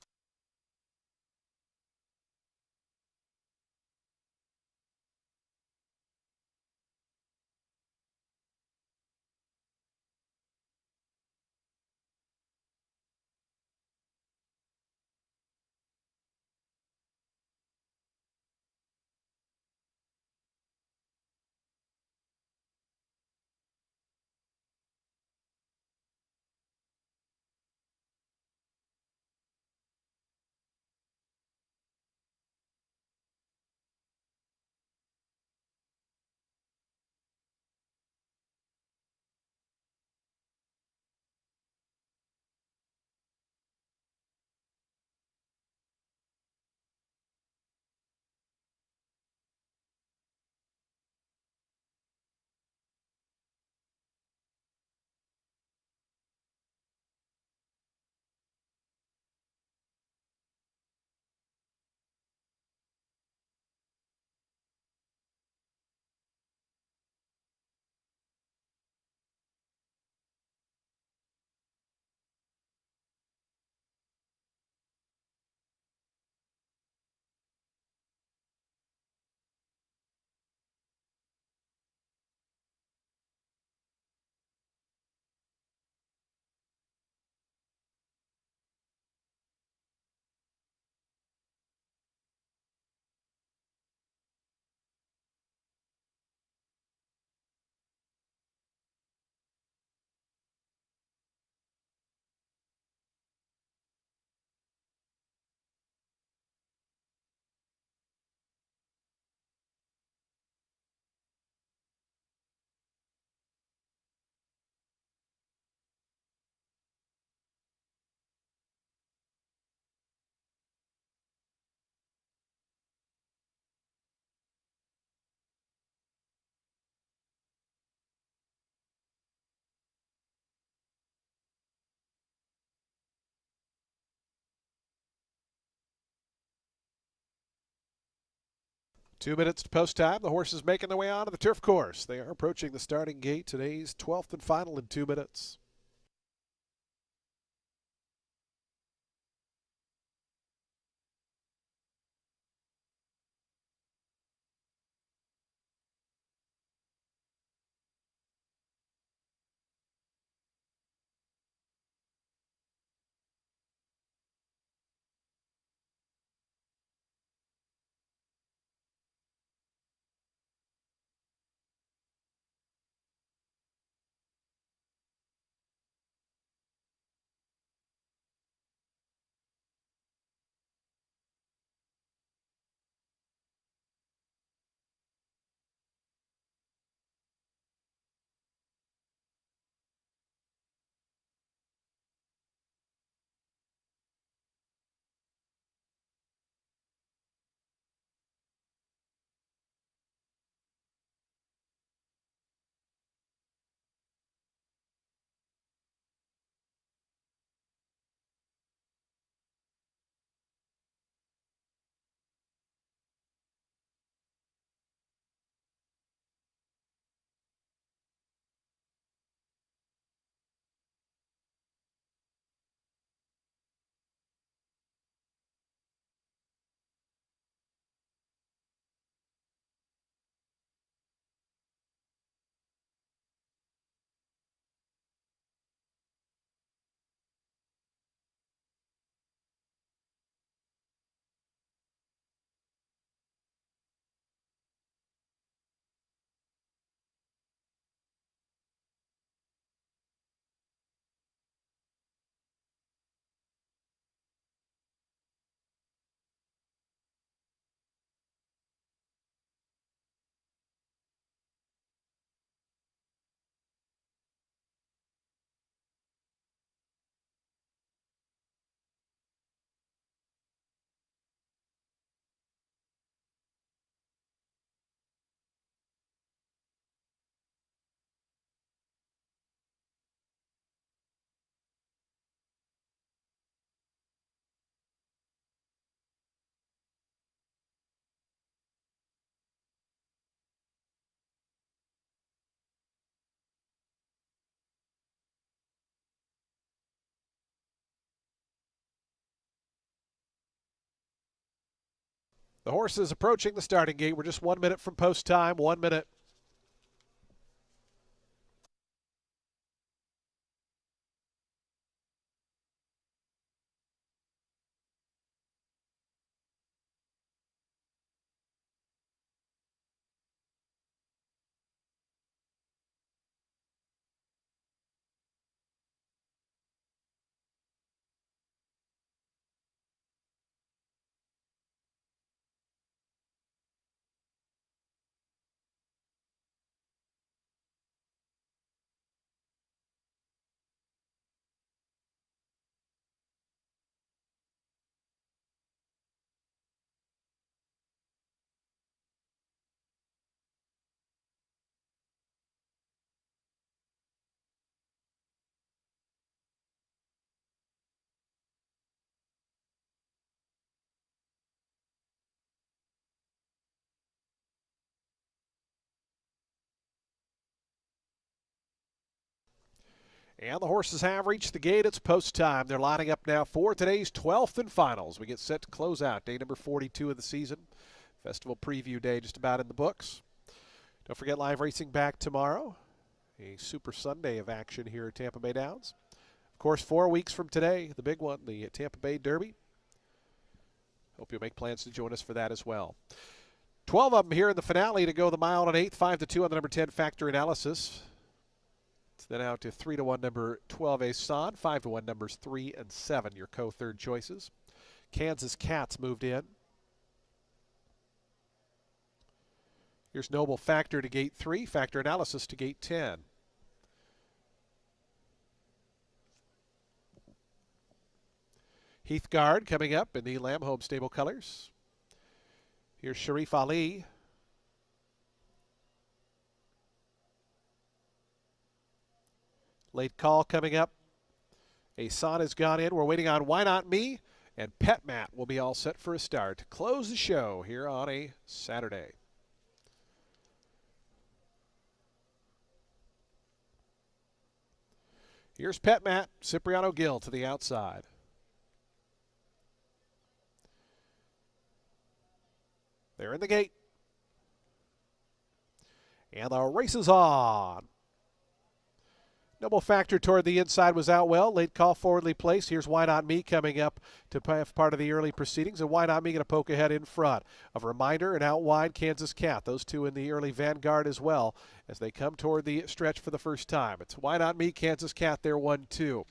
Two minutes to post time. The horses making their way onto the turf course. They are approaching the starting gate. Today's 12th and final in 2 minutes. The horses approaching the starting gate. We're just 1 minute from post time. 1 minute. And the horses have reached the gate. It's post time. They're lining up now for today's 12th and finals. We get set to close out day number 42 of the season. Festival preview day just about in the books. Don't forget live racing back tomorrow. A Super Sunday of action here at Tampa Bay Downs. Of course, 4 weeks from today, the big one, the Tampa Bay Derby. Hope you'll make plans to join us for that as well. 12 of them here in the finale to go the mile and 8th, 5-2 on the number 10 Factor Analysis. It's then out to 3-1 number 12 Asan, 5-1 numbers 3 and 7, your co-third choices. Kansas Cats moved in. Here's Noble Factor to gate 3, Factor Analysis to gate 10. Heathguard coming up in the Lamb Stable colors. Here's Sharif Ali. Late call coming up. Asan has gone in. We're waiting on Why Not Me, and Pet Matt will be all set for a start to close the show here on a Saturday. Here's Pet Matt, Cipriano Gill to the outside. They're in the gate. And the race is on. Noble Factor toward the inside was out well. Late call forwardly placed. Here's Why Not Me coming up to have part of the early proceedings. And Why Not Me going to poke ahead in front. Of Reminder and out wide Kansas Cat. Those two in the early vanguard as well as they come toward the stretch for the first time. It's Why Not Me, Kansas Cat there 1-2.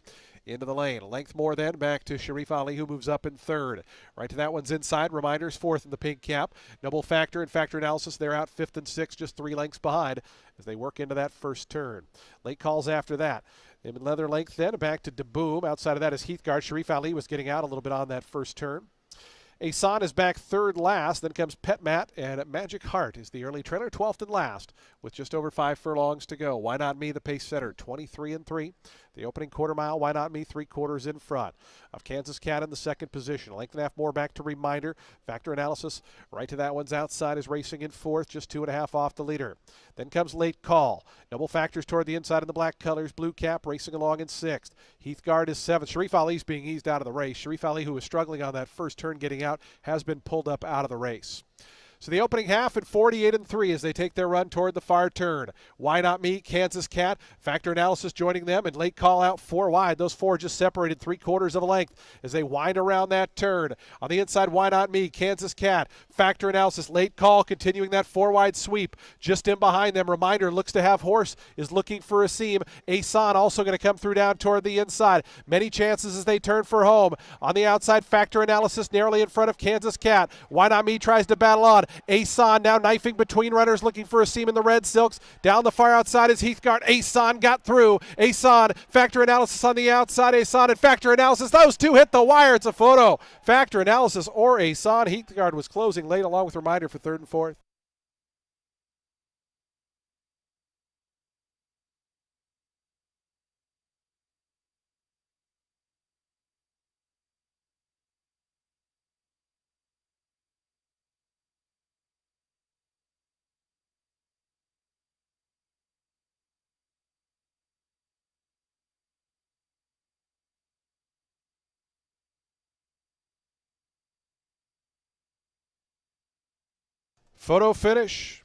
Into the lane. A length more then back to Sharif Ali, who moves up in third. Right to that one's inside. Reminder's fourth in the pink cap. Noble Factor and Factor Analysis, they're out fifth and sixth, just 3 lengths behind as they work into that first turn. Late calls after that. In leather length then, back to DeBoom. Outside of that is Heathguard. Sharif Ali was getting out a little bit on that first turn. Asan is back third last. Then comes Pet Matt, and Magic Heart is the early trailer, 12th and last, with just over 5 furlongs to go. Why Not Me, the pace setter, 23 and 3. The opening quarter mile, Why Not Me, 3/4 in front of Kansas Cat in the second position. A length and a half more back to Reminder. Factor Analysis, right to that one's outside, is racing in fourth, just 2.5 off the leader. Then comes Late Call. Noble Factors toward the inside in the black colors. Blue Cap racing along in sixth. Heathguard is seventh. Sharif Ali's being eased out of the race. Sharif Ali, who was struggling on that first turn getting out, has been pulled up out of the race. So the opening half at 48 and 3 as they take their run toward the far turn. Why Not Me, Kansas Cat, Factor Analysis joining them, and Late Call out 4 wide. Those 4 just separated 3/4 of a length as they wind around that turn. On the inside, Why Not Me, Kansas Cat, Factor Analysis, Late Call continuing that 4 wide sweep. Just in behind them, Reminder looks to have horse, is looking for a seam. Asan also going to come through down toward the inside. Many chances as they turn for home. On the outside, Factor Analysis narrowly in front of Kansas Cat. Why Not Me tries to battle on. Asan now knifing between runners, looking for a seam in the red silks. Down the far outside is Heathguard. Asan got through. Asan, Factor Analysis on the outside. Asan and Factor Analysis. Those two hit the wire. It's a photo. Factor Analysis or Asan. Heathguard was closing late along with Reminder for third and fourth. Photo finish.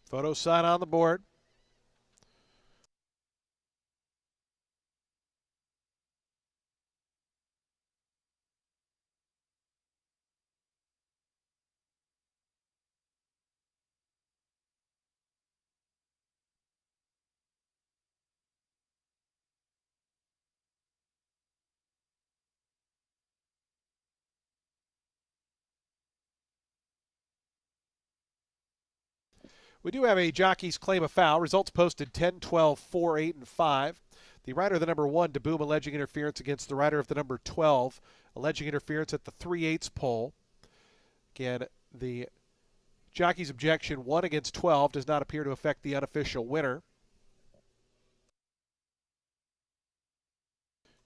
Photo sign on the board. We do have a jockey's claim of foul. Results posted 10, 12, 4, 8, and 5. The rider of the number 1, DeBoom, alleging interference against the rider of the number 12, alleging interference at the 3/8 pole. Again, the jockey's objection 1 against 12 does not appear to affect the unofficial winner.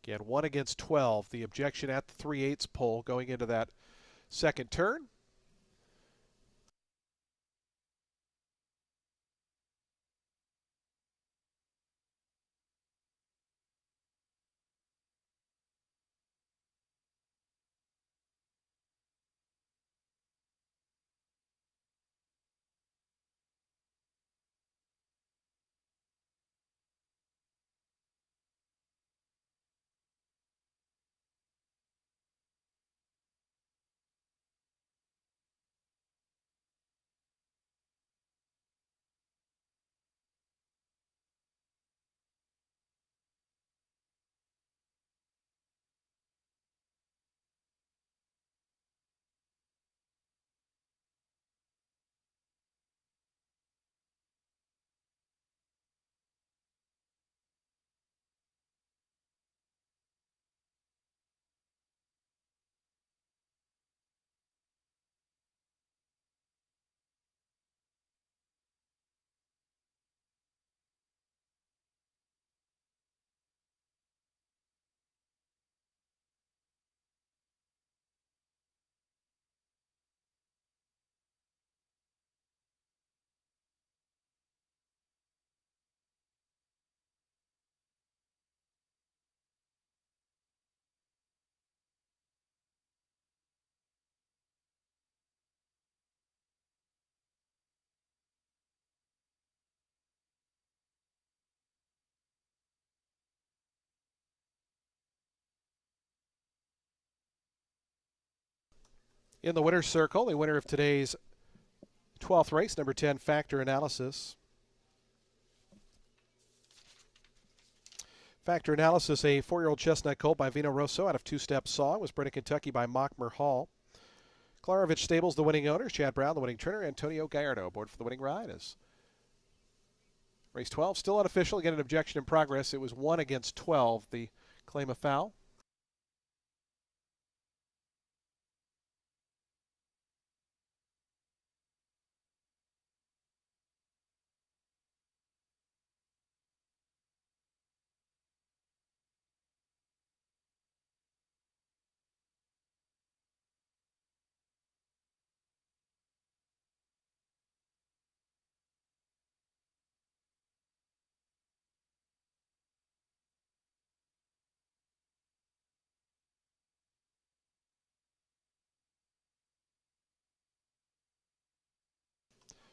Again, 1 against 12, the objection at the 3/8 pole going into that second turn. In the winner's circle, the winner of today's 12th race, number 10, Factor Analysis. Factor Analysis, a 4-year-old chestnut colt by Vino Rosso out of Two-Step Song, was bred in Kentucky by Mockmer Hall. Klarovich Stables, the winning owner. Chad Brown, the winning trainer. Antonio Gallardo aboard for the winning ride as race 12, still unofficial. Again, an objection in progress. It was 1 against 12, the claim of foul.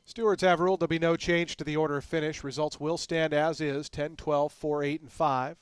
Stewards have ruled there'll be no change to the order of finish. Results will stand as is, 10, 12, 4, 8, and 5.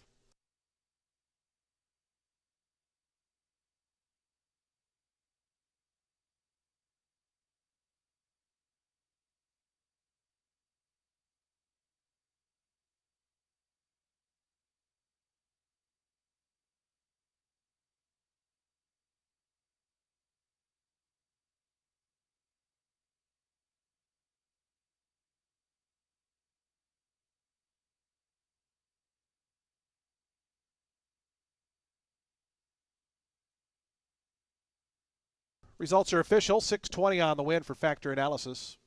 Results are official. 620 on the win for Factor Analysis.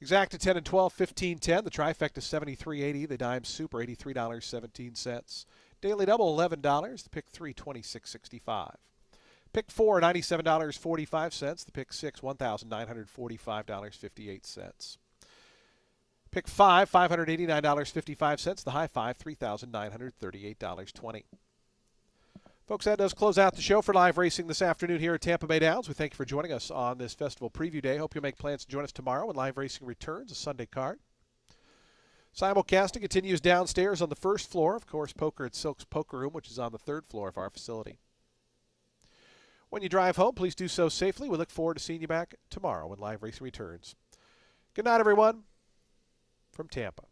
Exacta 10 and 12, 15-10. The trifecta 73.80. The dime super $83.17. Daily double $11. The pick 3 26.65. Pick 4 $97.45. The pick 6 $1,945.58. Pick 5 $589.55. The high 5 $3,938.20. Folks, that does close out the show for live racing this afternoon here at Tampa Bay Downs. We thank you for joining us on this festival preview day. Hope you'll make plans to join us tomorrow when live racing returns, a Sunday card. Simulcasting continues downstairs on the first floor. Of course, poker at Silk's Poker Room, which is on the third floor of our facility. When you drive home, please do so safely. We look forward to seeing you back tomorrow when live racing returns. Good night, everyone, from Tampa.